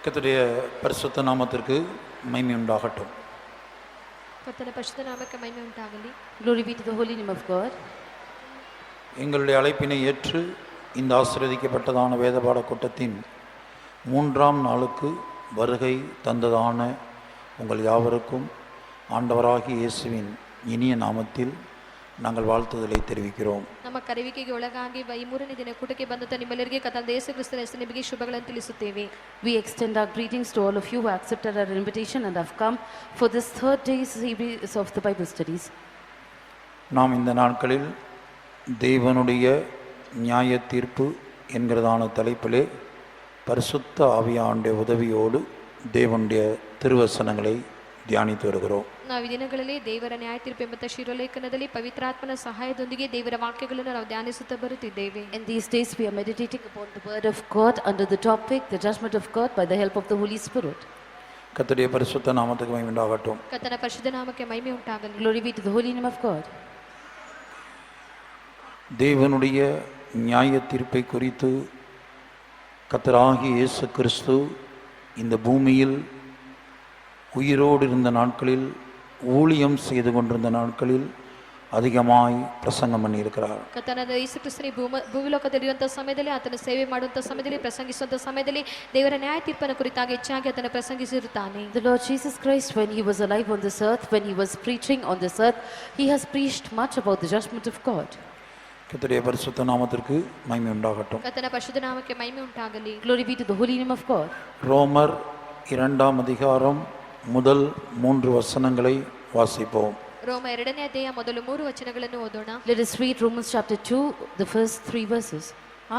கர்த்தருடைய பரிசுத்த நாமத்திற்கு மகிமை உண்டாகட்டும். கர்த்தருடைய பரிசுத்த நாமத்துக்கு மகிமை உண்டாகಲಿ. Glory be to the holy name of God. எங்களுடைய அழைப்பினை ஏற்று இந்த ஆசீர்வதிக்கப்பட்டதான வேதபாட கூட்டத்தின் 3ஆம் நாளுக்கு வருகை தந்ததான உங்கள் யாவருக்கும் ஆண்டவராகிய இயேசுவின் இனிய நாமத்தில் நாங்கள் வாழ்த்துதலை தெரிவிக்கிறோம். ನಮ್ಮ ಕರೆವಿಕೆಗೆ ಒಳಗಾಗಿ ಈ 3ನೇ ದಿನ ಕೂಟಕ್ಕೆ ಬಂದಂತ ನಿಮ್ಮೆಲ್ಲರಿಗೆ ಕರ್ತನಾದ ಯೇಸು ಕ್ರಿಸ್ತನ ಹೆಸರಿನಲ್ಲಿ ಶುಭಗಳನ್ನು ತಿಳಿಸುತ್ತೇವೆ. We extend our greetings to all of you who accepted our invitation and have come for this third day's series of the Bible studies. நாம் இந்த நாட்களில் தேவனுடைய நியாய தீர்ப்பு என்கிறதான தலைப்பிலே பரிசுத்த ஆவியானுடைய உதவியோடு தேவனுடைய திருவசனங்களை தியானித்து வருகிறோம். ನಾವು ಈ ದಿನಗಳಲ್ಲಿ ದೇವರ ನ್ಯಾಯ ತೀರ್ಪು ಎಂಬ ಶಿರೋಲೇಖನದಲ್ಲಿ ಪವಿತ್ರಾತ್ಮನ ಸಹಾಯದೊಂದಿಗೆ ದೇವರ ವಾಕ್ಯಗಳನ್ನು ನಾವು ಧ್ಯಾನಿಸುತ್ತಾ ಬರುತ್ತಿದ್ದೇವೆ. In these days we are meditating upon the word of God under the topic the judgment of God by the help of the Holy Spirit. கர்த்தருடைய பரிசுத்த நாமத்துக்கு மகிமை உண்டாகட்டும். ಕರ್ತನ ಪರಿಶುದ್ಧ ನಾಮಕ್ಕೆ ಮಹಿಮೆ ಉಂಟಾಗಲಿ. Glory be to the holy name of God. தேவனுடைய நியாய தீர்ப்பை குறித்து கர்த்தராகிய இயேசு கிறிஸ்து இந்த பூமியில் உயிரோடு இருந்த நாட்களில் ஊழியம் செய்து கொண்டிருந்த நாட்களில் அதிகமாய் பிரசங்கம் பண்ணியிருக்கிறார். ಕರ್ತನಾದ ಯೇಸು ಕ್ರಿಸ್ತನು ಭೂಲೋಕದಲ್ಲಿರುವಂತಹ ಸಮಯದಲ್ಲಿ ಆತನ ಸೇವೆ ಮಾಡುವಂತಹ ಸಮಯದಲ್ಲಿ ಪ್ರಸಂಗಿಸುವಂತಹ ಸಮಯದಲ್ಲಿ ದೇವರ ನ್ಯಾಯ ತೀರ್ಪನ್ನು ಕುರಿತಾಗಿ ಹೆಚ್ಚಾಗಿ ಆತನ ಪ್ರಸಂಗಿಸಿರುತ್ತಾನೆ. The Lord Jesus Christ, when he was alive on this earth, when he was preaching on this earth, he has preached much about the judgment of God. கர்த்தருடைய பரிசுத்த நாமத்திற்கு மகிமை உண்டாகட்டும். ಕರ್ತನ ಪರಿಶುದ್ಧ ನಾಮಕ್ಕೆ ಮಹಿಮೆ ಉಂಟಾಗಲಿ. Glory be to the holy name of God. ரோமர் 2ஆம் அதிகாரம் முதல் 3 வசனங்களை வாசிப்போம். ರೋಮ 2ನೇ ಅಧ್ಯಾಯ ಮೊದಲು 3 ವಚನಗಳನ್ನು ಓದೋಣ. Let us read Romans chapter 2, the first 3 verses.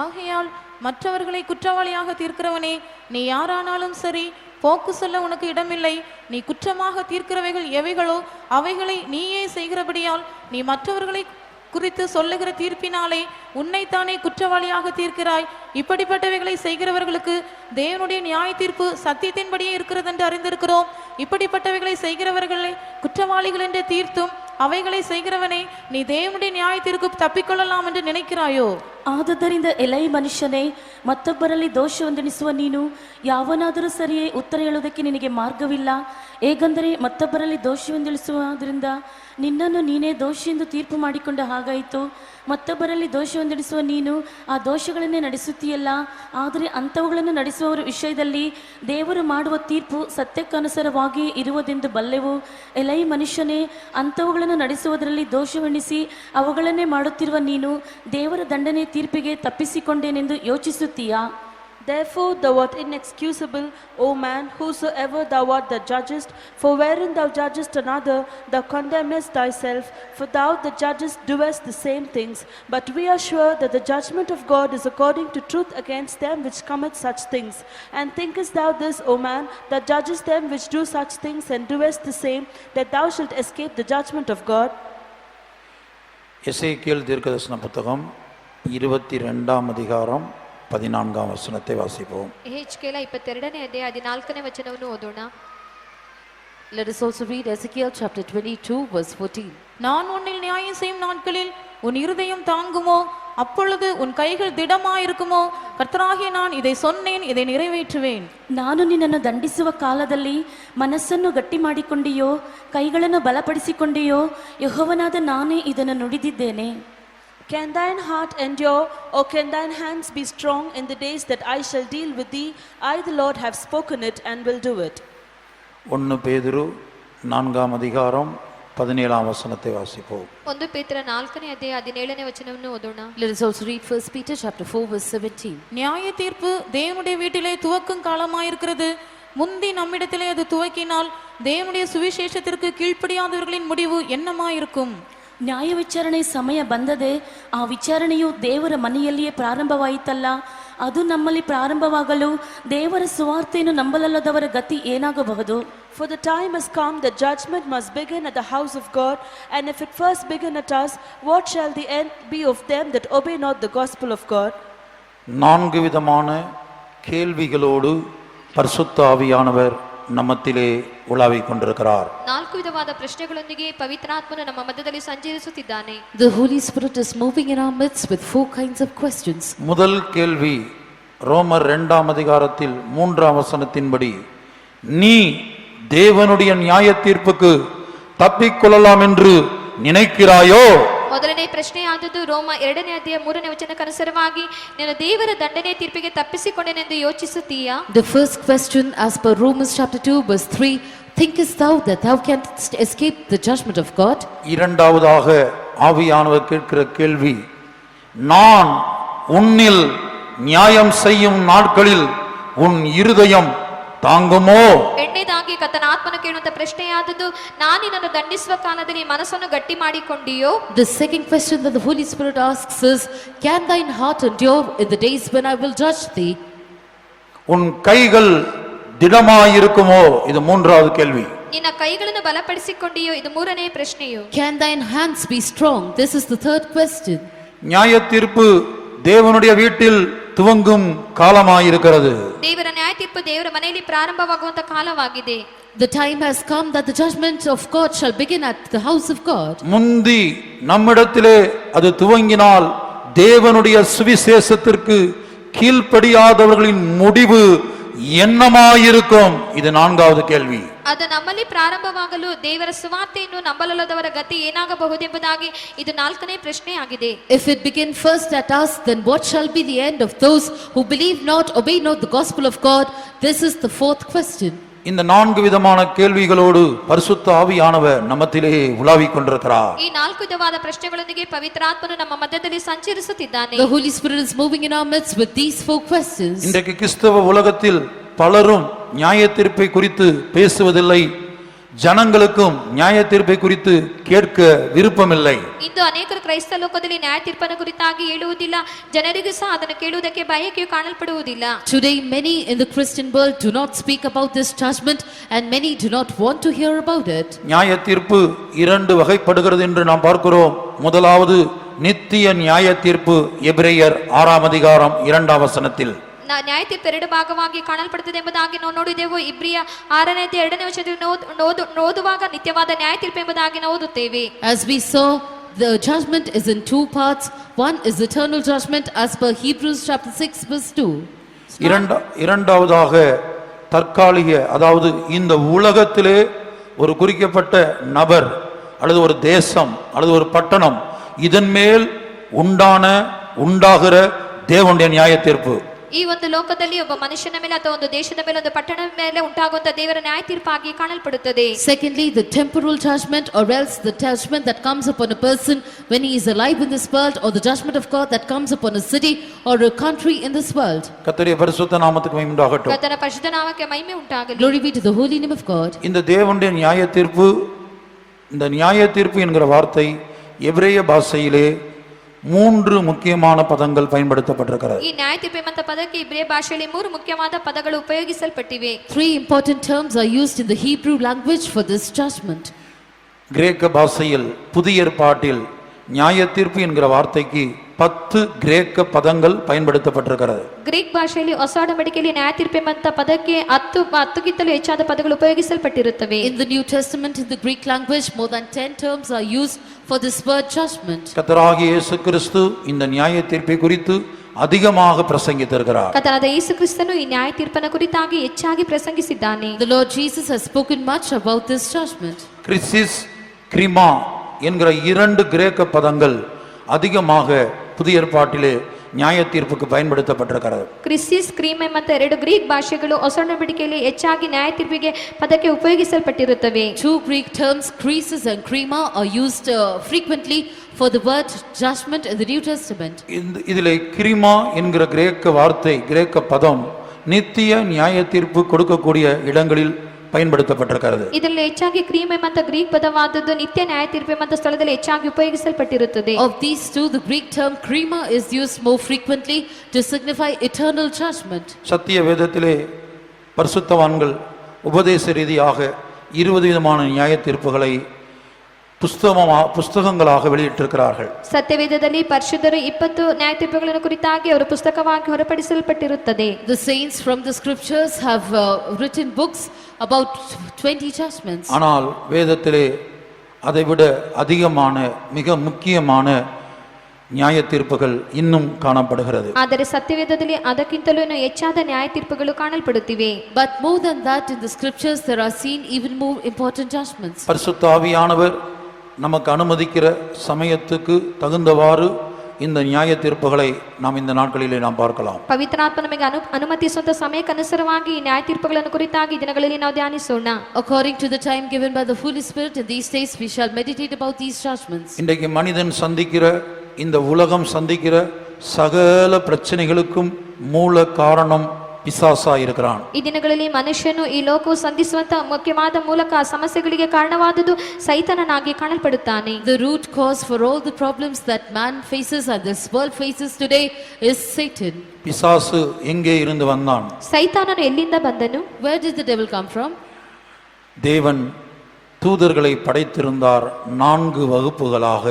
ஆகையால் மற்றவர்களை குற்றவாளியாக தீர்க்கிறவனே, நீ யாரானாலும் சரி, போக்கு சொல்ல உனக்கு இடமில்லை. நீ குற்றமாக தீர்க்கிறவைகள் எவைகளோ அவைகளை நீயே செய்கிறபடியால் நீ மற்றவர்களை குறித்து சொல்லுகிற தீர்ப்பினாலே உன்னைத்தானே குற்றவாளியாக தீர்க்கிறாய். இப்படிப்பட்டவைகளை செய்கிறவர்களுக்கு தேவனுடைய நியாய தீர்ப்பு சத்தியத்தின்படியே இருக்கிறது என்று அறிந்திருக்கிறோம். இப்படிப்பட்டவைகளை செய்கிறவர்களை குற்றவாளிகள் என்று தீர்த்தும் அவைகளை செய்கிறவனே, நீ தேவனுடைய நியாயத்திற்கு ತಪ್ಪಿಕೊಳ್ಳலாம் என்று நினைக்கிறாயோ? ಆದುದರಿಂದ ಎಲೈ ಮನುಷ್ಯನೇ, ಮತ್ತೊಬ್ಬರಲ್ಲಿ ದೋಷವೊಂದೆಣಿಸುವ ನೀನು ಯಾವನಾದರೂ ಸರಿಯೇ ಉತ್ತರ ಹೇಳುವುದಕ್ಕೆ ನಿನಗೆ ಮಾರ್ಗವಿಲ್ಲ. ಹೇಗೆಂದರೆ ಮತ್ತೊಬ್ಬರಲ್ಲಿ ದೋಷವೊಂದೆಣಿಸುವುದರಿಂದ ನಿನ್ನನ್ನು ನೀನೇ ದೋಷಿಯೆಂದು ತೀರ್ಪು ಮಾಡಿಕೊಂಡ ಹಾಗಾಯಿತು. ಮತ್ತೊಬ್ಬರಲ್ಲಿ ದೋಷವೊಂದೆಣಿಸುವ ನೀನು ಆ ದೋಷಗಳನ್ನೇ ನಡೆಸುತ್ತೀಯಲ್ಲ. ಆದರೆ ಅಂಥವುಗಳನ್ನು ನಡೆಸುವವರ ವಿಷಯದಲ್ಲಿ ದೇವರು ಮಾಡುವ ತೀರ್ಪು ಸತ್ಯಕ್ಕನುಸಾರವಾಗಿ ಇರುವುದೆಂದು ಬಲ್ಲೆವು. ಎಲೈ ಮನುಷ್ಯನೇ, ಅಂಥವುಗಳನ್ನು ನಡೆಸುವುದರಲ್ಲಿ ದೋಷವೆಣಿಸಿ ಅವುಗಳನ್ನೇ ಮಾಡುತ್ತಿರುವ ನೀನು ದೇವರ ದಂಡನೆ ತೀರ್ಪಿಗೆ ತಪ್ಪಿಸಿಕೊಂಡೇನೆಂದು ಯೋಚಿಸುತ್ತೀಯಾ? Therefore thou art inexcusable, O man, whosoever thou art that judgest. For wherein thou judgest another, thou condemnest thyself, for thou that judgest doest the same things. But we are sure that the judgment of God is according to truth against them which commit such things. And thinkest thou this, O man, that judgest them which do such things, and doest the same, that thou shalt escape the judgment of God? எசேக்கியேல் தீர்க்கதரிசன புத்தகம் 22ஆம் அதிகாரம் 14ஆம் வசனத்தை வாசிப்போம். ಯೆಹೆಜ್ಕೇಲ 22ನೇ ಅಧ್ಯಾಯ 14ನೇ ವಚನವನ್ನು ಓದೋಣ. Let us also read Ezekiel chapter 22 verse 14. நான் உன்னில் நியாயம் செய்யும் நாட்களில் உன் இருதயம் தாங்குமோ? அப்பொழுது உன் கைகள் திடமாயிருக்குமோ? கர்த்தராகிய நான் இதை சொன்னேன், இதை நிறைவேற்றுவேன். ನಾನು ನಿನ್ನನ್ನು ದಂಡಿಸುವ ಕಾಲದಲ್ಲಿ ಮನಸ್ಸನ್ನು ಗಟ್ಟಿ ಮಾಡಿಕೊಂಡಿಯೋ, ಕೈಗಳನ್ನು ಬಲಪಡಿಸಿಕೊಂಡಿಯೋ? ಯೆಹೋವನಾದ ನಾನೇ ಇದನ್ನು ನುಡಿದಿದ್ದೇನೆ. Can thine heart endure, or can thine hands be strong in the days that I shall deal with thee? I the Lord have spoken it and will do it. 1 பேதுரு 4ஆம் அதிகாரம் 17ஆம் வசனத்தை வாசிப்போம். 1 ಪೇತ್ರ 4ನೇ ಅಧ್ಯಾಯ 17ನೇ ವಚನವನ್ನು ಓದೋಣ. Let us also read 1 Peter chapter 4 verse 17. நியாய தீர்ப்பு தேவனுடைய வீட்டிலே துவக்கும் காலமாயிருக்கிறது. முந்தி நம்மிடத்திலே அது துவக்கினால் தேவனுடைய சுவிசேஷத்திற்கு கீழ்ப்படியாதவர்களின் முடிவு என்னமாயிருக்கும்? ನ್ಯಾಯ ವಿಚಾರಣೆ ಸಮಯ ಬಂದದೆ. ಆ ವಿಚಾರಣೆಯು ದೇವರ ಮನೆಯಲ್ಲಿಯೇ ಪ್ರಾರಂಭವಾಯಿತಲ್ಲ. ಅದು ನಮ್ಮಲ್ಲಿ ಪ್ರಾರಂಭವಾಗಲು ದೇವರ ಸುವಾರ್ತೆಯನ್ನು ನಂಬಲಲ್ಲದವರ ಗತಿ ಏನಾಗಬಹುದು? For the time has come that judgment must begin at the house of God, and if it first begin at us, what shall the end be of them that obey not the gospel of God? 4 விதமான கேள்விகளோடு பரிசுத்த ஆவியானவர் நம்மத்திலே உலாவிக் கொண்டிருக்கிறார். 4 ವಿಧವಾದ ಪ್ರಶ್ನೆಗಳೊಂದಿಗೆ ಪವಿತ್ರಾತ್ಮನು ನಮ್ಮ ಮಧ್ಯದಲ್ಲಿ ಸಂಚರಿಸುತ್ತಿದ್ದಾನೆ. The Holy Spirit is moving in our midst with 4 kinds of questions. முதல் கேள்வி, ரோமர் 2ஆம் அதிகாரத்தில் 3ஆம் வசனத்தின்படி நீ தேவனுடைய நியாய தீர்ப்புக்கு தப்பிக்கொள்ளலாம் என்று நினைக்கிறாயோ? ಮೊದಲನೇ ಪ್ರಶ್ನೆ ಆದದ್ದು ರೋಮ 2ನೇ ಅಧ್ಯಾಯ 3ನೇ ವಚನಕ್ಕೆ ಅನುಸಾರವಾಗಿ ನೀನು ದೇವರ ದಂಡನೆ ತೀರ್ಪಿಗೆ ತಪ್ಪಿಸಿಕೊಂಡೆನೆಂದು ಯೋಚಿಸುತ್ತೀಯಾ? The first question, as per Romans chapter 2 verse 3, thinkest thou that thou canst escape the judgment of God? இரண்டாவதாக ஆவியானவர் கேட்கிற கேள்வி, நான் உன்னில் நியாயம் செய்யும் நாட்களில் உன் இருதயம் ತಾಂಗುಮೋ? ಎರಡನೇದಾಗಿ ಕರ್ತನ ಆತ್ಮನ ಕೇಳುವಂತ ಪ್ರಶ್ನೆ ಆದದ್ದು, ನಾನು ನಿನ್ನನ್ನು ದಂಡಿಸುವ ಕಾಲದಲ್ಲಿ ಮನಸ್ಸನ್ನು ಗಟ್ಟಿ ಮಾಡಿಕೊಂಡಿಯೋ? The second question that the Holy Spirit asks is, can thine heart endure in the days when I will judge thee? உன் கைகள் திடமாயிருக்குமோ? இது மூன்றாவது கேள்வி. ನಿನ್ನ ಕೈಗಳನ್ನು ಬಲಪಡಿಸಿಕೊಂಡಿಯೋ? ಇದು ಮೂರನೇ ಪ್ರಶ್ನೆಯು. Can thine hands be strong? This is the third question. நியாய தீர்ப்பு தேவனுடைய வீட்டில் துவங்கும் காலமாயிருக்கிறது. ದೇವರ ನ್ಯಾಯ ತೀರ್ಪು ದೇವರ ಮನೆಯಲ್ಲಿ ಪ್ರಾರಂಭವಾಗುವಂತ ಕಾಲವಾಗಿದೆ. The time has come that the judgment of God shall begin at the house of God. முந்தி நம்மிடத்திலே அது துவங்கினால் தேவனுடைய சுவிசேஷத்திற்கு கீழ்ப்படியாதவர்களின் முடிவு என்னமாயிருக்கும்? இது நான்காவது கேள்வி. ಅದು ನಮ್ಮಲ್ಲಿ ಪ್ರಾರಂಭವಾಗಲು ದೇವರ ಸುವಾರ್ತೆಯನ್ನು ನಂಬಲಲ್ಲದವರ ಗತಿ ಏನಾಗಬಹುದೆಂಬುದಾಗಿ ಇದು ನಾಲ್ಕನೇ ಪ್ರಶ್ನೆ ಆಗಿದೆ. If it begin first at us, then what shall be the end of those who believe not, obey not the gospel of God? This is the fourth question. இந்த நான்கு விதமான கேள்விகளோடு பரிசுத்த ஆவியானவர் நம்மத்திலே உலாவிக் கொண்டிருக்கிறார். ಈ ನಾಲ್ಕು ವಿಧವಾದ ಪ್ರಶ್ನೆಗಳೊಂದಿಗೆ ಪವಿತ್ರಾತ್ಮನು ನಮ್ಮ ಮಧ್ಯದಲ್ಲಿ ಸಂಚರಿಸುತ್ತಿದ್ದಾನೆ. The Holy Spirit is moving in our midst with these four questions. இன்றைக்கு கிறிஸ்தவ உலகத்தில் பலரும் நியாய தீர்ப்பை குறித்து பேசுவதில்லை, ಜನங்களுக்கும் நியாய தீர்ப்பை குறித்து கேட்க விருப்பமில்லை. ಇಂದು ಅನೇಕರು ಕ್ರೈಸ್ತ ಲೋಕದಲ್ಲಿ ನ್ಯಾಯ ತೀರ್ಪನ್ನು ಕುರಿತಾಗಿ ಹೇಳುವುದಿಲ್ಲ, ಜನರಿಗೂ ಸಹ ಅದನ್ನು ಕೇಳುವುದಕ್ಕೆ ಬಯಕೆಯು ಕಾಣಲ್ಪಡುವುದಿಲ್ಲ. Today many in the Christian world do not speak about this judgment and many do not want to hear about it. நியாய தீர்ப்பு இரண்டு வகைப்படுகிறது என்று நாம் பார்க்கிறோம். முதலாவது நித்திய நியாய தீர்ப்பு, எபிரேயர் 6ஆம் அதிகாரம் 2ஆம் வசனத்தில். ನ್ಯಾಯ ತೀರ್ಪು ಎರಡು ಭಾಗವಾಗಿ ಕಾಣಲ್ಪಡುತ್ತದೆ ಎಂಬುದಾಗಿ ನಾವು ನೋಡಿದೆವು. ಇಬ್ರಿಯ 6ನೇ ಅಧ್ಯಾಯ 2ನೇ ವಚನದಲ್ಲಿ ಓದುವಾಗ ನಿತ್ಯವಾದ ನ್ಯಾಯ ತೀರ್ಪು ಎಂಬುದಾಗಿ ನಾವು ಓದುತ್ತೇವೆ. As we saw, the judgment is in two parts. One is eternal judgment as per Hebrews chapter 6 verse 2. இரண்டாவதாக தற்காலிக, அதாவது இந்த உலகத்திலே ஒரு குறிக்கப்பட்ட நபர் அல்லது ஒரு தேசம் அல்லது ஒரு பட்டணம், இதன் மேல் உண்டாகிற தேவனுடைய நியாய தீர்ப்பு. ಈ ಒಂದು ಲೋಕದಲ್ಲಿ ಒಬ್ಬ ಮನುಷ್ಯನ ಮೇಲೆ ಅಥವಾ ಒಂದು ದೇಶದ ಮೇಲೆ ಒಂದು ಪಟ್ಟಣದ ಮೇಲೆ ಉಂಟಾಗುವಂತ ದೇವರ ನ್ಯಾಯ ತೀರ್ಪಾಗಿ ಕಾಣಲ್ಪಡುತ್ತದೆ. Secondly, the temporal judgment, or else the judgment that comes upon a person when he is alive in this world, or the judgment of God that comes upon a city or a country in this world. கர்த்தருடைய பரிசுத்த நாமத்துக்கு மகிமை உண்டாகட்டும். ಕರ್ತನ ಪರಿಶುದ್ಧ ನಾಮಕ್ಕೆ ಮಹಿಮೆ ಉಂಟಾಗಲಿ. Glory be to the holy name of God. இந்த தேவனுடைய நியாய தீர்ப்பு, இந்த நியாய தீர்ப்பு என்கிற வார்த்தை எபிரேய பாஷையிலே மூன்று முக்கியமான பதங்கள் பயன்படுத்தப்பட்டிருக்கிறது. ಈ ನ್ಯಾಯ ತೀರ್ಪು ಎಂಬ ಪದಕ್ಕೆ ಇಬ್ರಿಯ ಭಾಷೆಯಲ್ಲಿ ಮೂರು ಮುಖ್ಯವಾದ ಪದಗಳು ಉಪಯೋಗಿಸಲ್ಪಟ್ಟಿವೆ. Three important terms are used in the Hebrew language for this judgment. கிரேக்க பாஷையில் புதிய ஏற்பாட்டில் நியாய தீர்ப்பு என்கிற வார்த்தைக்கு 10 கிரேக்க பதங்கள் பயன்படுத்தப்பட்டிருக்கிறது. ಗ್ರೀಕ್ ಭಾಷೆಯಲ್ಲಿ ಹೊಸ ಒಡಂಬಡಿಕೆಯಲ್ಲಿ ನ್ಯಾಯ ತೀರ್ಪು ಎಂಬ ಪದಕ್ಕೆ 10ಗಿಂತಲೂ ಹೆಚ್ಚಾದ ಪದಗಳು ಉಪಯೋಗಿಸಲ್ಪಟ್ಟಿರುತ್ತವೆ. In the New Testament, in the Greek language, more than 10 terms are used for this word judgment. கர்த்தராகிய இயேசு கிறிஸ்து இந்த நியாய தீர்ப்பை குறித்து அதிகமாக பிரசங்கித்திருக்கிறார். ಕರ್ತನಾದ ಯೇಸು ಕ್ರಿಸ್ತನು ಈ ನ್ಯಾಯ ತೀರ್ಪನ ಕುರಿತಾಗಿ ಹೆಚ್ಚಾಗಿ ಪ್ರಸಂಗಿಸಿದ್ದಾನೆ. The Lord Jesus has spoken much about this judgment. கிறிஸ்டிஸ், கிரிமா என்கிற இரண்டு கிரேக்க பதங்கள் அதிகமாக புதிய ஏற்பாட்டிலே நியாய தீர்ப்புக்கு பயன்படுத்தப்பட்டிருக்கிறது. ಕ್ರಿಸಿಸ್, ಕ್ರೀಮ್ ಎಂಬ ಎರಡು ಗ್ರೀಕ್ ಭಾಷೆಗಳು ಹೊಸ ಒಡಂಬಡಿಕೆಯಲ್ಲಿ ಹೆಚ್ಚಾಗಿ ನ್ಯಾಯ ತೀರ್ಪಿಗೆ ಪದಕ್ಕೆ ಉಪಯೋಗಿಸಲ್ಪಟ್ಟಿರುತ್ತವೆ. Two Greek terms, crisis and krima, are used frequently for the word judgment in the New Testament. இதிலே கிரிமா என்கிற கிரேக்க வார்த்தை, கிரேக்க பதம் நித்திய நியாய தீர்ப்பு கொடுக்கக்கூடிய இடங்களில் பயன்படுத்தப்பட்டிருக்கிறது. ಇದರಲ್ಲಿ ಹೆಚ್ಚಾಗಿ ಕ್ರೀಮ್ ಎಂಬ ಗ್ರೀಕ್ ಪದವಾದದ್ದು ನಿತ್ಯ ನ್ಯಾಯ ತೀರ್ಪು ಎಂಬ ಸ್ಥಳದಲ್ಲಿ ಹೆಚ್ಚಾಗಿ ಉಪಯೋಗಿಸಲ್ಪಟ್ಟಿರುತ್ತದೆ. Of these two, the Greek term krima is used more frequently to signify eternal judgment. சத்திய வேதத்திலே பரிசுத்தவான்கள் உபதேச ரீதியாக 20 விதமான நியாய தீர்ப்புகளை புஸ்தகங்களாக வெளியிட்டிருக்கிறார்கள். ಸತ್ಯವೇದದಲ್ಲಿ ಪರಿಶುದ್ಧರು 20 ನ್ಯಾಯ ತೀರ್ಪುಗಳನ್ನು ಕುರಿತಾಗಿ ಅವರು ಪುಸ್ತಕವಾಗಿ ಹೊರಪಡಿಸಲ್ಪಟ್ಟಿರುತ್ತದೆ. The saints from the scriptures have written books about 20 judgments. ஆனால் வேதத்திலே அதைவிட அதிகமான மிக முக்கியமான நியாய தீர்ப்புகள் இன்னும் காணப்படுகிறது. ಆದರೆ ಸತ್ಯವೇದದಲ್ಲಿ ಅದಕ್ಕಿಂತಲೂ ಇನ್ನೂ ಹೆಚ್ಚಾದ ನ್ಯಾಯ ತೀರ್ಪುಗಳು ಕಾಣಲ್ಪಡುತ್ತಿವೆ. But more than that, in the scriptures there are seen even more important judgments. பரிசுத்த ஆவியானவர் நமக்கு அனுமதிக்கிற சமயத்துக்கு தகுந்தவாறு இந்த நியாய தீர்ப்புகளை நாம் இந்த நாட்களிலே நாம் பார்க்கலாம். ಪವಿತ್ರಾತ್ಮ ನಮಗೆ ಅನುಮತಿಸುವಂತ ಸಮಯಕ್ಕೆ ಅನುಸಾರವಾಗಿ ಈ ನ್ಯಾಯ ತೀರ್ಪುಗಳನ್ನು ಕುರಿತಾಗಿ ಈ ದಿನಗಳಲ್ಲಿ ನಾವು ಧ್ಯಾನಿಸೋಣ. According to the time given by the Holy Spirit, in these days we shall meditate about these judgments. இன்றைக்கு மனிதன் சந்திக்கிற, இந்த உலகம் சந்திக்கிற சகல பிரச்சனைகளுக்கும் மூல காரணம் பிசாசா இருக்கிறான். ಈ ದಿನಗಳಲ್ಲಿ ಮನುಷ್ಯನು ಈ ಲೋಕವು ಸಂಧಿಸುವಂತ ಮುಖ್ಯವಾದ ಮೂಲಕ ಸಮಸ್ಯೆಗಳಿಗೆ ಕಾರಣವಾದುದು ಸೈತಾನನಾಗಿ ಕಾಣಲ್ಪಡುತ್ತಾನೆ. The root cause for all the problems that man faces and this world faces today is Satan. பிசாசு எங்கே இருந்து வந்தான்? ಸೈತಾನನು ಎಲ್ಲಿಂದ ಬಂದನು? Where did the devil come from? தேவன் தூதர்களை படைத்திருந்தார் 4 வகுப்புகளாக.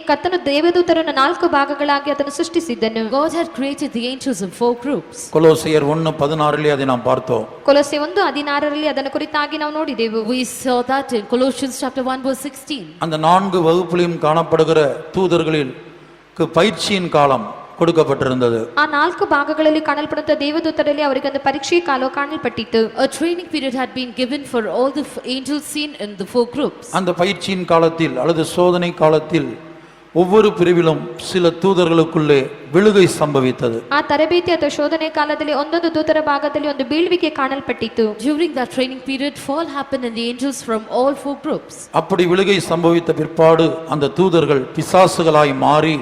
ಕರ್ತನು ದೇವದೂತರನ್ನು 4 ಭಾಗಗಳಾಗಿ ಅದನ್ನು ಸೃಷ್ಟಿಸಿದ್ದನು. God had created the angels in 4 groups. கொலோசியர் 1:16 அதை நாம் பார்த்தோம். ಕೊಲೊಸ್ಸೆ 1:16 ಅದನ್ನು ಕುರಿತಾಗಿ ನಾವು ನೋಡಿದೆವು. We saw that in Colossians chapter 1 verse 16. அந்த 4 வகுப்பிலும் காணப்படுகிற தூதர்களில் பயிற்சியின் காலம் கொடுக்கப்பட்டிருந்தது. ಆ 4 ಭಾಗಗಳಲ್ಲಿ ಕಾಣಲ್ಪಡುವಂತ ದೇವದೂತರಲ್ಲಿ ಅವರಿಗೆ ಒಂದು ಪರೀಕ್ಷೆ ಕಾಲ ಕಾಣಲ್ಪಟ್ಟಿತು. A training period had been given for all the angels seen in the 4 groups. அந்த பயிற்சியின் காலத்தில் அல்லது சோதனை காலத்தில் ஒவ்வொரு பிரிவிலும் சில தூதர்களுக்குள்ளே விழுகை சம்பவித்தது. ಆ ತರಬೇತಿ ಅಥವಾ ಶೋಧನೆ ಕಾಲದಲ್ಲಿ ಒಂದೊಂದು ದೂತರ ಭಾಗದಲ್ಲಿ ಒಂದು ಬೀಳ್ವಿಕೆ ಕಾಣಲ್ಪಟ್ಟಿತು. During that training period, fall happened in the angels from all 4 groups. அப்படி விழுகை சம்பவித்த பிற்பாடு அந்த தூதர்கள் பிசாசுகளாய் மாறி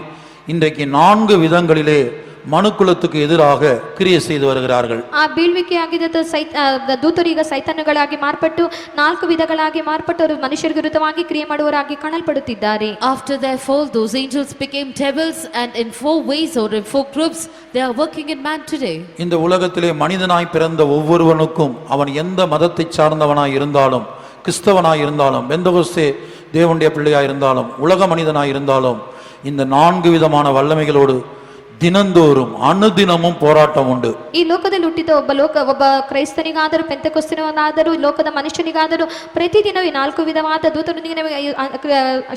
இன்றைக்கு 4 விதங்களிலே ಮನುಕುಲಕ್ಕೆ ಎದುರಾಗ ಕ್ರಿಯೆ செய்து வருகிறார்கள். ಆ ಬೀಳ್ವಿಕೆ ಆಗಿದ್ದ ದೂತರೀಗ ಸೈತಾನಗಳಾಗಿ ಮಾರ್ಪಟ್ಟು 4 ವಿಧಗಳಾಗಿ ಮಾರ್ಪಟ್ಟವರು ಮನುಷ್ಯರಿಗೆ ವಿರುದ್ಧವಾಗಿ ಕ್ರಿಯೆ ಮಾಡುವವರಾಗಿ ಕಾಣಲ್ಪಡುತ್ತಿದ್ದಾರೆ. After their fall, those angels became devils, and in 4 ways or in 4 groups they are working in man today. இந்த உலகத்திலே மனிதனாய் பிறந்த ஒவ்வொருவனுக்கும் அவன் எந்த மதத்தை சார்ந்தவனாய் இருந்தாலும், கிறிஸ்தவனாய் இருந்தாலும், பெந்தகோஸ்தே தேவனுடைய பிள்ளையாய் இருந்தாலும், உலக மனிதனாய் இருந்தாலும், இந்த 4 விதமான வல்லமைகளோடு ದಿನಂದೋறும் ಅನುದಿನமும் போராட்டம் ಉಂಟು. ಈ ಲೋಕದಲ್ಲಿ ಹುಟ್ಟಿದ ಒಬ್ಬ ಕ್ರೈಸ್ತನಿಗಾದರೂ ಪೆಂತೆಕೋಸ್ತಿನವನಾದರೂ ಲೋಕದ ಮನುಷ್ಯನಿಗಾದರೂ ಪ್ರತಿದಿನ ಈ 4 ವಿಧವಾದ ದೂತರೊಂದಿಗೆ ನಮಗೆ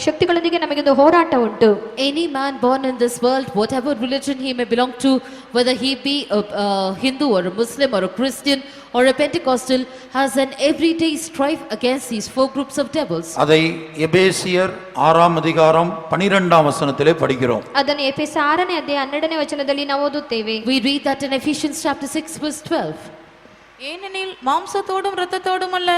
ಶಕ್ತಿಗಳೊಂದಿಗೆ ನಮಗೆ ಒಂದು ಹೋರಾಟ ಉಂಟು. Any man born in this world, whatever religion he may belong to, whether he be a Hindu or a Muslim or a Christian or a Pentecostal, has an everyday strife against these 4 groups of devils. அதை எபேசியர் 6ஆம் அதிகாரம் 12ஆம் வசனத்திலே படிக்கிறோம். ಅದನ್ನು ಎಫೆಸ 6ನೇ ಅಧ್ಯಾಯ 12ನೇ ವಚನದಲ್ಲಿ ನಾವು ಓದುತ್ತೇವೆ. We read that in Ephesians chapter 6 verse 12. ஏனெனில் மாம்சத்தோடும் இரத்தத்தோடும் அல்ல,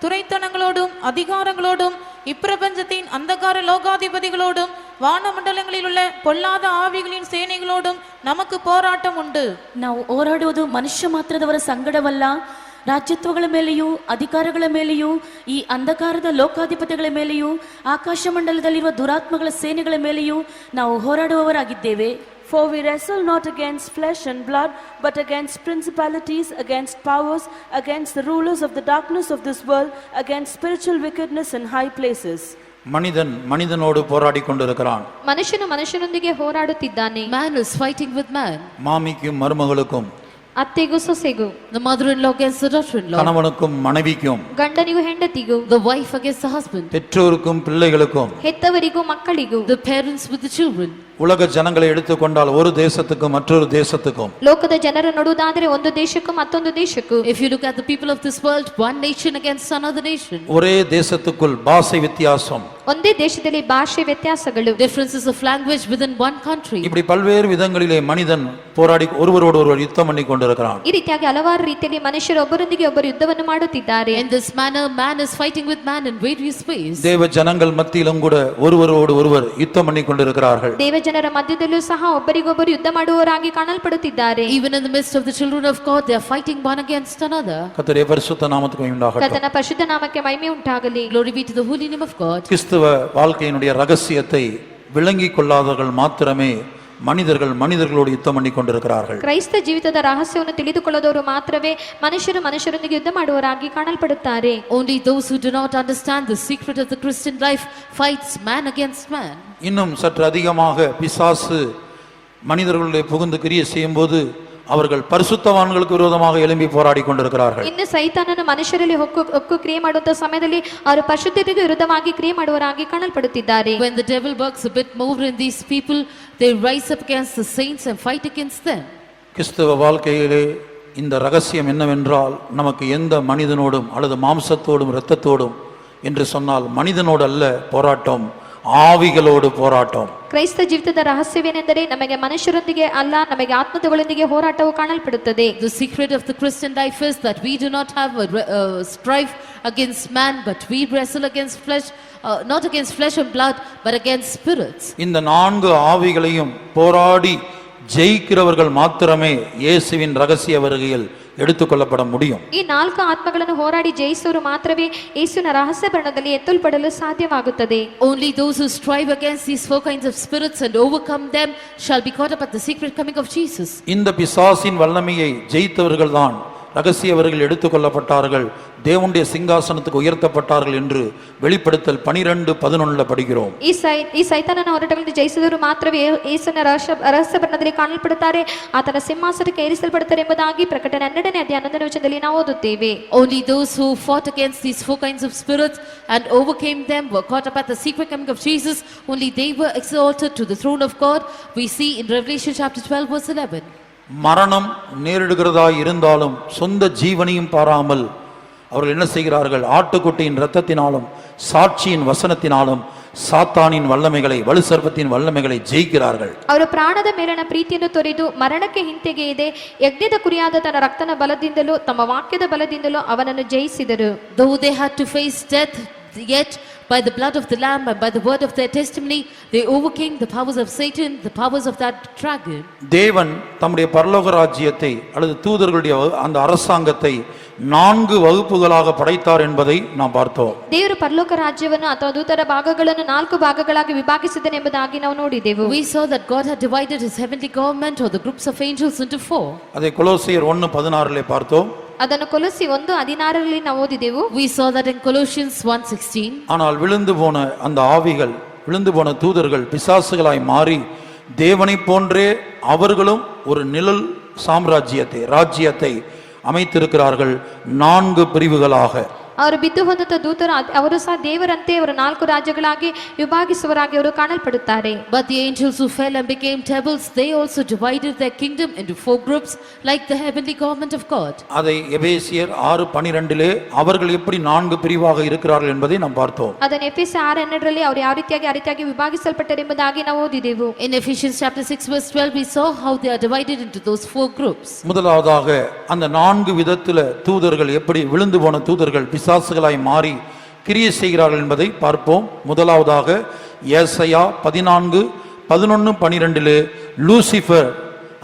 துரைத்தனங்களோடும் அதிகாரங்களோடும் இப்பிரபஞ்சத்தின் அந்தகார லோகாதிபதிகளோடும் வானமண்டலங்களில் உள்ள பொல்லாத ஆவிகளின் ಸೇನೆಗಳோடும் நமக்கு போராட்டம் ಉಂಟು. ನಾವು ಹೋರಾಡುವುದು ಮನುಷ್ಯ ಮಾತ್ರದವರ ಸಂಗಡವಲ್ಲ, ರಾಜ್ಯತ್ವಗಳ ಮೇಲೆಯೂ ಅಧಿಕಾರಗಳ ಮೇಲೆಯೂ ಈ ಅಂಧಕಾರದ ಲೋಕಾಧಿಪತಿಗಳ ಮೇಲೆಯೂ ಆಕಾಶ ಮಂಡಲದಲ್ಲಿರುವ ದುರಾತ್ಮಗಳ ಸೇನೆಗಳ ಮೇಲೆಯೂ ನಾವು ಹೋರಾಡುವವರಾಗಿದ್ದೇವೆ. For we wrestle not against flesh and blood, but against principalities, against powers, against the rulers of the darkness of this world, against spiritual wickedness in high places. மனிதன் மனிதனோடு போராடி கொண்டிருக்கிறான். ಮನುಷ್ಯನು ಮನುಷ್ಯನೊಂದಿಗೆ ಹೋರಾಡುತ್ತಿದ್ದಾನೆ. Man is fighting with man. மாமிக்கும் மருமகளுக்கும், ಅತ್ತೆಗೂ ಸೊಸೆಗೂ, the mother-in-law against the daughter-in-law, கணவனுக்கும் மனைவிக்கும், ಗಂಡನಿಗೂ ಹೆಂಡತಿಗೂ, the wife against the husband, பெற்றோருக்கும் பிள்ளைகளுக்கும், ಹೆತ್ತವರಿಗೂ ಮಕ್ಕಳಿಗೂ, the parents with the children. உலக ஜனங்களை எடுத்துக்கொண்டால் ஒரு தேசத்துக்கும் மற்றொரு தேசத்துக்கும், ಲೋಕದ ಜನರ ನೋಡುವುದಾದರೆ ಒಂದು ದೇಶಕ್ಕೂ ಮತ್ತೊಂದು ದೇಶಕ್ಕೂ, If you look at the people of this world, one nation against another nation, ஒரே தேசத்துக்குள் பாஷை வித்தியாசம், ಒಂದೇ ದೇಶದಲ್ಲಿ ಭಾಷೆ ವ್ಯತ್ಯಾಸಗಳು, differences of language within one country. இப்படி பல்வேறு விதங்களிலே மனிதன் போராடி ஒருவரோடு ஒருவர் யுத்தம் பண்ணி கொண்டிருக்கிறான். ಈ ರೀತಿಯಾಗಿ ಹಲವಾರು ರೀತಿಯಲ್ಲಿ ಮನುಷ್ಯರು ಒಬ್ಬರೊಂದಿಗೆ ಒಬ್ಬರು ಯುದ್ಧವನ್ನು ಮಾಡುತ್ತಿದ್ದಾರೆ. In this manner, man is fighting with man in various ways. தேவ ஜனங்கள் மத்தியிலும் கூட ஒருவரோடு ஒருவர் யுத்தம் பண்ணி கொண்டிருக்கிறார்கள். ದೇವ ಜನರ ಮಧ್ಯದಲ್ಲೂ ಸಹ ಒಬ್ಬರಿಗೊಬ್ಬರು ಯುದ್ಧ ಮಾಡುವವರಾಗಿ ಕಾಣಲ್ಪಡುತ್ತಿದ್ದಾರೆ. Even in the midst of the children of God, they are fighting one against another. கர்த்தருடைய பரிசுத்த நாமத்துக்கு மகிமை உண்டாகட்டும். ಕರ್ತನ ಪರಿಶುದ್ಧ ನಾಮಕ್ಕೆ ಮಹಿಮೆ ಉಂಟಾಗಲಿ. Glory be to the holy name of God. கிறிஸ்தவ வாழ்க்கையினுடைய ரகசியத்தை விளங்கிக் கொள்ளாதவர்கள் மாத்திரமே மனிதர்களோடு யுத்தம் பண்ணி கொண்டிருக்கிறார்கள். ಕ್ರೈಸ್ತ ಜೀವಿತದ ರಹಸ್ಯವನ್ನು ತಿಳಿದುಕೊಳ್ಳದವರು ಮಾತ್ರವೇ ಮನುಷ್ಯರೊಂದಿಗೆ ಯುದ್ಧ ಮಾಡುವವರಾಗಿ ಕಾಣಲ್ಪಡುತ್ತಾರೆ. Only those who do not understand the secret of the Christian life fights man against man. இன்னும் சற்று அதிகமாக பிசாசு மனிதர்களுடைய புகுந்து கிரியை செய்யும்போது அவர்கள் பரிசுத்தவான்களுக்கு விரோதமாக எழும்பி போராடி கொண்டிருக்கிறார்கள். ಇನ್ನು ಸೈತಾನನು ಮನುಷ್ಯರಲ್ಲಿ ಹೊಕ್ಕು ಕ್ರಿಯೆ ಮಾಡುವಂತ ಸಮಯದಲ್ಲಿ ಅವರು ಪರಿಶುದ್ಧತೆಗೆ ವಿರುದ್ಧವಾಗಿ ಕ್ರಿಯೆ ಮಾಡುವರಾಗಿ ಕಾಣಲ್ಪಡುತ್ತಿದ್ದಾರೆ. When the devil works a bit more in these people, they rise up against the saints and fight against them. கிறிஸ்தவ வாழ்க்கையிலே இந்த ரகசியம் என்னவென்றால், நமக்கு எந்த மனிதனோடும் அல்லது மாம்சத்தோடும் இரத்தத்தோடும் என்று சொன்னால் மனிதனோடு அல்ல போராட்டம், ஆவிகளோடு போராட்டம். ಕ್ರೈಸ್ತ ಜೀವಿತದ ರಹಸ್ಯವೇನೆಂದರೆ ನಮಗೆ ಮನುಷ್ಯರೊಂದಿಗೆ ಅಲ್ಲ, ನಮಗೆ ಆತ್ಮದೊಳೊಂದಿಗೆ ಹೋರಾಟವು ಕಾಣಲ್ಪಡುತ್ತದೆ. The secret of the Christian life is that we do not have a strife against man, but we wrestle against flesh, not against flesh and blood, but against spirits. இந்த 4 ஆவிகளையும் போராடி ஜெயிக்கிறவர்கள் மாத்திரமே இயேசுவின் ரகசிய வருகையில் எடுத்துக்கொள்ளப்பட முடியும். ಈ 4 ಆತ್ಮಗಳನ್ನು ಹೋರಾಡಿ ಜಯಿಸುವವರು ಮಾತ್ರವೇ ಯೇಸುವಿನ ರಹಸ್ಯ ಬರಣದಲ್ಲಿ ಎತ್ತಲ್ಪಡಲು ಸಾಧ್ಯವಾಗುತ್ತದೆ. Only those who strive against these 4 kinds of spirits and overcome them shall be caught up at the secret coming of Jesus. இந்த பிசாசின் வல்லமையை ஜெயித்தவர்கள் தான் ரகசியவர்கள் எடுத்துக்கொள்ளப்பட்டார்கள், தேவனுடைய சிங்காசனத்துக்கு உயர்த்தப்பட்டார்கள் என்று வெளிப்படுத்தல் 12:11 படிக்கிறோம். ಈ ಸೈತಾನನ ಹೋರಾಟಗಳನ್ನು ಜಯಿಸಿದವರು ಮಾತ್ರವೇ ಯೇಸುವಿನ ರಹಸ್ಯ ಬರಣದಲ್ಲಿ ಕಾಣಲ್ಪಡುತ್ತಾರೆ, ಆತನ ಸಿಂಹಾಸನಕ್ಕೆ ಏರಿಸಲ್ಪಡುತ್ತಾರೆ ಎಂಬುದಾಗಿ ಪ್ರಕಟಣೆ 12ನೇ ಅಧ್ಯಾಯ 11ನೇ ವಚನದಲ್ಲಿ ನಾವು ಓದುತ್ತೇವೆ. Only those who fought against these 4 kinds of spirits and overcame them were caught up at the secret coming of Jesus. Only they were exalted to the throne of God. We see in Revelation chapter 12 verse 11. மரணம் நேரிடுகிறதா இருந்தாலும் சொந்த ஜீவனையும் பாராமல் அவர்கள் என்ன செய்கிறார்கள்? ஆட்டுக்குட்டியின் இரத்தத்தினாலும் சாட்சியின் வசனத்தினாலும் சாத்தானின் வல்லமைகளை, வலு சர்ப்பத்தின் வல்லமைகளை ஜெயிக்கிறார்கள். ಅವರು ಪ್ರಾಣದ ಮೇಲಿನ ಪ್ರೀತಿಯನ್ನು ತೊರೆದು ಮರಣಕ್ಕೆ ಹಿಂತೆಗೆಯದೆ ಯಜ್ಞದ ಕುರಿಯಾದ ತನ್ನ ರಕ್ತನ ಬಲದಿಂದಲೂ ತಮ್ಮ ವಾಕ್ಯದ ಬಲದಿಂದಲೂ ಅವನನ್ನು ಜಯಿಸಿದರು. Though they had to face death, yet by the blood of the lamb and by the word of their testimony they overcame the powers of Satan, the powers of that dragon. தேவன் தம்முடைய பரலோக ராஜ்யத்தை அல்லது தூதர்களுடைய அந்த அரசாங்கத்தை 4 வகுப்புகளாக படைத்தார் என்பதை நாம் பார்த்தோம். ದೇವರು ಪರಲೋಕ ರಾಜ್ಯವನ್ನು ಅಥವಾ ದೂತರ ಭಾಗಗಳನ್ನು 4 ಭಾಗಗಳಾಗಿ ವಿಭಾಗಿಸಿದನು ಎಂಬುದಾಗಿ ನಾವು ನೋಡಿದೆವು. We saw that God had divided his heavenly government or the groups of angels into 4. அதை கொலோசியர் 1:16 பார்த்தோம். ಅದನ್ನು ಕೊಲೊಸ್ಸಿ 1:16 ನಾವು ಓದಿದೆವು. We saw that in Colossians 1:16. ஆனால் விழுந்து போன அந்த ஆவிகள், விழுந்து போன தூதர்கள் பிசாசுகளாய் மாறி தேவனை போன்றே அவர்களும் ஒரு நிழல் ராஜ்யத்தை அமைத்திருக்கிறார்கள் 4 பிரிவுகளாக. ಅವರು ಬಿದ್ದು ಹೋದಂತ ದೂತರು ಅವರು ಸಹ ದೇವರಂತೆ ಅವರು 4 ರಾಜ್ಯಗಳಾಗಿ ವಿಭಾಗಿಸುವರಾಗಿ ಅವರು ಕಾಣಲ್ಪಡುತ್ತಾರೆ. But the angels who fell and became devils, they also divided their kingdom into 4 groups like the heavenly government of God. அதை எபேசியர் 6:12 அவர்கள் எப்படி 4 பிரிவாக இருக்கிறார்கள் என்பதை நாம் பார்த்தோம். ಅದನ್ನು ಎಫೆಸ 6:12 ಅವರು ಯಾವ ರೀತಿಯಾಗಿ ವಿಭಾಗಿಸಲ್ಪಟ್ಟರು ಎಂಬುದಾಗಿ ನಾವು ಓದಿದೆವು. In Ephesians chapter 6 verse 12 we saw how they are divided into those 4 groups. முதலாவதாக அந்த 4 விதத்துல தூதர்கள் எப்படி விழுந்து போன தூதர்கள் பிசாசுகளாய் மாறி கிரியை செய்கிறார்கள் என்பதை பார்ப்போம். முதலாவதாக ஏசாயா 14:11-12 லூசிஃபர்,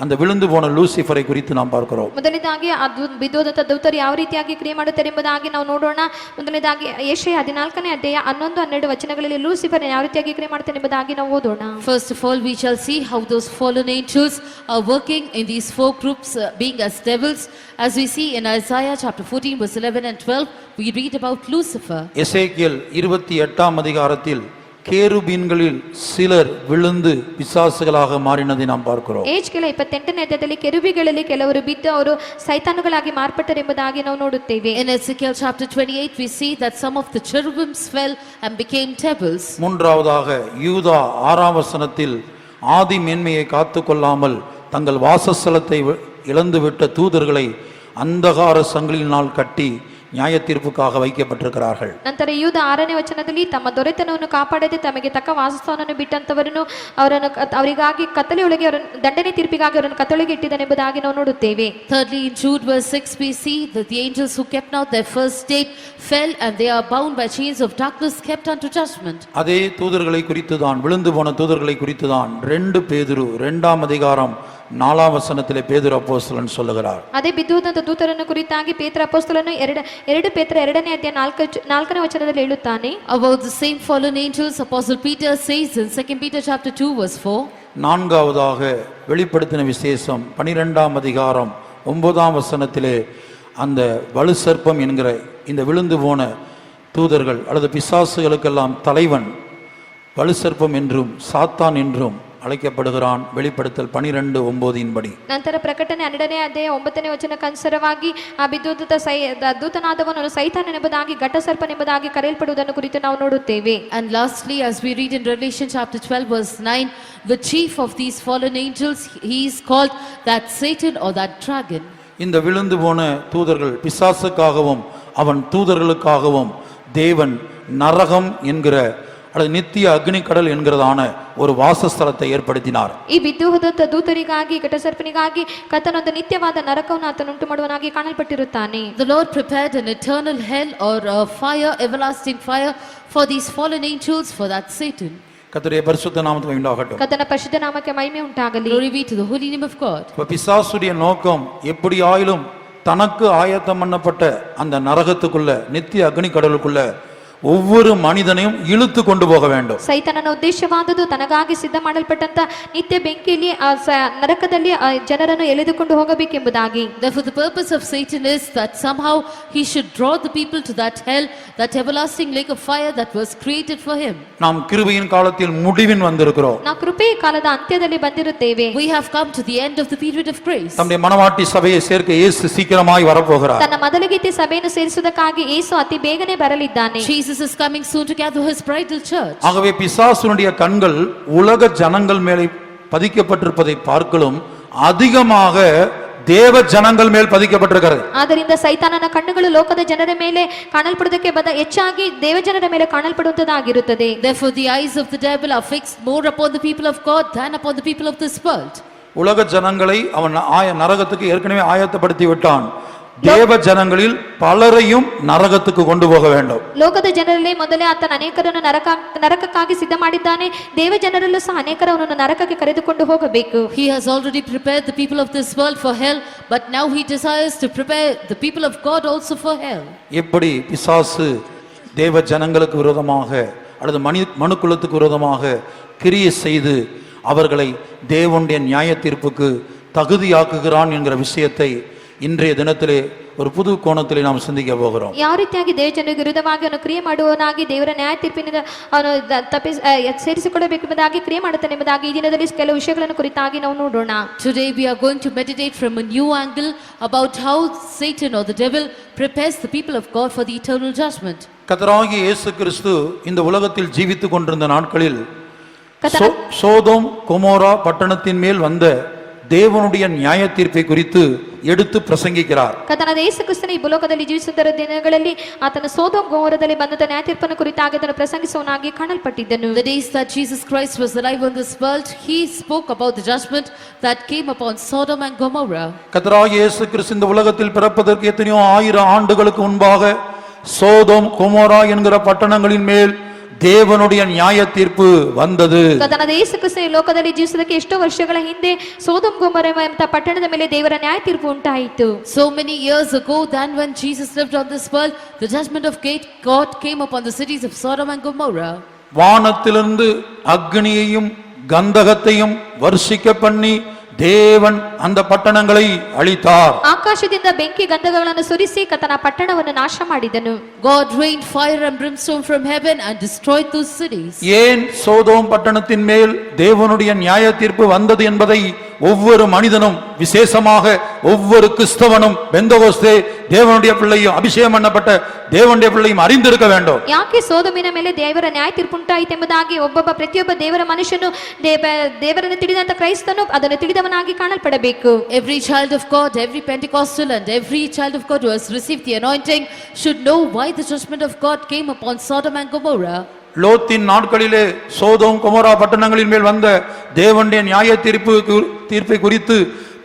அந்த விழுந்து போன லூசிஃபரை குறித்து நாம் பார்க்கிறோம். ಮೊದಲನೇದಾಗಿ ಅದು ಬಿದ್ದೋದಂತ ದೂತರು ಯಾವ ರೀತಿಯಾಗಿ ಕ್ರಿಯೆ ಮಾಡುತ್ತಾರೆ ಎಂಬುದಾಗಿ ನಾವು ನೋಡೋಣ. ಮೊದಲನೇದಾಗಿ ಯೆಶಾಯ 14ನೇ ಅಧ್ಯಾಯ 11-12 ವಚನಗಳಲ್ಲಿ ಲೂಸಿಫರ್ ಯಾವ ರೀತಿಯಾಗಿ ಕ್ರಿಯೆ ಮಾಡ್ತಾನೆ ಎಂಬುದಾಗಿ ನಾವು ಓದೋಣ. First of all we shall see how those fallen angels are working in these 4 groups being as devils. As we see in Isaiah chapter 14 verse 11 and 12 we read about Lucifer. எசேக்கியேல் 28ஆம் அதிகாரத்தில் கேருபீன்களில் சிலர் விழுந்து பிசாசுகளாக மாறினதை நாம் பார்க்கிறோம். ಏಜ್ಕೆಲ 28ನೇ ಅಧ್ಯಾಯದಲ್ಲಿ ಕೆರೂಬಿಗಳಲ್ಲಿ ಕೆಲವರು ಬಿದ್ದು ಅವರು ಸೈತಾನುಗಳಾಗಿ ಮಾರ್ಪಟ್ಟರು ಎಂಬುದಾಗಿ ನಾವು ನೋಡುತ್ತೇವೆ. In Ezekiel chapter 28 we see that some of the cherubims fell and became devils. மூன்றாவதாக யூதா 6ஆம் வசனத்தில் ஆதி மேன்மையை காத்துக்கொள்ளாமல் தங்கள் வாசஸ்தலத்தை இழந்துவிட்ட தூதர்களை அந்தகார சங்கிலியினால் கட்டி ನ್ಯಾಯ ತೀರ್ಪುக்காக வைக்கப்பட்டிருக்கிறார்கள். ನಂತರ ಯೂದ 6ನೇ ವಚನದಲ್ಲಿ ತಮ್ಮ ದೊರೆತನವನ್ನು ಕಾಪಾಡದೆ ತಮಗೆ ತಕ್ಕ ವಾಸಸ್ಥಾನವನ್ನು ಬಿಟ್ಟಂತವರನ್ನು ಅವರಿಗಾಗಿ ಕತ್ತಲೆಯೊಳಗೆ ಅವರನ್ನು ದಂಡನೆ ತೀರ್ಪಿಗಾಗಿ ಅವರನ್ನು ಕತ್ತಲೆಗೆ ಇಟ್ಟಿದ್ದಾನೆಂಬುದಾಗಿ ನಾವು ನೋಡುತ್ತೇವೆ. Thirdly, in Jude verse 6 we see that the angels who kept not their first state fell and they are bound by chains of darkness kept unto judgment. அதே தூதர்களை குறித்துதான், விழுந்து போன தூதர்களை குறித்துதான் 2 பேதுரு 2ஆம் அதிகாரம் 4ஆம் வசனத்திலே பேதுரு அப்போஸ்தலன் சொல்லுகிறார். ಅದೇ ಬಿದ್ದುದಂತ ದೂತರನ್ನು ಕುರಿತಾಗಿ ಪೇತ್ರ ಅಪೊಸ್ತಲನು 2 ಪೇತ್ರ 2ನೇ ಅಧ್ಯಾಯ 4ನೇ ವಚನದಲ್ಲಿ ಹೇಳುತ್ತಾನೆ. About the same fallen angels apostle Peter says in 2 Peter chapter 2 verse 4. நான்காவதாக வெளிப்படுத்தின விசேஷம் 12ஆம் அதிகாரம் 9ஆம் வசனத்திலே அந்த வலு சர்ப்பம் என்கிற இந்த விழுந்து போன தூதர்கள் அல்லது பிசாசுகளுக்கெல்லாம் தலைவன் வலு சர்ப்பம் என்றும் சாத்தான் என்றும் அழைக்கப்படுகிறான். வெளிப்படுத்தல் 12:9 படி. ನಂತರ ಪ್ರಕಟಣೆ 12ನೇ ಅಧ್ಯಾಯ 9ನೇ ವಚನಕ್ಕನುಸಾರವಾಗಿ ಆ ದೂತನಾದವನು ಸೈತಾನನೆಂಬುದಾಗಿ ಘಟಸರ್ಪನೆಂಬುದಾಗಿ ಕರೆಯಲ್ಪಡುವುದನ್ನು ಕುರಿತು ನಾವು ನೋಡುತ್ತೇವೆ. And lastly, as we read in Revelation chapter 12 verse 9, the chief of these fallen angels, he is called that Satan or that dragon. இந்த விழுந்து போன தூதர்கள் பிசாசுக்காகவும் அவன் தூதர்களுக்காகவும் தேவன் நரகம் என்கிற அல்லது நித்திய அக்னி கடல் என்கிறதான ஒரு வாசஸ்தலத்தை ஏற்படுத்தினார். ಈ ಬಿದ್ದು ಹೋದ ದೂತರಿಗಾಗಿ ಘಟಸರ್ಪನಿಗಾಗಿ ಕರ್ತನೊಂದು ನಿತ್ಯವಾದ ನರಕವನ್ನು ಆತನು ಉಂಟು ಮಾಡುವನಾಗಿ ಕಾಣಲ್ಪಟ್ಟಿರುತ್ತಾನೆ. The Lord prepared an eternal hell or a fire, everlasting fire for these fallen angels, for that Satan. கர்த்தருடைய பரிசுத்த நாமத்துக்கு உண்டாகட்டும். ಕರ್ತನ ಪರಿಶುದ್ಧ ನಾಮಕ್ಕೆ ಮಹಿಮೆ ಉಂಟಾಗಲಿ. Glory be to the holy name of God. பிசாசுடைய நோக்கம் எப்படி ஆயிலும் தனக்கு ஆயத்தம் பண்ணப்பட்ட அந்த நரகத்துக்குள்ள நித்திய அக்னி கடலுக்குள்ள ஒவ்வொரு மனிதனையும் இழுத்து கொண்டு போக வேண்டும். ಸೈತಾನನ ಉದ್ದೇಶವಾದುದು ತನಗಾಗಿ ಸಿದ್ಧ ಮಾಡಲ್ಪಟ್ಟಂತ ನಿತ್ಯ ಬೆಂಕಿಯಲ್ಲಿ ನರಕದಲ್ಲಿ ಜನರನ್ನು ಎಳೆದುಕೊಂಡು ಹೋಗಬೇಕೆಂಬುದಾಗಿ. Therefore the purpose of Satan is that somehow he should draw the people to that hell, that everlasting lake of fire that was created for him. நாம் கிருபையின் காலத்தில் முடிவின் வந்திருக்கிறோம். ನಾವು ಕೃಪೆಯ ಕಾಲದ ಅಂತ್ಯದಲ್ಲಿ ಬಂದಿರುತ್ತೇವೆ. We have come to the end of the period of grace. நம்முடைய மனவாட்டி சபையை சேர்க்க இயேசு சீக்கிரமாய் வரப்போகிறார். ತನ್ನ ಮೊದಲಿಗೆ ಸಭೆಯನ್ನು ಸೇರಿಸುವುದಕ್ಕಾಗಿ ಯೇಸು ಅತಿ ಬೇಗನೆ ಬರಲಿದ್ದಾನೆ. Jesus is coming soon to gather his bridal church. ஆகவே பிசாசுனுடைய கண்கள் உலக ஜனங்கள் மேலே பதிக்கப்பட்டிருப்பதை பார்க்கலும் அதிகமாக தேவ ஜனங்கள் மேல் பதிக்கப்பட்டிருக்கிறது. ಆದ್ದರಿಂದ ಸೈತಾನನ ಕಣ್ಣುಗಳು ಲೋಕದ ಜನರ ಮೇಲೆ ಕಾಣಲ್ಪಡುವುದಕ್ಕೆ ಹೆಚ್ಚಾಗಿ ದೇವಜನರ ಮೇಲೆ ಕಾಣಲ್ಪಡುವಂತದಾಗಿರುತ್ತದೆ. Therefore the eyes of the devil are fixed more upon the people of God than upon the people of this world. உலக ஜனங்களை அவன் நரகத்துக்கு ஏற்கனவே ஆயத்தப்படுத்தி விட்டான். தேவ ஜனங்களில் பலரையும் நரகத்துக்கு கொண்டு போக வேண்டும். ಲೋಕದ ಜನರಲ್ಲಿ ಮೊದಲೇ ಆತನ ಅನೇಕರನ್ನು ನರಕಕ್ಕಾಗಿ ಸಿದ್ಧ ಮಾಡಿದ್ದಾನೆ. ದೇವ ಜನರಲ್ಲೂ ಸಹ ಅನೇಕರನ್ನು ನರಕಕ್ಕೆ ಕರೆದುಕೊಂಡು ಹೋಗಬೇಕು. He has already prepared the people of this world for hell, but now he desires to prepare the people of God also for hell. எப்படி பிசாசு தேவ ஜனங்களுக்கு விரோதமாக அல்லது மனுக்குலத்துக்கு விரோதமாக கிரியை செய்து அவர்களை தேவனுடைய நியாய தீர்ப்புக்கு தகுதியாக்குகிறான் என்கிற விஷயத்தை இன்றைய தினத்திலே ஒரு புது கோணத்திலே நாம் சிந்திக்க போகிறோம். ಯಾವ ರೀತಿಯಾಗಿ ದೇವಜನರಿಗೆ ವಿರುದ್ಧವಾಗಿ ಅವನು ಕ್ರಿಯೆ ಮಾಡುವವನಾಗಿ ದೇವರ ನ್ಯಾಯ ತೀರ್ಪಿನಿಂದ ಅವನು ಸೇರಿಸಿಕೊಳ್ಳಬೇಕೆಂಬುದಾಗಿ ಕ್ರಿಯೆ ಮಾಡುತ್ತಾನೆ ಎಂಬುದಾಗಿ ಈ ದಿನದಲ್ಲಿ ಕೆಲವು ವಿಷಯಗಳನ್ನು ಕುರಿತಾಗಿ ನಾವು ನೋಡೋಣ. Today we are going to meditate from a new angle about how Satan or the devil prepares the people of God for the eternal judgment. கர்த்தராகிய இயேசு கிறிஸ்து இந்த உலகத்தில் ஜீவித்துக் கொண்டிருந்த நாட்களில் சோதோம் கொமோரா பட்டணத்தின் மேல் வந்த தேவனுடைய நியாய தீர்ப்பை குறித்து எடுத்து பிரசங்கிக்கிறார். ಕರ್ತನಾದ ಯೇಸು ಕ್ರಿಸ್ತನು ಈ ಭೂಲೋಕದಲ್ಲಿ ಜೀವಿಸುತ್ತಿರುವ ದಿನಗಳಲ್ಲಿ ಆತನ ಸೋದೋಮ್ ಗೊಮೋರದಲ್ಲಿ ಬಂದಂತ ನ್ಯಾಯ ತೀರ್ಪನ್ನು ಕುರಿತಾಗಿ ಅದನ್ನು ಪ್ರಸಂಗಿಸುವನಾಗಿ ಕಾಣಲ್ಪಟ್ಟಿದ್ದನು. The days that Jesus Christ was alive on this world, he spoke about the judgment that came upon Sodom and Gomorrah. கர்த்தராகிய இயேசு கிறிஸ்து இந்த உலகத்தில் பிறப்பதற்கு எத்தனையோ ஆயிரம் ஆண்டுகளுக்கு முன்பாக சோதோம் கொமோரா என்கிற பட்டணங்களின் மேல் தேவனுடைய நியாய தீர்ப்பு வந்தது. ಕರ್ತನಾದ ಯೇಸು ಕ್ರಿಸ್ತನು ಈ ಲೋಕದಲ್ಲಿ ಜೀವಿಸುವುದಕ್ಕೆ ಎಷ್ಟೋ ವರ್ಷಗಳ ಹಿಂದೆ ಸೋದೋಮ್ ಗೊಮೋರ ಎಂಬ ಪಟ್ಟಣದ ಮೇಲೆ ದೇವರ ನ್ಯಾಯ ತೀರ್ಪು ಉಂಟಾಯಿತು. So many years ago than when Jesus lived on this world, the judgment of God came upon the cities of Sodom and Gomorrah. வானத்திலிருந்து அக்னியையும் கந்தகத்தையும் வர்ஷிக்க பண்ணி தேவன் அந்த பட்டணங்களை அழித்தார். ಆಕಾಶದಿಂದ ಬೆಂಕಿ ಗಂಧಕಗಳನ್ನು ಸುರಿಸಿ ಕರ್ತನ ಪಟ್ಟಣವನ್ನು ನಾಶ ಮಾಡಿದನು. God rained fire and brimstone from heaven and destroyed those cities. ஏன் சோதோம் பட்டணத்தின் மேல் தேவனுடைய நியாய தீர்ப்பு வந்தது என்பதை ஒவ்வொரு மனிதனும் விசேஷமாக ஒவ்வொரு கிறிஸ்தவனும் பெந்தகோஸ்தே தேவனுடைய பிள்ளையும் அபிஷேகம் பண்ணப்பட்ட தேவனுடைய பிள்ளையும் அறிந்திருக்க வேண்டும். ಯಾಕೆ ಸೋದೋಮಿನ ಮೇಲೆ ದೇವರ ನ್ಯಾಯ ತೀರ್ಪು ಉಂಟಾಯಿತು ಎಂಬುದಾಗಿ ಪ್ರತಿಯೊಬ್ಬ ದೇವರ ಮನುಷ್ಯನು ದೇವರನ್ನು ತಿಳಿದಂತ ಕ್ರೈಸ್ತನು ಅದನ್ನು ತಿಳಿದವನಾಗಿ ಕಾಣಲ್ಪಡಬೇಕು. Every child of God, every Pentecostal and every child of God who has received the anointing should know why the judgment of God came upon Sodom and Gomorrah. லோத்தின் நாட்களிலே சோதோம் கொமோரா பட்டணங்களின் மேல் வந்த தேவனுடைய நியாய தீர்ப்பை குறித்து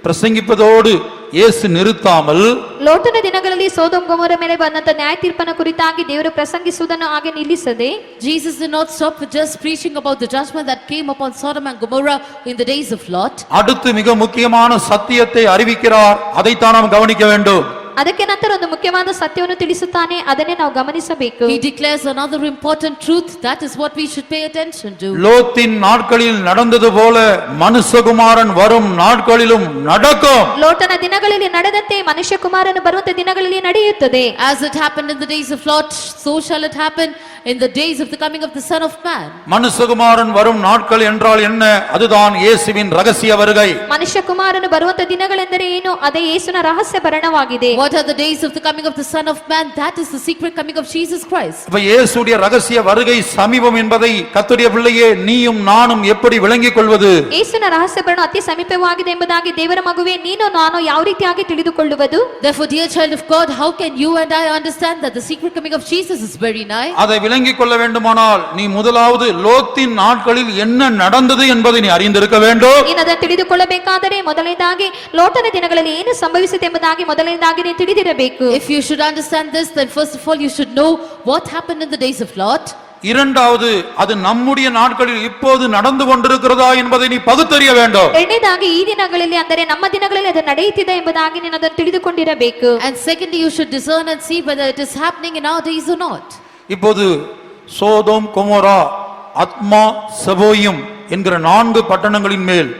பிரசங்கிப்பதோடு இயேசு நிறுத்தாமல் ಲೋಟನ ದಿನಗಳಲ್ಲಿ ಸೋದೋಮ್ ಗೊಮೋರ ಮೇಲೆ ಬಂದಂತ ನ್ಯಾಯ ತೀರ್ಪನ ಕುರಿತಾಗಿ ದೇವರು ಪ್ರಸಂಗಿಸುವುದನ್ನು ಹಾಗೆ ನಿಲ್ಲಿಸದೆ Jesus did not stop with just preaching about the judgment that came upon Sodom and Gomorrah in the days of Lot. அடுத்து மிக முக்கியமான சத்தியத்தை அறிவிக்கிறார். அதைத்தான் நாம் கவனிக்க வேண்டும். ಅದಕ್ಕೆ ನಂತರ ಒಂದು ಮುಖ್ಯವಾದ ಸತ್ಯವನ್ನು ತಿಳಿಸುತ್ತಾನೆ, ಅದನ್ನೇ ನಾವು ಗಮನಿಸಬೇಕು. He declares another important truth. That is what we should pay attention to. லோத்தின் நாட்களில் நடந்தது போல மனுஷகுமாரன் வரும் நாட்களிலும் நடக்கும். ಲೋಟನ ದಿನಗಳಲ್ಲಿ ನಡೆದಂತೆ ಮನುಷ್ಯಕುಮಾರನು ಬರುವಂತ ದಿನಗಳಲ್ಲಿ ನಡೆಯುತ್ತದೆ. As it happened in the days of Lot, so shall it happen in the days of the coming of the Son of Man. மனுஷகுமாரன் வரும் நாட்கள் என்றால் என்ன? அதுதான் இயேசுவின் ரகசிய வருகை. ಮನುಷ್ಯಕುಮಾರನು ಬರುವಂತ ದಿನಗಳೆಂದರೆ ಏನು? ಅದೇ ಯೇಸುವಿನ ರಹಸ್ಯ ಭರಣವಾಗಿದೆ. What are the days of the coming of the Son of Man? That is the secret coming of Jesus Christ. அப்ப இயேசுவுடைய ரகசிய வருகை சமீபம் என்பதை கர்த்தருடைய பிள்ளையே நீயும் நானும் எப்படி விளங்கிக் கொள்வது? ಯೇಸುವಿನ ರಹಸ್ಯ ಭರಣ ಅತಿ ಸಮೀಪವಾಗಿದೆ ಎಂಬುದಾಗಿ ದೇವರ ಮಗುವೆ ನೀನು ನಾನು ಯಾವ ರೀತಿಯಾಗಿ ತಿಳಿದುಕೊಳ್ಳುವುದು? Therefore, dear child of God, how can you and I understand that the secret coming of Jesus is very nigh? அதை விளங்கிக் கொள்ள வேண்டுமானால் நீ முதலாவது லோத்தின் நாட்களில் என்ன நடந்தது என்பதை நீ அறிந்திருக்க வேண்டும். ನೀನು ಅದನ್ನು ತಿಳಿದುಕೊಳ್ಳಬೇಕಾದರೆ ಮೊದಲನೇದಾಗಿ ಲೋಟನ ದಿನಗಳಲ್ಲಿ ಏನು ಸಂಭವಿಸಿದೆ ಎಂಬುದಾಗಿ ಮೊದಲನೇದಾಗಿ ನೀನು ತಿಳಿದಿರಬೇಕು. If you should understand this, then first of all you should know what happened in the days of Lot. இரண்டாவது, அது நம்முடைய நாட்களில் இப்போது நடந்து கொண்டிருக்கிறதா என்பதை நீ பகுத்தறிய வேண்டும். ಎರಡನೇದಾಗಿ ಈ ದಿನಗಳಲ್ಲಿ ಅಂದರೆ ನಮ್ಮ ದಿನಗಳಲ್ಲಿ ಅದು ನಡೆಯುತ್ತಿದೆ ಎಂಬುದಾಗಿ ನೀನು ಅದನ್ನು ತಿಳಿದುಕೊಂಡಿರಬೇಕು. And secondly, you should discern and see whether it is happening in our days or not. இப்போது சோதோம் கொமோரா அத்மா செபோயிம் என்கிற 4 பட்டணங்களின் மேல்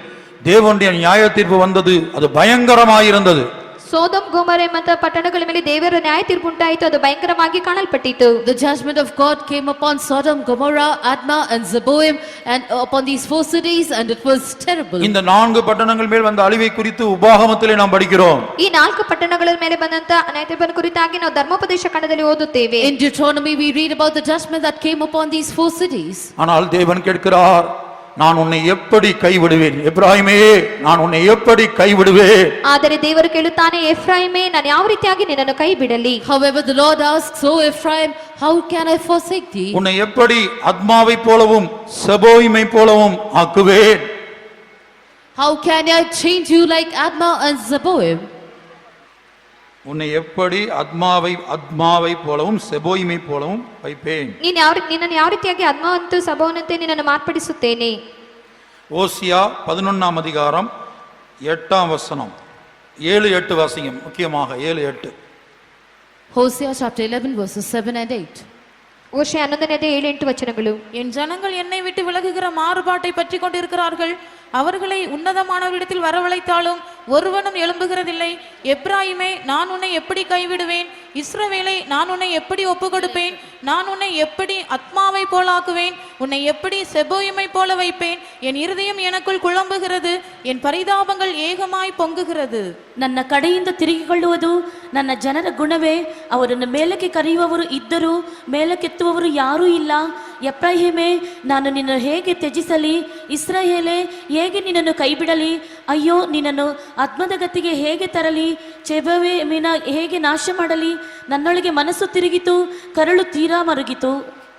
தேவனுடைய நியாய தீர்ப்பு வந்தது. அது பயங்கரமாயிருந்தது. ಸೋದೋಮ್ ಗೊಮೊರೆ ಮತ್ತು ಪಟ್ಟಣಗಳ ಮೇಲೆ ದೇವರ ನ್ಯಾಯ ತೀರ್ಪು ಉಂಟಾಯಿತು, ಅದು ಭಯಂಕರವಾಗಿ ಕಾಣಲ್ಪಟ್ಟಿತು. The judgment of God came upon Sodom, Gomorrah, Admah and Zeboim and upon these 4 cities, and it was terrible. இந்த 4 பட்டணங்கள் மேல் வந்த அழிவை குறித்து உபாகமத்திலே நாம் படிக்கிறோம். ಈ 4 ಪಟ್ಟಣಗಳ ಮೇಲೆ ಬಂದಂತ ನ್ಯಾಯ ತೀರ್ಪಿನ ಕುರಿತಾಗಿ ನಾವು ಧರ್ಮೋಪದೇಶ ಕಾಂಡದಲ್ಲಿ ಓದುತ್ತೇವೆ. In Deuteronomy we read about the judgment that came upon these 4 cities. ஆனால் தேவன் கேட்கிறார், நான் உன்னை எப்படி கைவிடுவேன்? எப்ராயிமே, நான் உன்னை எப்படி கைவிடுவேன்? ಆದರೆ ದೇವರು ಕೇಳುತ್ತಾನೆ, ಎಫ್ರಾಯಿಮೇ, ನಾನು ಯಾವ ರೀತಿಯಾಗಿ ನಿನ್ನನ್ನು ಕೈ ಬಿಡಲಿ? However, the Lord asks, "O Ephraim, how can I forsake thee?" உன்னை எப்படி அத்மாவை போலவும் செபோயிமை போலவும் ஆக்குவேன்? How can I change you like Admah and Zeboim? உன்னை எப்படி அத்மாவை போலவும் செபோயிமை போலவும் வைப்பேன். ನಿನ್ನನ್ನು ಯಾವ ರೀತಿಯಾಗಿ ಆತ್ಮವಂತ ಸಭಾವಂತೆ ನಿನ್ನನ್ನು ಮಾರ್ಪಡಿಸುತ್ತೇನೆ. ஓசியா 11ஆம் அதிகாரம் 8ஆம் வசனம். 7-8 வாசிங்க, முக்கியமாக 7-8. Hosea chapter 11 verses 7 and 8. ಓಶೆ 11ನೇ 7-8 ವಚನಗಳು. என் ஜனங்கள் என்னை விட்டு விலகுகிற மாறுபாட்டை பற்றி கொண்டிருக்கிறார்கள். அவர்களை உன்னதமானவரிடத்தில் வரவழைத்தாலும் ஒருவனும் எழும்புகிறதில்லை. எப்ராயிமே, நான் உன்னை எப்படி கைவிடுவேன்? இஸ்ரவேலை, நான் உன்னை எப்படி ஒப்புக்கொடுப்பேன்? நான் உன்னை எப்படி அத்மாவை போலாக்குவேன்? உன்னை எப்படி செபோயிமை போல வைப்பேன்? என் இருதயம் எனக்குள் குழம்புகிறது, என் பரிதாபங்கள் ஏகமாய் பொங்குகிறது. ನನ್ನ ಕಡೆಯಿಂದ ತಿರುಗಿಕೊಳ್ಳುವುದು ನನ್ನ ಜನರ ಗುಣವೇ. ಅವರನ್ನು ಮೇಲಕ್ಕೆ ಕರೆಯುವವರು ಇದ್ದರೂ ಮೇಲಕ್ಕೆತ್ತುವವರು ಯಾರೂ ಇಲ್ಲ. ಎಫ್ರಾಯೀಮೇ, ನಾನು ನಿನ್ನನ್ನು ಹೇಗೆ ತ್ಯಜಿಸಲಿ? ಇಸ್ರಾಯೇಲೇ, ಹೇಗೆ ನಿನ್ನನ್ನು ಕೈಬಿಡಲಿ? ಅಯ್ಯೋ, ನಿನ್ನನ್ನು ಆತ್ಮದ ಗತಿಗೆ ಹೇಗೆ ತರಲಿ? ಚೆಬವೇಮಿನ ಹೇಗೆ ನಾಶ ಮಾಡಲಿ? ನನ್ನೊಳಗೆ ಮನಸ್ಸು ತಿರುಗಿತು, ಕರಳು ತೀರಾ ಮರುಗಿತು.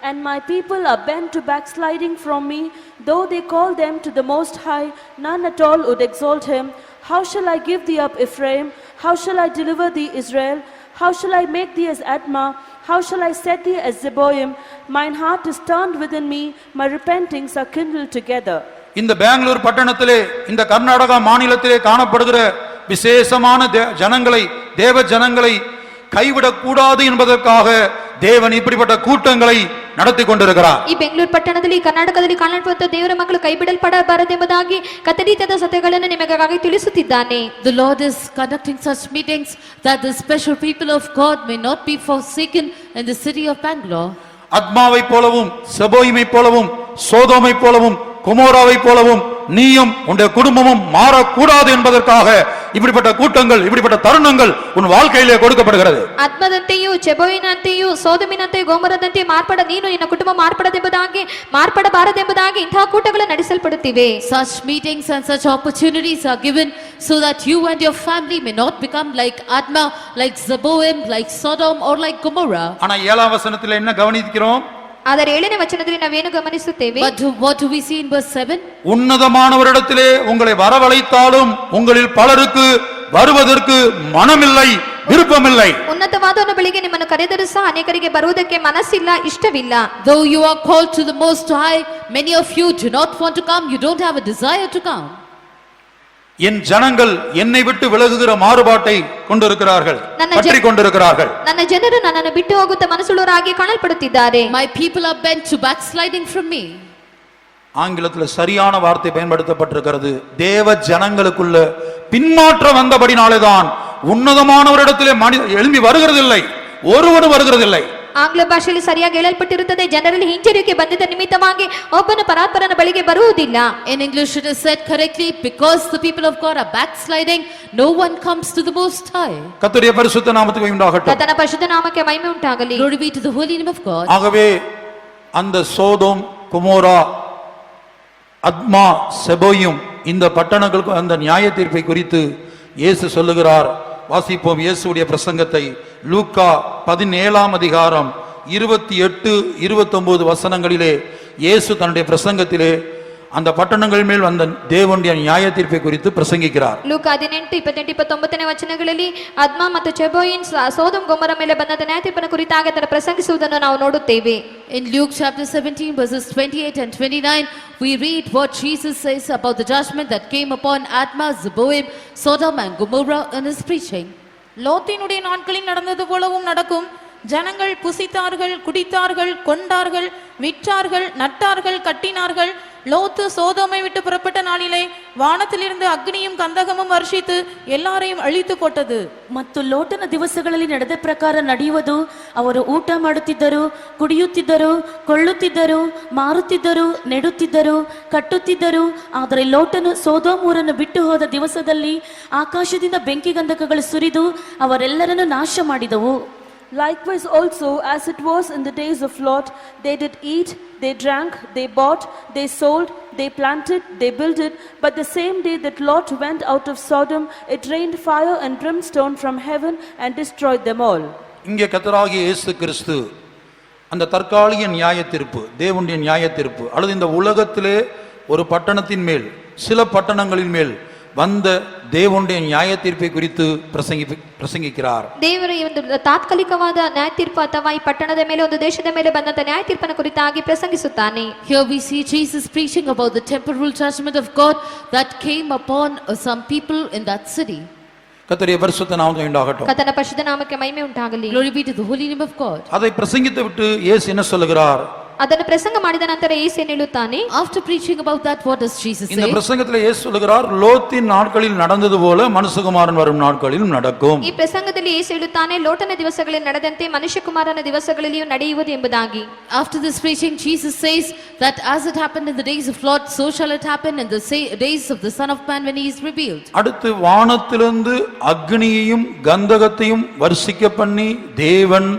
And my people are bent to backsliding from me. Though they call them to the Most High, none at all would exalt him. How shall I give thee up, Ephraim? How shall I deliver thee, Israel? How shall I make thee as Admah? How shall I set thee as Zeboim? Mine heart is turned within me, my repentings are kindled together. இந்த பெங்களூர் பட்டணத்திலே, இந்த கர்நாடகா மாநிலத்திலே காணப்படுகிற விசேஷமான ஜனங்களை, தேவ ஜனங்களை கைவிடக்கூடாது என்பதற்காக தேவன் இப்படிப்பட்ட கூட்டங்களை நடத்தி கொண்டிருக்கிறார். ಈ ಬೆಂಗಳೂರು ಪಟ್ಟಣದಲ್ಲಿ, ಕರ್ನಾಟಕದಲ್ಲಿ ಕಾಣಲ್ಪಡುವ ದೇವರ ಮಕ್ಕಳು ಕೈಬಿಡಲ್ಪಡಬಾರದೆಂಬುದಾಗಿ ಕತ್ತರಿಸಿದ ಸತ್ಯಗಳನ್ನು ನಿಮಗಾಗಿ ತಿಳಿಸುತ್ತಿದ್ದಾನೆ. The Lord is conducting such meetings that the special people of God may not be forsaken in the city of Bangalore. அத்மாவை போலவும் செபோயிமை போலவும் சோதோமை போலவும் கொமோராவை போலவும் நீயும் உன்னுடைய குடும்பமும் மாறக்கூடாது என்பதற்காக இப்படிப்பட்ட கூட்டங்கள், இப்படிப்பட்ட தருணங்கள் உன் வாழ்க்கையிலே கொடுக்கப்படுகிறது. ಆತ್ಮದಂತೆಯೂ ಚೆಬೋಯಿನಂತೆಯೂ ಸೋದಮಿನಂತೆಯೂ ಗೋಮರದಂತೆ ನೀನು ನಿನ್ನ ಕುಟುಂಬ ಮಾರ್ಪಡಬಾರದೆಂಬುದಾಗಿ ಇಂತಹ ಕೂಟಗಳು ನಡೆಸಲ್ಪಡುತ್ತಿವೆ. Such meetings and such opportunities are given so that you and your family may not become like Admah, like Zeboim, like Sodom or like Gomorrah. ஆனா 7ஆம் வசனத்திலே என்ன கவனிக்கிறோம்? ಆದರೆ 7ನೇ ವಚನದಲ್ಲಿ ನಾವೇನು ಗಮನಿಸುತ್ತೇವೆ? But what do we see in verse 7? உன்னதமானவரிடத்திலே உங்களை வரவழைத்தாலும் உங்களில் பலருக்கு வருவதற்கு மனமில்லை, விருப்பமில்லை. ಉನ್ನತವಾದವನ ಬಳಿಗೆ ನಿಮ್ಮನ್ನು ಕರೆದರೂ ಸಹ ಅನೇಕರಿಗೆ ಬರುವುದಕ್ಕೆ ಮನಸ್ಸಿಲ್ಲ, ಇಷ್ಟವಿಲ್ಲ. Though you are called to the Most High, many of you do not want to come. You don't have a desire to come. என் ஜனங்கள் என்னை விட்டு விலகுகிற மாறுபாட்டை கொண்டிருக்கிறார்கள், பற்றி கொண்டிருக்கிறார்கள். ನನ್ನ ಜನರು ನನ್ನನ್ನು ಬಿಟ್ಟು ಹೋಗುತ್ತಾ ಮನಸ್ಸುಳ್ಳವರಾಗಿ ಕಾಣಲ್ಪಡುತ್ತಿದ್ದಾರೆ. My people are bent to backsliding from me. ஆங்கிலத்தில் சரியான வார்த்தை பயன்படுத்தப்பட்டிருக்கிறது. தேவ ஜனங்களுக்குள்ள பின்மாற்றம் வந்தபடினாலேதான் உன்னதமானவரிடத்திலே எழும்பி வருகிறதில்லை, ஒருவரும் வருகிறதில்லை. ಆಂಗ್ಲ ಭಾಷೆಯಲ್ಲಿ ಸರಿಯಾಗಿ ಹೇಳಲ್ಪಟ್ಟಿರುತ್ತದೆ, ಜನರಲ್ಲಿ ಹಿಂಜರಿಕೆ ಬಂದಿದ್ದ ನಿಮಿತ್ತವಾಗಿ ಒಬ್ಬನು ಪರಾತ್ಪರನ ಬಳಿಗೆ ಬರುವುದಿಲ್ಲ. In English it is said correctly, because the people of God are backsliding, no one comes to the Most High. கர்த்தருடைய பரிசுத்த நாமத்துக்கு மகிமை உண்டாகட்டும். ಕರ್ತನ ಪರಿಶುದ್ಧ ನಾಮಕ್ಕೆ ಮಹಿಮೆ ಉಂಟಾಗಲಿ. Glory be to the holy name of God. ஆகவே அந்த சோதோம் குமோரா அத்மா செபோயும் இந்த பட்டணங்களுக்கு அந்த நியாய தீர்ப்பை குறித்து இயேசு சொல்லுகிறார். வாசிப்போம் இயேசுடைய பிரசங்கத்தை. லூக்கா 17ஆம் அதிகாரம் 28-29 வசனங்களிலே இயேசு தன்னுடைய பிரசங்கத்திலே அந்த பட்டணங்கள் மேல் வந்த தேவனுடைய நியாய தீர்ப்பை குறித்து பிரசங்கிக்கிறார். ಲೂಕ 18, 28, 29ನೇ ವಚನಗಳಲ್ಲಿ ಅದ್ಮ ಮತ್ತು ಚೆಬೋಯಿನ್ ಸೋದೋಮ್ ಗೊಮೋರ ಮೇಲೆ ಬಂದ ನ್ಯಾಯ ತೀರ್ಪನ್ನು ಕುರಿತಾಗಿ ಅದನ್ನು ಪ್ರಸಂಗಿಸುವುದನ್ನು ನಾವು ನೋಡುತ್ತೇವೆ. In Luke chapter 17 verses 28 and 29 we read what Jesus says about the judgment that came upon Adma, Zeboim, Sodom and Gomorrah in his preaching. லோத்தினுடைய நாட்களில் நடந்தது போலவும் நடக்கும். ஜனங்கள் புசித்தார்கள், குடித்தார்கள், கொண்டார்கள், விற்றார்கள், நட்டார்கள், கட்டினார்கள். லோத்து சோதோமை விட்டு புறப்பட்ட நாளிலே வானத்திலிருந்து ಅಗ್ನಿயும் ಗಂಧಕமும் ವರ್ಷಿத்து ಎಲ್ಲಾரையும் ಅಳಿತು ಕೊಟ್ಟது. ಮತ್ತು ಲೋಟನ ದಿವಸಗಳಲ್ಲಿ ನಡೆದ ಪ್ರಕಾರ ನಡೆಯುವುದು. ಅವರು ಊಟ ಮಾಡುತ್ತಿದ್ದರು, ಕುಡಿಯುತ್ತಿದ್ದರು, ಕೊಳ್ಳುತ್ತಿದ್ದರು, ಮಾರುತ್ತಿದ್ದರು, ನೆಡುತ್ತಿದ್ದರು, ಕಟ್ಟುತ್ತಿದ್ದರು. ಆದರೆ ಲೋಟನು ಸೋದೋಮ್ ಊರನ್ನು ಬಿಟ್ಟು ಹೋದ ದಿವಸದಲ್ಲಿ ಆಕಾಶದಿಂದ ಬೆಂಕಿ ಗಂಧಕಗಳು ಸುರಿದು ಅವರೆಲ್ಲರನ್ನು ನಾಶ ಮಾಡಿದವು. Likewise also, as it was in the days of Lot, they did eat, they drank, they bought, they sold, they planted, they builded. But the same day that Lot went out of Sodom, it rained fire and brimstone from heaven and destroyed them all. இங்கே கர்த்தராகிய இயேசு கிறிஸ்து அந்த தற்காலிக நியாய தீர்ப்பு, தேவனுடைய நியாய தீர்ப்பு, அல்லது இந்த உலகத்திலே ஒரு பட்டணத்தின் மேல், சில பட்டணங்களின் மேல் வந்த தேவனுடைய நியாய தீர்ப்பை குறித்து பிரசங்கிக்கிறார். ದೇವರ ಈ ಒಂದು ತಾತ್ಕಾಲಿಕವಾದ ನ್ಯಾಯ ತೀರ್ಪು ಅಥವಾ ಈ ಪಟ್ಟಣದ ಮೇಲೆ ಒಂದು ದೇಶದ ಮೇಲೆ ಬಂದಂತ ನ್ಯಾಯ ತೀರ್ಪನ ಕುರಿತಾಗಿ ಪ್ರಸಂಗಿಸುತ್ತಾನೆ. Here we see Jesus preaching about the temporal judgment of God that came upon some people in that city. கர்த்தருடைய பரிசுத்த நாமத்துக்கு உண்டாகட்டும். ಕರ್ತನ ಪರಿಶುದ್ಧ ನಾಮಕ್ಕೆ ಮಹಿಮೆ ಉಂಟಾಗಲಿ. Glory be to the holy name of God. அதை பிரசங்கித்து விட்டு இயேசு என்ன சொல்லுகிறார்? ಅದನ್ನು ಪ್ರಸಂಗ ಮಾಡಿದ ನಂತರ ಯೇಸು ಏನು ಹೇಳುತ್ತಾನೆ? After preaching about that, what does Jesus say? இந்த பிரசங்கத்தில் இயேசு சொல்லுகிறார், லோத்தின் நாட்களில் நடந்தது போல மனுஷகுமாரன் வரும் நாட்களிலும் நடக்கும். ಈ ಪ್ರಸಂಗದಲ್ಲಿ ಯೇಸು ಹೇಳುತ್ತಾನೆ, ಲೋಟನ ದಿವಸಗಳಲ್ಲಿ ನಡೆದಂತೆ ಮನುಷ್ಯಕುಮಾರನ ದಿವಸಗಳಲ್ಲಿಯೂ ನಡೆಯುವುದು ಎಂಬುದಾಗಿ. After this preaching, Jesus says that as it happened in the days of Lot, so shall it happen in the days of the Son of Man when he is revealed. அடுத்து வானத்திலிருந்து அக்னியையும் கந்தகத்தையும் வர்ஷிக்க பண்ணி தேவன்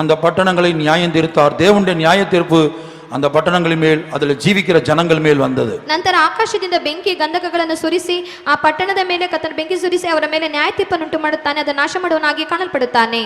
அந்த பட்டணங்களை நியாயம் தீர்த்தார். தேவனுடைய நியாய தீர்ப்பு அந்த பட்டணங்களின் மேல், அதில் ஜீவிக்கிற ஜனங்கள் மேல் வந்தது. ನಂತರ ಆಕಾಶದಿಂದ ಬೆಂಕಿ ಗಂಧಕಗಳನ್ನು ಸುರಿಸಿ ಆ ಪಟ್ಟಣದ ಮೇಲೆ ಕರ್ತನ ಬೆಂಕಿ ಸುರಿಸಿ ಅವರ ಮೇಲೆ ನ್ಯಾಯ ತೀರ್ಪನ್ನು ಉಂಟು ಮಾಡುತ್ತಾನೆ. ಅದನ್ನು ನಾಶ ಮಾಡುವನಾಗಿ ಕಾಣಲ್ಪಡುತ್ತಾನೆ.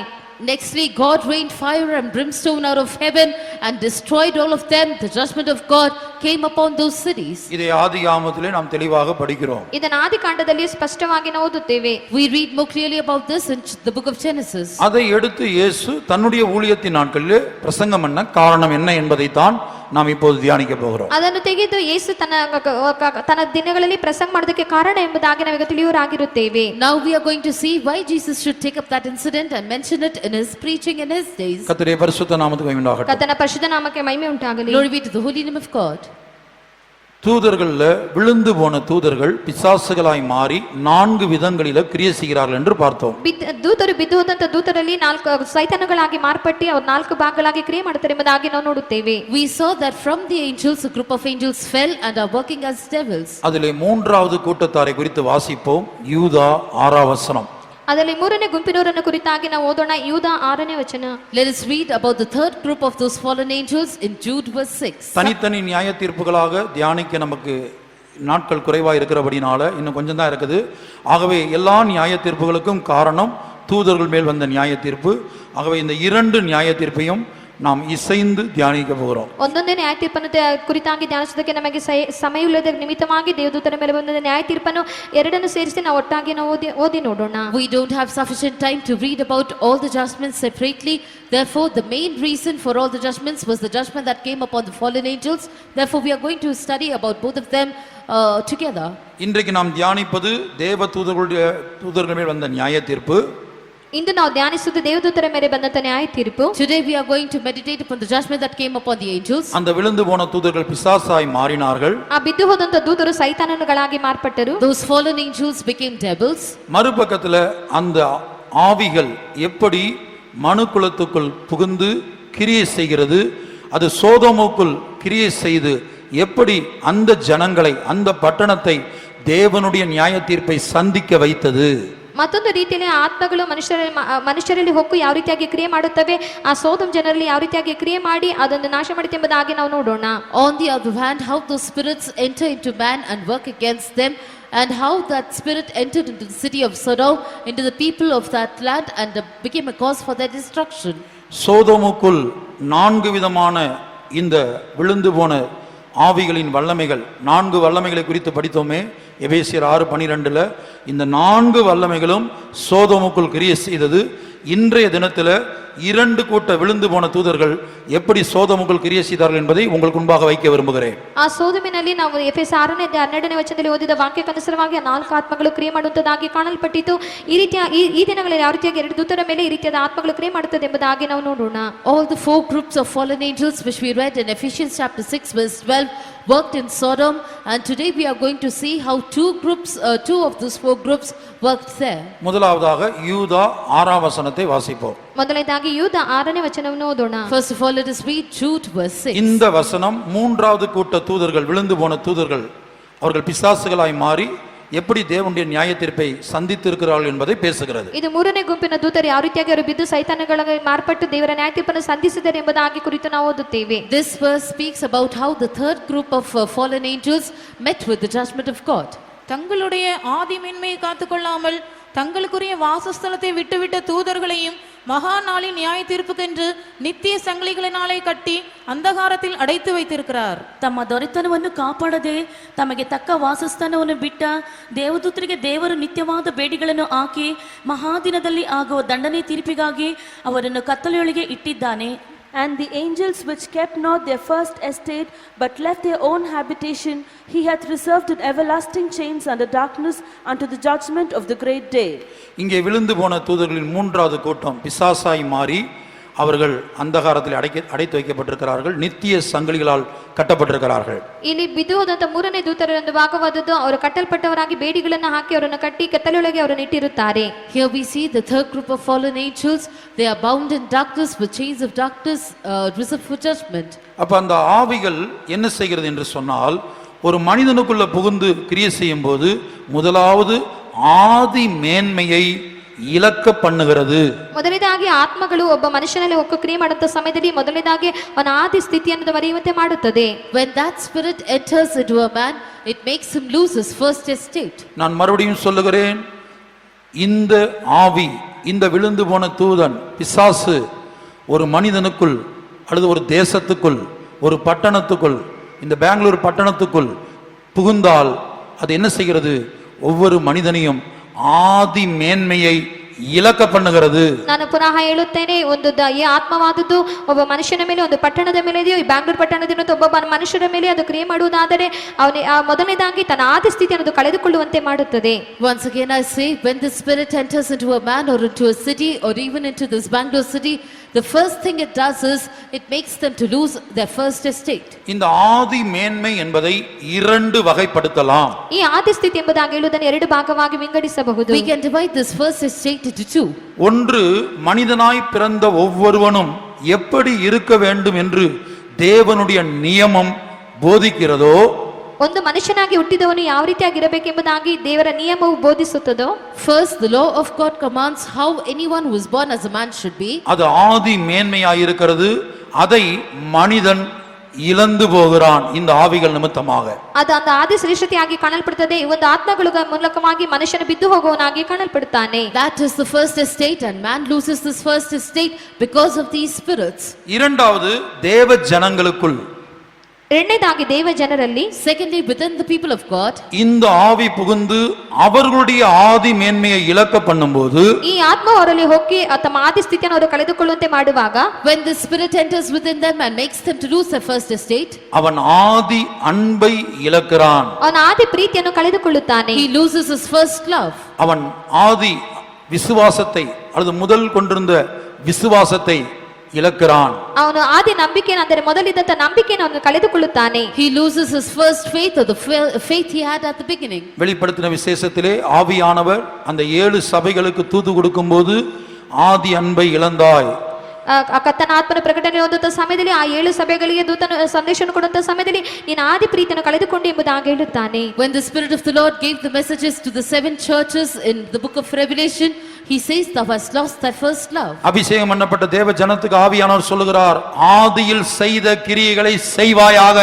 Nextly, God rained fire and brimstone out of heaven and destroyed all of them. The judgment of God came upon those cities. இதை ஆதியாகமத்திலே நாம் தெளிவாக படிக்கிறோம். ಇದನ್ನು ಆದಿಕಾಂಡದಲ್ಲಿ ಸ್ಪಷ್ಟವಾಗಿ ನಾವು ಓದುತ್ತೇವೆ. We read more clearly about this in the book of Genesis. அதை எடுத்து இயேசு தன்னுடைய ஊழியத்தின் நாட்களிலே பிரசங்கம் பண்ண காரணம் என்ன என்பதை தான் நாம் இப்போது தியானிக்க போகிறோம். ಅದನ್ನು ತೆಗೆದು ಯೇಸು ತನ್ನ ದಿನಗಳಲ್ಲಿ ಪ್ರಸಂಗ ಮಾಡೋದಕ್ಕೆ ಕಾರಣ ಎಂಬುದಾಗಿ ನಾವೀಗ ತಿಳಿಯುವರಾಗಿರುತ್ತೇವೆ. Now we are going to see why Jesus should take up that incident and mention it in his preaching in his days. கர்த்தருடைய பரிசுத்த நாமத்துக்கு மகிமை உண்டாகட்டும். ಕರ್ತನ ಪರಿಶುದ್ಧ ನಾಮಕ್ಕೆ ಮಹಿಮೆ ಉಂಟಾಗಲಿ. Glory be to the holy name of God. தூதர்கள்ல விழுந்து போன தூதர்கள் பிசாசுகளாய் மாறி 4 விதங்களில கிரியை செய்கிறார்கள் என்று பார்த்தோம். ದೂತರು ಬಿದ್ದು ಹೋದಂತ ದೂತರಲ್ಲಿ 4 ಸೈತಾನಗಳಾಗಿ ಮಾರ್ಪಟ್ಟಿ ಅವರು 4 ಭಾಗಗಳಾಗಿ ಕ್ರಿಯೆ ಮಾಡುತ್ತಾರೆ ಎಂಬುದಾಗಿ ನಾವು ನೋಡುತ್ತೇವೆ. We saw that from the angels a group of angels fell and are working as devils. அதிலே மூன்றாவது கூட்டத்தாரை குறித்து வாசிப்போம். யூதா 6ஆம் வசனம். ಅದರಲ್ಲಿ ಮೂರನೇ ಗುಂಪಿನವರನ್ನು ಕುರಿತಾಗಿ ನಾವು ಓದೋಣ. ಯೂದ 6ನೇ ವಚನ. Let us read about the third group of those fallen angels in Jude verse 6. தனித்தனி நியாய தீர்ப்புகளாக தியானிக்க நமக்கு நாட்கள் குறைவா இருக்கிறபடினால இன்னும் கொஞ்சம் தான் இருக்குது. ஆகவே எல்லா நியாய தீர்ப்புகளுக்கும் காரணம் தூதர்கள் மேல் வந்த நியாய தீர்ப்பு. ஆகவே இந்த 2 நியாய தீர்ப்பையும் நாம் இசைந்து தியானிக்க போகிறோம். ಒಂದೊಂದೇ ನ್ಯಾಯ ತೀರ್ಪನ್ನು ಕುರಿತಾಗಿ ಧ್ಯಾನಿಸೋದಕ್ಕೆ ನಮಗೆ ಸಮಯವಿಲ್ಲದ ನಿಮಿತ್ತವಾಗಿ ದೇವದೂತರ ಮೇಲೆ ಬಂದ ನ್ಯಾಯ ತೀರ್ಪನ್ನು ಎರಡನ್ನು ಸೇರಿಸಿ ನಾವು ಒಟ್ಟಾಗಿ ನಾವು ಓದಿ ನೋಡೋಣ. We don't have sufficient time to read about all the judgments separately. Therefore, the main reason for all the judgments was the judgment that came upon the fallen angels. Therefore, we are going to study about both of them together. இன்றைக்கு நாம் தியானிப்பது தேவ தூதர்கள் மேல் வந்த நியாய தீர்ப்பு. ಇಂದು ನಾವು ಧ್ಯಾನಿಸುವುದು ದೇವದೂತರ ಮೇಲೆ ಬಂದಂತ ನ್ಯಾಯ ತೀರ್ಪು. Today we are going to meditate upon the judgment that came upon the angels. அந்த விழுந்து போன தூதர்கள் பிசாசாய் மாறினார்கள். ಆ ಬಿದ್ದು ಹೋದಂತ ದೂತರು ಸೈತಾನನುಗಳಾಗಿ ಮಾರ್ಪಟ್ಟರು. Those fallen angels became devils. மறுபக்கத்துல அந்த ஆவிகள் எப்படி மனுக்குலத்துக்குள் புகுந்து கிரியை செய்கிறது, அது சோதோமுக்குள் கிரியை செய்து எப்படி அந்த ஜனங்களை அந்த பட்டணத்தை தேவனுடைய நியாய தீர்ப்பை சந்திக்க வைத்தது. ಮತ್ತೊಂದು ರೀತಿಯಲ್ಲಿ ಆತ್ಮಗಳು ಮನುಷ್ಯರಲ್ಲಿ ಹೊಕ್ಕು ಯಾವ ರೀತಿಯಾಗಿ ಕ್ರಿಯೆ ಮಾಡುತ್ತವೆ, ಆ ಸೋದಮ್ ಜನರಲ್ಲಿ ಯಾವ ರೀತಿಯಾಗಿ ಕ್ರಿಯೆ ಮಾಡಿ ಅದನ್ನು ನಾಶ ಮಾಡುತ್ತೆ ಎಂಬುದಾಗಿ ನಾವು ನೋಡೋಣ. On the other hand, how those spirits enter into man and work against them, and how that spirit entered into the city of Sodom, into the people of that land, and became a cause for their destruction. சோதோமுக்குள் 4 விதமான இந்த விழுந்து போன ஆவிகளின் வல்லமைகள், 4 வல்லமைகளை குறித்து படித்தோமே எபேசியர் 6:12. இந்த 4 வல்லமைகளும் சோதோமுக்குள் கிரியை செய்தது. இன்றைய தினத்தில் 2 கூட்ட விழுந்து போன தூதர்கள் எப்படி சோதோமுக்குள் கிரியை செய்தார்கள் என்பதை உங்களுக்கு முன்பாக வைக்க விரும்புகிறேன். ಆ ಸೋದಮಿನಲ್ಲಿ ನಾವು ಎಫೆಸ 6:12 ವಚನದಲ್ಲಿ ಓದಿದ ವಾಕ್ಯಕ್ಕನುಸಾರವಾಗಿ 4 ಆತ್ಮಗಳು ಕ್ರಿಯೆ ಮಾಡುವಂತದಾಗಿ ಕಾಣಲ್ಪಟ್ಟಿತು. ಈ ದಿನಗಳಲ್ಲಿ ಯಾವ ರೀತಿಯಾಗಿ 2 ದೂತರ ಮೇಲೆ ಈ ರೀತಿಯಾದ ಆತ್ಮಗಳು ಕ್ರಿಯೆ ಮಾಡುತ್ತದೆ ಎಂಬುದಾಗಿ ನಾವು ನೋಡೋಣ. All the 4 groups of fallen angels which we read in Ephesians chapter 6 verse 12 worked in Sodom, and today we are going to see how 2 of those 4 groups worked there. முதலாவதாக யூதா 6ஆம் வசனத்தை வாசிப்போம். ಮೊದಲನೇದಾಗಿ ಯೂದ 6ನೇ ವಚನವನ್ನು ಓದೋಣ. First of all, let us read Jude verse 6. இந்த வசனம் 3வது கூட்ட தூதர்கள், விழுந்து போன தூதர்கள், அவர்கள் பிசாசுகளாய் மாறி எப்படி தேவனுடைய நியாய தீர்ப்பை சந்தித்திருக்கிறார்கள் என்பதை பேசுகிறது. ಇದು 3ನೇ ಗುಂಪಿನ ದೂತರು ಯಾವ ರೀತಿಯಾಗಿ ಅವರು ಬಿದ್ದು ಸೈತಾನಗಳಾಗಿ ಮಾರ್ಪಟ್ಟು ದೇವರ ನ್ಯಾಯ ತೀರ್ಪನ್ನು ಸಂಧಿಸಿದ್ದಾರೆ ಎಂಬುದಾಗಿ ಕುರಿತು ನಾವು ಓದುತ್ತೇವೆ. This verse speaks about how the third group of fallen angels met with the judgment of God. தங்களுடைய ஆதி மேன்மையை காத்துக்கொள்ளாமல் தங்களுக்குரிய வாசஸ்தலத்தை விட்டுவிட்ட தூதர்களையும் மகா நாளின் நியாய தீர்ப்புக்கென்று நித்திய சங்கிலிகளினாலே கட்டி ಅಂಧಕಾರத்தில் ಅಡೈತು வைத்திருக்கிறார். ತಮ್ಮ ದೊರೆತನವನ್ನು ಕಾಪಾಡದೆ ತಮಗೆ ತಕ್ಕ ವಾಸಸ್ಥಾನವನ್ನು ಬಿಟ್ಟ ದೇವದೂತರಿಗೆ ದೇವರು ನಿತ್ಯವಾದ ಬೇಡಿಗಳನ್ನು ಹಾಕಿ ಮಹಾದಿನದಲ್ಲಿ ಆಗುವ ದಂಡನೆ ತೀರ್ಪಿಗಾಗಿ ಅವರನ್ನು ಕತ್ತಲೆಯೊಳಗೆ ಇಟ್ಟಿದ್ದಾನೆ. And the angels which kept not their first estate, but left their own habitation, he hath reserved in everlasting chains under darkness unto the judgment of the great day. இங்கே விழுந்து போன தூதர்களின் 3வது கூட்டம் பிசாசாய் மாறி அவர்கள் அந்தகாரத்தில் அடைத்து வைக்கப்பட்டிருக்கிறார்கள், நித்திய சங்கிலிகளால் கட்டப்பட்டிருக்கிறார்கள். ಇಲ್ಲಿ ಬಿದ್ದು ಹೋದಂತ 3ನೇ ದೂತರ ಒಂದು ಭಾಗವಾದದ್ದು ಅವರು ಕಟ್ಟಲ್ಪಟ್ಟವರಾಗಿ ಬೇಡಿಗಳನ್ನು ಹಾಕಿ ಅವರನ್ನು ಕಟ್ಟಿ ಕತ್ತಲೆಯೊಳಗೆ ಅವರನ್ನು ಇಟ್ಟಿರುತ್ತಾರೆ. Here we see the third group of fallen angels. They are bound in darkness with chains of darkness, reserved for judgment. அப்ப அந்த ஆவிகள் என்ன செய்கிறது என்று சொன்னால், ஒரு மனிதனுக்குள்ள புகுந்து கிரியை செய்யும் போது முதலாவது ஆதி மேன்மையை இலக்க பண்ணுகிறது. ಮೊದಲನೇದಾಗಿ ಆತ್ಮಗಳು ಒಬ್ಬ ಮನುಷ್ಯನಲ್ಲಿ ಹೊಕ್ಕು ಕ್ರಿಯೆ ಮಾಡುವಂತ ಸಮಯದಲ್ಲಿ ಮೊದಲನೇದಾಗಿ ಅವನ ಆದಿ ಸ್ಥಿತಿಯನ್ನು ಮರೆಯುವಂತೆ ಮಾಡುತ್ತದೆ. When that spirit enters into a man, it makes him lose his first estate. நான் மறுபடியும் சொல்லுகிறேன், இந்த ஆவி, இந்த விழுந்து போன தூதன் பிசாசு ஒரு மனிதனுக்குள் அல்லது ஒரு தேசத்துக்குள், ஒரு பட்டணத்துக்குள், இந்த பெங்களூர் பட்டணத்துக்குள் புகுந்தால் அது என்ன செய்கிறது? ஒவ்வொரு மனிதனையும் ஆதி மேன்மையை ಇಲಕ பண்ணுகிறது. ನಾನು ಪುನಃ ಹೇಳುತ್ತೇನೆ, ಒಂದು ಈ ಆತ್ಮವಾದದ್ದು ಒಬ್ಬ ಮನುಷ್ಯನ ಮೇಲೆ, ಒಂದು ಪಟ್ಟಣದ ಮೇಲೆ ಇದೆಯೋ, ಈ ಬ್ಯಾಂಗ್ಳೂರ್ ಪಟ್ಟಣದಿಂದ ಒಬ್ಬ ಮನುಷ್ಯರ ಮೇಲೆ ಅದು ಕ್ರಿಯೆ ಮಾಡುವುದಾದರೆ ಅವನು ಮೊದಲನೇದಾಗಿ ತನ್ನ ಆದಿ ಸ್ಥಿತಿಯನ್ನು ಕಳೆದುಕೊಳ್ಳುವಂತೆ ಮಾಡುತ್ತದೆ. Once again I say, when the spirit enters into a man or into a city or even into this Bangalore city, the first thing it does is it makes them to lose their first estate. இந்த ஆதி மேன்மை என்பதை 2 வகைப்படுத்தலாம். ಈ ಆದಿ ಸ್ಥಿತಿ ಎಂಬುದಾಗಿ ಹೇಳುವುದನ್ನು 2 ಭಾಗವಾಗಿ ವಿಂಗಡಿಸಬಹುದು. We can divide this first estate into 2. ஒன்று, மனிதனாய் பிறந்த ஒவ்வொருவனும் எப்படி இருக்க வேண்டும் என்று தேவனுடைய நியமம் போதிக்கிறதோ, ಒಂದು ಮನುಷ್ಯನಾಗಿ ಹುಟ್ಟಿದವನು ಯಾವ ರೀತಿಯಾಗಿರಬೇಕೆಂಬುದಾಗಿ ದೇವರ ನಿಯಮವು ಬೋಧಿಸುತ್ತದೋ, first the law of God commands how anyone who is born as a man should be. அது ஆதி மேன்மையாய் இருக்கிறது. அதை மனிதன் இழந்து போகிறான் இந்த ஆவிகள் நிமித்தமாக. ಅದು அந்த ಆದಿ ಶ್ರೇಷ್ಠತೆಯಾಗಿ ಕಾಣಲ್ಪಡುತ್ತದೆ. ಈ ಒಂದು ಆತ್ಮಗಳ ಮೂಲಕವಾಗಿ ಮನುಷ್ಯನು ಬಿದ್ದು ಹೋಗುವನಾಗಿ ಕಾಣಲ್ಪಡುತ್ತಾನೆ. That is the first estate, and man loses this first estate because of these spirits. இரண்டாவது தேவ ஜனங்களுக்குள், ಎರಡನೇದಾಗಿ ದೇವ ಜನರಲ್ಲಿ, Secondly, within the people of God, இந்த ஆவி புகுந்து அவர்களுடைய ஆதி மேன்மையை இழக்க பண்ணும்போது, ಈ ಆತ್ಮ ಅವರಲ್ಲಿ ಹೋಗಿ ತಮ್ಮ ಆದಿ ಸ್ಥಿತಿಯನ್ನು ಅವರು ಕಳೆದುಕೊಳ್ಳುವಂತೆ ಮಾಡುವಾಗ, when the spirit enters within them and makes them to lose their first estate, அவன் ஆதி அன்பை இழக்கிறான். ಅವನ ಆದಿ ಪ್ರೀತಿಯನ್ನು ಕಳೆದುಕೊಳ್ಳುತ್ತಾನೆ. he loses his first love. அவன் ஆதி விசுவாசத்தை அல்லது முதல் கொண்டிருந்த விசுவாசத்தை இழக்கிறான். ಅವನು ಆದಿ ನಂಬಿಕೆಯನ್ನು, ಅಂದರೆ ಮೊದಲಿದ್ದಂತ ನಂಬಿಕೆಯನ್ನು ಅವನು ಕಳೆದುಕೊಳ್ಳುತ್ತಾನೆ. He loses his first faith, or the faith he had at the beginning. வெளிப்படுத்தின விசேஷத்திலே ஆவியானவர் அந்த 7 சபைகளுக்கு தூது கொடுக்கும்போது ஆதி அன்பை இழந்தாய். ಕರ್ತನ ಆತ್ಮನ ಪ್ರಕಟಣೆ ಹೊಂದುವಂತ ಸಮಯದಲ್ಲಿ ಆ 7 ಸಭೆಗಳಿಗೆ ದೂತನ ಸಂದೇಶವನ್ನು ಕೊಡುವಂತ ಸಮಯದಲ್ಲಿ ನೀನು ಆದಿ ಪ್ರೀತಿಯನ್ನು ಕಳೆದುಕೊಂಡು ಎಂಬುದಾಗಿ ಹೇಳುತ್ತಾನೆ. When the Spirit of the Lord gave the messages to the 7 churches in the book of Revelation, he says, thou hast lost thy first love. அபிஷேகம் பண்ணப்பட்ட தேவ ஜனத்துக்கு ஆவியானவர் சொல்லுகிறார், ஆதியில் செய்த கிரியைகளை செய்வாயாக.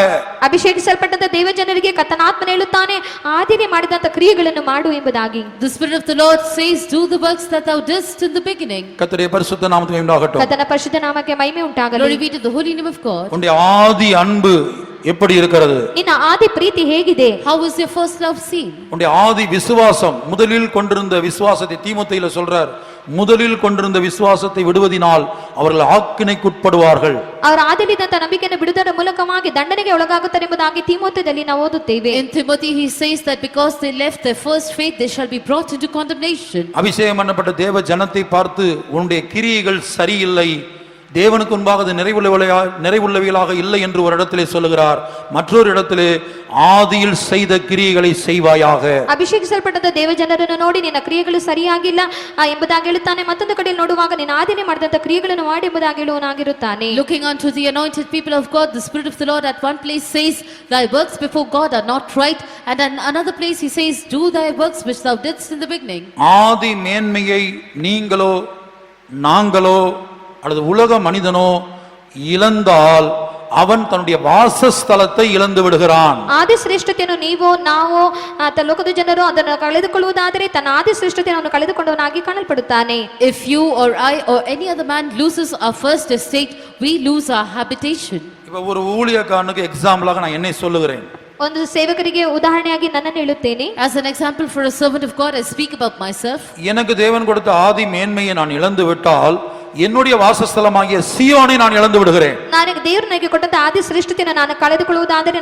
ಅಭಿಷೇಕಿಸಲ್ಪಟ್ಟಂತ ದೇವ ಜನರಿಗೆ ಕರ್ತನ ಆತ್ಮನು ಹೇಳುತ್ತಾನೆ, ಆದಿಯಲ್ಲಿ ಮಾಡಿದಂತ ಕ್ರಿಯೆಗಳನ್ನು ಮಾಡು ಎಂಬುದಾಗಿ. The Spirit of the Lord says, do the works that thou didst in the beginning. கர்த்தருடைய பரிசுத்த நாமத்துக்கு உண்டாகட்டும். ಕರ್ತನ ಪರಿಶುದ್ಧ ನಾಮಕ್ಕೆ ಮಹಿಮೆ ಉಂಟಾಗಲಿ. Glory be to the holy name of God. உன்னுடைய ஆதி அன்பு எப்படி இருக்கிறது? ನಿನ್ನ ಆದಿ ಪ್ರೀತಿ ಹೇಗಿದೆ? How is your first love seen? உன்னுடைய ஆதி விசுவாசம், முதலில் கொண்டிருந்த விசுவாசத்தை தீமோத்தேயுல சொல்றார், முதலில் கொண்டிருந்த விசுவாசத்தை விடுவதினால் அவர்கள் ஆக்கினைக்குட்படுவார்கள். ಅವರ ಆದಿಲಿದ್ದಂತ ನಂಬಿಕೆಯನ್ನು ಬಿಡುವುದರ ಮೂಲಕವಾಗಿ ದಂಡನೆಗೆ ಒಳಗಾಗುತ್ತಾರೆ ಎಂಬುದಾಗಿ ತಿಮೋಥೆಯಲ್ಲಿ ನಾವು ಓದುತ್ತೇವೆ. In Timothy he says that because they left their first faith, they shall be brought into condemnation. அபிஷேகம் பண்ணப்பட்ட தேவ ஜனத்தை பார்த்து, உன்னுடைய கிரியைகள் சரியில்லை, தேவனுக்கு முன்பாக அது நிறைவுள்ளவைகளாக இல்லை என்று ஒரு இடத்திலே சொல்லுகிறார். மற்றொரு இடத்திலே ஆதியில் செய்த கிரியைகளை செய்வாயாக. ಅಭಿಷೇಕಿಸಲ್ಪಟ್ಟಂತ ದೇವ ಜನರನ್ನು ನೋಡಿ ನಿನ್ನ ಕ್ರಿಯೆಗಳು ಸರಿಯಾಗಿಲ್ಲ ಎಂಬುದಾಗಿ ಹೇಳುತ್ತಾನೆ. ಮತ್ತೊಂದು ಕಡೆ ನೋಡುವಾಗ ನಿನ್ನ ಆದಿನೇ ಮಾಡಿದಂತ ಕ್ರಿಯೆಗಳನ್ನು ಮಾಡಿ ಎಂಬುದಾಗಿ ಹೇಳುವನಾಗಿರುತ್ತಾನೆ. Looking unto the anointed people of God, the Spirit of the Lord at one place says, thy works before God are not right, and in another place he says, do thy works which thou didst in the beginning. ஆதி மேன்மையை நீங்களோ நாங்களோ அல்லது உலக மனிதனோ இழந்தால் அவன் தன்னுடைய வாசஸ்தலத்தை இழந்து விடுகிறான். ಆದಿ ಶ್ರೇಷ್ಠತೆಯನ್ನು ನೀವು ನಾವು ಲೋಕದ ಜನರು ಅದನ್ನು ಕಳೆದುಕೊಳ್ಳುವುದಾದರೆ ತನ್ನ ಆದಿ ಶ್ರೇಷ್ಠತೆಯನ್ನು ಕಳೆದುಕೊಂಡವನಾಗಿ ಕಾಣಲ್ಪಡುತ್ತಾನೆ. If you or I or any other man loses our first estate, we lose our habitation. இப்ப ஒரு ஊழியக்காரனுக்கு எக்ஸாம்பிளாக நான் என்னை சொல்லுகிறேன். ಒಂದು ಸೇವಕರಿಗೆ ಉದಾಹರಣೆಯಾಗಿ ನನ್ನನ್ನು ಹೇಳುತ್ತೇನೆ. As an example for a servant of God, I speak about myself. எனக்கு தேவன் கொடுத்த ஆதி மேன்மையை நான் இழந்து விட்டால் என்னுடைய வாசஸ்தலமாகிய சியோனை நான் இழந்து விடுகிறேன். ನನಗೆ ದೇವರು ನನಗೆ ಕೊಟ್ಟಂತ ಆದಿ ಶ್ರೇಷ್ಠತೆಯನ್ನು ನಾನು ಕಳೆದುಕೊಳ್ಳುವುದಾದರೆ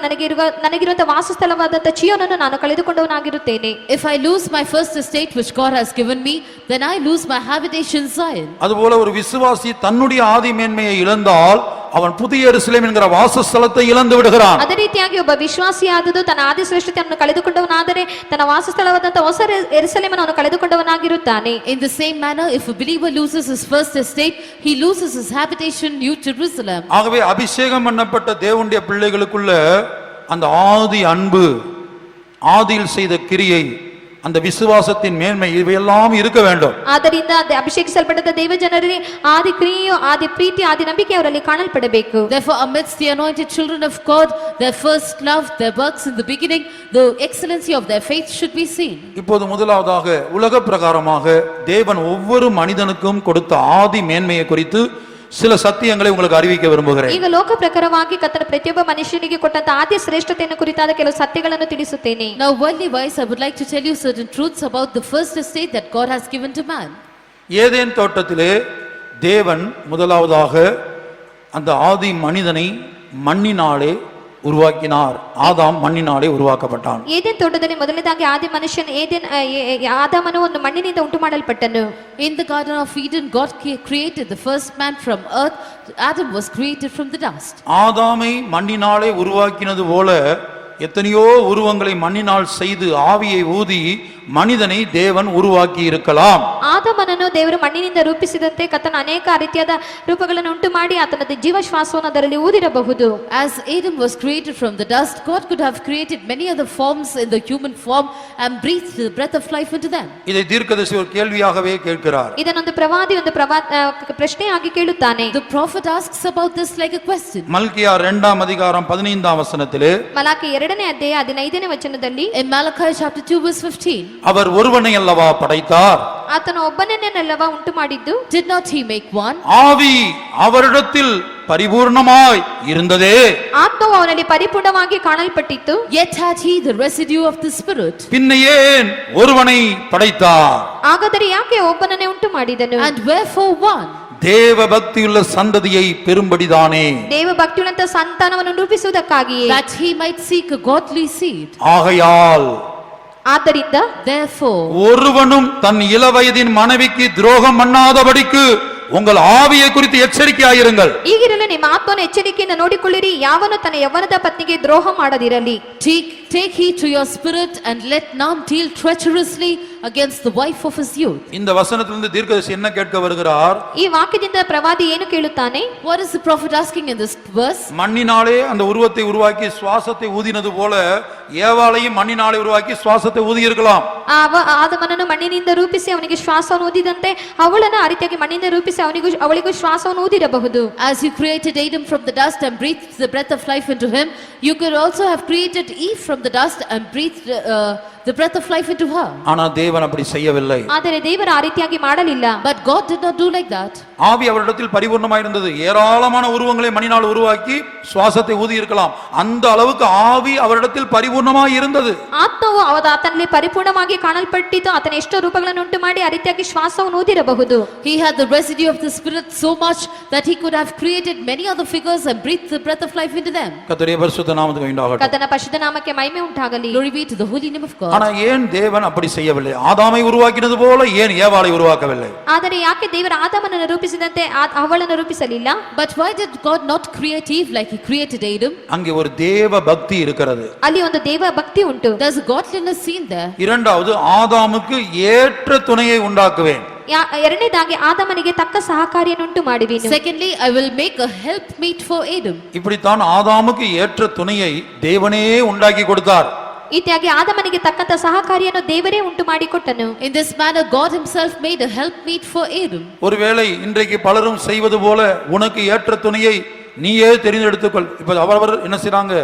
ನನಗಿರುವಂತ ವಾಸಸ್ಥಳವಾದಂತ ಚಿಯೋನನ್ನು ನಾನು ಕಳೆದುಕೊಂಡವನಾಗಿರುತ್ತೇನೆ. If I lose my first estate which God has given me, then I lose my habitation Zion. அதுபோல ஒரு விசுவாசி தன்னுடைய ஆதி மேன்மையை இழந்தால் அவன் புதிய எருசலேம் என்கிற வாசஸ்தலத்தை இழந்து விடுகிறான். ಅದೇ ರೀತಿಯಾಗಿ ಒಬ್ಬ ವಿಶ್ವಾಸಿಯಾದದು ತನ್ನ ಆದಿ ಶ್ರೇಷ್ಠತೆಯನ್ನು ಕಳೆದುಕೊಂಡವನಾದರೆ ತನ್ನ ವಾಸಸ್ಥಳವಾದಂತ ಹೊಸ ಯೆರೂಸಲೇಮನ್ನು ಅವನು ಕಳೆದುಕೊಂಡವನಾಗಿರುತ್ತಾನೆ. In the same manner, if a believer loses his first estate, he loses his habitation, New Jerusalem. ஆகவே அபிஷேகம் பண்ணப்பட்ட தேவனுடைய பிள்ளைகளுக்குள்ள அந்த ஆதி அன்பு, ஆதியில் செய்த கிரியை, அந்த விசுவாசத்தின் மேன்மை இவையெல்லாம் இருக்க வேண்டும். ಆದ್ದರಿಂದ ಅಭಿಷೇಕಿಸಲ್ಪಟ್ಟ ದೇವ ಜನರಿಗೆ ಆದಿ ಕ್ರಿಯೆಯು, ಆದಿ ಪ್ರೀತಿ, ಆದಿ ನಂಬಿಕೆ ಅವರಲ್ಲಿ ಕಾಣಲ್ಪಡಬೇಕು. Therefore, amidst the anointed children of God, their first love, their works in the beginning, the excellency of their faith should be seen. இப்போது முதலாவதாக உலக பிரகாரமாக தேவன் ஒவ்வொரு மனிதனுக்கும் கொடுத்த ஆதி மேன்மையை குறித்து சில சத்தியங்களை உங்களுக்கு அறிவிக்க விரும்புகிறேன். ಈಗ ಲೋಕ ಪ್ರಕಾರವಾಗಿ ಕರ್ತನ ಪ್ರತಿಯೊಬ್ಬ ಮನುಷ್ಯನಿಗೆ ಕೊಟ್ಟಂತ ಆದಿ ಶ್ರೇಷ್ಠತೆಯನ್ನು ಕುರಿತಾದ ಕೆಲವು ಸತ್ಯಗಳನ್ನು ತಿಳಿಸುತ್ತೇನೆ. Now, worldly wise, I would like to tell you certain truths about the first estate that God has given to man. Eden தோட்டத்திலே தேவன் முதலாவதாக அந்த ஆதி மனிதனை மண்ணினாலே உருவாக்கினார். ஆதாம் மண்ணினாலே உருவாக்கப்பட்டான். ಏದೆನ್ ತೋಟದಲ್ಲಿ ಮೊದಲನೇದಾಗಿ ಆದಿ ಮನುಷ್ಯನ ಆದಾಮನು ಒಂದು ಮಣ್ಣಿನಿಂದ ಉಂಟು ಮಾಡಲ್ಪಟ್ಟನು. In the Garden of Eden, God created the first man from earth. Adam was created from the dust. ஆதாமை மண்ணினாலே உருவாக்கினது போல எத்தனையோ உருவங்களை மண்ணினால் செய்து ஆவியை ஊதி மனிதனை தேவன் உருவாக்கி இருக்கலாம். ಆದಮನನ್ನು ದೇವರು ಮಣ್ಣಿನಿಂದ ರೂಪಿಸಿದಂತೆ ಕರ್ತನು ಅನೇಕ ರೀತಿಯಾದ ರೂಪಗಳನ್ನು ಉಂಟು ಮಾಡಿ ಆತನ ಜೀವ ಶ್ವಾಸವನ್ನು ಅದರಲ್ಲಿ ಊದಿರಬಹುದು. As Adam was created from the dust, God could have created many other forms in the human form and breathed the breath of life into them. இதை தீர்க்கதரிசி ஒரு கேள்வியாகவே கேட்கிறார். ಇದನ್ನೊಂದು ಪ್ರವಾದಿ ಒಂದು ಪ್ರಶ್ನೆಯಾಗಿ ಕೇಳುತ್ತಾನೆ. The prophet asks about this like a question. மல்கியா 2ஆம் அதிகாரம் 15ஆம் வசனத்திலே, ಮಲಾಕಿ 2ನೇ ಅಧ್ಯಾಯ 15ನೇ ವಚನದಲ್ಲಿ, In Malachi chapter 2 verse 15, அவர் ஒருவனை அல்லவா படைத்தார், ಆತನು ಒಬ್ಬನನ್ನೆಲ್ಲವ ಉಂಟು ಮಾಡಿದ್ದು, did not he make one? ஆவி அவரிடத்தில் பரிபூர்ணமாய் இருந்ததே, ಆತ್ಮವು ಅವನಲ್ಲಿ ಪರಿಪೂರ್ಣವಾಗಿ ಕಾಣಲ್ಪಟ್ಟಿತ್ತು, Yet had he the residue of the spirit. பின்ன ஏன் ஒருவனை படைத்தார்? ಹಾಗಾದರೆ ಯಾಕೆ ಒಬ್ಬನನ್ನೇ ಉಂಟು ಮಾಡಿದನು? And wherefore one? தேவ பக்தியுள்ள சந்ததியை பெரும்படிதானே. ದೇವ ಭಕ್ತಿಯುಳ್ಳಂತ ಸಂತಾನವನ್ನು ರೂಪಿಸುವುದಕ್ಕಾಗಿಯೇ. That he might seek a godly seed. ஆகையால் ಆದ್ದರಿಂದ Therefore, ஒருவனும் தன் இளவயதின் மனைவிக்கு துரோகம் பண்ணாதபடிக்கு உங்கள் ஆவியை குறித்து எச்சரிக்கையாயிருங்கள். ಈಗಿರಲು ನಿಮ್ಮ ಆತ್ಮವನ್ನು ಎಚ್ಚರಿಕೆಯಿಂದ ನೋಡಿಕೊಳ್ಳಿರಿ, ಯಾವನು ತನ್ನ ಯೌವನದ ಪತ್ನಿಗೆ ದ್ರೋಹ ಮಾಡದಿರಲಿ. Take heed to your spirit and let none deal treacherously against the wife of his youth. இந்த வசனத்திலிருந்து தீர்க்கதரிசி என்ன கேட்க வருகிறார்? ಈ ವಾಕ್ಯದಿಂದ ಪ್ರವಾದಿ ಏನು ಕೇಳುತ್ತಾನೆ? What is the prophet asking in this verse? மண்ணினாலே அந்த உருவத்தை உருவாக்கி சுவாசத்தை ஊதினது போல ஏவாளையும் மண்ணினாலே உருவாக்கி சுவாசத்தை ஊதி இருக்கலாம். ಆದಮನನ್ನು ಮಣ್ಣಿನಿಂದ ರೂಪಿಸಿ ಅವನಿಗೆ ಶ್ವಾಸವನ್ನು ಊದಿದಂತೆ ಅವಳನ್ನು ಆ ರೀತಿಯಾಗಿ ಮಣ್ಣಿನಿಂದ ರೂಪಿಸಿ ಅವಳಿಗೂ ಶ್ವಾಸವನ್ನು ಊದಿರಬಹುದು. As you created Adam from the dust and breathed the breath of life into him, you could also have created Eve from the dust and breathed the breath of life into her. ஆனா தேவன் அப்படி செய்யவில்லை. ಆದರೆ ದೇವರು ಆ ರೀತಿಯಾಗಿ ಮಾಡಲಿಲ್ಲ. But God did not do like that. ஆவி அவரிடத்தில் பரிபூர்ணமாய் இருந்தது. ஏராளமான உருவங்களை மண்ணினால் உருவாக்கி சுவாசத்தை ஊதி இருக்கலாம். அந்த அளவுக்கு ஆவி அவரிடத்தில் பரிபூர்ணமாய் இருந்தது. ಆತ್ಮವು ಆತನಲ್ಲಿ ಪರಿಪೂರ್ಣವಾಗಿ ಕಾಣಲ್ಪಟ್ಟಿತು. ಆತನ ಎಷ್ಟೋ ರೂಪಗಳನ್ನು ಉಂಟು ಮಾಡಿ ಆ ರೀತಿಯಾಗಿ ಶ್ವಾಸವನ್ನು ಊದಿರಬಹುದು. He had the residue of the spirit so much that he could have created many other figures and breathed the breath of life into them. கர்த்தருடைய பரிசுத்த நாமத்துக்கு உண்டாகட்டும். ಕರ್ತನ ಪರಿಶುದ್ಧ ನಾಮಕ್ಕೆ ಮಹಿಮೆ ಉಂಟಾಗಲಿ. Glory be to the holy name of God. ஆனா ஏன் தேவன் அப்படி செய்யவில்லை? ஆதாமை உருவாக்கினது போல ஏன் ஏவாளை உருவாக்கவில்லை? ಆದರೆ ಯಾಕೆ ದೇವರು ಆದಾಮನನ್ನು ರೂಪಿಸಿದಂತೆ ಅವಳನ್ನು ರೂಪಿಸಲಿಲ್ಲ? But why did God not create Eve like he created Adam? அங்கே ஒரு தேவ பக்தி இருக்கிறது. ಅಲ್ಲಿ ಒಂದು ದೇವ ಭಕ್ತಿ ಉಂಟು. There's a godliness seen there. இரண்டாவது, ஆதாமுக்கு ஏற்ற துணையை உண்டாக்குவேன். ಎರಡನೇದಾಗಿ ಆದಾಮನಿಗೆ ತಕ್ಕ ಸಹಕಾರಿಯನ್ನು ಉಂಟು ಮಾಡುವೆನು. Secondly, I will make a help meet for Adam. இப்படித்தான் ஆதாமுக்கு ஏற்ற துணையை தேவனே உண்டாக்கி கொடுத்தார். ಇತ್ಯಾಗಿ ಆದಾಮನಿಗೆ ತಕ್ಕಂತ ಸಹಕಾರಿಯನ್ನು ದೇವರೇ ಉಂಟು ಮಾಡಿಕೊಟ್ಟನು. In this manner, God himself made a help meet for Adam. ஒருவேளை இன்றைக்கு பலரும் செய்வது போல உனக்கு ஏற்ற துணையை நீயே தெரிந்தெடுத்துக்கொள். இப்ப அவரவர் என்ன செய்றாங்க?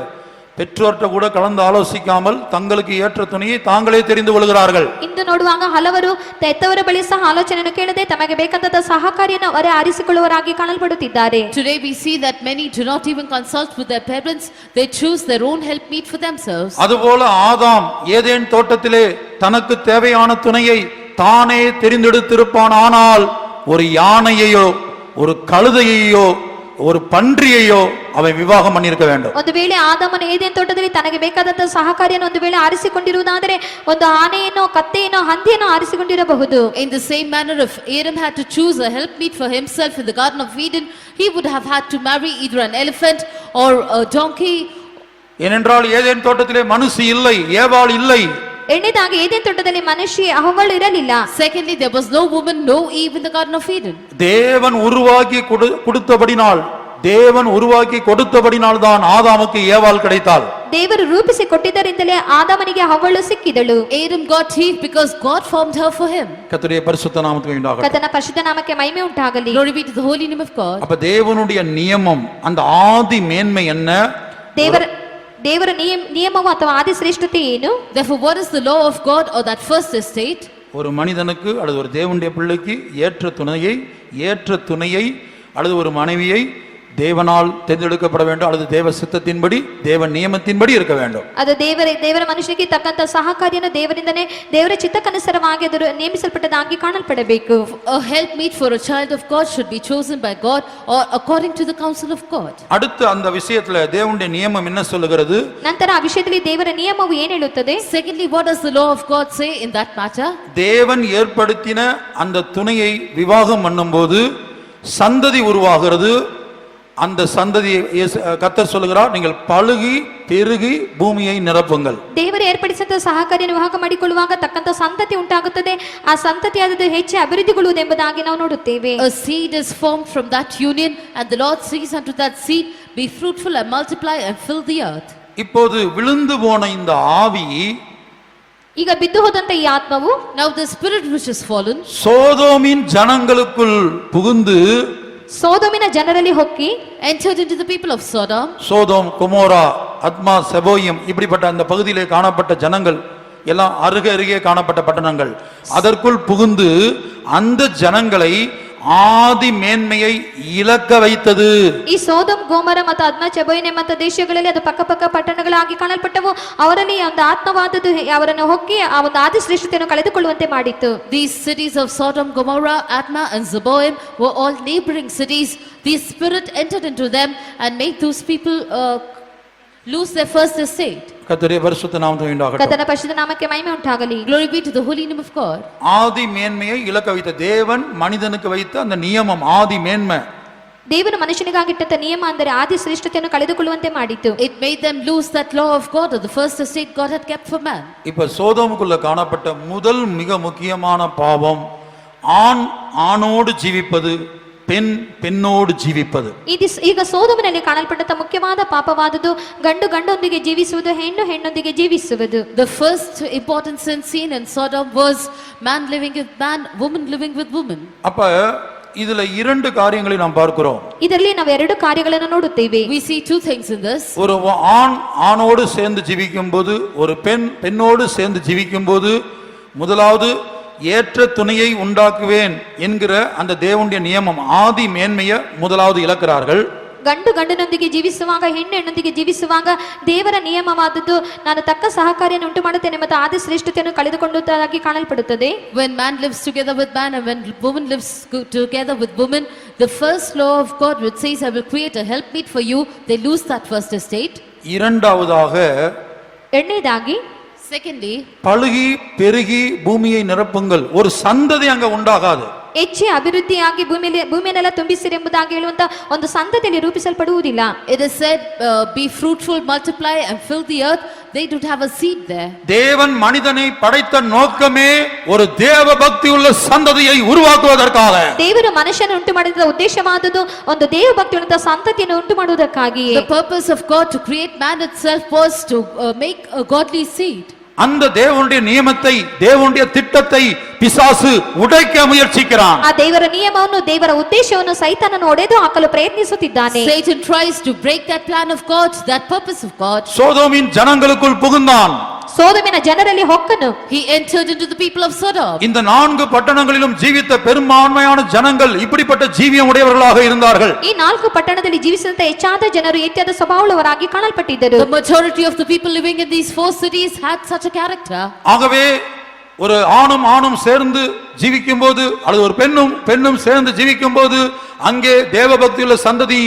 பெற்றோர்கிட்ட கூட கலந்து ஆலோசிக்காமல் தங்களுக்கு ஏற்ற துணையை தாங்களே தெரிந்து கொள்கிறார்கள். ಇಂದು ನೋಡುವಾಗ ಹಲವರು ಹೆತ್ತವರ ಬಳಿ ಸಹ ಆಲೋಚನೆಯನ್ನು ಕೇಳದೆ ತಮಗೆ ಬೇಕಾದ ಸಹಕಾರಿಯನ್ನು ಅವರೇ ಆರಿಸಿಕೊಳ್ಳುವವರಾಗಿ ಕಾಣಲ್ಪಡುತ್ತಿದ್ದಾರೆ. Today we see that many do not even consult with their parents. They choose their own help meet for themselves. அதுபோல ஆதாம் ஏதேன் தோட்டத்திலே தனக்கு தேவையான துணையை தானே தெரிந்தெடுத்திருப்பான். ஆனால் ஒரு யானையையோ ஒரு கழுதையையோ ஒரு பன்றியையோ அவன் விவாகம் பண்ணியிருக்க வேண்டும். ಒಂದು ವೇಳೆ ಆದಾಮನು ಏದೇನ್ ತೋಟದಲ್ಲಿ ತನಗೆ ಬೇಕಾದಂತ ಸಹಕಾರಿಯನ್ನು ಒಂದು ವೇಳೆ ಆರಿಸಿಕೊಂಡಿರುವುದಾದರೆ ಒಂದು ಆನೆಯನ್ನು ಕತ್ತೆಯನ್ನು ಹಂದಿಯನ್ನು ಆರಿಸಿಕೊಂಡಿರಬಹುದು. In the same manner, if Adam had to choose a helpmeet for himself in the Garden of Eden, he would have had to marry either an elephant or a donkey. ஏனென்றால் ஏதேன் தோட்டத்திலே மனுஷி இல்லை, ஏவாள் இல்லை. ಎರಡನೇದಾಗಿ ಏದೇನ್ ತೋಟದಲ್ಲಿ ಮನುಷ್ಯ ಅವಳು ಇರಲಿಲ್ಲ. Secondly, there was no woman, no Eve in the Garden of Eden. தேவன் உருவாக்கி கொடுத்தபடினால் தான் ஆதாமுக்கு ஏவாள் கிடைத்தாள். ದೇವರು ರೂಪಿಸಿ ಕೊಟ್ಟಿದ್ದರಿಂದಲೇ ಆದಾಮನಿಗೆ ಅವಳು ಸಿಕ್ಕಿದಳು. Adam got Eve because God formed her for him. கர்த்தருடைய பரிசுத்த நாமத்துக்கு உண்டாகட்டும். ಕರ್ತನ ಪರಿಶುದ್ಧ ನಾಮಕ್ಕೆ ಮಹಿಮೆ ಉಂಟಾಗಲಿ. Glory be to the holy name of God. அப்ப தேவனுடைய நியமம், அந்த ஆதி மேன்மை என்ன? ದೇವರ ನಿಯಮವು ಅಥವಾ ಆದಿ ಶ್ರೇಷ್ಠತೆ ಏನು? Therefore, what is the law of God or that first estate? ஒரு மனிதனுக்கு அல்லது ஒரு தேவனுடைய பிள்ளைக்கு ஏற்ற துணையை அல்லது ஒரு மனைவியை தேவனால் தேர்ந்தெடுக்கப்பட வேண்டும் அல்லது தேவ சித்தத்தின்படி தேவ நியமத்தின்படி இருக்க வேண்டும். ಅದು ದೇವರ ಮನುಷ್ಯನಿಗೆ ತಕ್ಕಂತ ಸಹಕಾರಿಯನ್ನು ದೇವರಿಂದನೇ ದೇವರ ಚಿತ್ತಕ್ಕನುಸಾರವಾಗಿ ಅದು ನೇಮಿಸಲ್ಪಟ್ಟದಾಗಿ ಕಾಣಲ್ಪಡಬೇಕು. A help meet for a child of God should be chosen by God or according to the counsel of God. அடுத்து அந்த விஷயத்துல தேவனுடைய நியமம் என்ன சொல்லுகிறது? ನಂತರ ಆ ವಿಷಯದಲ್ಲಿ ದೇವರ ನಿಯಮವು ಏನು ಹೇಳುತ್ತದೆ? Secondly, what does the law of God say in that matter? தேவன் ஏற்படுத்தின அந்த துணையை விவாகம் பண்ணும்போது சந்ததி உருவாகிறது. அந்த சந்ததியை கர்த்தர் சொல்லுகிறார், நீங்கள் பலுகி பெருகி பூமியை நிரப்புங்கள். ದೇವರು ಏರ್ಪಡಿಸಿದ ಸಹಕಾರ್ಯವನ್ನು ವಿಭಾಗ ಮಾಡಿಕೊಳ್ಳುವಾಗ ತಕ್ಕಂತ ಸಂತತಿ ಉಂಟಾಗುತ್ತದೆ. ಆ ಸಂತತಿ ಆದದ್ದು ಹೆಚ್ಚು ಅಭಿವೃದ್ಧಿಗೊಳ್ಳುವುದೆಂಬುದಾಗಿ ನಾವು ನೋಡುತ್ತೇವೆ. A seed is formed from that union, and the Lord says unto that seed, be fruitful and multiply and fill the earth. இப்போது விழுந்து போன இந்த ஆவி, ಈಗ ಬಿದ್ದು ಹೋದಂತ ಈ ಆತ್ಮವು, now the spirit which is fallen, சோதோமின் ஜனங்களுக்குள் புகுந்து ಸೋದೋಮಿನ ಜನರಲ್ಲಿ ಹೊಕ್ಕಿ entered into the people of Sodom. Sodom, Gomorrah, Admah, Zeboiim இப்படிப்பட்ட அந்த பகுதியிலே காணப்பட்ட ஜனங்கள் எல்லாம் அருகே காணப்பட்ட பட்டணங்கள், அதற்குள் புகுந்து அந்த ஜனங்களை ஆதி மேன்மையை இழக்க வைத்தது. ಈ ಸೋದೋಮ್, ಗೋಮರ ಮತ್ತು ಅದ್ಮಾ, ಚೆಬೋಯಿಮ್ ಎಂಬಂತ ದೇಶಗಳಲ್ಲಿ ಅದು ಪಕ್ಕ ಪಟ್ಟಣಗಳಾಗಿ ಕಾಣಲ್ಪಟ್ಟವು. ಅವರಲ್ಲಿ ಒಂದು ಆತ್ಮವಾದದ್ದು ಅವರನ್ನು ಹೊಕ್ಕಿ ಆ ಒಂದು ಆದಿ ಶ್ರೇಷ್ಠತೆಯನ್ನು ಕಳೆದುಕೊಳ್ಳುವಂತೆ ಮಾಡಿತ್ತು. These cities of Sodom, Gomorrah, Admah and Zeboim were all neighboring cities. The spirit entered into them and made those people lose their first estate. கர்த்தருடைய பரிசுத்த நாமத்துக்கு உண்டாகட்டும். ಕರ್ತನ ಪರಿಶುದ್ಧ ನಾಮಕ್ಕೆ ಮಹಿಮೆ ಉಂಟಾಗಲಿ. Glory be to the holy name of God. ஆதி மேன்மையை இழக்க வைத்த தேவன் மனிதனுக்கு வைத்த அந்த நியமம் ஆதி மேன்மை, ದೇವನು ಮನುಷ್ಯನಿಗಾಗಿಟ್ಟಂತ ನಿಯಮ ಅಂದರೆ ಆದಿ ಶ್ರೇಷ್ಠತೆಯನ್ನು ಕಳೆದುಕೊಳ್ಳುವಂತೆ ಮಾಡಿತು. It made them lose that law of God, or the first estate God had kept for man. இப்ப சோதோமுக்குள்ள காணப்பட்ட முதல் மிக முக்கியமான பாவம் ஆண் ஆணோடு ஜீவிப்பது, பெண் பெண்ணோடு ஜீவிப்பது. ಈಗ ಸೋದೋಮಿನಲ್ಲಿ ಕಾಣಲ್ಪಟ್ಟಂತ ಮುಖ್ಯವಾದ ಪಾಪವಾದದ್ದು ಗಂಡು ಗಂಡೊಂದಿಗೆ ಜೀವಿಸುವುದು, ಹೆಣ್ಣು ಹೆಣ್ಣೊಂದಿಗೆ ಜೀವಿಸುವುದು. The first important sin seen in Sodom was man living with man, woman living with woman. அப்ப இதுல இரண்டு காரியங்களை நாம் பார்க்கிறோம். ಇದರಲ್ಲಿ ನಾವು ಎರಡು ಕಾರ್ಯಗಳನ್ನು ನೋಡುತ್ತೇವೆ. We see two things in this. ஒரு ஆண் ஆணோடு சேர்ந்து ஜீவிக்கும் போது, ஒரு பெண் பெண்ணோடு சேர்ந்து ஜீவிக்கும் போது, முதலாவது ஏற்ற துணையை உண்டாக்குவேன் என்கிற அந்த தேவனுடைய நியமம் ஆதி மேன்மையை முதலாவது இழக்கிறார்கள். ಗಂಡು ಗಂಡನೊಂದಿಗೆ ಜೀವಿಸುವಾಗ, ಹೆಣ್ಣು ಹೆಣ್ಣೊಂದಿಗೆ ಜೀವಿಸುವಾಗ ದೇವರ ನಿಯಮವಾದದ್ದು ನಾನು ತಕ್ಕ ಸಹಕಾರ್ಯವನ್ನು ಉಂಟು ಮಾಡುತ್ತೇನೆ ಮತ್ತು ಆದಿ ಶ್ರೇಷ್ಠತೆಯನ್ನು ಕಳೆದುಕೊಂಡಾಗಿ ಕಾಣಲ್ಪಡುತ್ತದೆ. When man lives together with man and when woman lives together with woman, the first law of God which says I will create a helpmeet for you, they lose that first estate. இரண்டாவதாக, ಎರಡನೇದಾಗಿ, Secondly, பலுகி பெருகி பூமியை நிரப்புங்கள், ஒரு சந்ததி அங்க உண்டாகாது. ಹೆಚ್ಚು ಅಭಿವೃದ್ಧಿಯಾಗಿ ಭೂಮಿಯನ್ನೆಲ್ಲ ತುಂಬಿಸಿರಿ ಎಂಬುದಾಗಿ ಹೇಳುವಂತ ಒಂದು ಸಂತತಿಯಲ್ಲಿ ರೂಪಿಸಲ್ಪಡುವುದಿಲ್ಲ. it is said, be fruitful, multiply and fill the earth. They don't have a seed there. தேவன் மனிதனை படைத்த நோக்கமே ஒரு தேவ பக்தி உள்ள சந்ததியை உருவாக்குவதற்காக. ದೇವರು ಮನುಷ್ಯನ ಉಂಟು ಮಾಡಿದ ಉದ್ದೇಶವಾದದ್ದು ಒಂದು ದೇವ ಭಕ್ತಿಯುಳ್ಳ ಸಂತತಿಯನ್ನು ಉಂಟು ಮಾಡುವುದಕ್ಕಾಗಿಯೇ. The purpose of God to create man itself was to make a godly seed. அந்த தேவனுடைய நியமத்தை, தேவனுடைய திட்டத்தை பிசாசு உடைக்க முயற்சிக்கிறான். ಆ ದೇವರ ನಿಯಮವನ್ನು, ದೇವರ ಉದ್ದೇಶವನ್ನು ಸೈತಾನನು ಒಡೆದು ಹಾಕಲು ಪ್ರಯತ್ನಿಸುತ್ತಿದ್ದಾನೆ. Satan tries to break that plan of God, that purpose of God. சோதோமின் ஜனங்களுக்குள் புகுந்தான். ಸೋದೋಮಿನ ಜನರಲ್ಲಿ ಹೊಕ್ಕನು. He entered into the people of Sodom. இந்த 4 பட்டணங்களிலும் ஜீவித்த பெரும்பான்மையான ஜனங்கள் இப்படிப்பட்ட ஜீவியம் உடையவர்களாக இருந்தார்கள். ಈ 4 ಪಟ್ಟಣದಲ್ಲಿ ಜೀವಿಸಿದಂತ ಹೆಚ್ಚಾದ ಜನರು ಎತ್ತಿಯಾದ ಸ್ವಭಾವವುಳ್ಳವರಾಗಿ ಕಾಣಲ್ಪಟ್ಟಿದ್ದರು. The majority of the people living in these 4 cities had such a character. ஆகவே ஒரு ஆணும் சேர்ந்து ஜீவிக்கும் போது, அல்லது ஒரு பெண்ணும் சேர்ந்து ஜீவிக்கும் போது, அங்கே தேவபக்தியுள்ள சந்ததி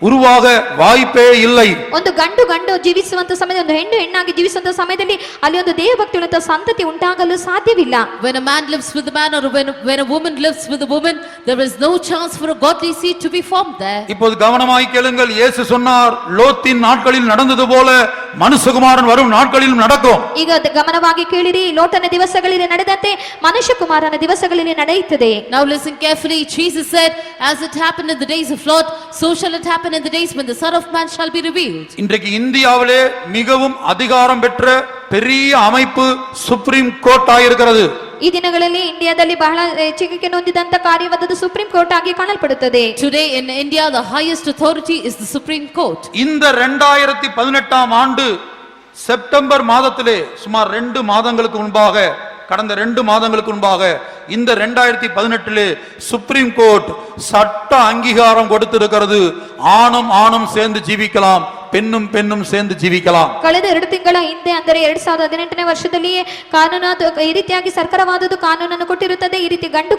ಉರುವಾಗ ವಾಯ್ಪೇ இல்லை. ಒಂದು ಗಂಡು ಜೀವಿಸುವಂತ ಸಮಯದಲ್ಲಿ, ಒಂದು ಹೆಣ್ಣು ಹೆಣ್ಣಾಗಿ ಜೀವಿಸುವಂತ ಸಮಯದಲ್ಲಿ ಅಲ್ಲಿ ಒಂದು ದೇವಭಕ್ತಿಯುಳ್ಳ ಸಂತತಿ ಉಂಟಾಗಲು ಸಾಧ್ಯವಿಲ್ಲ. When a man lives with a man, or when a woman lives with a woman, there is no chance for a godly seed to be formed there. இப்போது கவனமாய் கேளுங்கள். இயேசு சொன்னார், லோத்தின் நாட்களில் நடந்தது போல மனுஷகுமாரன் வரும் நாட்களிலும் நடக்கும். ಈಗ ಗಮನವಾಗಿ ಕೇಳಿರಿ, ಲೋಟನ ದಿವಸಗಳಲ್ಲಿ ನಡೆದಂತೆ ಮನುಷ್ಯಕುಮಾರನ ದಿವಸಗಳಲ್ಲಿ ನಡೆಯುತ್ತದೆ. Now listen carefully. Jesus said, as it happened in the days of Lot, so shall it happen in the days when the Son of Man shall be revealed. இன்றைக்கு இந்தியாவிலே மிகவும் அதிகாரம் பெற்ற பெரிய அமைப்பு சுப்ரீம் கோர்ட் ஆயிருக்கிறது. ಈ ದಿನಗಳಲ್ಲಿ ಇಂಡಿಯಾದಲ್ಲಿ ಬಹಳ ಹೆಚ್ಚಿಗೆ ಹೊಂದಿದಂತ ಕಾರ್ಯವಾದದ್ದು ಸುಪ್ರೀಂ ಕೋರ್ಟ್ ಆಗಿ ಕಾಣಲ್ಪಡುತ್ತದೆ. Today in India the highest authority is the Supreme Court. இந்த 2018 ஆண்டு செப்டம்பர் மாதத்திலே சுமார் 2 மாதங்களுக்கு முன்பாக, கடந்த 2 மாதங்களுக்கு முன்பாக இந்த 2018 சுப்ரீம் கோர்ட் சட்ட அங்கீகாரம் கொடுத்திருக்கிறது. ஆணும் சேர்ந்து ஜீவிக்கலாம், பெண்ணும் சேர்ந்து ஜீவிக்கலாம். ಕಳೆದ 2 ತಿಂಗಳ ಹಿಂದೆ ಅಂದರೆ 2018ನೇ ವರ್ಷದಲ್ಲಿಯೇ ಕಾನೂನು ಈ ರೀತಿಯಾಗಿ ಸರ್ಕಾರವಾದದ್ದು ಕಾನೂನನ್ನು ಕೊಟ್ಟಿರುತ್ತದೆ. ಈ ರೀತಿ ಗಂಡು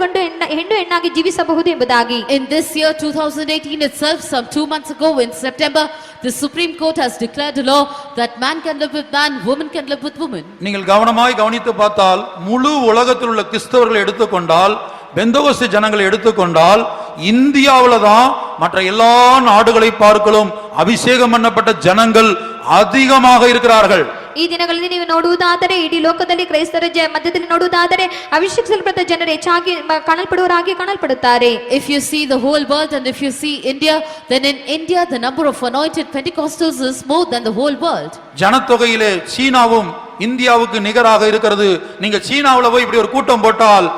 ಹೆಣ್ಣು ಹೆಣ್ಣಾಗಿ ಜೀವಿಸಬಹುದು ಎಂಬುದಾಗಿ. In this year 2018 itself, some 2 months ago in September, the Supreme Court has declared a law that man can live with man, woman can live with woman. நீங்கள் கவனமாய் கவனித்து பார்த்தால், முழு உலகத்தில் உள்ள கிறிஸ்தவர்களை எடுத்துக்கொண்டால், பெந்தகோஸ்தே ஜனங்களை எடுத்துக்கொண்டால், இந்தியாவில் தான் மற்ற எல்லா நாடுகளை பார்க்கலும் அபிஷேகம் பண்ணப்பட்ட ஜனங்கள் அதிகமாக இருக்கிறார்கள். ಈ ದಿನಗಳಲ್ಲಿ ನೀವು ನೋಡುವುದಾದರೆ ಇಡೀ ಲೋಕದಲ್ಲಿ ಕ್ರೈಸ್ತರ ಮಧ್ಯದಲ್ಲಿ ನೋಡುವುದಾದರೆ ಅಭಿಷೇಕಿಸಲ್ಪಟ್ಟ ಜನರು ಹೆಚ್ಚಾಗಿ ಕಾಣಲ್ಪಡುವವರಾಗಿ ಕಾಣಲ್ಪಡುತ್ತಾರೆ. If you see the whole world and if you see India, then in India the number of anointed Pentecostals is more than the whole world. ஜனத்தொகையிலே சீனாவும் இந்தியாவுக்கு நிகராக இருக்கிறது. நீங்க சீனாவுல போய் இப்படி ஒரு கூட்டம் போட்டால்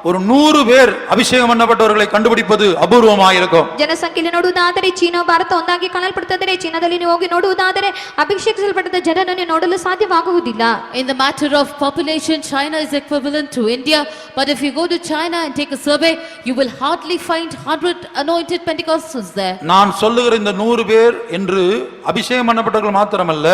ஒரு 100 பேர் அபிஷேகம் பண்ணப்பட்டவர்களை கண்டுபிடிப்பது அபூர்வமாக இருக்கும். ಜನಸಂಖ್ಯೆಯಲ್ಲಿ ನೋಡುವುದಾದರೆ ಚೀನಾ ಭಾರತ ಒಂದಾಗಿ ಕಾಣಲ್ಪಡುತ್ತದೆ. ಚೀನಾದಲ್ಲಿ ನೀವು ಹೋಗಿ ನೋಡುವುದಾದರೆ ಅಭಿಷೇಕಿಸಲ್ಪಟ್ಟ ಜನರನ್ನು ನೋಡಲು ಸಾಧ್ಯವಾಗುವುದಿಲ್ಲ. In the matter of population, China is equivalent to India, but if you go to China and take a survey, you will hardly find 100 anointed Pentecostals there. நான் சொல்லுகிற இந்த 100 பேர் என்று அபிஷேகம் பண்ணப்பட்டவர்கள் மாத்திரமல்ல,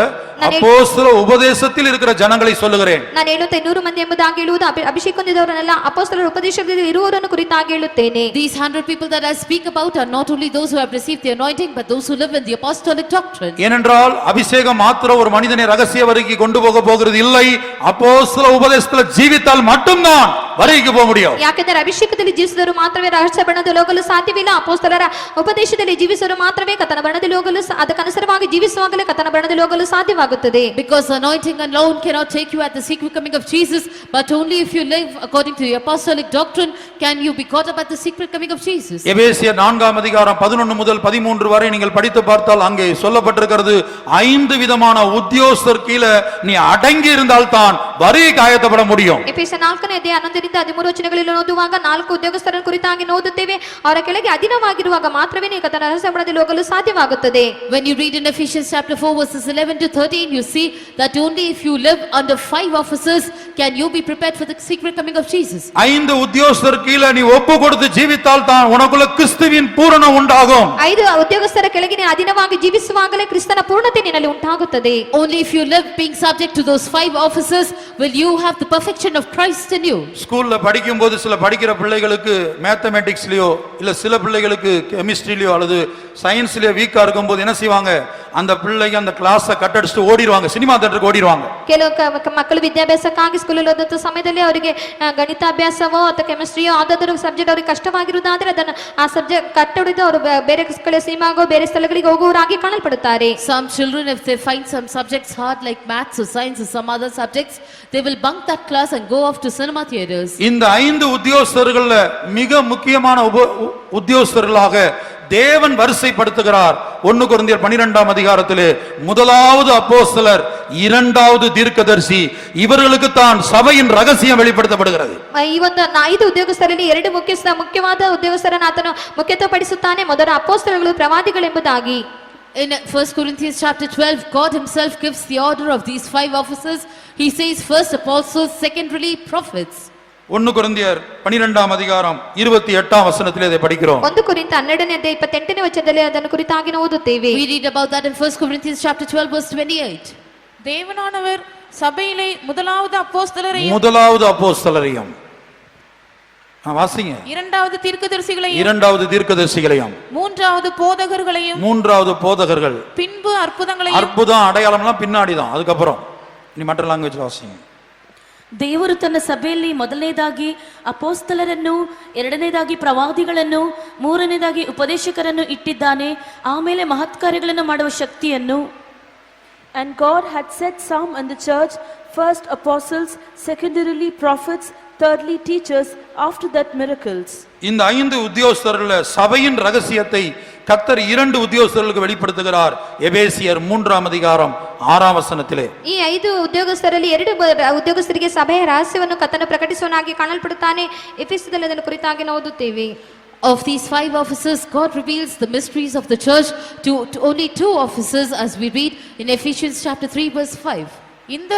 அப்போஸ்தல உபதேசத்தில் இருக்கிற ஜனங்களை சொல்லுகிறேன். ನಾನು ಹೇಳುತ್ತೆ 100 ಮಂದಿ ಎಂಬುದಾಗಿ ಹೇಳುವುದು ಅಭಿಷೇಕ ಹೊಂದಿದವರನ್ನೆಲ್ಲ ಅಪೊಸ್ತಲರ ಉಪದೇಶದಲ್ಲಿ ಇರುವವರನ್ನು ಕುರಿತಾಗಿ ಹೇಳುತ್ತೇನೆ. These 100 people that I speak about are not only those who have received the anointing, but those who live in the apostolic doctrine. ஏனென்றால் அபிஷேகம் மாத்திரம் ஒரு மனிதனை ரகசிய வரைக்கு கொண்டு போகிறது இல்லை. அப்போஸ்தல உபதேசத்துல ஜீவித்தால் மட்டும்தான் வரைக்கு போக முடியும். ಯಾಕೆಂದರೆ ಅಭಿಷೇಕದಲ್ಲಿ ಜೀವಿಸಿದವರು ಮಾತ್ರವೇ ರಹಸ್ಯ ಬಣ್ಣದಲ್ಲಿ ಹೋಗಲು ಸಾಧ್ಯವಿಲ್ಲ. ಅಪೊಸ್ತಲರ ಉಪದೇಶದಲ್ಲಿ ಜೀವಿಸುವವರು ಮಾತ್ರವೇ ಕರ್ತನ ಬಣ್ಣದಲ್ಲಿ ಹೋಗಲು ಅದಕ್ಕನುಸಾರವಾಗಿ ಜೀವಿಸುವಾಗಲೇ ಕರ್ತನ ಬಣ್ಣದಲ್ಲಿ ಹೋಗಲು ಸಾಧ್ಯವಾಗುತ್ತದೆ. Because anointing alone cannot take you at the secret coming of Jesus, but only if you live according to the apostolic doctrine can you be caught up at the secret coming of Jesus. எபேசியர் 4ஆம் அதிகாரம் 11 முதல் 13 வரை நீங்கள் படித்து பார்த்தால் அங்கே சொல்லப்பட்டிருக்கிறது 5 விதமான உத்தியோகஸ்தர் கீழே நீ அடங்கி இருந்தால் தான் வரைக்கு ஆயத்தப்பட முடியும். ಎಫೆಸ 4ನೇ ಅಧ್ಯಾಯ 11ರಿಂದ 13 ವಚನಗಳಲ್ಲಿ ಓದುವಾಗ 4 ಉದ್ಯೋಗಸ್ಥರನ್ನು ಕುರಿತಾಗಿ ಓದುತ್ತೇವೆ. ಅವರ ಕೆಳಗೆ ಅಧೀನವಾಗಿರುವಾಗ ಮಾತ್ರವೇ ನೀವು ಕರ್ತನ ರಹಸ್ಯ ಬಣ್ಣದಲ್ಲಿ ಹೋಗಲು ಸಾಧ್ಯವಾಗುತ್ತದೆ. When you read in Ephesians chapter 4 verses 11 to 13, you see that only if you live under 5 officers can you be prepared for the secret coming of Jesus. 5 உத்தியோகஸ்தர் கீழே நீ ஒப்பு கொடுத்து ஜீவித்தால் தான் உனக்குள்ள கிறிஸ்துவின் பூரணம் உண்டாகும். 5 ಉದ್ಯೋಗಸ್ಥರ ಕೆಳಗೆ ನೀನು ಅಧೀನವಾಗಿ ಜೀವಿಸುವಾಗಲೇ ಕ್ರಿಸ್ತನ ಪೂರ್ಣತೆ ನಿನ್ನಲ್ಲಿ ಉಂಟಾಗುತ್ತದೆ. Only if you live being subject to those 5 officers will you have the perfection of Christ in you. ஸ்கூல்ல படிக்கும்போது சில படிக்கிற பிள்ளைகளுக்கு மேத்தமேட்டிக்ஸ்லயோ இல்ல சில பிள்ளைகளுக்கு கெமிஸ்ட்ரிலயோ அல்லது சயின்ஸ்லயோ வீக்கா இருக்கும்போது என்ன செய்வாங்க, அந்த பிள்ளைங்க அந்த கிளாஸை கட்டடிச்சுட்டு ஓடிடுவாங்க, சினிமா தியேட்டருக்கு ஓடிடுவாங்க. ಕೆಲವು ಮಕ್ಕಳು ವಿದ್ಯಾಭ್ಯಾಸಕ್ಕಾಗಿ ಸ್ಕೂಲಲ್ಲಿ ಓದುತ್ತ ಸಮಯದಲ್ಲಿ ಅವರಿಗೆ ಗಣಿತಾಭ್ಯಾಸವೋ ಅಥವಾ ಕೆಮಿಸ್ಟ್ರಿಯೋ ಯಾವುದಾದರೂ ಸಬ್ಜೆಕ್ಟ್ ಅವರಿಗೆ ಕಷ್ಟವಾಗಿರುವುದಾದ್ರೆ ಅದನ್ನು ಆ ಸಬ್ಜೆಕ್ಟ್ ಕಟ್ಟೊಡೆದು ಅವರು ಬೇರೆ ಸಿನಿಮಾಗೋ ಬೇರೆ ಸ್ಥಳಗಳಿಗೆ ಹೋಗುವವರಾಗಿ ಕಾಣಲ್ಪಡುತ್ತಾರೆ. Some children, if they find some subjects hard like maths or science or some other subjects, they will bunk that class and go off to cinema theaters. இந்த 5 உத்தியோகஸ்தர்கள்ல மிக முக்கியமான உத்தியோகஸ்தர்களாக தேவன் வரிசைப்படுத்துகிறார். 1 கொரிந்தியர் 12ஆம் அதிகாரத்திலே முதலாவது அப்போஸ்தலர், இரண்டாவது தீர்க்கதரிசி, இவர்களுக்கு தான் சபையின் ரகசியம் வெளிப்படுத்தப்படுகிறது. ಈ ಒಂದು 5 ಉದ್ಯೋಗಸ್ಥರಲ್ಲಿ 2 ಮುಖ್ಯವಾದ ಉದ್ಯೋಗಸ್ಥರನ್ನು ಆತನು ಮುಖ್ಯತ್ವಪಡಿಸುತ್ತಾನೆ. ಮೊದಲ ಅಪೊಸ್ತಲರು ಪ್ರವಾದಿಗಳೆಂಬುದಾಗಿ. In 1 Corinthians chapter 12, God himself gives the order of these 5 officers. He says first apostles, secondarily prophets. 1 கொரிந்தியர் 12ஆம் அதிகாரம் 28ஆம் வசனத்திலே இதை படிக்கிறோம். 1 ಕೊರಿಂಥ 12ನೇ ಅಧ್ಯಾಯ 28ನೇ ವಚನದಲ್ಲಿ ಅದನ್ನು ಕುರಿತಾಗಿ ಓದುತ್ತೇವೆ. We read about that in 1 Corinthians chapter 12 verse 28. தேவனானவர் சபையிலே முதலாவது அப்போஸ்தலரையும் வாசிங்க, இரண்டாவது தீர்க்கதரிசிகளையும் மூன்றாவது போதகர்கள், பின்பு அற்புதங்களையும். அற்புதம் அடையாளம்லாம் பின்னாடிதான், அதுக்கப்புறம் நீ மற்ற லாங்குவேஜ் வாசிங்க. ದೇವರು ತನ್ನ ಸಭೆಯಲ್ಲಿ ಮೊದಲನೇದಾಗಿ ಅಪೋಸ್ತಲರನ್ನು, ಎರಡನೇದಾಗಿ ಪ್ರವಾದಿಗಳನ್ನು, ಮೂರನೇದಾಗಿ ಉಪದೇಶಕರನ್ನು ಇಟ್ಟಿದ್ದಾನೆ. ಆಮೇಲೆ ಮಹತ್ಕಾರ್ಯಗಳನ್ನು ಮಾಡುವ ಶಕ್ತಿಯನ್ನು. And God had set some in the church, first apostles, secondarily prophets, thirdly teachers, after that miracles. இந்த 5 உத்தியோகஸ்தர்கள சபையின் ரகசியத்தை கர்த்தர் 2 உத்தியோகஸ்தர்களுக்கு வெளிப்படுத்துகிறார். எபேசியர் 3ஆம் அதிகாரம் 6ஆம் வசனத்திலே ಈ 5 ಉದ್ಯೋಗಸ್ಥರಲ್ಲಿ 2 ಉದ್ಯೋಗಸ್ಥರಿಗೆ ಸಭೆಯ ರಹಸ್ಯವನ್ನು ಕರ್ತನು ಪ್ರಕಟಿಸುವನಾಗಿ ಕಾಣಲ್ಪಡುತ್ತಾನೆ. ಎಫೆಸದಲ್ಲಿ ಅದನ್ನು ಕುರಿತಾಗಿ ಓದುತ್ತೇವೆ. Of these 5 officers, God reveals the mysteries of the church to only 2 officers as we read in Ephesians chapter 3 verse 5. இந்த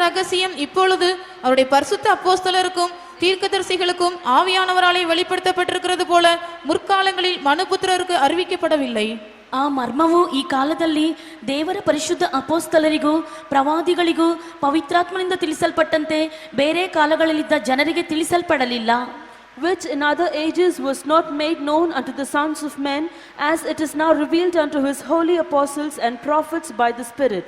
ரகசியம் இப்பொழுது அவருடைய பரிசுத்த அப்போஸ்தலருக்கும் தீர்க்கதரிசிகளுக்கும் ஆவியானவராலே வெளிப்படுத்தப்பட்டிருக்கிறது போல முற்காலங்களில் மனுபுத்திரருக்கு அறிவிக்கப்படவில்லை. ಆ ಮರ್ಮವು ಈ ಕಾಲದಲ್ಲಿ ದೇವರ ಪರಿಶುದ್ಧ ಅಪೋಸ್ತಲರಿಗೂ ಪ್ರವಾದಿಗಳಿಗೂ ಪವಿತ್ರಾತ್ಮನಿಂದ ತಿಳಿಸಲ್ಪಟ್ಟಂತೆ ಬೇರೆ ಕಾಲಗಳಲ್ಲಿದ್ದ ಜನರಿಗೆ ತಿಳಿಸಲ್ಪಡಲಿಲ್ಲ. Which in other ages was not made known unto the sons of men, as it is now revealed unto his holy apostles and prophets by the Spirit.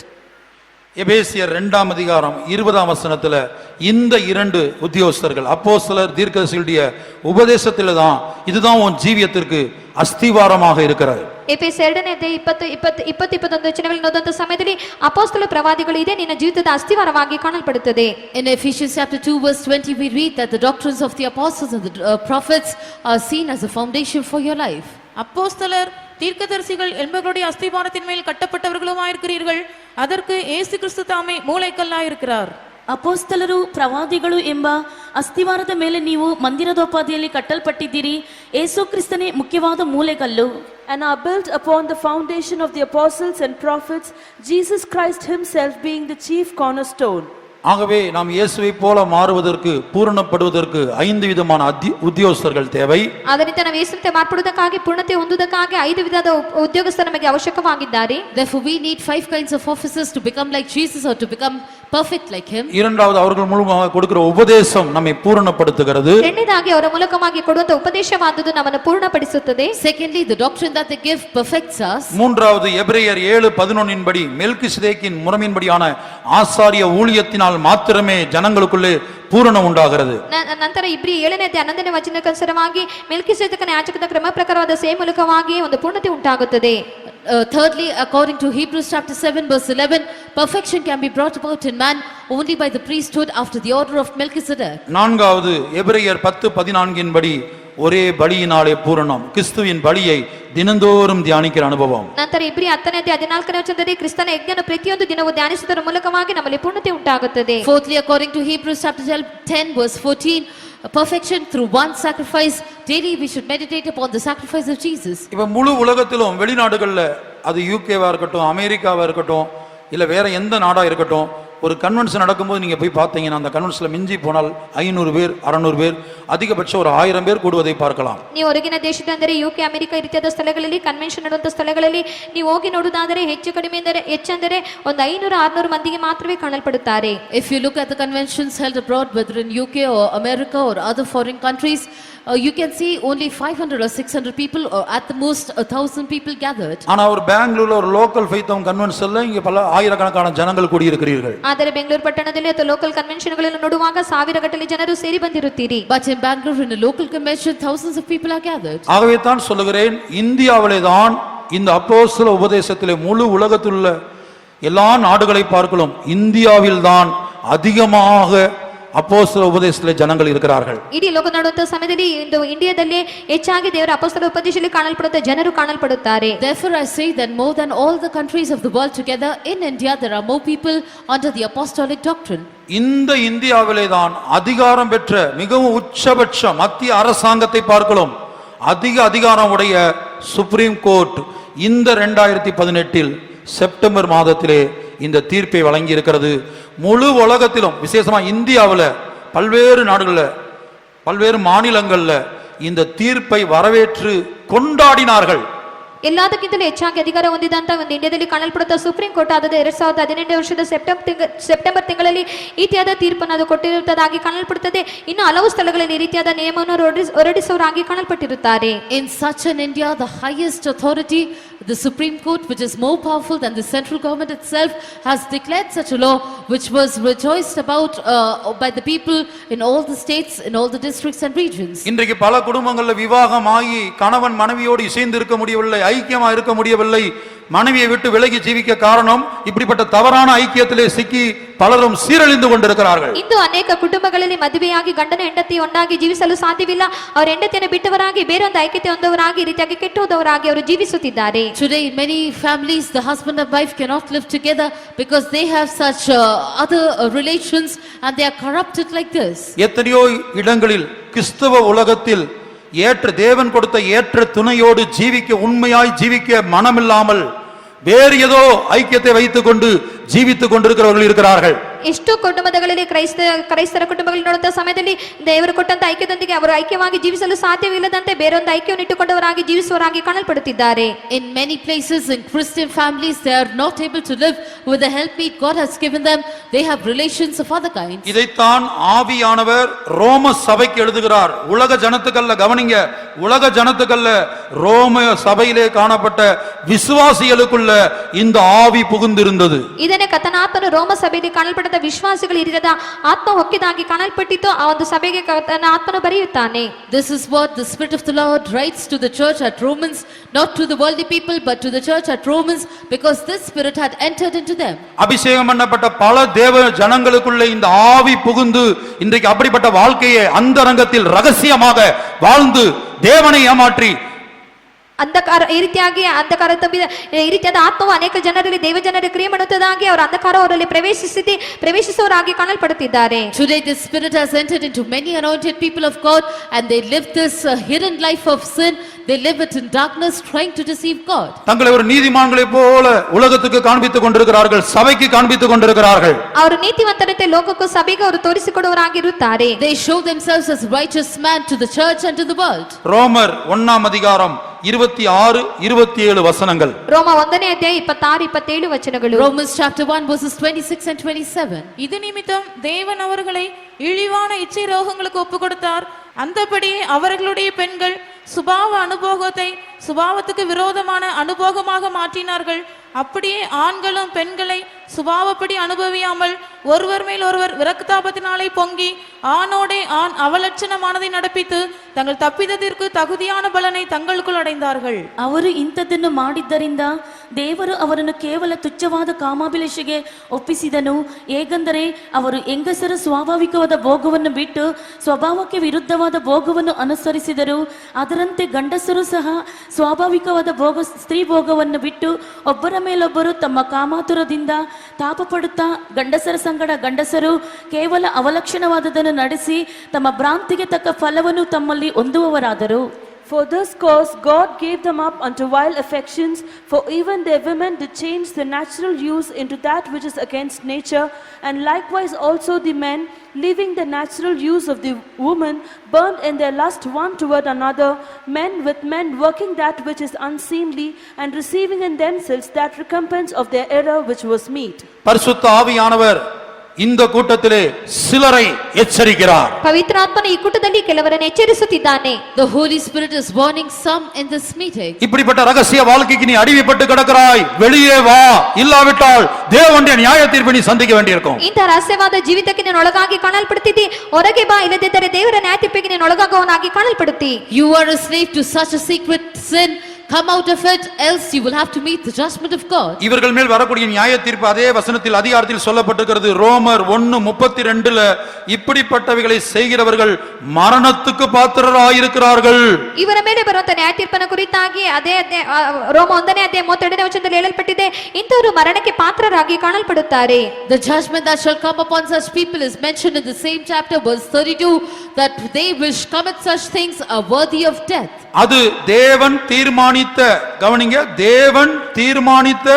எபேசியர் 2ஆம் அதிகாரம் 20ஆம் வசனத்துல இந்த இரண்டு உத்தியோகஸ்தர்கள் அப்போஸ்தலர் தீர்க்கதரிசிகளுடைய உபதேசத்துல தான் இதுதான் உன் ஜீவியத்திற்கு அஸ்திவாரமாக இருக்கிறது. ಎಫೆಸರ್ 2:20-21 ವಚನಗಳನ್ನು ಓದುವಂತ ಸಮಯದಲ್ಲಿ ಅಪೊಸ್ತಲ ಪ್ರವಾದಿಗಳು ಇದೆ ನಿನ್ನ ಜೀವಿತದ ಅಸ್ತಿವಾರವಾಗಿ ಕಾಣಲ್ಪಡುತ್ತದೆ. In Ephesians chapter 2 verse 20 we read that the doctrines of the apostles and the prophets are seen as a foundation for your life. அப்போஸ்தலர் தீர்க்கதரிசிகள் என்பவர்களுடைய அஸ்திபாரத்தின் மேல் கட்டப்பட்டவர்களுமாயிருக்கிறீர்கள். அதற்கு இயேசு கிறிஸ்து தாமே மூலைக்கல்லாயிருக்கிறார். ಅಪೋಸ್ತಲರು ಪ್ರವಾದಿಗಳು ಎಂಬ ಅಸ್ತಿವಾರದ ಮೇಲೆ ನೀವು ಮಂದಿರದೋಪಾದಿಯಲ್ಲಿ ಕಟ್ಟಲ್ಪಟ್ಟಿದ್ದೀರಿ. ಯೇಸು ಕ್ರಿಸ್ತನೇ ಮುಖ್ಯವಾದ ಮೂಲೆಗಲ್ಲು. And are built upon the foundation of the apostles and prophets, Jesus Christ himself being the chief cornerstone. ஆகவே நாம் இயேசுவை போல மாறுவதற்கு பூரணப்படுவதற்கு 5 விதமான உத்தியோகஸ்தர்கள் தேவை. ಆದ್ದರಿಂದ ನಾವು ಯೇಸುವಂತೆ ಮಾರ್ಪಡುವುದಕ್ಕಾಗಿ ಪೂರ್ಣತೆ ಹೊಂದುವುದಕ್ಕಾಗಿ 5 ವಿಧದ ಉದ್ಯೋಗಸ್ಥರು ನಮಗೆ ಅವಶ್ಯಕವಾಗಿದ್ದಾರೆ. Therefore we need 5 kinds of officers to become like Jesus or to become perfect like him. இரண்டாவது அவர்கள் மூலமாக கொடுக்கிற உபதேசம் நம்மை பூரணப்படுத்துகிறது. ಎರಡನೇದಾಗಿ ಅವರ ಮೂಲಕವಾಗಿ ಕೊಡುವಂತ ಉಪದೇಶವಾದುದು ನಮ್ಮನ್ನು ಪೂರ್ಣಪಡಿಸುತ್ತದೆ. Secondly, the doctrine that they give perfects us. மூன்றாவது எபிரேயர் 7:11 படி மெல்கிசேதேக்கின் முறைமையின்படியான ஆசாரிய ஊழியத்தினால் மாத்திரமே ஜனங்களுக்குள்ளே பூரணம் உண்டாகிறது. ನಂತರ ಇಬ್ರಿ 7:11 ವಚನಕ್ಕನುಸಾರವಾಗಿ ಮೆಲ್ಕಿಸೇದಕನ ಯಾಜಕನ ಕ್ರಮ ಪ್ರಕಾರವಾದ ಸೇವೆ ಮೂಲಕವಾಗಿ ಒಂದು ಪೂರ್ಣತೆ ಉಂಟಾಗುತ್ತದೆ. Thirdly, according to Hebrews chapter 7 verse 11, perfection can be brought about in man only by the priesthood after the order of Melchizedek. நான்காவது எபிரேயர் 10:14 படி ஒரே பலியினாலே பூரணம் கிறிஸ்துவின் பலியை ದಿನಂದೋறும் தியானிக்கிற அனுபவம். ನಂತರ ಇಬ್ರಿ 10:14 ವಚನದಲ್ಲಿ ಕ್ರಿಸ್ತನ ಯಜ್ಞನ ಪ್ರತಿಯೊಂದು ದಿನವೂ ಧ್ಯಾನಿಸುವುದರ ಮೂಲಕವಾಗಿ ನಮ್ಮಲ್ಲಿ ಪೂರ್ಣತೆ ಉಂಟಾಗುತ್ತದೆ. Fourthly, according to Hebrews chapter 10 verse 14, perfection through one sacrifice. Daily we should meditate upon the sacrifice of Jesus. இப்ப முழு உலகத்திலும் வெளிநாடுகள்ல அது யூகேவா இருக்கட்டும் அமெரிக்காவா இருக்கட்டும் இல்ல வேற எந்த நாடா இருக்கட்டும் ஒரு கன்வென்ஷன் நடக்கும்போது நீங்க போய் பார்த்தீங்கன்னா அந்த கன்வென்ஷன்ல மிஞ்சி போனால் 500 பேர் 600 பேர் அதிகபட்சம் ஒரு 1000 பேர் கூடுவதை பார்க்கலாம். ನೀವು ಹೊರಗಿನ ದೇಶದ ಅಂದರೆ ಯುಕೆ ಅಮೆರಿಕ ರೀತಿಯಾದ ಸ್ಥಳಗಳಲ್ಲಿ ಕನ್ವೆನ್ಷನ್ ನಡೆಯುವಂತ ಸ್ಥಳಗಳಲ್ಲಿ ನೀವು ಹೋಗಿ ನೋಡುವುದಾದರೆ ಹೆಚ್ಚು ಕಡಿಮೆ ಅಂದರೆ ಹೆಚ್ಚೆಂದರೆ ಒಂದು 500-600 ಮಂದಿಗೆ ಮಾತ್ರವೇ ಕಾಣಲ್ಪಡುತ್ತಾರೆ. If you look at the conventions held abroad, whether in UK or America or other foreign countries, you can see only 500 or 600 people or at the most 1000 people gathered. ஆனா ஒரு பெங்களூர்ல ஒரு லோக்கல் ஃபெய்த் கன்வென்ஷன்ல இங்க பல ஆயிரக்கணக்கான ஜனங்கள் கூடி இருக்கிறீர்கள். ಆದರೆ ಬೆಂಗಳೂರು ಪಟ್ಟಣದಲ್ಲಿ ಅಥವಾ ಲೋಕಲ್ ಕನ್ವೆನ್ಷನ್ಗಳನ್ನು ನೋಡುವಾಗ ಸಾವಿರಗಟ್ಟಲೆ ಜನರು ಸೇರಿ ಬಂದಿರುತ್ತೀರಿ. But in Bangalore in a local convention thousands of people are gathered. ஆகவே தான் சொல்லுகிறேன் இந்தியாவிலே தான் இந்த அப்போஸ்தல உபதேசத்திலே முழு உலகத்தில் உள்ள எல்லா நாடுகளை பார்க்கலாம் இந்தியாவில் தான் அதிகமாக அப்போஸ்தல உபதேசத்திலே ஜனங்கள் இருக்கிறார்கள். ಇಡೀ ಲೋಕ ನೋಡುವಂತ ಸಮಯದಲ್ಲಿ ಇಂಡಿಯಾದಲ್ಲಿ ಹೆಚ್ಚಾಗಿ ದೇವರ ಅಪೊಸ್ತಲ ಉಪದೇಶದಲ್ಲಿ ಕಾಣಲ್ಪಡುವಂತ ಜನರು ಕಾಣಲ್ಪಡುತ್ತಾರೆ. Therefore I say that more than all the countries of the world together, in India there are more people under the apostolic doctrine. இந்த இந்தியாவிலே தான் அதிகாரம் பெற்ற மிகவும் உச்சபட்ச மத்திய அரசாங்கத்தை பார்க்கலாம் அதிக அதிகாரம் உடைய சுப்ரீம் கோர்ட் இந்த 2018 செப்டம்பர் மாதத்திலே இந்த தீர்ப்பை வழங்கி இருக்கிறது. முழு உலகத்திலும் விசேஷமா இந்தியாவில் பல்வேறு நாடுகளில் பல்வேறு மாநிலங்களில் இந்த தீர்ப்பை வரவேற்று கொண்டாடினார்கள். ಎಲ್ಲದಕ್ಕಿಂತಲೂ ಹೆಚ್ಚಾಗಿ ಅಧಿಕಾರ ಹೊಂದಿದಂತ ಒಂದು ಇಂಡಿಯಾದಲ್ಲಿ ಕಾಣಲ್ಪಡುತ್ತಾ ಸುಪ್ರೀಂ ಕೋರ್ಟ್ ಆದ 2018 ವರ್ಷದ ಸೆಪ್ಟೆಂಬರ್ ತಿಂಗಳಲ್ಲಿ ಈ ರೀತಿಯಾದ ತೀರ್ಪನ್ನು ಅದು ಕೊಟ್ಟಿರುತ್ತದಾಗಿ ಕಾಣಲ್ಪಡುತ್ತದೆ. ಇನ್ನು ಹಲವು ಸ್ಥಳಗಳಲ್ಲಿ ಈ ರೀತಿಯಾದ ನಿಯಮವನ್ನು ಹೊರಡಿಸುವವರಾಗಿ ಕಾಣಲ್ಪಟ್ಟಿರುತ್ತಾರೆ. In such an India, the highest authority, the Supreme Court, which is more powerful than the central government itself, has declared such a law which was rejoiced about by the people in all the states, in all the districts and regions. இன்றைக்கு பல குடும்பங்களில் விவாகமாகி கணவன் மனைவியோடு இசைந்து இருக்க முடியவில்லை, ஐக்கியமா இருக்க முடியவில்லை. மனைவியை விட்டு விலகி ஜீவிக்க காரணம் இப்படிப்பட்ட தவறான ஐக்கியத்திலே சிக்கி பலரும் சீரழிந்து கொண்டிருக்கிறார்கள். ಇಂದು ಅನೇಕ ಕುಟುಂಬಗಳಲ್ಲಿ ಮದುವೆಯಾಗಿ ಗಂಡನ ಹೆಂಡತಿ ಒಂದಾಗಿ ಜೀವಿಸಲು ಸಾಧ್ಯವಿಲ್ಲ. ಅವರ ಹೆಂಡತಿಯನ್ನು ಬಿಟ್ಟವರಾಗಿ ಬೇರೊಂದು ಐಕ್ಯತೆ ಹೊಂದವರಾಗಿ ಈ ರೀತಿಯಾಗಿ ಕೆಟ್ಟೋದವರಾಗಿ ಅವರು ಜೀವಿಸುತ್ತಿದ್ದಾರೆ. Today many families, the husband and wife cannot live together because they have such other relations and they are corrupted like this. எத்தனையோ இடங்களில் கிறிஸ்தவ உலகத்தில் ஏற்ற தேவன் கொடுத்த ஏற்ற துணையோடு ஜீவிக்க உண்மையாய் ஜீவிக்க மனமில்லாமல் வேறு ஏதோ ஐக்கியத்தை வைத்துக் கொண்டு ಜೀವಿತು ಕೊಂಡಿರುವವர்கள் இருக்கிறார்கள். ಎಷ್ಟೋ ಕುಟುಂಬಗಳಲ್ಲಿ ಕ್ರೈಸ್ತರ ಕುಟುಂಬಗಳಲ್ಲಿ ನೋಡುವಂತ ಸಮಯದಲ್ಲಿ ದೇವರು ಕೊಟ್ಟಂತ ಐಕ್ಯದೊಂದಿಗೆ ಅವರು ಐಕ್ಯವಾಗಿ ಜೀವಿಸಲು ಸಾಧ್ಯವಿಲ್ಲದಂತೆ ಬೇರೊಂದು ಐಕ್ಯವನ್ನು ಇಟ್ಟುಕೊಂಡವರಾಗಿ ಜೀವಿಸುವವರಾಗಿ ಕಾಣಲ್ಪಡುತ್ತಿದ್ದಾರೆ. In many places in Christian families they are not able to live with the helpmeet God has given them. They have relations of other kinds. இதைத்தான் ஆவியானவர் ரோம சபைக்கு எழுதுகிறார். உலக ஜனத்துக்கல்ல, கவனிங்க, உலக ஜனத்துக்கல்ல, ரோம சபையிலே காணப்பட்ட விசுவாசிகளுக்குள்ள இந்த ஆவி புகுந்திருந்தது. ಇದನ್ನೇ ಕರ್ತನ ಆತ್ಮನು ರೋಮ ಸಭೆಯಲ್ಲಿ ಕಾಣಲ್ಪಟ್ಟ ವಿಶ್ವಾಸಿಗಳು ಈ ರೀತಿಯಾದ ಆತ್ಮ ಹೊಕ್ಕಿದಾಗಿ ಕಾಣಲ್ಪಟ್ಟಿತ್ತು. ಆ ಒಂದು ಸಭೆಗೆ ಕರ್ತನ ಆತ್ಮನು ಬರೆಯುತ್ತಾನೆ. This is what the Spirit of the Lord writes to the church at Romans, not to the worldly people but to the church at Romans, because this Spirit had entered into them. அபிஷேகம் பண்ணப்பட்ட பல தேவ ஜனங்களுக்குள்ளே இந்த ஆவி புகுந்து இன்றைக்கு அப்படிப்பட்ட வாழ்க்கையை அந்தரங்கத்தில் ரகசியமாக வாழ்ந்து தேவனை ஏமாற்றி ಅಂಧಕಾರ ಈ ರೀತಿಯಾಗಿ ಅಂಧಕಾರ ತುಂಬಿದ ಈ ರೀತಿಯಾದ ಆತ್ಮವು ಅನೇಕ ಜನರಲ್ಲಿ ದೇವ ಜನರ ಕ್ರಿಯೆ ಮಾಡುತ್ತದಾಗಿ ಅವರ ಅಂಧಕಾರ ಅವರಲ್ಲಿ ಪ್ರವೇಶಿಸುವವರಾಗಿ ಕಾಣಲ್ಪಡುತ್ತಿದ್ದಾರೆ. Today this Spirit has entered into many anointed people of God, and they live this hidden life of sin. They live it in darkness, trying to deceive God. தங்களை ஒரு நீதிமான்களை போல உலகத்துக்கு காண்பித்துக் கொண்டிருக்கிறார்கள், சபைக்கு காண்பித்துக் கொண்டிருக்கிறார்கள். ಅವರು ನೀತಿವಂತರಂತೆ ಲೋಕಕ್ಕೂ ಸಭೆಗೆ ಅವರು ತೋರಿಸಿಕೊಡುವವರಾಗಿರುತ್ತಾರೆ. They show themselves as righteous man to the church and to the world. ரோமர் 1ஆம் அதிகாரம் 26-27 வசனங்கள். ರೋಮ 1ನೇ ಅಧ್ಯಾಯ 26-27 ವಚನಗಳು. Romans chapter 1 verses 26 and 27. இது நிமித்தம் தேவன் அவர்களை இழிவான இச்சை ரோகங்களுக்கு ஒப்பு கொடுத்தார். அந்தபடி அவர்களுடைய பெண்கள் சுபாவ அனுபோகத்தை சுபாவத்துக்கு விரோதமான அனுபோகமாக மாற்றினார்கள். அப்படியே ஆண்களும் பெண்களை சுபாவப்படி அனுபவியாமல் ஒருவர் மேல் ஒருவர் விரக்தாபத்தினாலே பொங்கி ஆணோடே ஆண் அவலட்சணமானதை நடப்பித்து தங்கள் தப்பிதத்திற்கு தகுதியான பலனை தங்களுக்குள் அடைந்தார்கள். ಅವರು ಇಂಥದ್ದನ್ನು ಮಾಡಿದ್ದರಿಂದ ದೇವರು ಅವರನ್ನು ಕೇವಲ ತುಚ್ಛವಾದ ಕಾಮಾಭಿಲಾಷೆಗೆ ಒಪ್ಪಿಸಿದನು. ಹೇಗೆಂದರೆ ಅವರು ಹೆಂಗಸರ ಸ್ವಾಭಾವಿಕವಾದ ಭೋಗವನ್ನು ಬಿಟ್ಟು ಸ್ವಭಾವಕ್ಕೆ ವಿರುದ್ಧವಾದ ಭೋಗವನ್ನು ಅನುಸರಿಸಿದರು. ಅದರಂತೆ ಗಂಡಸರು ಸಹ ಸ್ವಾಭಾವಿಕವಾದ ಸ್ತ್ರೀ ಭೋಗವನ್ನು ಬಿಟ್ಟು ಒಬ್ಬರ ಮೇಲೊಬ್ಬರು ತಮ್ಮ ಕಾಮಾತುರದಿಂದ ತಾಪಪಡುತ್ತಾ ಗಂಡಸರ ಸಂಗಡ ಗಂಡಸರು ಕೇವಲ ಅವಲಕ್ಷಣವಾದದನ್ನು ನಡೆಸಿ ತಮ್ಮ ಭ್ರಾಂತಿಗೆ ತಕ್ಕ ಫಲವನ್ನು ತಮ್ಮಲ್ಲಿ ಹೊಂದುವವರಾದರು. For this cause God gave them up unto vile affections, for even their women did change the natural use into that which is against nature, and likewise also the men, leaving the natural use of the woman, burned in their lust one toward another, men with men working that which is unseemly, and receiving in themselves that recompense of their error which was meet. பரிசுத்த ஆவியானவர் இந்த கூட்டத்திலே சிலரை எச்சரிக்கிறார். ಪವಿತ್ರಾತ್ಮನು ಈ ಕೂಟದಲ್ಲಿ ಕೆಲವರನ್ನು ಎಚ್ಚರಿಸುತ್ತಿದ್ದಾನೆ. The Holy Spirit is warning some in this meeting. இப்படிப்பட்ட ரகசிய வாழ்க்கைக்கு நீ அடிமைப்பட்டு கிடக்கிறாய், வெளியே வா, இல்லாவிட்டால் தேவனுடைய நியாய தீர்ப்பை நீ சந்திக்க வேண்டியிருக்கும். ಇಂಥ ರಹಸ್ಯವಾದ ಜೀವಿತಕ್ಕೆ ನೀನು ಒಳಗಾಗಿ ಕಾಣಲ್ಪಡುತ್ತಿದ್ದಿ, ಹೊರಗೆ ಬಾ, ಇಲ್ಲದಿದ್ದರೆ ದೇವರ ನ್ಯಾಯ ತೀರ್ಪಿಗೆ ನೀನು ಒಳಗಾಗುವವನಾಗಿ ಕಾಣಲ್ಪಡುತ್ತಿ. You are a slave to such a secret sin. Come out of it, else you will have to meet the judgment of God. இவர்கள் மேல் வரக்கூடிய நியாய தீர்ப்பு அதே வசனத்தில் அதிகாரத்தில் சொல்லப்பட்டிருக்கிறது. ரோமர் 1:32ல இப்படிப்பட்டவைகளை செய்கிறவர்கள் மரணத்துக்கு பாத்திரராயிருக்கிறார்கள். ಇವರ ಮೇಲೆ ಬರುವಂತ ನ್ಯಾಯ ತೀರ್ಪನ ಕುರಿತಾಗಿ ಅದೇ ರೋಮ 1ನೇ ಅಧ್ಯಾಯ 32ನೇ ವಚನದಲ್ಲಿ ಹೇಳಲ್ಪಟ್ಟಿದೆ, ಇಂಥವರು ಮರಣಕ್ಕೆ ಪಾತ್ರರಾಗಿ ಕಾಣಲ್ಪಡುತ್ತಾರೆ. The judgment that shall come upon such people is mentioned in the same chapter, verse 32, that they which commit such things are worthy of death. அது தேவன் தீர்மானித்த, கவனிங்க, தேவன் தீர்மானித்த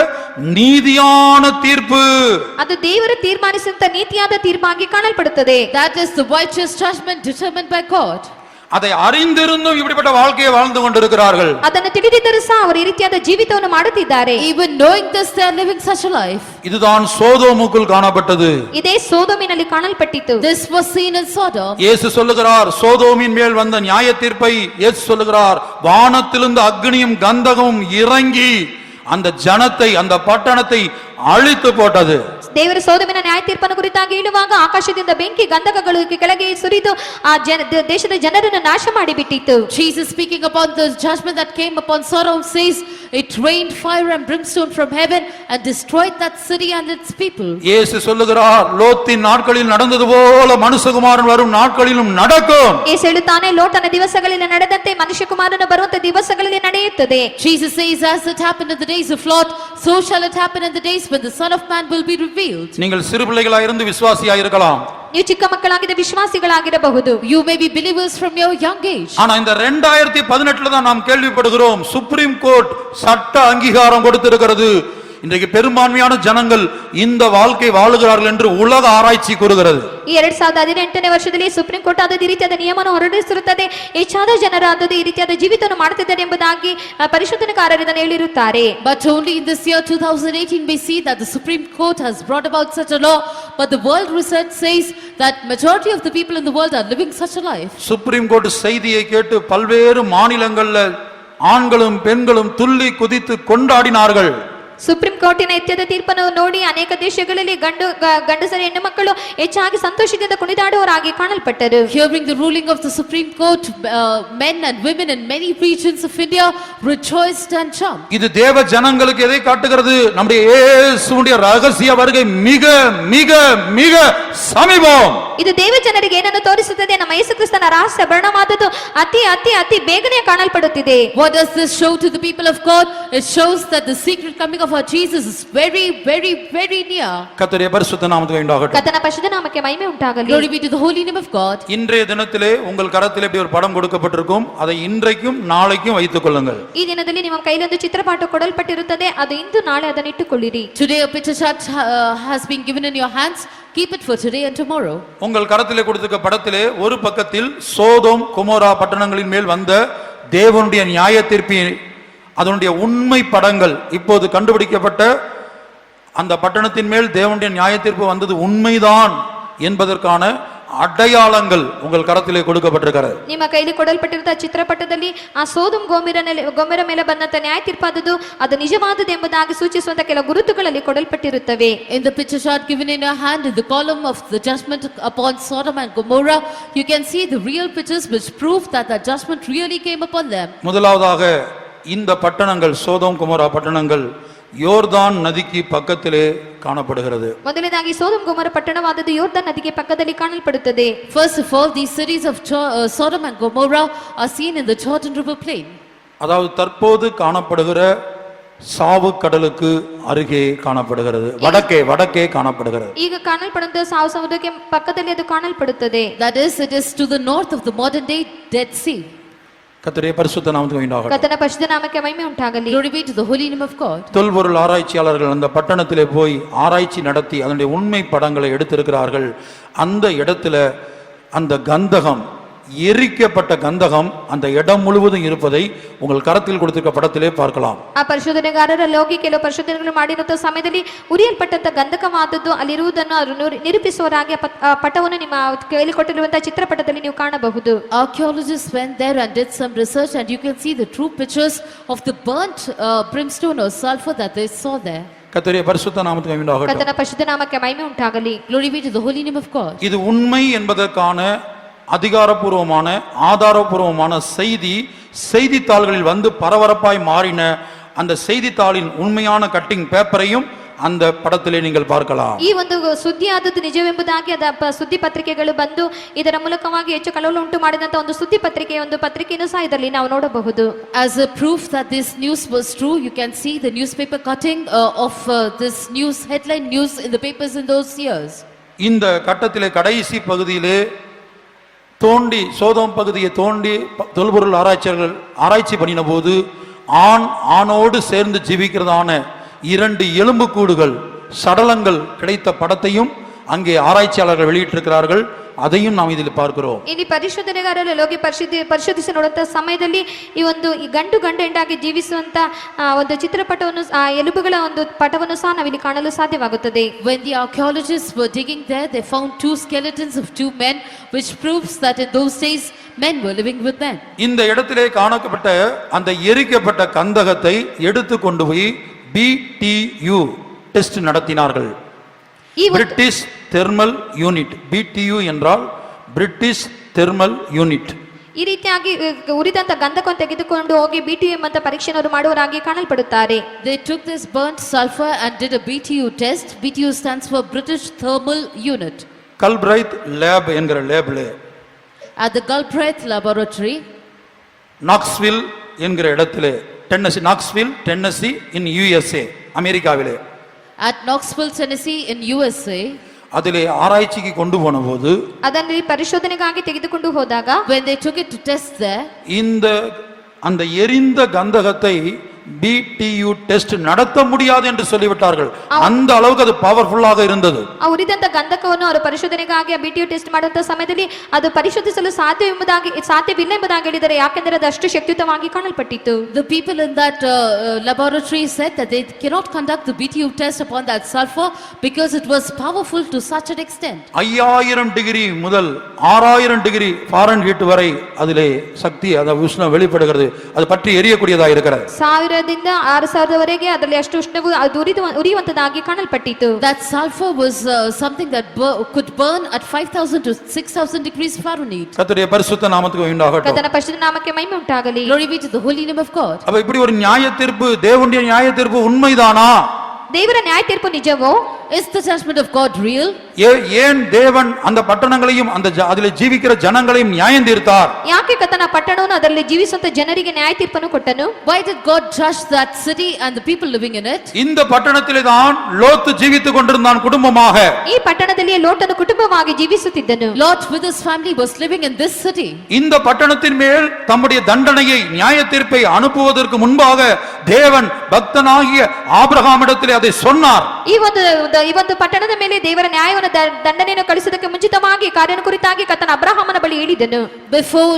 நீதியான தீர்ப்பு. ಅದು ದೇವರು ತೀರ್ಮಾನಿಸಿದಂತ ನೀತಿಯಾದ ತೀರ್ಪಾಗಿ ಕಾಣಲ್ಪಡುತ್ತದೆ. That is the righteous judgment determined by God. அதை அறிந்திருந்தும் இப்படிப்பட்ட வாழ்க்கையை வாழ்ந்து கொண்டிருக்கிறார்கள். ಅದನ್ನು ತಿಳಿದಿದ್ದರೂ ಸಹ ಅವರು ಈ ರೀತಿಯಾದ ಜೀವಿತವನ್ನು ಮಾಡುತ್ತಿದ್ದಾರೆ. Even knowing this, they are living such a life. இதுதான் சோதோமுக்குள் காணப்பட்டது. ಇದೇ ಸೋದೋಮಿನಲ್ಲಿ ಕಾಣಲ್ಪಟ್ಟಿತು. This was seen in Sodom. இயேசு சொல்லுகிறார், சோதோமின் மேல் வந்த நியாய தீர்ப்பை இயேசு சொல்லுகிறார், வானத்திலிருந்து அக்னியும் கந்தகமும் இறங்கி அந்த ஜனத்தை, அந்த பட்டணத்தை அழித்து போட்டது. ದೇವರ ಸೋದೋಮಿನ ನ್ಯಾಯ ತೀರ್ಪನ್ನು ಕುರಿತಾಗಿ ಹೇಳುವಾಗ ಆಕಾಶದಿಂದ ಬೆಂಕಿ ಗಂಧಕಗಳು ಕೆಳಗೆ ಸುರಿದು ಆ ದೇಶದ ಜನರನ್ನು ನಾಶ ಮಾಡಿಬಿಟ್ಟಿತು. Jesus speaking upon the judgment that came upon Sodom says, it rained fire and brimstone from heaven and destroyed that city and its people. இயேசு சொல்லுகிறார், லோத்தின் நாட்களில் நடந்தது போல மனுஷகுமாரன் வரும் நாட்களிலும் நடக்கும். ಯೇಸು ಹೇಳುತ್ತಾನೆ, ಲೋಟನ ದಿವಸಗಳಲ್ಲಿ ನಡೆದಂತೆ ಮನುಷ್ಯಕುಮಾರನು ಬರುವಂತ ದಿವಸಗಳಲ್ಲಿ ನಡೆಯುತ್ತದೆ. Jesus says, as it happened in the days of Lot, so shall it happen in the days when the Son of Man will be revealed. நீங்கள் சிறு பிள்ளைகளாய் இருந்து விசுவாசியாய் இருக்கலாம். ನೀವು ಚಿಕ್ಕ ಮಕ್ಕಳಾಗಿದ್ದ ವಿಶ್ವಾಸಿಗಳಾಗಿರಬಹುದು. You may be believers from your young age. ஆனா இந்த 2018ல தான் நாம் கேள்விப்படுகிறோம், சுப்ரீம் கோர்ட் சட்ட அங்கீகாரம் கொடுத்திருக்கிறது. இன்றைக்கு பெரும்பான்மையான ஜனங்கள் இந்த வாழ்க்கை வாழுகிறார்கள் என்று உலக ஆராய்ச்சி கூறுகிறது. ಈ 2018ನೇ ವರ್ಷದಲ್ಲಿ ಸುಪ್ರೀಂ ಕೋರ್ಟ್ ಆದ ಈ ರೀತಿಯಾದ ನಿಯಮವನ್ನು ಹೊರಡಿಸಿರುತ್ತದೆ. ಹೆಚ್ಚಾದ ಜನರು ಆದ ಈ ರೀತಿಯಾದ ಜೀವಿತವನ್ನು ಮಾಡುತ್ತಿದ್ದಾರೆ ಎಂಬುದಾಗಿ ಪರಿಶೋಧನೆಕಾರರು ಇದನ್ನು ಹೇಳಿರುತ್ತಾರೆ. But only in this year 2018 we see that the Supreme Court has brought about such a law, but the world research says that majority of the people in the world are living such a life. Supreme court செய்தியை கேட்டு பல்வேறு மாநிலங்கள்ல ஆண்களும் பெண்களும் துள்ளி குதித்து கொண்டாடினார்கள். Supreme ಕೋರ್ಟಿನ ಇತ್ಯದ ತೀರ್ಪನ್ನು ನೋಡಿ ಅನೇಕ ದೇಶಗಳಲ್ಲಿ ಗಂಡಸರ ಹೆಣ್ಣು ಮಕ್ಕಳು ಹೆಚ್ಚಾಗಿ ಸಂತೋಷದಿಂದ ಕುಣಿದಾಡುವವರಾಗಿ ಕಾಣಲ್ಪಟ್ಟರು. Hearing the ruling of the Supreme Court, men and women in many regions of India rejoiced and jumped. இது தேவ ஜனங்களுக்கு எதை காட்டுகிறது? நம்முடைய இயேசுவுடைய ரகசிய வருகை மிக மிக மிக சமீபம். ಇದು ದೇವ ಜನರಿಗೆ ಏನನ್ನು ತೋರಿಸುತ್ತದೆ? ನಮ್ಮ ಯೇಸು ಕ್ರಿಸ್ತನ ರಹಸ್ಯ ಬರಣವಾದದ್ದು ಅತಿ ಅತಿ ಅತಿ ಬೇಗನೆ ಕಾಣಲ್ಪಡುತ್ತಿದೆ. What does this show to the people of God? It shows that the secret coming of our Jesus is very very very near. கர்த்தருடைய பரிசுத்த நாமத்துக்கு உண்டாகட்டும். ಕರ್ತನ ಪರಿಶುದ್ಧ ನಾಮಕ್ಕೆ ಮಹಿಮೆ ಉಂಟಾಗಲಿ. Glory be to the holy name of God. இன்றைய தினத்திலே உங்கள் கரத்திலே இப்படி ஒரு படம் கொடுக்கப்பட்டிருக்கும். அதை இன்றைக்கும் நாளைக்கும் வைத்துக் கொள்ளுங்கள். ಈ ದಿನದಲ್ಲಿ ನಿಮ್ಮ ಕೈಯಲ್ಲಿ ಒಂದು ಚಿತ್ರಪಟ ಕೊಡಲ್ಪಟ್ಟಿರುತ್ತದೆ. ಅದು ಇಂದು ನಾಳೆ ಅದನ್ನು ಇಟ್ಟುಕೊಳ್ಳಿರಿ. Today a picture chart has been given in your hands. Keep it for today and tomorrow. உங்கள் கரத்திலே கொடுத்திருக்க படத்திலே ஒரு பக்கத்தில் சோதோம் கொமோரா பட்டணங்களின் மேல் வந்த தேவனுடைய நியாய தீர்ப்பு, அதனுடைய உண்மை படங்கள், இப்போது கண்டுபிடிக்கப்பட்ட அந்த பட்டணத்தின் மேல் தேவனுடைய நியாய தீர்ப்பு வந்தது உண்மைதான் என்பதற்கான அடையாளங்கள் உங்கள் கரத்திலே கொடுக்கப்பட்டிருக்கிறது. ನಿಮ್ಮ ಕೈಯಲ್ಲಿ ಕೊಡಲ್ಪಟ್ಟಿರುವ ಚಿತ್ರಪಟದಲ್ಲಿ ಆ ಸೋದೋಮ್ ಗೊಮೋರ ಮೇಲೆ ಬಂದಂತ ನ್ಯಾಯ ತೀರ್ಪಾದದ್ದು ಅದು ನಿಜವಾದದ್ದು ಎಂಬುದಾಗಿ ಸೂಚಿಸುವಂತ ಕೆಲವು ಗುರುತುಗಳಲ್ಲಿ ಕೊಡಲ್ಪಟ್ಟಿರುತ್ತವೆ. In the picture chart given in your hand, in the column of the judgment upon Sodom and Gomorrah, you can see the real pictures which prove that the judgment really came upon them. முதலாவதாக இந்த பட்டணங்கள், Sodom Gomorrah பட்டணங்கள் யோர்தான் நதிக்கு பக்கத்திலே காணப்படுகிறது. ಮೊದಲನೇದಾಗಿ Sodom Gomorrah ಪಟ್ಟಣವಾದದ್ದು ಯೋರ್ದಾನ್ ನದಿಗೆ ಪಕ್ಕದಲ್ಲಿ ಕಾಣಲ್ಪಡುತ್ತದೆ. First of all, these cities of Sodom and Gomorrah are seen in the Jordan River plain. அதாவது தற்போது காணப்படுகிற சாவு கடலுக்கு அருகே காணப்படுகிறது, வடக்கே காணப்படுகிறது. ಈಗ ಕಾಣಲ್ಪಡುವಂತ ಸಾವು ಸಮುದ್ರಕ್ಕೆ ಪಕ್ಕದಲ್ಲಿ ಅದು ಕಾಣಲ್ಪಡುತ್ತದೆ. That is, it is to the north of the modern day Dead Sea. கர்த்தருடைய பரிசுத்த நாமத்துக்கு உண்டாகட்டும். ಕರ್ತನ ಪರಿಶುದ್ಧ ನಾಮಕ್ಕೆ ಮಹಿಮೆ ಉಂಟಾಗಲಿ. Glory be to the holy name of God. தொல்பொருள் ஆராய்ச்சியாளர்கள் அந்த பட்டணத்திலே போய் ஆராய்ச்சி நடத்தி அதனுடைய உண்மை படங்களை எடுத்திருக்கிறார்கள். அந்த இடத்துல அந்த கந்தகம், எரிக்கப்பட்ட கந்தகம் அந்த இடம் முழுவதும் இருப்பதை உங்கள் கரத்தில் கொடுத்திருக்க படத்திலே பார்க்கலாம். ಆ ಪರಿಶೋಧನೆಗಾರರ ಹೋಗಿ ಕೆಲವು ಪರಿಶೋಧನೆಗಳು ಮಾಡಿರುವಂತ ಸಮಯದಲ್ಲಿ ಉರಿಯಲ್ಪಟ್ಟಂತ ಗಂಧಕವಾದದ್ದು ಅಲ್ಲಿರುವುದನ್ನು ಅವರು ನಿರೂಪಿಸುವರಾಗಿ ಪಟವನ್ನು ನಿಮ್ಮ ಕೈಯಲ್ಲಿ ಕೊಟ್ಟಿರುವಂತಹ ಚಿತ್ರಪಟದಲ್ಲಿ ನೀವು ಕಾಣಬಹುದು. Archaeologists went there and did some research, and you can see the true pictures of the burnt brimstone or sulfur that they saw there. கர்த்தருடைய பரிசுத்த நாமத்துக்கு உண்டாகட்டும். ಕರ್ತನ ಪರಿಶುದ್ಧ ನಾಮಕ್ಕೆ ಮಹಿಮೆ ಉಂಟಾಗಲಿ. Glory be to the holy name of God. இது உண்மை என்பதற்கான அதிகாரப்பூர்வமான ஆதாரப்பூர்வமான செய்தித்தாள்களில் வந்து பரபரப்பாய் மாறின அந்த செய்தித்தாளின் உண்மையான கட்டிங் பேப்பரையும் அந்த படத்திலே நீங்கள் பார்க்கலாம். ಈ ಒಂದು ಸುದ್ದಿ ಆದದ್ದು ನಿಜವೆಂಬುದಾಗಿ ಸುದ್ದಿ ಪತ್ರಿಕೆಗಳು ಬಂದು ಇದರ ಮೂಲಕವಾಗಿ ಹೆಚ್ಚು ಕಳವಳ ಉಂಟು ಮಾಡಿದಂತ ಒಂದು ಸುದ್ದಿ ಪತ್ರಿಕೆಯನ್ನು ಸಹ ಇದರಲ್ಲಿ ನಾವು ನೋಡಬಹುದು. As a proof that this news was true, you can see the newspaper cutting of this news, headline news in the papers in those years. இந்த கட்டத்திலே கடைசி பகுதியிலே சோதோம் பகுதியை தோண்டி தொல்பொருள் ஆராய்ச்சியாளர்கள் ஆராய்ச்சி பண்ணின போது ஆணோடு சேர்ந்து ஜீவிக்கிறதான 2 எலும்புக்கூடுகள், சடலங்கள் கிடைத்த படத்தையும் அங்கே ஆராய்ச்சியாளர்கள் வெளியிட்டிருக்கிறார்கள். ಅதையும் ನಾವು ಇಲ್ಲಿ பார்க்கிறோம். ಇಲ್ಲಿ ಪರಿಶೋಧನೆಗಾರರು ಹೋಗಿ ಪರಿಶೋಧಿಸಿ ನೋಡುವಂತ ಸಮಯದಲ್ಲಿ ಈ ಒಂದು ಗಂಡು ಹೆಂಡಾಗಿ ಜೀವಿಸುವಂತ ಒಂದು ಚಿತ್ರಪಟವನ್ನು, ಎಲುಬುಗಳ ಒಂದು ಪಟವನ್ನು ಸಹ ನಾವಿಲ್ಲಿ ಕಾಣಲು ಸಾಧ್ಯವಾಗುತ್ತದೆ. When the archaeologists were digging there, they found 2 skeletons of 2 men, which proves that in those days men were living with men. இந்த இடத்திலே காணப்பட்ட அந்த எரிக்கப்பட்ட கந்தகத்தை எடுத்து கொண்டு போய் BTU டெஸ்ட் நடத்தினார்கள். British thermal unit. BTU என்றால் பிரிட்டிஷ் தெர்மல் யூனிட். ಈ ರೀತಿಯಾಗಿ ಉರಿದಂತ ಗಂಧಕವನ್ನು ತೆಗೆದುಕೊಂಡು ಹೋಗಿ BTU ಅಂತ ಪರೀಕ್ಷೆಯನ್ನು ಮಾಡುವರಾಗಿ ಕಾಣಲ್ಪಡುತ್ತಾರೆ. They took this burnt sulfur and did a BTU test. BTU stands for British Thermal Unit. Galbraith lab என்கிற லேப்ல At the Galbraith Laboratory, Knoxville என்கிற இடத்திலே, டென்னசி இன் USA, அமெரிக்காவிலே, at Knoxville, Tennessee in USA, அதிலே ஆராய்ச்சிக்கு கொண்டு போன போது, ಅದನ್ನು ಪರಿಶೋಧನೆಗಾಗಿ ತೆಗೆದುಕೊಂಡು ಹೋದಾಗ, when they took it to test there, அந்த எரிந்த கந்தகத்தை BTU டெஸ்ட் நடத்த முடியாது என்று சொல்லிவிட்டார்கள். அந்த அளவுக்கு அது பவர்ஃபுல்லாக இருந்தது. ಆ ಉರಿದಂತ ಗಂಧಕವನ್ನು ಅವರು ಪರಿಶೋಧನೆಗಾಗಿ BTU ಟೆಸ್ಟ್ ಮಾಡುವಂತ ಸಮಯದಲ್ಲಿ ಅದು ಪರಿಶೋಧಿಸಲು ಸಾಧ್ಯವಿಲ್ಲ ಎಂಬುದಾಗಿ ಹೇಳಿದರೆ, ಯಾಕೆಂದರೆ ಅದು ಅಷ್ಟು ಶಕ್ತಿಯುತವಾಗಿ ಕಾಣಲ್ಪಟ್ಟಿತ್ತು. The people in that laboratory said that they cannot conduct the BTU test upon that sulfur because it was powerful to such an extent. 5000 degree முதல் 6000 டிகிரி ஃபாரன்ஹீட் வரை அதிலே சக்தி, அந்த உஷ்ணம் வெளிப்படுகிறது. அது பற்றி எரியக்கூடியதாக இருக்கிறது. 1000 1000ದಿಂದ 6000ವರೆಗೆ ಅದರಲ್ಲಿ ಅಷ್ಟು ಉಷ್ಣವು ಅದು ಉರಿಯುವಂತದಾಗಿ ಕಾಣಲ್ಪಟ್ಟಿತು. That sulfur was something that could burn at 5000 to 6000 degrees Fahrenheit. கர்த்தருடைய பரிசுத்த நாமத்துக்கு உண்டாகட்டும். ಕರ್ತನ ಪರಿಶುದ್ಧ ನಾಮಕ್ಕೆ ಮಹಿಮೆ ಉಂಟಾಗಲಿ. Glory be to the holy name of God. அப்ப இப்படி ஒரு நியாய தீர்ப்பு, தேவனுடைய நியாய தீர்ப்பு உண்மைதானா? ದೇವರ ನ್ಯಾಯ ತೀರ್ಪು ನಿಜವೋ? Is the judgment of God real? ஏன் தேவன் அந்த பட்டணங்களையும் அதிலே ஜீவிக்கிற ஜனங்களையும் நியாயம் தீர்த்தார்? ಯಾಕೆ ಕರ್ತನ ಪಟ್ಟಣವನ್ನು ಅದರಲ್ಲಿ ಜೀವಿಸುವಂತ ಜನರಿಗೆ ನ್ಯಾಯ ತೀರ್ಪನ್ನು ಕೊಟ್ಟನು? Why did God judge that city and the people living in it? இந்த பட்டணத்திலே தான் லோத்து ஜீவித்துக் கொண்டிருந்தான் குடும்பமாக. ಈ ಪಟ್ಟಣದಲ್ಲಿ ಲೋಟನು ಕುಟುಂಬವಾಗಿ ಜೀವಿಸುತ್ತಿದ್ದನು. Lot with his family was living in this city. இந்த பட்டணத்தின் மேல் தம்முடைய தண்டனையை, நியாய தீர்ப்பை அனுப்புவதற்கு முன்பாக தேவன் பக்தனாகிய ஆபிரகாமிடத்திலே அதை சொன்னார். ಈ ಒಂದು ಪಟ್ಟಣದ ಮೇಲೆ ದೇವರ ನ್ಯಾಯವನ್ನು ದಂಡನೆಯನ್ನು ಕಳಿಸುವುದಕ್ಕೆ ಮುಂಚಿತವಾಗಿ ಕಾರ್ಯನ ಕುರಿತಾಗಿ ಕರ್ತನ ಅಬ್ರಹಾಮನ ಬಳಿ ಹೇಳಿದನು. Before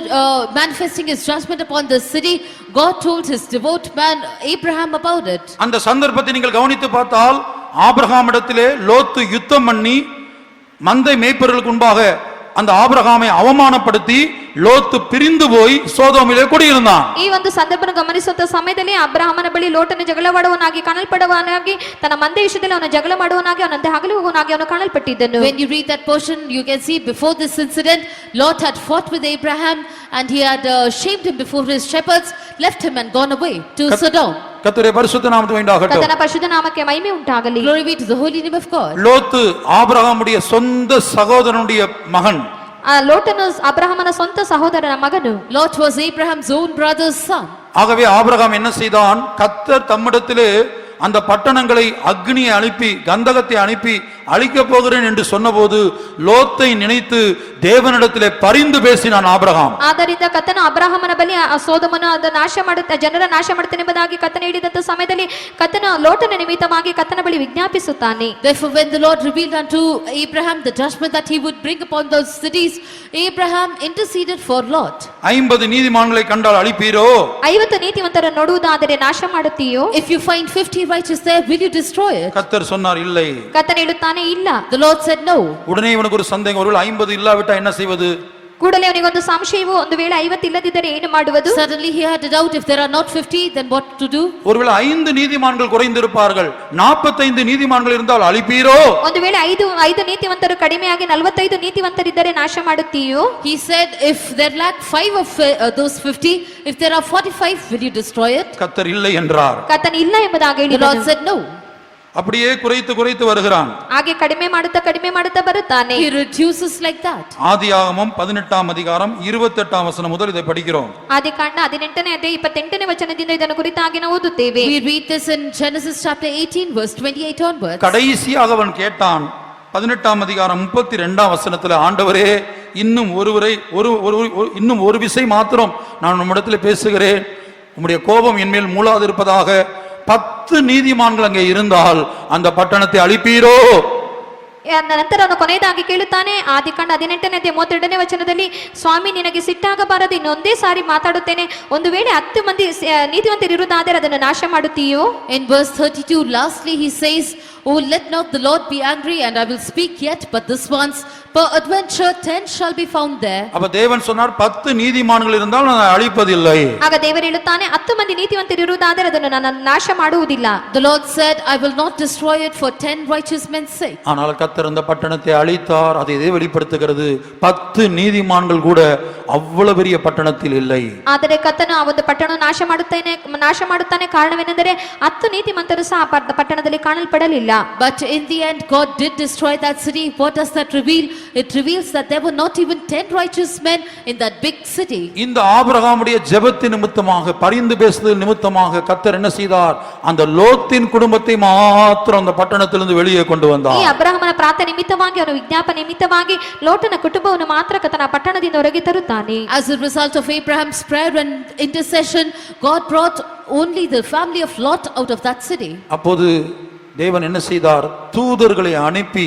manifesting his judgment upon the city, God told his devout man Abraham about it. அந்த சந்தர்ப்பத்தை நீங்கள் கவனித்து பார்த்தால் ஆபிரகாமிடத்திலே லோத்து யுத்தம் பண்ணி மந்தை மேய்ப்பவர்களுக்கு முன்பாக அந்த ஆபிரகாமை அவமானப்படுத்தி ಲೋತ್ ಪಿರಿಂದು ಹೋಗಿ ಸೋದೋಮಿலே ಕುಡಿயிருந்தான். ಈ ಒಂದು ಸಂದರ್ಭವನ್ನು ಗಮನಿಸುವಂತ ಸಮಯದಲ್ಲಿ ಅಬ್ರಹಾಮನ ಬಳಿ ಲೋಟನು ಜಗಳವಾಡುವನಾಗಿ ಕಾಣಲ್ಪಡುವನಾಗಿ ತನ್ನ ಮಂದೆ ವಿಷಯದಲ್ಲಿ ಅವನು ಜಗಳ ಮಾಡುವನಾಗಿ ಅವನಂತೆ ಹಗಲು ಹೋಗುವನಾಗಿ ಅವನು ಕಾಣಲ್ಪಟ್ಟಿದ್ದನು. When you read that portion, you can see before this incident, Lot had fought with Abraham and he had shamed him before his shepherds, left him and gone away to Sodom. கர்த்தருடைய பரிசுத்த நாமத்துக்கு உண்டாகட்டும். கர்த்தன பரிசுத்த நாமಕ್ಕೆ ಮಹಿಮೆ ಉಂಟಾಗಲಿ. Glory be to the holy name of God. லோத்து ஆபிரகாமுடைய சொந்த சகோதரனுடைய மகன். ಲೋಟನು ಅಬ್ರಹಾಮನ ಸ್ವಂತ ಸಹೋದರನ ಮಗನು. Lot was Abraham's own brother's son. ஆகவே ஆபிரகாம் என்ன செய்தான்? கர்த்தர் தம்மிடத்திலே அந்த பட்டணங்களை அக்னியை அனுப்பி கந்தகத்தை அனுப்பி அழிக்க போகிறேன் என்று சொன்னபோது லோத்தை நினைத்து தேவனிடத்திலே பரிந்து பேசினான் ஆபிரகாம். ಆದ್ದರಿಂದ ಕರ್ತನು ಅಬ್ರಹಾಮನ ಬಳಿ ಸೋದೋಮನ ನಾಶ ಮಾಡುತ್ತ ಜನರ ನಾಶ ಮಾಡುತ್ತೇನೆ ಎಂಬುದಾಗಿ ಕರ್ತನು ಹೇಳಿದಂತ ಸಮಯದಲ್ಲಿ ಕರ್ತನು ಲೋಟನ ನಿಮಿತ್ತವಾಗಿ ಕರ್ತನ ಬಳಿ ವಿಜ್ಞಾಪಿಸುತ್ತಾನೆ. Therefore when the Lord revealed unto Abraham the judgment that he would bring upon those cities, Abraham interceded for Lot. 50 நீதிமான்களை கண்டால் அழிப்பீரோ? 50 ನೀತಿವಂತರನ್ನು ನೋಡುವುದಾದರೆ ನಾಶ ಮಾಡುತ್ತೀಯೋ? If you find 50 righteous there, will you destroy it? கர்த்தர் சொன்னார் இல்லை. ಕರ್ತನು ಹೇಳುತ್ತಾನೆ ಇಲ್ಲ. The Lord said no. உடனே இவனுக்கு ஒரு சந்தேகம், ஒருவேளை 50 இல்லாவிட்டா என்ன செய்வது? ಕೂಡಲೇ ಅವನಿಗೆ ಒಂದು ಸಂಶಯವು, ಒಂದು ವೇಳೆ 50 ಇಲ್ಲದಿದ್ದರೆ ಏನು ಮಾಡುವುದು? Suddenly he had a doubt, if there are not 50 then what to do? ஒருவேளை 5 நீதிமான்கள் குறைந்திருப்பார்கள், 45 நீதிமான்கள் இருந்தால் அழிப்பீரோ? ಒಂದು ವೇಳೆ 5 ನೀತಿವಂತರು ಕಡಿಮೆಯಾಗಿ 45 ನೀತಿವಂತರಿದ್ದರೆ ನಾಶ ಮಾಡುತ್ತೀಯೋ? He said, if there lack 5 of those 50, if there are 45, will you destroy it? கர்த்தர் இல்லை என்றார். ಕರ್ತನು ಇಲ್ಲ ಎಂಬುದಾಗಿ The Lord ಹೇಳಿದನು. said no. அப்படியே குறைத்து வருகிறான். ಹಾಗೆ ಕಡಿಮೆ ಮಾಡುತ್ತಾ ಬರುತ್ತಾನೆ. He reduces like that. ஆதியாகமம் 18ஆம் அதிகாரம் 28ஆம் வசனம் முதல் இதை படிக்கிறோம். ಆದಿಕಾಂಡ 18ನೇ ಅಧ್ಯಾಯ 28ನೇ ವಚನದಿಂದ ಇದನ್ನು ಕುರಿತಾಗಿ ನಾವು ಓದುತ್ತೇವೆ. We read this in Genesis chapter 18 verse 28 onwards. கடைசியாக அவன் கேட்டான். 18ஆம் அதிகாரம் 32ஆம் வசனத்துல, ஆண்டவரே இன்னும் இன்னும் ஒரு விசை மாத்திரம் நான் உம்மிடத்தில் பேசுகிறேன், உம்முடைய கோபம் என்மேல் மூளாதிருப்பதாக. 10 நீதிமான்கள் அங்கே இருந்தால் அந்த பட்டணத்தை அழிப்பீரோ? ನಂತರ ಅವನು ಕೊನೆಯದಾಗಿ ಕೇಳುತ್ತಾನೆ. ಆದಿಕಾಂಡ 18ನೇ ಅಧ್ಯಾಯ 32ನೇ ವಚನದಲ್ಲಿ, ಸ್ವಾಮಿ ನಿನಗೆ ಸಿಟ್ಟಾಗಬಾರದು, ಇನ್ನೊಂದೇ ಸಾರಿ ಮಾತಾಡುತ್ತೇನೆ, ಒಂದು ವೇಳೆ 10 ಮಂದಿ ನೀತಿವಂತರು ಇರುವುದಾದರೆ ಅದನ್ನು ನಾಶ ಮಾಡುತ್ತೀಯೋ? In verse 32 lastly he says, oh, let not the Lord be angry, and I will speak yet but this once, per adventure 10 shall be found there. அப்ப தேவன் சொன்னார் 10 நீதிமான்கள் இருந்தால் நான் அழிப்பதில்லை. ಆಗ ದೇವರು ಹೇಳುತ್ತಾನೆ, 10 ಮಂದಿ ನೀತಿವಂತರು ಇರುವುದಾದರೆ ಅದನ್ನು ನಾನು ನಾಶ ಮಾಡುವುದಿಲ್ಲ. The Lord said, I will not destroy it for 10 righteous men's sake. ஆனால் கர்த்தர் அந்த பட்டணத்தை அழித்தார். அதை இதை வெளிப்படுத்துகிறது. 10 நீதிமான்கள் கூட அவ்வளவு பெரிய பட்டணத்தில் இல்லை. ಆದರೆ ಕರ್ತನು ಆ ಒಂದು ಪಟ್ಟಣವನ್ನು ನಾಶ ಮಾಡುತ್ತಾನೆ. ಕಾರಣವೇನೆಂದರೆ 10 ನೀತಿವಂತರು ಸಹ ಆ ಪಟ್ಟಣದಲ್ಲಿ ಕಾಣಲ್ಪಡಲಿಲ್ಲ. But in the end God did destroy that city. What does that reveal? It reveals that there were not even 10 righteous men in that big city. இந்த ஆபிரகாமுடைய ஜெபத்தின் நிமித்தமாக, பரிந்து பேசுதல் நிமித்தமாக கர்த்தர் என்ன செய்தார்? அந்த லோத்தின் குடும்பத்தை மாத்திரம் அந்த பட்டணத்திலிருந்து வெளியே கொண்டு வந்தார். ಈ ಅಬ್ರಹಾಮನ ಪ್ರಾರ್ಥನೆ ನಿಮಿತ್ತವಾಗಿ, ಅವನ ವಿಜ್ಞಾಪನೆ ನಿಮಿತ್ತವಾಗಿ ಲೋಟನ ಕುಟುಂಬವನ್ನು ಮಾತ್ರ ಕರ್ತನ ಪಟ್ಟಣದಿಂದ ಹೊರಗೆ ತರುತ್ತಾನೆ. As a result of Abraham's prayer and intercession, God brought only the family of Lot out of that city. அப்போது தேவன் என்ன செய்தார்? தூதர்களை அனுப்பி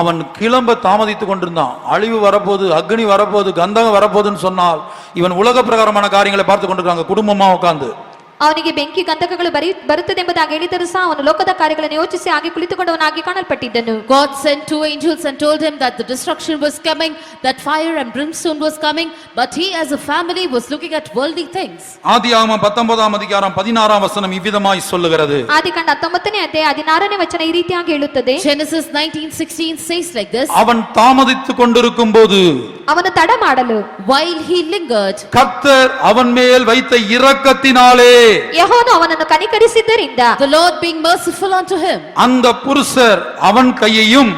அவன் கிளம்ப தாமதித்துக் கொண்டிருந்தான். அழிவு வரப்போது, அக்னி வரப்போது, கந்தகம் வரப்போதுன்னு சொன்னால் இவன் உலக பிரகாரமான காரியங்களை பார்த்து கொண்டிருக்காங்க குடும்பமா உட்கார்ந்து. ಅವನಿಗೆ ಬೆಂಕಿ ಗಂಧಕಗಳು ಬರುತ್ತದೆ ಎಂಬುದಾಗಿ ಹೇಳಿದರೂ ಸಹ ಅವನು ಲೋಕದ ಕಾರ್ಯಗಳನ್ನು ಯೋಚಿಸಿ ಹಾಗೆ ಕುಳಿತುಕೊಂಡವನಾಗಿ ಕಾಣಲ್ಪಟ್ಟಿದ್ದನು. God sent 2 angels and told him that the destruction was coming, that fire and brimstone was coming, but he as a family was looking at worldly things. ஆதியாகமம் 19ஆம் அதிகாரம் 16ஆம் வசனம் இவ்விதமாய் சொல்லுகிறது. ಆದಿಕಾಂಡ 19ನೇ ಅಧ್ಯಾಯ 16ನೇ ವಚನ ಈ ರೀತಿಯಾಗಿ ಹೇಳುತ್ತದೆ. Genesis 19:16 says like this. அவன் தாமதித்துக் கொண்டிருக்கும்போது, ಅವನು ತಡ ಮಾಡಲು, while he lingered, கர்த்தர் அவன் மேல் வைத்த இரக்கத்தினாலே, ಯೆಹೋವನು ಅವನನ್ನು ಕನಿಕರಿಸಿದ್ದರಿಂದ, the Lord being merciful unto him, அந்த புருஷர் அவன் கையையும்,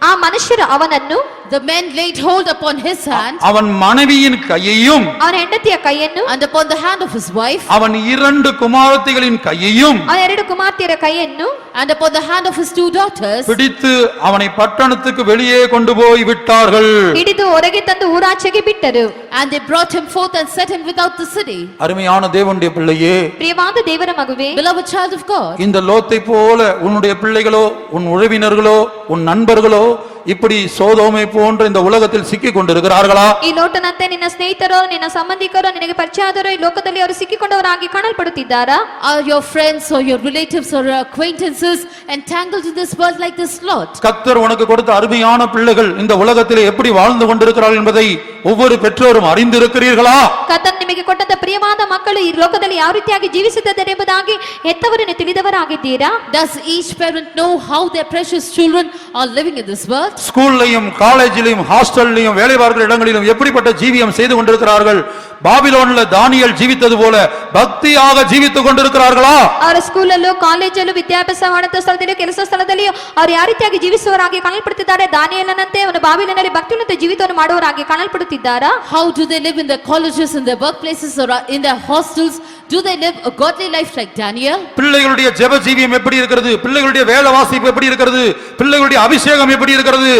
ಆ ಮನುಷ್ಯರು ಅವನನ್ನು, the men laid hold upon his hand, அவன் மனைவியின் கையையும், ಅವನ ಹೆಂಡತಿಯ ಕೈಯನ್ನು, and upon the hand of his wife, அவன் 2 குமாரத்திகளின் கையையும், ಅವನ 2 ಕುಮಾರ್ತಿಯರ ಕೈಯನ್ನು, and upon the hand of his 2 daughters, பிடித்து அவனை பட்டணத்துக்கு வெளியே கொண்டு போய் விட்டார்கள். ಹಿಡಿದು ಹೊರಗೆ ತಂದು ಊರಾಚೆಗೆ ಬಿಟ್ಟರು. and they brought him forth and set him without the city. அருமையான தேவனுடைய பிள்ளையே, ಪ್ರಿಯವಾದ ದೇವರ ಮಗುವೆ, Beloved child of God, இந்த லோத்தை போல உன்னுடைய பிள்ளைகளோ, உன் உறவினர்களோ, உன் நண்பர்களோ இப்படி சோதோமை போன்ற இந்த உலகத்தில் சிக்கிக் கொண்டிருக்கிறார்களா? ಈ ಲೋಟನಂತೆ ನಿನ್ನ ಸ್ನೇಹಿತರೋ, ನಿನ್ನ ಸಂಬಂಧಿಕರೋ, ನಿನಗೆ ಪರಿಚಯ ಆದರೋ ಈ ಲೋಕದಲ್ಲಿ ಅವರು ಸಿಕ್ಕಿಕೊಂಡವರಾಗಿ ಕಾಣಲ್ಪಡುತ್ತಿದ್ದಾರಾ? are your friends or your relatives or acquaintances entangled in this world like this lot? கர்த்தர் உனக்கு கொடுத்த அருமையான பிள்ளைகள் இந்த உலகத்திலே எப்படி வாழ்ந்து கொண்டிருக்கிறார்கள் என்பதை ஒவ்வொரு பெற்றோரும் அறிந்திருக்கிறீர்களா? ಕರ್ತನು ನಿಮಗೆ ಕೊಟ್ಟಂತ ಪ್ರಿಯವಾದ ಮಕ್ಕಳು ಈ ಲೋಕದಲ್ಲಿ ಯಾವ ರೀತಿಯಾಗಿ ಜೀವಿಸುತ್ತಿದ್ದಾರೆ ಎಂಬುದಾಗಿ ಹೆತ್ತವರನ್ನು ತಿಳಿದವರಾಗಿದ್ದೀರಾ? Does each parent know how their precious children are living in this world? ஸ்கூல்லையும் காலேஜிலும் ஹாஸ்டல்லையும் வேலை பார்க்கிற இடங்களிலும் எப்படிப்பட்ட ஜீவியம் செய்து கொண்டிருக்கிறார்கள்? பாபிலோன்ல தானியேல் ஜீவித்தது போல பக்தியாக ஜீவித்துக் கொண்டிருக்கிறார்களா? ಅವರ ಸ್ಕೂಲಲ್ಲೂ ಕಾಲೇಜಲ್ಲೂ ವಿದ್ಯಾಭ್ಯಾಸ ಮಾಡುವ ಸ್ಥಳದಲ್ಲಿಯೂ ಕೆಲಸ ಸ್ಥಳದಲ್ಲಿಯೂ ಅವರು ಯಾವ ರೀತಿಯಾಗಿ ಜೀವಿಸುವವರಾಗಿ ಕಾಣಲ್ಪಡುತ್ತಿದ್ದಾರೆ? ದಾನಿಯೇಲನಂತೆ ಅವನು ಬಾಬಿಲೋನಿನಲ್ಲಿ ಭಕ್ತಿಯುತ ಜೀವಿತವನ್ನು ಮಾಡುವವರಾಗಿ ಕಾಣಲ್ಪಡುತ್ತಿದ್ದಾರಾ? How do they live in their colleges, in their workplaces, or in their hostels? Do they live a godly life like Daniel? பிள்ளைகளுடைய ஜெப ஜீவியம் எப்படி இருக்கிறது? பிள்ளைகளுடைய வேத வாசிப்பு எப்படி இருக்கிறது? பிள்ளைகளுடைய அபிஷேகம் எப்படி இருக்கிறது?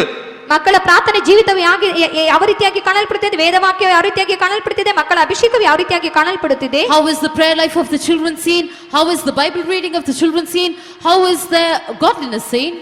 ಮಕ್ಕಳ ಪ್ರಾರ್ಥನೆ ಜೀವಿತವು ಯಾವ ರೀತಿಯಾಗಿ ಕಾಣಲ್ಪಡುತ್ತಿದೆ? ವೇದವಾಕ್ಯ ಯಾವ ರೀತಿಯಾಗಿ ಕಾಣಲ್ಪಡುತ್ತಿದೆ? ಮಕ್ಕಳ ಅಭಿಷೇಕವು ಯಾವ ರೀತಿಯಾಗಿ ಕಾಣಲ್ಪಡುತ್ತಿದೆ? How is the prayer life of the children seen? How is the Bible reading of the children seen? How is their godliness seen?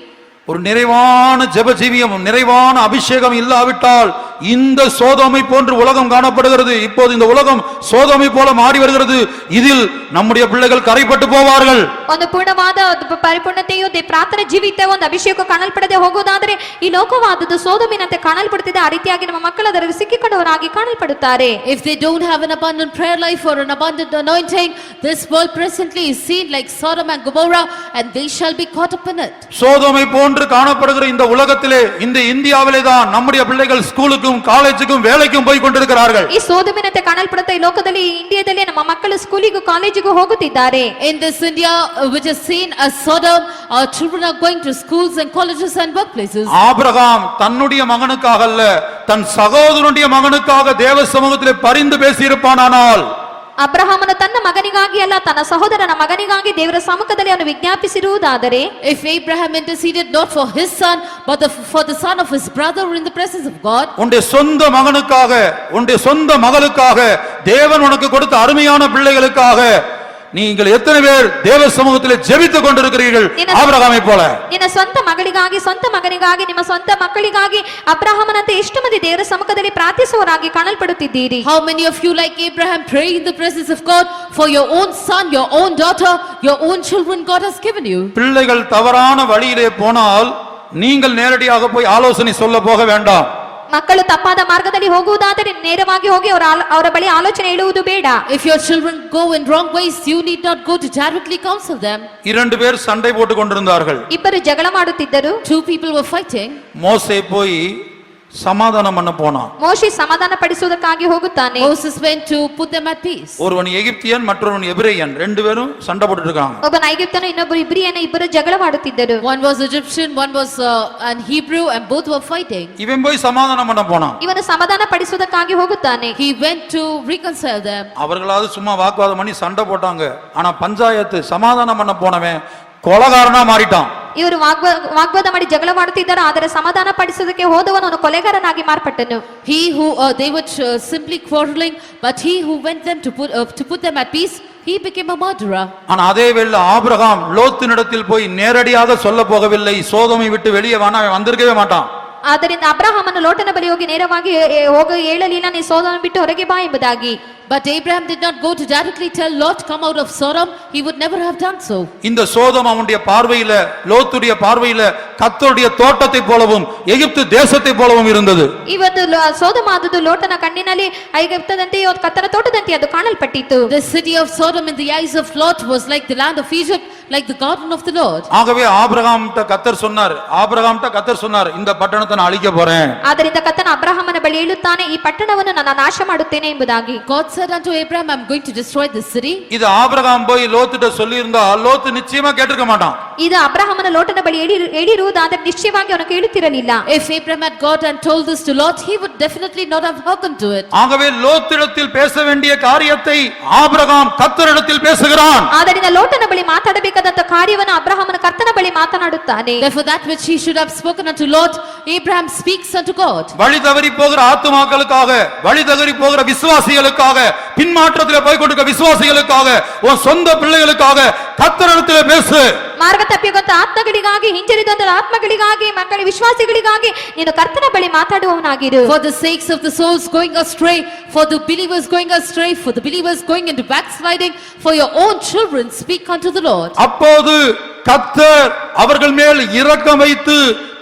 ஒரு நிறைவான ஜெப ஜீவியம், நிறைவான அபிஷேகம் இல்லாவிட்டால் இந்த சோதோமை போன்று உலகம் காணப்படுகிறது. இப்போது இந்த உலகம் சோதோமை போல மாறி வருகிறது. இதில் நம்முடைய பிள்ளைகள் கரைப்பட்டு போவார்கள். ಒಂದು ಪೂರ್ಣವಾದ ಪರಿಪೂರ್ಣತೆಯು ಪ್ರಾರ್ಥನೆ ಜೀವಿತ ಒಂದು ಅಭಿಷೇಕ ಕಾಣಲ್ಪಡದೆ ಹೋಗುವುದಾದರೆ ಈ ಲೋಕವಾದದ್ದು ಸೋದೋಮಿನಂತೆ ಕಾಣಲ್ಪಡುತ್ತಿದೆ. ಆ ರೀತಿಯಾಗಿ ನಮ್ಮ ಮಕ್ಕಳು ಅದರಲ್ಲಿ ಸಿಕ್ಕಿಕೊಂಡವರಾಗಿ ಕಾಣಲ್ಪಡುತ್ತಾರೆ. If they don't have an abundant prayer life or an abundant anointing, this world presently is seen like Sodom and Gomorrah, and they shall be caught up in it. சோதோமை போன்று காணப்படுகிற இந்த உலகத்திலே, இந்த இந்தியாவிலே தான் நம்முடைய பிள்ளைகள் ஸ்கூலுக்கும் காலேஜுக்கும் வேலைக்கும் போய் கொண்டிருக்கிறார்கள். ಈ ಸೋದೋಮಿನಂತೆ ಕಾಣಲ್ಪಡುತ್ತಾ ಈ ಲೋಕದಲ್ಲಿ ಇಂಡಿಯಾದಲ್ಲಿ ನಮ್ಮ ಮಕ್ಕಳು ಸ್ಕೂಲಿಗೂ ಕಾಲೇಜಿಗೂ ಹೋಗುತ್ತಿದ್ದಾರೆ. In this India which is seen as Sodom, our children are going to schools and colleges and workplaces. Abraham தன்னுடைய மகனுக்காக அல்ல, தன் சகோதரனுடைய மகனுக்காக தேவ சமூகத்திலே பரிந்து பேசியிருப்பானால், ಅಬ್ರಹಾಮನು ತನ್ನ ಮಗನಿಗಾಗಿ ಅಲ್ಲ ತನ್ನ ಸಹೋದರನ ಮಗನಿಗಾಗಿ ದೇವರ ಸಮ್ಮುಖದಲ್ಲಿ ಅವನು ವಿಜ್ಞಾಪಿಸಿರುವುದಾದರೆ, if Abraham interceded not for his son but for the son of his brother in the presence of God, உன்னுடைய சொந்த மகனுக்காக, உன்னுடைய சொந்த மகளுக்காக, தேவன் உனக்கு கொடுத்த அருமையான பிள்ளைகளுக்காக நீங்கள் எத்தனை பேர் தேவ சமூகத்திலே ஜெபித்துக் கொண்டிருக்கிறீர்கள்? ஆபிரகாமை போல ನಿನ್ನ ಸ್ವಂತ ಮಗಳಿಗಾಗಿ, ಸ್ವಂತ ಮಗನಿಗಾಗಿ, ನಿಮ್ಮ ಸ್ವಂತ ಮಕ್ಕಳಿಗಾಗಿ ಅಬ್ರಹಾಮನಂತೆ ಎಷ್ಟು ಮಂದಿ ದೇವರ ಸಮ್ಮುಖದಲ್ಲಿ ಪ್ರಾರ್ಥಿಸುವವರಾಗಿ ಕಾಣಲ್ಪಡುತ್ತಿದ್ದೀರಿ? how many of you like Abraham pray in the presence of God for your own son, your own daughter, your own children God has given you? பிள்ளைகள் தவறான வழியிலே போனால் நீங்கள் நேரடியாக போய் ஆலோசனை சொல்ல போக வேண்டாம். ಮಕ್ಕಳು ತಪ್ಪಾದ ಮಾರ್ಗದಲ್ಲಿ ಹೋಗುವುದಾದರೆ ನೇರವಾಗಿ ಹೋಗಿ ಅವರ ಬಳಿ ಆಲೋಚನೆ ಹೇಳುವುದು ಬೇಡ. If your children go in wrong ways, you need not go to directly counsel them. 2 பேர் சண்டை போட்டுக் கொண்டிருந்தார்கள். ಇಬ್ಬರು ಜಗಳ ಮಾಡುತ್ತಿದ್ದರು. 2 people were fighting. மோசே போய் சமாதானம் பண்ண போனான். ಮೋಶೆ ಸಮಾಧಾನ ಪಡಿಸುವುದಕ್ಕಾಗಿ ಹೋಗುತ್ತಾನೆ. Moses went to put them at peace. ஒருவன் எகிப்தியன், மற்றொருவன் எபிரேயன், 2 பேரும் சண்டை போட்டுட்டு இருக்காங்க. ಒಬ್ಬ ಐಗುಪ್ತನು ಇನ್ನೊಬ್ಬರು ಇಬ್ರಿಯನ, ಇಬ್ಬರು ಜಗಳ ಮಾಡುತ್ತಿದ್ದರು. One was Egyptian, one was an Hebrew, and both were fighting. இவன் போய் சமாதானம் பண்ண போனான். ಇವನು ಸಮಾಧಾನ ಪಡಿಸುವುದಕ್ಕಾಗಿ ಹೋಗುತ್ತಾನೆ. He went to reconcile them. அவர்களாவது சும்மா வாக்குவாதம் பண்ணி சண்டை போட்டாங்க. ஆனா பஞ்சாயத்து சமாதானம் பண்ண போனவன் கொலகாரனா மாறிட்டான். ಇವರು ವಾಗ್ವಾದ ಮಾಡಿ ಜಗಳ ಮಾಡುತ್ತಿದ್ದರು, ಆದರೆ ಸಮಾಧಾನ ಪಡಿಸುವುದಕ್ಕೆ ಹೋದವನು ಕೊಲೆಗಾರನಾಗಿ ಮಾರ್ಪಟ್ಟನು. They were simply quarreling, but he who went them to put them at peace, he became a murderer. ஆனா அதே வேளை ஆபிரகாம் லோத்தினிடத்தில் போய் நேரடியாக சொல்ல போகவில்லை, சோதோமை விட்டு வெளியே வானா அவன் வந்திருக்கவே மாட்டான். ಆದ್ದರಿಂದ ಅಬ್ರಹಾಮನು ಲೋಟನ ಬಳಿ ಹೋಗಿ ನೇರವಾಗಿ ಹೇಳಲಿಲ್ಲ, ನೀ ಸೋದೋಮನ್ನು ಬಿಟ್ಟು ಹೊರಗೆ ಬಾ ಎಂಬುದಾಗಿ. But Abraham did not go to directly tell Lot, come out of Sodom. He would never have done so. இந்த சோதம் அவனுடைய பார்வையில, லோத்துடைய பார்வையில கர்த்தருடைய தோட்டத்தை போலவும் எகிப்து தேசத்தை போலவும் இருந்தது. ಇವತ್ತು ಸೋದಮಾದುದು ಲೋಟನ ಕಣ್ಣಿನಲ್ಲಿ ಐಗುಪ್ತದಂತೆಯೂ ಕರ್ತನ ತೋಟದಂತೆ ಅದು ಕಾಣಲ್ಪಟ್ಟಿತು. The city of Sodom in the eyes of Lot was like the land of Egypt, like the garden of the Lord. ஆகவே ஆபிரகாம்ட்ட கர்த்தர் சொன்னார், இந்த பட்டணத்தை நான் அழிக்க போறேன். ಆದ್ದರಿಂದ ಕರ್ತನ ಅಬ್ರಹಾಮನ ಬಳಿ ಹೇಳುತ್ತಾನೆ, ಈ ಪಟ್ಟಣವನ್ನು ನಾನು ನಾಶ ಮಾಡುತ್ತೇನೆ ಎಂಬುದಾಗಿ. God said unto Abraham, I'm going to destroy this city. இது ஆபிரகாம் போய் லோத்திட்ட சொல்லியிருந்தா லோத்து நிச்சயமா கேட்டிருக்க மாட்டான். ಇದು ಅಬ್ರಹಾಮನ ಲೋಟನ ಬಳಿ ಹೇಳಿರುವುದಾದರೆ ನಿಶ್ಚಯವಾಗಿ ಅವನು ಕೇಳುತ್ತಿರಲಿಲ್ಲ. If Abraham had gone and told this to Lot, he would definitely not have hearkened to it. ஆகவே லோத்திடத்தில் பேச வேண்டிய காரியத்தை ஆபிரகாம் கர்த்தரிடத்தில் பேசுகிறான். ಆದ್ದರಿಂದ ಲೋಟನ ಬಳಿ ಮಾತಾಡಬೇಕಾದಂತ ಕಾರ್ಯವನ್ನು ಅಬ್ರಹಾಮನ ಕರ್ತನ ಬಳಿ ಮಾತನಾಡುತ್ತಾನೆ. Therefore that which he should have spoken unto Lot, Abraham speaks unto God. வழி தவறி போகிற ஆத்துமாக்களுக்காக, வழி தவறி போகிற விசுவாசிகளுக்காக, பின்மாற்றத்தில் போய் கொண்டிருக்கிற விசுவாசிகளுக்காக, உன் சொந்த பிள்ளைகளுக்காக கர்த்தரிடத்தில் பேசு. ಮಾರ್ಗ ತಪ್ಪಿಕೊಂಡ ಆತ್ಮಗಳಿಗಾಗಿ, ಹಿಂಜರಿದಂತ ಆತ್ಮಗಳಿಗಾಗಿ, ಮಕ್ಕಳ ವಿಶ್ವಾಸಿಗಳಿಗಾಗಿ ನೀನು ಕರ್ತನ ಬಳಿ ಮಾತಾಡುವವನಾಗಿರು. For the sakes of the souls going astray, for the believers going astray, for the believers going into backsliding, for your own children, speak unto the Lord. அப்போது கர்த்தர் அவர்கள் மேல் இரக்கம் வைத்து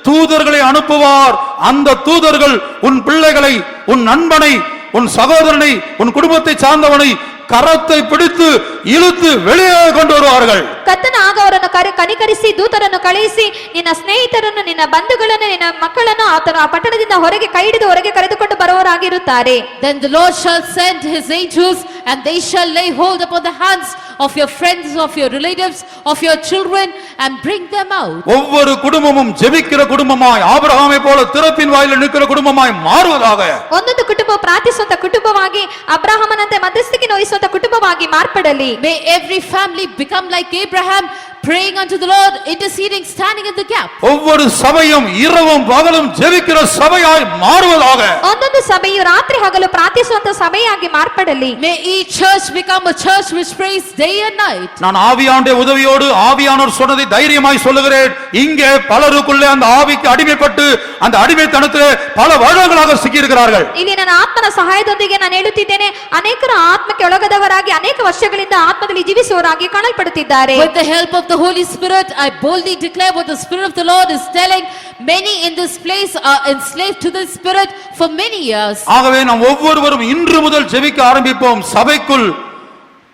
தூதர்களை அனுப்புவார். அந்த தூதர்கள் உன் பிள்ளைகளை, உன் நண்பனை, உன் சகோதரனை, உன் குடும்பத்தை சார்ந்தவனை கரத்தை பிடித்து இழுத்து வெளியே கொண்டு வருவார்கள். ಕರ್ತನ ಆಗ ಅವರನ್ನು ಕನಿಕರಿಸಿ ದೂತರನ್ನು ಕಳುಹಿಸಿ ನಿನ್ನ ಸ್ನೇಹಿತರನ್ನು, ನಿನ್ನ ಬಂಧುಗಳನ್ನು, ನಿನ್ನ ಮಕ್ಕಳನ್ನು ಆ ಪಟ್ಟಣದಿಂದ ಹೊರಗೆ ಕೈ ಹಿಡಿದು ಹೊರಗೆ ಕರೆದುಕೊಂಡು ಬರುವವರಾಗಿರುತ್ತಾರೆ. Then the Lord shall send his angels, and they shall lay hold upon the hands of your friends, of your relatives, of your children, and bring them out. ஒவ்வொரு குடும்பமும் ஜெபிக்கிற குடும்பமாய், ஆபிரகாமை போல திறப்பின் வாயிலில் நிற்கிற குடும்பமாய் மாறுவதாக. ಒಂದೊಂದು ಕುಟುಂಬ ಪ್ರಾರ್ಥಿಸುವಂತ ಕುಟುಂಬವಾಗಿ, ಅಬ್ರಹಾಮನಂತೆ ಮಧ್ಯಸ್ಥಿಕೆ ವಹಿಸುವಂತ ಕುಟುಂಬವಾಗಿ ಮಾರ್ಪಡಲಿ. May every family become like Abraham, praying unto the Lord, interceding, standing in the gap. ஒவ்வொரு சபையும் இரவும் பகலும் ஜெபிக்கிற சபையாய் மாறுவதாக. ಒಂದೊಂದು ಸಭೆಯು ರಾತ್ರಿ ಹಗಲು ಪ್ರಾರ್ಥಿಸುವಂತ ಸಭೆಯಾಗಿ ಮಾರ್ಪಡಲಿ. May each church become a church which prays day and night. நான் ஆவியானுடைய உதவியோடு ஆவியானோர் சொன்னதை தைரியமாய் சொல்லுகிறேன். இங்கே பலருக்குள்ளே அந்த ஆவிக்கு அடிமைப்பட்டு அந்த அடிமைத்தனத்திலே பல வருடங்களாக சிக்கியிருக்கிறார்கள். ಇಲ್ಲಿ ನನ್ನ ಆತ್ಮನ ಸಹಾಯದೊಂದಿಗೆ ನಾನು ಹೇಳುತ್ತಿದ್ದೇನೆ, ಅನೇಕರು ಆತ್ಮಕ್ಕೆ ಒಳಗದವರಾಗಿ ಅನೇಕ ವರ್ಷಗಳಿಂದ ಆತ್ಮದಲ್ಲಿ ಜೀವಿಸುವವರಾಗಿ ಕಾಣಲ್ಪಡುತ್ತಿದ್ದಾರೆ. With the help of the Holy Spirit, I boldly declare what the Spirit of the Lord is telling. Many in this place are enslaved to the Spirit for many years. ஆகவே நாம் ஒவ்வொருவரும் இன்று முதல் ஜெபிக்க ஆரம்பிப்போம். சபைக்குள்,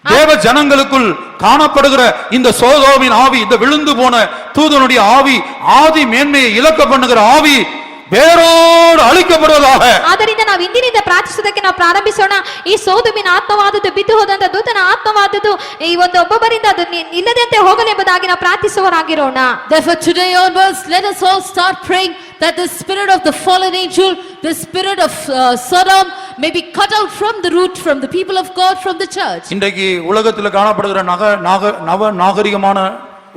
தேவ ஜனங்களுக்குள் காணப்படுகிற இந்த சோதோமின் ஆவி, இந்த விழுந்து போன தூதனுடைய ஆவி, ஆதி மேன்மையை இழக்க பண்ணுகிற ஆவி ಬೇರೋಡು ಅಳಿಕப்படுவதாக. ಆದ್ದರಿಂದ ನಾವು ಇಂದಿನಿಂದ ಪ್ರಾರ್ಥಿಸುವುದಕ್ಕೆ ನಾವು ಪ್ರಾರಂಭಿಸೋಣ. ಈ ಸೋದೋಮಿನ ಆತ್ಮವಾದದ್ದು, ಬಿದ್ದು ಹೋದಂತ ದೂತನ ಆತ್ಮವಾದದ್ದು ಈ ಒಂದು ಒಬ್ಬೊಬ್ಬರಿಂದ ಅದು ಇಲ್ಲದಂತೆ ಹೋಗಲೆಂಬುದಾಗಿ ನಾವು ಪ್ರಾರ್ಥಿಸುವವರಾಗಿರೋಣ. Therefore today onwards let us all start praying that the spirit of the fallen angel, the spirit of Sodom may be cut out from the root, from the people of God, from the church. இன்றைக்கு உலகத்தில் காணப்படுகிற நவ நாகரிகமான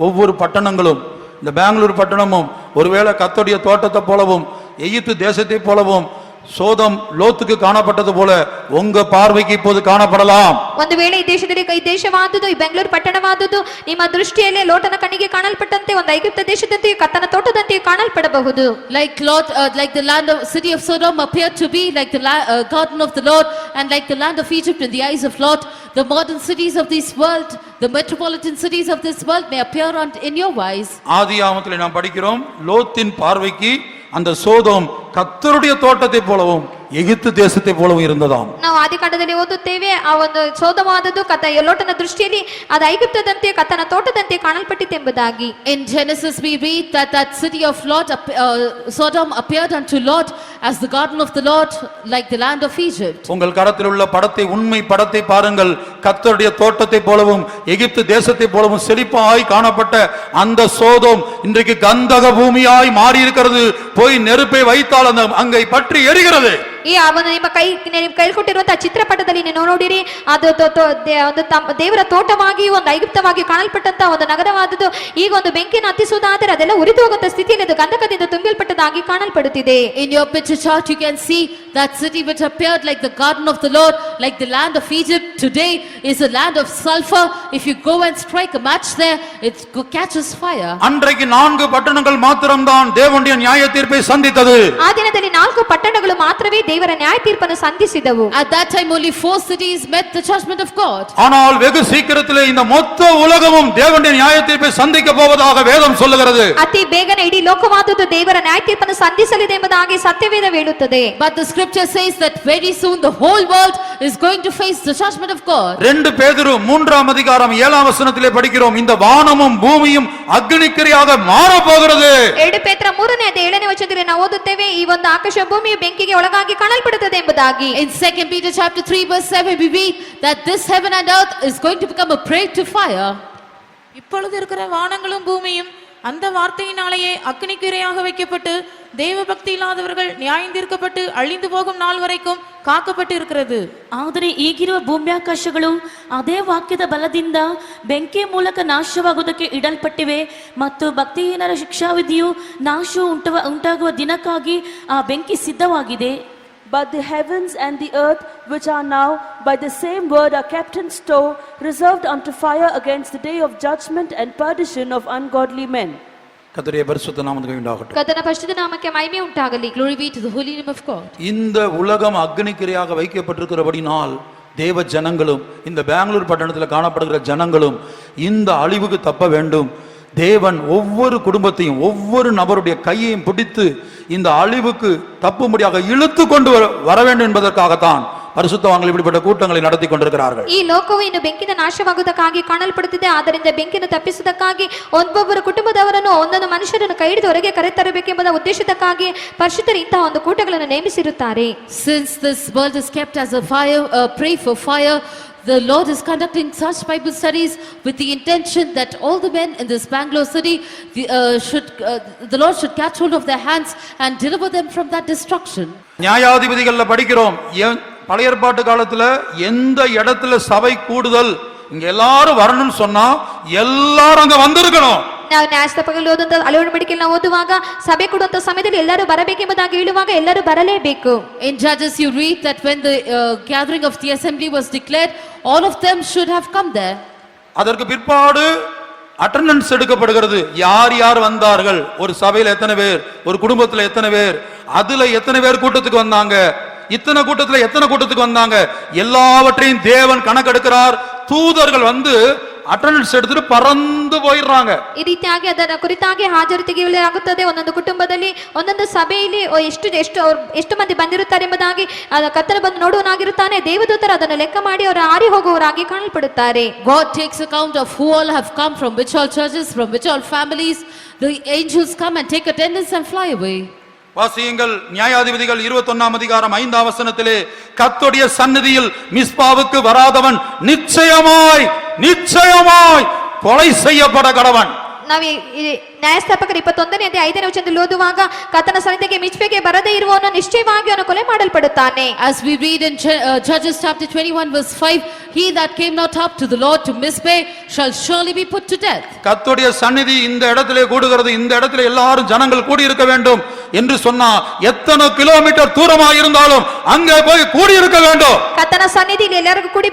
ஒவ்வொரு பட்டணங்களும், இந்த பெங்களூர் பட்டணமும் ஒருவேளை கர்த்தருடைய தோட்டத்தை போலவும் எகிப்து தேசத்தை போலவும் சோதம் லோத்துக்கு காணப்பட்டது போல உங்க பார்வைக்கு இப்போது காணப்படலாம். ಒಂದು ವೇಳೆ ಈ ದೇಶದಲ್ಲಿ ಈ ದೇಶವಾದುದು, ಈ ಬೆಂಗಳೂರು ಪಟ್ಟಣವಾದುದು ನಿಮ್ಮ ದೃಷ್ಟಿಯಲ್ಲಿ ಲೋಟನ ಕಣ್ಣಿಗೆ ಕಾಣಲ್ಪಟ್ಟಂತೆ ಒಂದು ಐಗುಪ್ತ ದೇಶದಂತೆ ಕರ್ತನ ತೋಟದಂತೆ ಕಾಣಲ್ಪಡಬಹುದು. Like like the land of city of Sodom appeared to be like the garden of the Lord, and like the land of Egypt in the eyes of Lot, the modern cities of this world, the metropolitan cities of this world may appear in your eyes. ஆதியாகமத்தில் நாம் படிக்கிறோம், லோத்தின் பார்வைக்கு அந்த சோதோம் கர்த்தருடைய தோட்டத்தை போலவும் எகிப்து தேசத்தை போலவும் இருந்ததாம். ನಾವು ಆದಿಕಾಂಡದಲ್ಲಿ ಓದುತ್ತೇವೆ, ಆ ಒಂದು ಸೋದೋಮಾದದ್ದು ಲೋಟನ ದೃಷ್ಟಿಯಲ್ಲಿ ಅದು ಐಗುಪ್ತದಂತೆ ಕರ್ತನ ತೋಟದಂತೆ ಕಾಣಲ್ಪಟ್ಟಿತೆಂಬುದಾಗಿ. In Genesis we read that that city of Lot, Sodom appeared unto Lot as the garden of the Lord, like the land of Egypt. உங்கள் கரத்தில் உள்ள படத்தை, உண்மை படத்தை பாருங்கள். கர்த்தருடைய தோட்டத்தை போலவும் எகிப்து தேசத்தை போலவும் செழிப்பாய் காணப்பட்ட அந்த சோதோம் இன்றைக்கு கந்தக பூமியாய் மாறி இருக்கிறது. போய் நெருப்பை வைத்தால் அந்த அங்கை பற்றி எரிகிறது. ಈ ಅವನು ನಿಮ್ಮ ಕೈ ಕೊಟ್ಟಿರುವಂತಹ ಚಿತ್ರಪಟದಲ್ಲಿ ನೀವು ನೋಡಿರಿ, ಅದು ಒಂದು ದೇವರ ತೋಟವಾಗಿ ಒಂದು ಐಗುಪ್ತವಾಗಿ ಕಾಣಲ್ಪಟ್ಟಂತ ಒಂದು ನಗರವಾದದ್ದು ಈಗ ಒಂದು ಬೆಂಕಿನ ಹತ್ತಿಸುವುದಾದರೆ ಅದೆಲ್ಲ ಉರಿದು ಹೋಗುವಂತ ಸ್ಥಿತಿಯಲ್ಲಿ ಅದು ಗಂಧಕದಿಂದ ತುಂಬಲ್ಪಟ್ಟದಾಗಿ ಕಾಣಲ್ಪಡುತ್ತಿದೆ. In your picture to chart, you can see that city which appeared like the garden of the Lord, like the land of Egypt, today is a land of sulfur. If you go and strike a match there, it catches fire. அன்றைக்கு 4 பட்டணங்கள் மாத்திரம்தான் தேவனுடைய நியாய தீர்ப்பை சந்தித்தது. ಆ ದಿನದಲ್ಲಿ 4 ಪಟ್ಟಣಗಳು ಮಾತ್ರವೇ ದೇವರ ನ್ಯಾಯ ತೀರ್ಪನ್ನು ಸಂಧಿಸಿದವು. At that time only 4 cities met the judgment of God. ஆனால் வெகு சீக்கிரத்திலே இந்த மொத்த உலகமும் தேவனுடைய நியாய தீர்ப்பை சந்திக்க போவதாக வேதம் சொல்லுகிறது. ಅತಿ ಬೇಗನೆ ಇಡೀ ಲೋಕವಾದುದು ದೇವರ ನ್ಯಾಯ ತೀರ್ಪನ್ನು ಸಂಧಿಸಲಿದೆ ಎಂಬುದಾಗಿ ಸತ್ಯವೇದ ಹೇಳುತ್ತದೆ. But the scripture says that very soon the whole world is going to face the judgment of God. 2 பேதுரு 3ஆம் அதிகாரம் 7ஆம் வசனத்திலே படிக்கிறோம், இந்த வானமும் பூமியும் அக்கினிக்கிரையாக மாற போகிறது. 2 ಪೇತ್ರ 3ನೇ ಅಧ್ಯಾಯ 7ನೇ ವಚನದಲ್ಲಿ ನಾವು ಓದುತ್ತೇವೆ, ಈ ಒಂದು ಆಕಾಶ ಭೂಮಿಯು ಬೆಂಕಿಗೆ ಒಳಗಾಗಿ ಕಾಣಲ್ಪಡುತ್ತದೆ ಎಂಬುದಾಗಿ. In 2 Peter chapter 3 verse 7 we read that this heaven and earth is going to become a prey to fire. இப்பொழுது இருக்கிற வானங்களும் பூமியும் அந்த வார்த்தையினாலேயே அக்கினிக்கு இரையாக வைக்கப்பட்டு தேவ பக்தி இல்லாதவர்கள் நியாயம் தீர்க்கப்பட்டு அழிந்து போகும் நாள் வரைக்கும் ಕಾಕಪಟ್ಟು இருக்கிறது. ಆದರೆ ಈಗಿರುವ ಭೂಮ್ಯಾಕಾಶಗಳು ಅದೇ ವಾಕ್ಯದ ಬಲದಿಂದ ಬೆಂಕಿ ಮೂಲಕ ನಾಶವಾಗುವುದಕ್ಕೆ ಇಡಲ್ಪಟ್ಟಿವೆ ಮತ್ತು ಭಕ್ತಿಹೀನರ ಶಿಕ್ಷಾವಿಧಿಯು ನಾಶವು ಉಂಟಾಗುವ ದಿನಕ್ಕಾಗಿ ಆ ಬೆಂಕಿ ಸಿದ್ಧವಾಗಿದೆ. But the heavens and the earth, which are now by the same word, are kept in store, reserved unto fire against the day of judgment and perdition of ungodly men. கர்த்தருடைய பரிசுத்த நாமத்துக்கு உண்டாகட்டும். ಕರ್ತನ ಪರಿಶುದ್ಧ ನಾಮಕ್ಕೆ ಮಹಿಮೆ ಉಂಟಾಗಲಿ. Glory be to the holy name of God. இந்த உலகம் அக்னிக்கிரையாக வைக்கப்பட்டிருக்கிறபடினால் தேவ ஜனங்களும் இந்த பெங்களூர் பட்டணத்தில் காணப்படுகிற ஜனங்களும் இந்த அழிவுக்கு தப்ப வேண்டும். தேவன் ஒவ்வொரு குடும்பத்தையும் ஒவ்வொரு நபருடைய கையையும் பிடித்து இந்த அழிவுக்கு தப்பும்படியாக இழுத்து கொண்டு வர வேண்டும் என்பதற்காகத்தான் பரிசுத்தவான்கள் இப்படிப்பட்ட கூட்டங்களை நடத்தி கொண்டிருக்கிறார்கள். ಈ ಲೋಕವು ಇನ್ನು ಬೆಂಕಿನ ನಾಶವಾಗುವುದಕ್ಕಾಗಿ ಕಾಣಲ್ಪಡುತ್ತಿದೆ. ಆದ್ದರಿಂದ ಬೆಂಕಿಯನ್ನು ತಪ್ಪಿಸುವುದಕ್ಕಾಗಿ ಒಬ್ಬೊಬ್ಬರ ಕುಟುಂಬದವರನ್ನು ಒಂದೊಂದು ಮನುಷ್ಯರನ್ನು ಕೈ ಹಿಡಿದು ಹೊರಗೆ ಕರೆತರಬೇಕೆಂಬುದ ಉದ್ದೇಶಕ್ಕಾಗಿ ಪರಿಶುದ್ಧರು ಇಂತಹ ಒಂದು ಕೂಟಗಳನ್ನು ನೇಮಿಸಿರುತ್ತಾರೆ. Since this world is kept as a fire, prey for fire, the Lord is conducting such Bible studies with the intention that all the men in this Bangalore city the Lord should catch hold of their hands and deliver them from that destruction. நியாயாதிபதிகள்ல படிக்கிறோம், பழைய ஏற்பாட்டு காலத்துல எந்த இடத்துல சபை கூடுதல் இங்க எல்லாரும் வரணும்னு சொன்னா எல்லாரும் அங்க வந்திருக்கணும். ನಾವು ನ್ಯಾಯಸ್ಥಾಪಕರಲ್ಲಿ ಓದುವಂತ ಹಳೆಯ ಮಡಿಕೆಯಲ್ಲಿ ನಾವು ಓದುವಾಗ ಸಭೆ ಕೊಡುವಂತ ಸಮಯದಲ್ಲಿ ಎಲ್ಲರೂ ಬರಬೇಕೆಂಬುದಾಗಿ ಹೇಳುವಾಗ ಎಲ್ಲರೂ ಬರಲೇಬೇಕು. In Judges you read that when the gathering of the assembly was declared, all of them should have come there. அதற்கு பிற்பாடு அட்டெண்டன்ஸ் எடுக்கப்படுகிறது. யார் யார் வந்தார்கள், ஒரு சபையில எத்தனை பேர், ஒரு குடும்பத்துல எத்தனை பேர், அதுல எத்தனை பேர் கூட்டத்துக்கு வந்தாங்க, இத்தனை கூட்டத்துல எத்தனை கூட்டத்துக்கு வந்தாங்க, எல்லாவற்றையும் தேவன் கணக்கெடுக்கிறார். தூதர்கள் வந்து ಅಟೆಂಡೆನ್ಸ್ எடுத்துட்டு பறந்து போயிடுறாங்க. ಈ ರೀತಿಯಾಗಿ ಅದರ ಕುರಿತಾಗಿ ಹಾಜರು ತೆಗೆಯಲಾಗುತ್ತದೆ. ಒಂದೊಂದು ಕುಟುಂಬದಲ್ಲಿ ಒಂದೊಂದು ಸಭೆಯಲ್ಲಿ ಎಷ್ಟು ಮಂದಿ ಬಂದಿರುತ್ತಾರೆ ಎಂಬುದಾಗಿ ಕರ್ತನು ಬಂದು ನೋಡುವನಾಗಿರುತ್ತಾನೆ. ದೇವದೂತರು ಅದನ್ನು ಲೆಕ್ಕ ಮಾಡಿ ಅವರು ಹಾರಿ ಹೋಗುವವರಾಗಿ ಕಾಣಲ್ಪಡುತ್ತಾರೆ. God takes account of who all have come, from which all churches, from which all families. The angels come and take attendance and fly away. வாசியுங்கள், நியாயாதிபதிகள் 21ஆம் அதிகாரம் 5ஆம் வசனத்திலே, கர்த்தருடைய சந்நிதியில் மிஸ்பாவுக்கு வராதவன் நிச்சயமாய் கொலை செய்யப்பட கடவன். ನಾವು ನ್ಯಾಯಸ್ಥಾಪಕರು 21ನೇ ಅಧ್ಯಾಯ 5ನೇ ವಚನದಲ್ಲಿ ಓದುವಾಗ ಕರ್ತನ ಸನ್ನಿಧಿಗೆ ಮಿಚ್ಪೆಗೆ ಬರದೇ ಇರುವವನು ನಿಶ್ಚಯವಾಗಿ ಅವನು ಕೊಲೆ ಮಾಡಲ್ಪಡುತ್ತಾನೆ. As we read in Judges chapter 21 verse 5, he that came not up to the Lord to Mizpeh shall surely be put to death. கர்த்தருடைய சந்நிதி இந்த இடத்திலே கூடுகிறது, இந்த இடத்திலே எல்லாரும் ஜனங்கள் கூடி இருக்க வேண்டும் என்று சொன்னா எத்தனை கிலோமீட்டர் தூரமாக இருந்தாலும் அங்கே போய் கூடி இருக்க வேண்டும். ಕರ್ತನ ಸನ್ನಿಧಿಯಲ್ಲಿ ಎಲ್ಲರಿಗೂ ಕೂಡಿ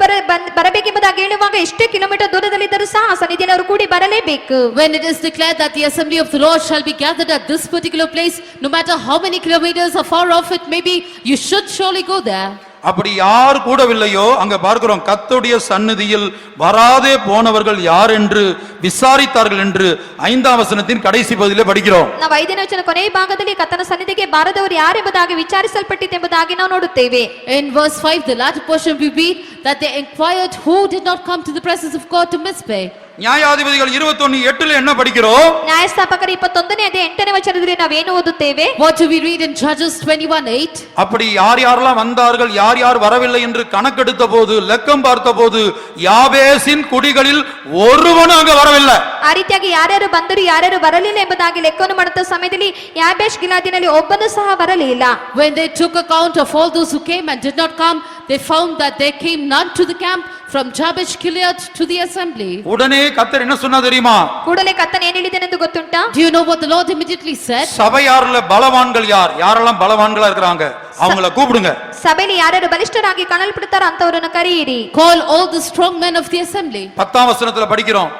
ಬರಬೇಕೆಂಬುದಾಗಿ ಹೇಳುವಾಗ ಎಷ್ಟೇ ಕಿಲೋಮೀಟರ್ ದೂರದಲ್ಲಿದ್ದರೂ ಸಹ ಆ ಸನ್ನಿಧಿಯಲ್ಲಿ ಅವರು ಕೂಡಿ ಬರಲೇಬೇಕು. When it is declared that the assembly of the Lord shall be gathered at this particular place, no matter how many kilometers or far off it may be, you should surely go there. அப்படி யார் கூடவில்லையோ அங்க பார்க்கிறோம், கர்த்தருடைய சந்நிதியில் வராதே போனவர்கள் யார் என்று விசாரித்தார்கள் என்று 5ஆம் வசனத்தின் கடைசி பகுதியிலே படிக்கிறோம். ನಾವು 5ನೇ ವಚನ ಕೊನೆಯ ಭಾಗದಲ್ಲಿ ಕರ್ತನ ಸನ್ನಿಧಿಗೆ ಬಾರದವರು ಯಾರೆಂಬುದಾಗಿ ವಿಚಾರಿಸಲ್ಪಟ್ಟಿದೆ ಎಂಬುದಾಗಿ ನಾವು ನೋಡುತ್ತೇವೆ. In verse 5, the latter portion we read that they inquired who did not come to the presence of God to Mizpeh. நியாயாதிபதிகள் 21:8 என்ன படிக்கிறோம்? ನ್ಯಾಯಸ್ಥಾಪಕರು 21ನೇ ಅಧ್ಯಾಯ 8ನೇ ವಚನದಲ್ಲಿ ನಾವೇನು ಓದುತ್ತೇವೆ? What do we read in Judges 21:8? அப்படி யார் யாரெல்லாம் வந்தார்கள், யார் யார் வரவில்லை என்று கணக்கெடுத்த போது, லெக்கம் பார்த்த போது, யாபேசின் குடிகளில் ஒருவனும் அங்க வரவில்லை. ಆ ರೀತಿಯಾಗಿ ಯಾರ್ಯಾರು ಬಂದರು ಯಾರ್ಯಾರು ಬರಲಿಲ್ಲ ಎಂಬುದಾಗಿ ಲೆಕ್ಕವನ್ನು ಮಾಡುತ್ತ ಸಮಯದಲ್ಲಿ ಯಾಬೇಷ್ ಗಿಲಾದಿನಲ್ಲಿ ಒಬ್ಬನು ಸಹ ಬರಲಿಲ್ಲ. When they took account of all those who came and did not come, they found that there came none to the camp from Jabesh Gilead to the assembly. உடனே கர்த்தர் என்ன சொன்னா தெரியுமா? ಕೂಡಲೇ ಕರ್ತನು ಏನು ಹೇಳಿದನೆಂದು ಗೊತ್ತುಂಟಾ? Do you know what the Lord immediately said? சபையார்ல பலவான்கள் யார்? யாரெல்லாம் பலவான்களா இருக்காங்க அவங்கள கூப்பிடுங்க. ಸಭೆಯಲ್ಲಿ ಯಾರು ಬಲಿಷ್ಠರಾಗಿ ಕಾಣಲ್ಪಡುತ್ತಾರೋ ಅಂತವರನ್ನು ಕರೆಯಿರಿ. Call all the strong men of the assembly. 10ஆம் வசனத்துல படிக்கிறோம்.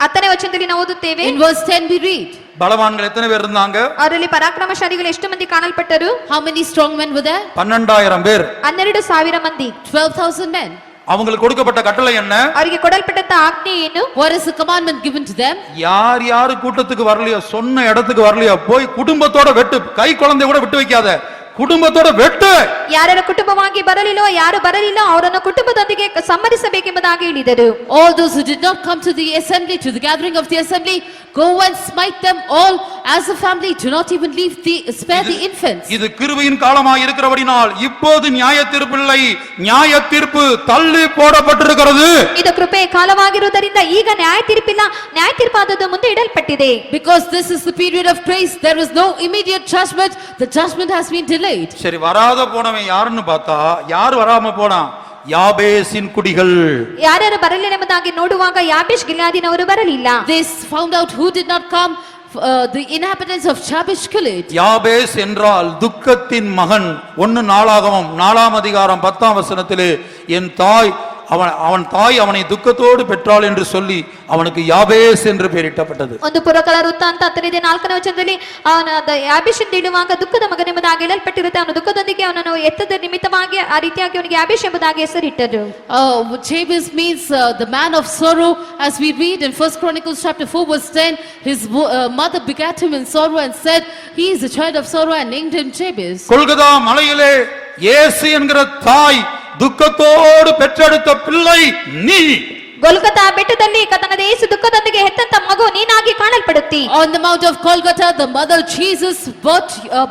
10ನೇ ವಚನದಲ್ಲಿ ನಾವು ಓದುತ್ತೇವೆ. In verse 10 we read. பலவான்கள் எத்தனை பேர் இருந்தாங்க? ಅವರಲ್ಲಿ ಪರಾಕ್ರಮಶಾಲಿಗಳು ಎಷ್ಟು ಮಂದಿ ಕಾಣಲ್ಪಟ್ಟರು? How many strong men were there? 12000 பேர். 12,000 ಮಂದಿ. 12,000 men. அவங்களுக்கு கொடுக்கப்பட்ட கட்டளை என்ன? ಅವರಿಗೆ ಕೊಡಲ್ಪಟ್ಟಂತ ಆಜ್ಞೆ ಏನು? What is the commandment given to them? யார் யார் கூட்டத்துக்கு வரலையோ, சொன்ன இடத்துக்கு வரலையோ, போய் குடும்பத்தோட வெட்டு. கை குழந்தை கூட விட்டு வைக்காத, ಕುಟುಂಬದೋಡ வெட்டு. ಯಾರ ಕುಟುಂಬವಾಗಿ ಬರಲಿಲ್ಲೋ ಯಾರು ಬರಲಿಲ್ಲೋ ಅವರನ್ನು ಕುಟುಂಬದೊಂದಿಗೆ ಸಮ್ಮತಿಸಬೇಕೆಂಬುದಾಗಿ ಹೇಳಿದರು. All those who did not come to the assembly, to the gathering of the assembly, go and smite them all as a family. Do not even leave spare the infants. இது கிருபையின் காலமாய் இருக்கிறபடியால் இப்போது நியாயத்தீர்ப்பில்லை, நியாயத்தீர்ப்பு தள்ளி போடப்பட்டிருக்கிறது. ಇದು ಕೃಪೆಯ ಕಾಲವಾಗಿರುವುದರಿಂದ ಈಗ ನ್ಯಾಯ ತೀರ್ಪಿಲ್ಲ, ನ್ಯಾಯ ತೀರ್ಪಾದದ್ದು ಮುಂದೆ ಇಡಲ್ಪಟ್ಟಿದೆ. Because this is the period of grace, there is no immediate judgment. The judgment has been delayed. சரி, வராத போனவன் யாருன்னு பார்த்தா யார் வராம போனா? யாபேசின் குடிகள். ಯಾರ್ಯಾರು ಬರಲಿಲ್ಲ ಎಂಬುದಾಗಿ ನೋಡುವಾಗ ಯಾಬೇಷ್ ಗಿಲ್ಯಾದಿನವರು ಬರಲಿಲ್ಲ. They found out who did not come. The inhabitants of Jabesh Gilead. யாபேஸ் என்றால் துக்கத்தின் மகன். 1 நாளாகமம் 4ஆம் அதிகாரம் 10ஆம் வசனத்திலே என் தாய் அவன் தாய் அவனை துக்கத்தோடு பெற்றாள் என்று சொல்லி அவனுக்கு யாபேஸ் என்று பெயரிட்டப்பட்டது. ಒಂದು ಪುರಕಾಲ ವೃತ್ತಾಂತ 10ನೇ 4ನೇ ವಚನದಲ್ಲಿ ಅವನ ಯಾಬೇಷ್ ಎಂದು ಇಡುವಾಗ ದುಃಖದ ಮಗನೆಂಬುದಾಗಿ ಹೇಳಲ್ಪಟ್ಟಿರುತ್ತೆ. ಅವನ ದುಃಖದೊಂದಿಗೆ ಅವನನ್ನು ಎತ್ತದ ನಿಮಿತ್ತವಾಗಿ ಆ ರೀತಿಯಾಗಿ ಅವನಿಗೆ ಯಾಬೇಷ್ ಎಂಬುದಾಗಿ ಹೆಸರಿಟ್ಟರು. Jabez means the man of sorrow, as we read in 1 Chronicles chapter 4 verse 10. His mother begat him in sorrow and said he is a child of sorrow and named him Jabez. Golgotha மலையிலே இயேசு என்கிற தாய் துக்கத்தோடு பெற்றெடுத்த பிள்ளை நீ. ಗೊಲ್ಗತಾ ಬೆಟ್ಟದಲ್ಲಿ ಕರ್ತನಾದ ಯೇಸು ದುಃಖದೊಂದಿಗೆ ಹೆತ್ತಂತ ಮಗು ನೀನಾಗಿ ಕಾಣಲ್ಪಡುತ್ತಿ. On the mount of Golgotha, the mother Jesus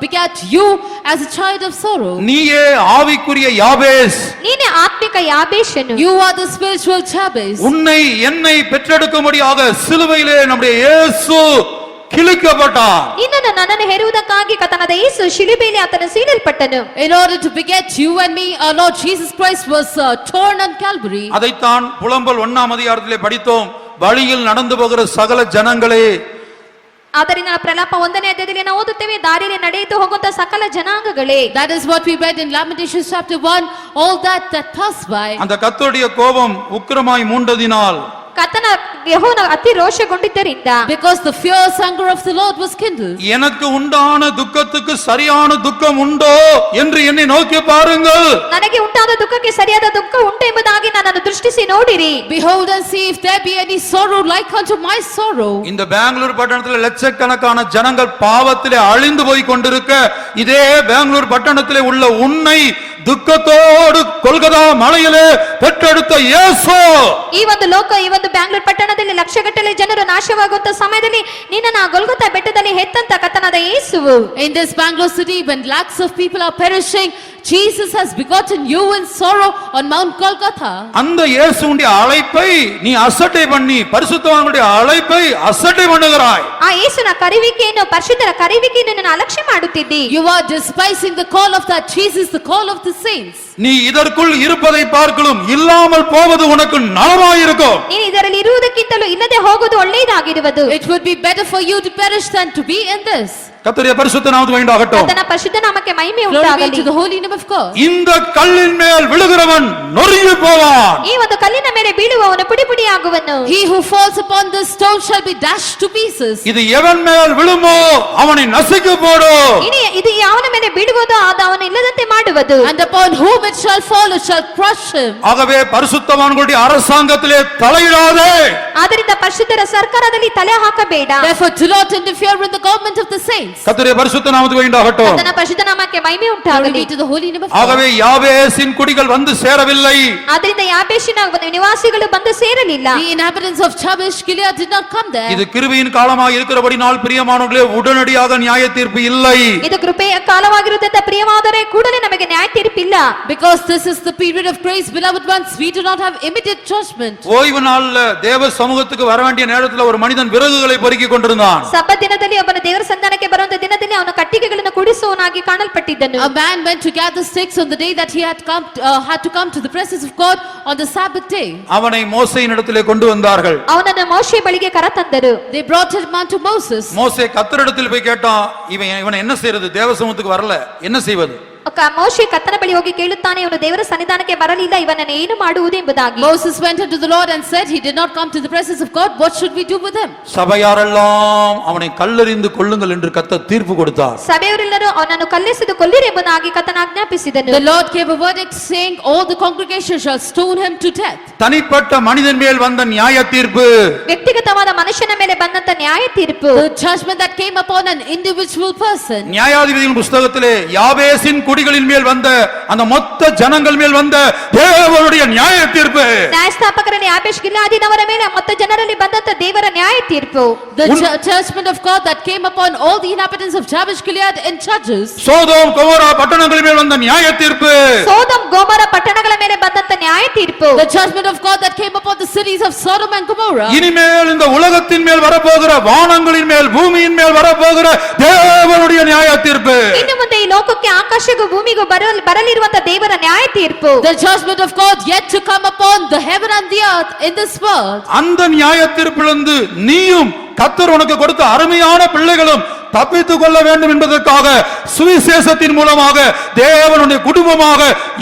begat you as a child of sorrow. நீயே ஆவிக்குரிய யாபேஸ். ನೀನೇ ಆತ್ಮಿಕ ಯಾಬೇಷನು. You are the spiritual Jabez. உன்னை என்னை பெற்றெடுக்கும்படியாக சிலுவையிலே நம்முடைய இயேசு கிழிக்கப்பட்டார். ನಿನ್ನನ್ನು ನನ್ನನ್ನು ಹೆರುವುದಕ್ಕಾಗಿ ಕರ್ತನಾದ ಯೇಸು ಶಿಲುಬೆಯಲ್ಲಿ ಆತನು ಸೀಳಲ್ಪಟ್ಟನು. In order to beget you and me, our Lord Jesus Christ was torn on Calvary. அதைத்தான் புலம்பல் 1ஆம் அதிகாரத்திலே படித்தோம். வழியில் நடந்து போகிற சகல ஜனங்களே. ಆದ್ದರಿಂದ ಪ್ರಲಾಪ 1ನೇ ಅಧ್ಯಾಯದಲ್ಲಿ ನಾವು ಓದುತ್ತೇವೆ, ದಾರಿಯಲ್ಲಿ ನಡೆಯುತ್ತಾ ಹೋಗುವಂತ ಸಕಲ ಜನಾಂಗಗಳೇ. That is what we read in Lamentations chapter 1. All that pass by. அந்த கர்த்தருடைய கோபம் உக்கிரமாய் மூண்டதினால், ಕರ್ತನ ಯೆಹೋವನ ಅತಿ ರೋಷಗೊಂಡಿದ್ದರಿಂದ, because the fierce anger of the Lord was kindled. எனக்கு உண்டான துக்கத்துக்கு சரியான துக்கம் உண்டோ என்று என்னை நோக்கி பாருங்கள். ನನಗೆ ಉಂಟಾದ ದುಃಖಕ್ಕೆ ಸರಿಯಾದ ದುಃಖ ಉಂಟು ಎಂಬುದಾಗಿ ನನ್ನನ್ನು ದೃಷ್ಟಿಸಿ ನೋಡಿರಿ. Behold and see if there be any sorrow like unto my sorrow. இந்த பெங்களூர் பட்டணத்தில் லட்சக்கணக்கான ஜனங்கள் பாவத்திலே அழிந்து போய் கொண்டிருக்க, இதே பெங்களூர் பட்டணத்திலே உள்ள உன்னை துக்கத்தோடு கொல்கதா மலையிலே பெற்றெடுத்த இயேசு. ಈ ಒಂದು ಲೋಕ, ಈ ಒಂದು ಬ್ಯಾಂಗ್ಳೂರ್ ಪಟ್ಟಣದಲ್ಲಿ ಲಕ್ಷಗಟ್ಟಲೆ ಜನರು ನಾಶವಾಗುವಂತ ಸಮಯದಲ್ಲಿ ನಿನ್ನನ್ನು ಗೊಲ್ಗೊಥಾ ಬೆಟ್ಟದಲ್ಲಿ ಹೆತ್ತಂತ ಕರ್ತನಾದ ಯೇಸುವು. In this Bangalore city, when lakhs of people are perishing, Jesus has begotten you in sorrow on Mount Golgotha. அந்த இயேசுவுடைய அழைப்பை நீ அசட்டை பண்ணி பரிசுத்தவான்களுடைய அழைப்பை அசட்டை பண்ணுகிறாய். ಆ ಯೇಸುನ ಕರೆಯುವಿಕೆಯನ್ನು, ಪರಿಶುದ್ಧರ ಕರೆಯುವಿಕೆಯನ್ನು ನೀನು ಅಲಕ್ಷ್ಯ ಮಾಡುತ್ತಿದ್ದಿ. You are despising the call of that Jesus, the call of the saints. நீ இதற்குள் இருப்பதை பார்க்கலும் இல்லாமல் போவது உனக்கு நலமாயிருக்கும். ನೀನು ಇದರಲ್ಲಿ ಇರುವುದಕ್ಕಿಂತಲೂ ಇಲ್ಲದೆ ಹೋಗುವುದು ಒಳ್ಳೆಯದಾಗಿರುವುದು. It would be better for you to perish than to be in this. கர்த்தருடைய பரிசுத்த நாமத்துக்கு மகிமையுண்டாகட்டும். ಕರ್ತನ ಪರಿಶುದ್ಧ ನಾಮಕ್ಕೆ ಮಹಿಮೆ Glory be ಉಂಟಾಗಲಿ. to the holy name of God. இந்த கல்லின் மேல் விழுகிறவன் நொறுங்கி போவான். ಈ ಒಂದು ಕಲ್ಲಿನ ಮೇಲೆ ಬೀಳುವವನು ಪುಡಿ ಪುಡಿಯಾಗುವನು. He who falls upon this stone shall be dashed to pieces. இது எவன் மேல் விழுமோ அவனை நசுக்கி போடும். ಇದು ಯಾವನ ಮೇಲೆ ಬೀಳುವುದೋ ಅದು ಅವನು ಇಲ್ಲದಂತೆ ಮಾಡುವುದು. And upon whom it shall fall, it shall crush him. ஆகவே பரிசுத்தவான்களுடைய அரசாங்கத்திலே தலையிடாதே. ಆದ್ದರಿಂದ ಪರಿಶುದ್ಧರ ಸರ್ಕಾರದಲ್ಲಿ ತಲೆ ಹಾಕಬೇಡ. Therefore do not interfere in the government of the saints. கர்த்தருடைய பரிசுத்த நாமத்துக்கு மகிமையுண்டாகட்டும். ಕರ್ತನ ಪರಿಶುದ್ಧ ನಾಮಕ್ಕೆ ಮಹಿಮೆ Glory ಉಂಟಾಗಲಿ. be to the holy name of God. ஆகவே யாபேசின் குடிகள் வந்து சேரவில்லை. ಆದ್ದರಿಂದ ಯಾಬೇಷಿನ ನಿವಾಸಿಗಳು ಬಂದು ಸೇರಲಿಲ್ಲ. The inhabitants of Jabesh Gilead did not come there. இது கிருபையின் காலமாக இருக்கிறபடினால் பிரியமானவர்களே, உடனடியாக நியாய தீர்ப்பு இல்லை. ಇದು ಕೃಪೆಯ ಕಾಲವಾಗಿರುವುದರಿಂದ ಪ್ರಿಯವಾದರೆ ಕೂಡಲೇ ನಮಗೆ ನ್ಯಾಯ ತೀರ್ಪಿಲ್ಲ. Because this is the period of grace, beloved ones, we do not have immediate judgment. ஓய்வு நாள்ல தேவ சமூகத்துக்கு வர வேண்டிய நேரத்தில் ஒரு மனிதன் விறகுகளை பொறுக்கிக் கொண்டிருந்தான். ಸಬ್ಬತ್ ದಿನದಲ್ಲಿ ಒಬ್ಬನ ದೇವರ ಸಂಧಾನಕ್ಕೆ ಬರುವ ಬರುವಂತ ದಿನದಲ್ಲಿ ಅವನು ಕಟ್ಟಿಗೆಗಳನ್ನು ಕೂಡಿಸುವವನಾಗಿ ಕಾಣಲ್ಪಟ್ಟಿದ್ದನು. A man went to gather sticks on the day that he had to come to the presence of God on the Sabbath day. அவனை மோசேயினிடத்திலே கொண்டு வந்தார்கள். ಅವನನ್ನು ಮೋಶೆ ಬಳಿಗೆ ಕರತಂದರು. They brought him unto Moses. மோசே கர்த்தரிடத்தில் போய் கேட்டான், இவன் என்ன செய்யறது, தேவசமூகத்துக்கு வரல, என்ன செய்வது? ಮೋಶೆ ಕರ್ತನ ಬಳಿ ಹೋಗಿ ಕೇಳುತ್ತಾನೆ, ಇವನು ದೇವರ ಸನ್ನಿಧಾನಕ್ಕೆ ಬರಲಿಲ್ಲ, ಇವನನ್ನು ಏನು ಮಾಡುವುದು ಎಂಬುದಾಗಿ. Moses went unto the Lord and said, he did not come to the presence of God. What should we do with him? சபையாரெல்லாம் அவனை கல்லெறிந்து கொல்லுங்கள் என்று கர்த்தர் தீர்ப்பு கொடுத்தார். ಸಭೆಯವರೆಲ್ಲರೂ ಅವನನ್ನು ಕಲ್ಲೆಸೆದು ಕೊಲ್ಲಿರಿ ಎಂಬುದಾಗಿ ಕರ್ತನ ಆಜ್ಞಾಪಿಸಿದನು. The Lord gave a verdict saying, all the congregation shall stone him to death. தனிப்பட்ட மனிதன் மேல் வந்த நியாய தீர்ப்பு, ವ್ಯಕ್ತಿಗತವಾದ ಮನುಷ್ಯನ ಮೇಲೆ ಬಂದಂತ ನ್ಯಾಯ ತೀರ್ಪು, The judgment that came upon an individual person. நியாயாதிபதியின் புத்தகத்திலே யாபேசின் குடிகளின் மேல் வந்த அந்த மொத்த ஜனங்கள் மேல் வந்த தேவனுடைய நியாய தீர்ப்பு, ನ್ಯಾಯಸ್ಥಾಪಕರನ್ನು ಯಾಬೇಷ್ ಗಿಲ್ಯಾದಿನವರ ಮೇಲೆ ಮತ್ತು ಜನರಲ್ಲಿ ಬಂದಂತ ದೇವರ ನ್ಯಾಯ ತೀರ್ಪು, The judgment of God that came upon all the inhabitants of Jabesh Gilead and Judges. Sodom Gomorrah பட்டணங்கள் மேல் வந்த நியாய தீர்ப்பு, ಸೋದಮ್ ಗೋಮರ ಪಟ್ಟಣಗಳ ಮೇಲೆ ಬಂದಂತ ನ್ಯಾಯ ತೀರ್ಪು, The judgment of God that came upon the cities of Sodom and Gomorrah. இனிமேல் இந்த உலகத்தின் மேல் வரப்போகிற வானங்களின் மேல் பூமியின் மேல் வரப்போகிற தேவனுடைய நியாய தீர்ப்பு, ಇನ್ನು ಮುಂದೆ ಈ ಲೋಕಕ್ಕೆ ಆಕಾಶಕ್ಕೂ ಭೂಮಿಗೂ ಬರಲಿರುವಂತ ದೇವರ ನ್ಯಾಯ ತೀರ್ಪು, The judgment of God yet to come upon the heaven and the earth in this world. அந்த நியாய தீர்ப்பிலிருந்து நீயும் கர்த்தர் உனக்கு கொடுத்த அருமையான பிள்ளைகளும் தப்பித்துக் கொள்ள வேண்டும் என்பதற்காக சுவிசேஷத்தின் மூலமாக தேவனுடைய குடும்பமாக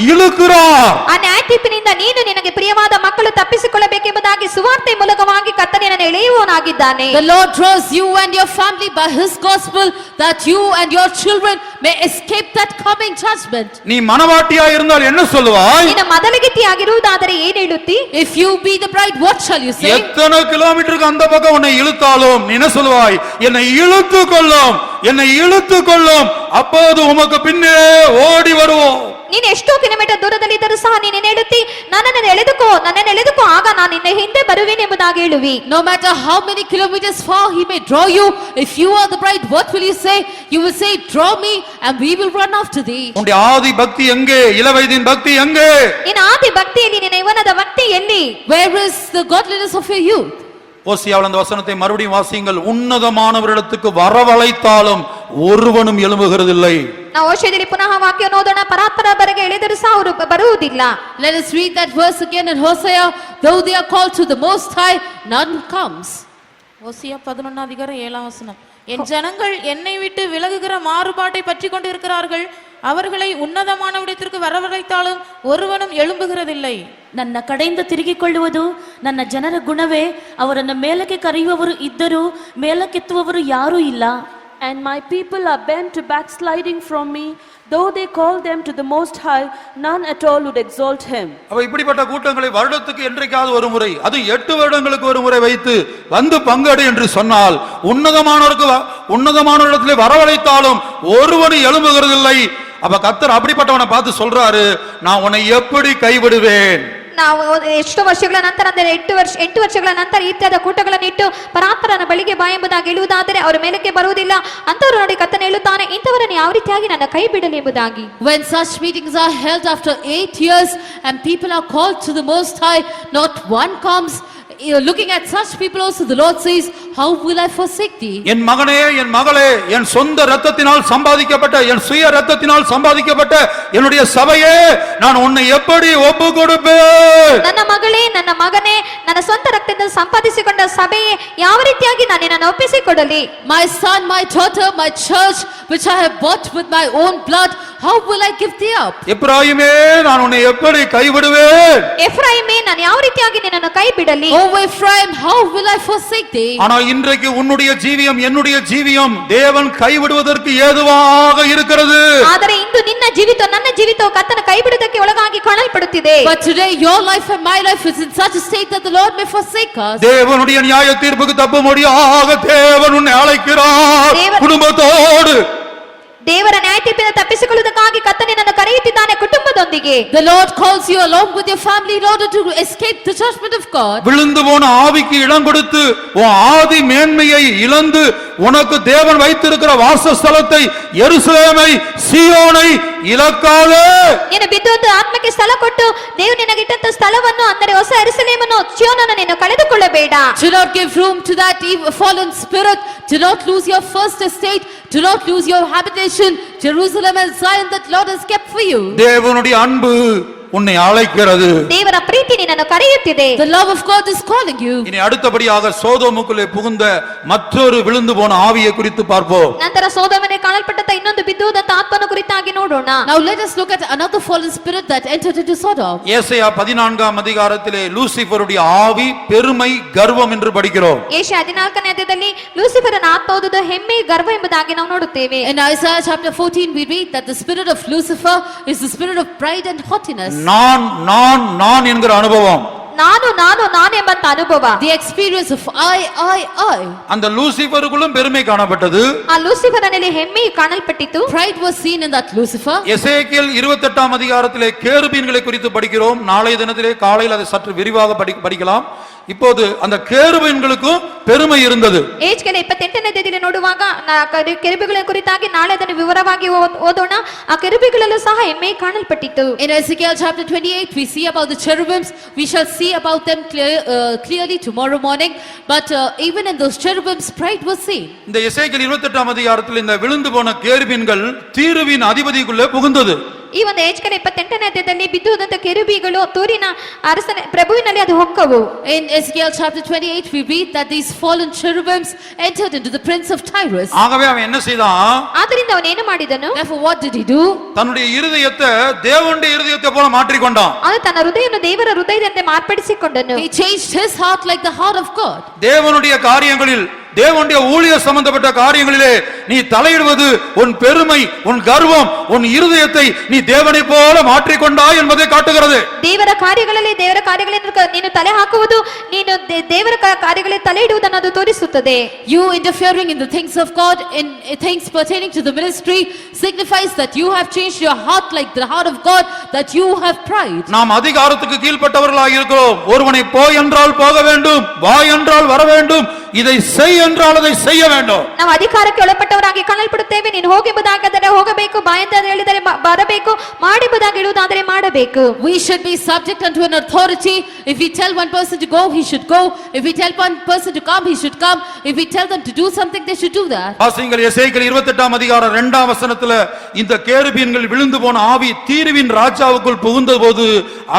இழுக்கிறார். ಆ ನ್ಯಾಯ ತೀರ್ಪಿನಿಂದ ನೀನು ನಿನಗೆ ಪ್ರಿಯವಾದ ಮಕ್ಕಳು ತಪ್ಪಿಸಿಕೊಳ್ಳಬೇಕೆಂಬುದಾಗಿ ಸುವಾರ್ತೆ ಮೂಲಕವಾಗಿ ಕರ್ತನಿನನ್ನು ಎಳೆಯುವವನಾಗಿದ್ದಾನೆ. The Lord draws you and your family by his gospel that you and your children may escape that coming judgment. நீ மனவாட்டியா இருந்தால் என்ன சொல்லுவாய்? ನೀನು ಮೊದಲಿಗಿತ್ತಿಯಾಗಿರುವುದಾದರೆ ಏನು ಹೇಳುತ್ತಿ? If you be the bride, what shall you say? எத்தனை கிலோமீட்டருக்கு அந்த பக்கம் உன்னை இழுத்தாலும் நீ என்ன சொல்லுவாய்? என்னை இழுத்துக் கொள்ளும், என்னை இழுத்துக் கொள்ளும், அப்போது உமக்கு பின்னே ஓடி வருவோம். ನೀನು ಎಷ್ಟೋ ಕಿಲೋಮೀಟರ್ ದೂರದಲ್ಲಿ ಇದ್ದರೂ ಸಹ ನೀನು ಹೇಳುತ್ತಿ, ನನ್ನನ್ನು ಎಳೆದುಕೋ, ಆಗ ನಾನು ನಿನ್ನ ಹಿಂದೆ ಬರುವೇನೆ ಎಂಬುದಾಗಿ ಹೇಳುವಿ. No matter how many kilometers far he may draw you, if you are the bride, what will you say? You will say, draw me and we will run after thee. உன்னுடைய ஆதி பக்தி எங்கே? இளவயதின் பக்தி எங்கே? ನಿನ್ನ ಆದಿ ಭಕ್ತಿಯಲ್ಲಿ ನಿನ್ನ ಯವನದ ಭಕ್ತಿ ಎಲ್ಲಿ? Where is the godliness of your youth? ஓசியாவில் அந்த வசனத்தை மறுபடியும் வாசியுங்கள். உன்னதமானவரிடத்துக்கு வரவழைத்தாலும் ஒருவனும் எழும்புகிறதில்லை. ನಾವು ಓಶಯದಲ್ಲಿ ಪುನಃ ವಾಕ್ಯ ಓದೋಣ. ಪರಾತ್ಪರ ಬರೆಗೆ ಎಳೆದರೂ ಸಹ ಅವರು ಬರುವುದಿಲ್ಲ. Let us read that verse again in Hosea. Though they are called to the Most High, none comes. ஓசியா 11:7. என் ஜனங்கள் என்னை விட்டு விலகுகிற மாறுபாட்டை பற்றி கொண்டு இருக்கிறார்கள். அவர்களை ಉನ್ನತಮಾನವಿಡத்திற்கு வரவழைத்தாலும் ஒருவனும் எழும்புகிறதில்லை. ನನ್ನ ಕಡೆಯಿಂದ ತಿರುಗಿಕೊಳ್ಳುವುದು ನನ್ನ ಜನರ ಗುಣವೇ. ಅವರನ್ನು ಮೇಲಕ್ಕೆ ಕರೆಯುವವರು ಇದ್ದರೂ ಮೇಲಕ್ಕೆತ್ತುವವರು ಯಾರೂ ಇಲ್ಲ. And my people are bent to backsliding from me. Though they call them to the Most High, none at all would exalt him. அப்ப இப்படிப்பட்ட கூட்டங்களை வருடத்துக்கு என்றைக்காவது ஒரு முறை, அது 8 வருடங்களுக்கு ஒரு முறை வைத்து வந்து பங்கெடு என்று சொன்னால், உன்னதமானவரிடத்திலே வரவழைத்தாலும் ஒருவனும் எழும்புகிறதில்லை. அப்ப கர்த்தர் அப்படிப்பட்டவனை பார்த்து சொல்றாரு, நான் உன்னை எப்படி கைவிடுவேன்? ನಾವು ಎಷ್ಟು ವರ್ಷಗಳ ನಂತರ ಅಂದರೆ 8 ವರ್ಷಗಳ ನಂತರ ಇತ್ಯಾದ ಕೂಟಗಳನ್ನು ಇಟ್ಟು ಪರಾತ್ಪರನ ಬಳಿಗೆ ಬಾ ಎಂಬುದಾಗಿ ಹೇಳುವುದಾದರೆ ಅವರ ಮೇಲಕ್ಕೆ ಬರುವುದಿಲ್ಲ. ಅಂತವರು ನೋಡಿ ಕರ್ತನು ಹೇಳುತ್ತಾನೆ, ಇಂಥವರನ್ನು ಯಾವ ರೀತಿಯಾಗಿ ನನ್ನ ಕೈ ಬಿಡಲಿ ಎಂಬುದಾಗಿ. When such meetings are held after 8 years and people are called to the Most High, not one comes. Looking at such people also, the Lord says, how will I forsake thee? என் மகனே, என் மகளே, என் சொந்த இரத்தத்தினால் சம்பாதிக்கப்பட்ட, என் சுய இரத்தத்தினால் சம்பாதிக்கப்பட்ட என்னுடைய சபையே, நான் உன்னை எப்படி ஒப்பு கொடுப்பேன்? ನನ್ನ ಮಗಳೇ, ನನ್ನ ಮಗನೇ, ನನ್ನ ಸ್ವಂತ ರಕ್ತದಿಂದ ಸಂಪಾದಿಸಿಕೊಂಡ ಸಭೆಯೇ, ಯಾವ ರೀತಿಯಾಗಿ ನಾನು ನಿನ್ನನ್ನು ಒಪ್ಪಿಸಿಕೊಡಲಿ? My son, my daughter, my church, which I have bought with my own blood, how will I give thee up? எப்ராயிமே, நான் உன்னை எப்படி கைவிடுவேன்? ಎಫ್ರಾಯಿಮೇ, ನಾನು ಯಾವ ರೀತಿಯಾಗಿ ನಿನ್ನನ್ನು ಕೈ ಬಿಡಲಿ? O Ephraim, how will I forsake thee? ஆனால் இன்றைக்கு உன்னுடைய ஜீவியம், என்னுடைய ஜீவியம் தேவன் கைவிடுவதற்கு ஏதுவாக இருக்கிறது. ಆದರೆ ಇಂದು ನಿನ್ನ ಜೀವಿತ, ನನ್ನ ಜೀವಿತವು ಕರ್ತನ ಕೈ ಬಿಡುವುದಕ್ಕೆ ಒಳಗಾಗಿ ಕಾಣಲ್ಪಡುತ್ತಿದೆ. But today your life and my life is in such a state that the Lord may forsake us. தேவனுடைய நியாய தீர்ப்புக்கு தப்பும்படியாக தேவன் உன்னை அழைக்கிறார். குடும்பத்தோடு ದೇವರ ನ್ಯಾಯ ತೀರ್ಪಿನಿಂದ ತಪ್ಪಿಸಿಕೊಳ್ಳುವುದಕ್ಕಾಗಿ ಕರ್ತನು ನಿನ್ನನ್ನು ಕರೆಯುತ್ತಿದ್ದಾನೆ ಕುಟುಂಬದೊಂದಿಗೆ. The Lord calls you along with your family in order to escape the judgment of God. விழுந்து போன ஆவிக்கு இடம் கொடுத்து உன் ஆதி மேன்மையை இழந்து உனக்கு தேவன் வைத்திருக்கிற வாசஸ்தலத்தை, எருசலேமை, சீயோனை ಇಲಕ್ಕಾದೆ. ನೀನು ಬಿದ್ದೋದು ಆತ್ಮಕ್ಕೆ ಸ್ಥಳ ಕೊಟ್ಟು ದೇವರು ನಿನಗಿಟ್ಟಂತ ಸ್ಥಳವನ್ನು ಅಂದರೆ ಹೊಸ ಯೆರೂಸಲೇಮನ್ನು ಚೀಯೋನನ್ನು ನೀನು ಕಳೆದುಕೊಳ್ಳಬೇಡ. Do not give room to that fallen spirit. Do not lose your first estate. Do not lose your habitation, Jerusalem and Zion that Lord has kept for you. தேவனுடைய அன்பு உன்னை அழைக்கிறது. ದೇವರ ಪ್ರೀತಿ ನಿನ್ನನ್ನು ಕರೆಯುತ್ತಿದೆ. The love of God is calling you. இனி அடுத்தபடியாக சோதோமுக்குள்ளே புகுந்த மற்றொரு விழுந்து போன ஆவியை குறித்து பார்ப்போம். ನಂತರ ಸೋದೋಮನೆ ಕಾಣಲ್ಪಟ್ಟಂತ ಇನ್ನೊಂದು ಬಿದ್ದುವುದಂತ ಆತ್ಮನ ಕುರಿತಾಗಿ ನೋಡೋಣ. Now let us look at another fallen spirit that entered into Sodom. ஏசாயா 14ஆம் அதிகாரத்திலே லூசிபருடைய ஆவி பெருமை கர்வம் என்று படிக்கிறோம். ಏಷಯ 14ನೇ ಅಧ್ಯಾಯದಲ್ಲಿ ಲೂಸಿಫರನ ಆತ್ಮವುದು ಹೆಮ್ಮೆ ಗರ್ವ ಎಂಬುದಾಗಿ ನಾವು ನೋಡುತ್ತೇವೆ. In Isaiah chapter 14 we read that the spirit of Lucifer is the spirit of pride and haughtiness. நான் என்கிற அனுபவம், ನಾನು ಎಂಬಂತ ಅನುಭವ, the experience of I. அந்த லூசிபருக்குள்ளும் பெருமை காணப்பட்டது. ಆ ಲೂಸಿಫರನಲ್ಲಿ ಹೆಮ್ಮೆ ಕಾಣಲ್ಪಟ್ಟಿತು. Pride was seen in that Lucifer. எசேக்கியேல் 28ஆம் அதிகாரத்திலே கேருபீன்களை குறித்து படிக்கிறோம். நாளைய தினத்திலே காலையில் அதை சற்று விரிவாக படிக்கலாம். இப்போது அந்த கேருபீன்களுக்கும் பெருமை இருந்தது. ಏಜ್ಕೆಲ 28ನೇ ಅಧ್ಯಾಯದಲ್ಲಿ ನೋಡುವಾಗ ಕೆರೂಬಿಗಳ ಕುರಿತಾಗಿ ನಾಳೆ ಅದನ್ನು ವಿವರವಾಗಿ ಓದೋಣ. ಆ ಕೆರೂಬಿಗಳಲ್ಲೂ ಸಹ ಹೆಮ್ಮೆ ಕಾಣಲ್ಪಟ್ಟಿತು. In Ezekiel chapter 28 we see about the cherubims. We shall see about them clearly tomorrow morning, but even in those cherubims pride was seen. இந்த எசேக்கியேல் 28ஆம் அதிகாரத்தில் இந்த விழுந்து போன கேருபீன்கள் தீருவின் அதிபதிக்குள்ளே புகுந்தது. ಈ ಒಂದು ಏಜ್ಕೆಲ 28ನೇ ಅಧ್ಯಾಯದಲ್ಲಿ ಬಿದ್ದುದಂತ ಕೆರೂಬಿಗಳು ತೂರಿನ ಅರಸನ ಪ್ರಭುವಿನಲ್ಲಿ ಅದು ಹೊಕ್ಕವು. In Ezekiel chapter 28 we read that these fallen cherubims entered into the prince of Tyrus. ஆகவே அவன் என்ன செய்தான்? ಆದ್ದರಿಂದ ಅವನು ಏನು ಮಾಡಿದನು? Therefore what did he do? தன்னுடைய இருதயத்தை தேவனுடைய இருதயத்தை போல மாற்றிக்கொண்டான். ಅವನು ತನ್ನ ಹೃದಯವನ್ನು ದೇವರ ಹೃದಯದಂತೆ ಮಾರ್ಪಡಿಸಿಕೊಂಡನು. He changed his heart like the heart of God. தேவனுடைய காரியங்களில் தேவனுடைய ஊழிய சம்பந்தப்பட்ட காரியங்களிலே நீ தலையிடுவது உன் பெருமை, உன் கர்வம், உன் இருதயத்தை நீ தேவனை போல மாற்றிக்கொண்டாய் என்பதை காட்டுகிறது. ದೇವರ ಕಾರ್ಯಗಳಲ್ಲಿ ನೀನು ತಲೆ ಹಾಕುವುದು, ನೀನು ದೇವರ ಕಾರ್ಯಗಳಲ್ಲಿ ತಲೆ ಇಡುವುದನ್ನು ಅದು ತೋರಿಸುತ್ತದೆ. You interfering in the things of God, in things pertaining to the ministry, signifies that you have changed your heart like the heart of God, that you have pride. நாம் அதிகாரத்துக்கு கீழ்ப்பட்டவர்களாக இருக்கிறோம். ஒருவனை போய் என்றால் போக வேண்டும், வா என்றால் வர வேண்டும், இதை செய் என்றால் அதை செய்ய வேண்டும். ನಾವು ಅಧಿಕಾರಕ್ಕೆ ಒಳಪಟ್ಟವರಾಗಿ ಕಾಣಲ್ಪಡುತ್ತೇವೆ. ನೀನು ಹೋಗಬಹುದಾದರೆ ಹೋಗಬೇಕು, ಬಾ ಅಂತ ಹೇಳಿದರೆ ಬರಬೇಕು, ಮಾಡಬಹುದಾಗಿ ಹೇಳುವುದಾದರೆ ಮಾಡಬೇಕು. We should be subject unto an authority. If we tell one person to go, he should go. If we tell one person to come, he should come. If we tell them to do something, they should do that. வாசிங்கள் எசேக்கியேல் 28ஆம் அதிகாரம் 2ஆம் வசனத்துல இந்த கேருபீன்கள் விழுந்து போன ஆவி தீருவின் ராஜாவுக்குள் புகுந்தபோது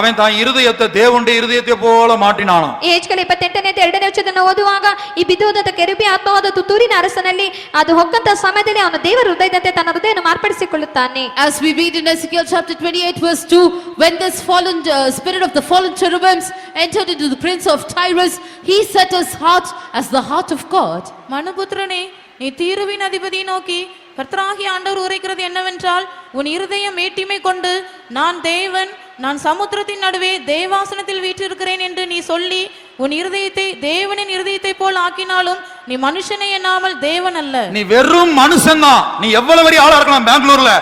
அவன் தான் இருதயத்தை தேவனுடைய இருதயத்தை போல மாற்றினானாம். ಏಜ್ಕೆಲ 28ನೇ 2ನೇ ವಚನವನ್ನು ಓದುವಾಗ ಈ ಬಿದ್ದುವುದಂತ ಕೆರೂಬಿ ಆತ್ಮವಾದ ತುತ್ತೂರಿನ ಅರಸನಲ್ಲಿ ಅದು ಹೊಕ್ಕಂತ ಸಮಯದಲ್ಲಿ ಅವನು ದೇವರ ಹೃದಯದಂತೆ ತನ್ನ ಹೃದಯವನ್ನು ಮಾರ್ಪಡಿಸಿಕೊಳ್ಳುತ್ತಾನೆ. As we read in Ezekiel chapter 28 verse 2, when this fallen spirit of the fallen cherubims entered into the prince of Tyrus, he set his heart as the heart of God. மனுபுத்திரனே, நீ தீருவின் அதிபதியை நோக்கி கர்த்தராகிய ஆண்டவர் உரைக்கிறது என்னவென்றால், உன் இருதயம் மேட்டிமை கொண்டு நான் தேவன், நான் சமுத்திரத்தின் நடுவே தேவாசனத்தில் வீற்றிருக்கிறேன் என்று நீ சொல்லி உன் இருதயத்தை தேவனின் இருதயத்தை போல் ஆக்கினாலும் நீ மனுஷனை எண்ணாமல் தேவன் அல்ல. நீ வெறும் மனுஷன் தான். நீ எவ்வளவு பெரிய ஆளா இருக்கலாம் பெங்களூர்ல,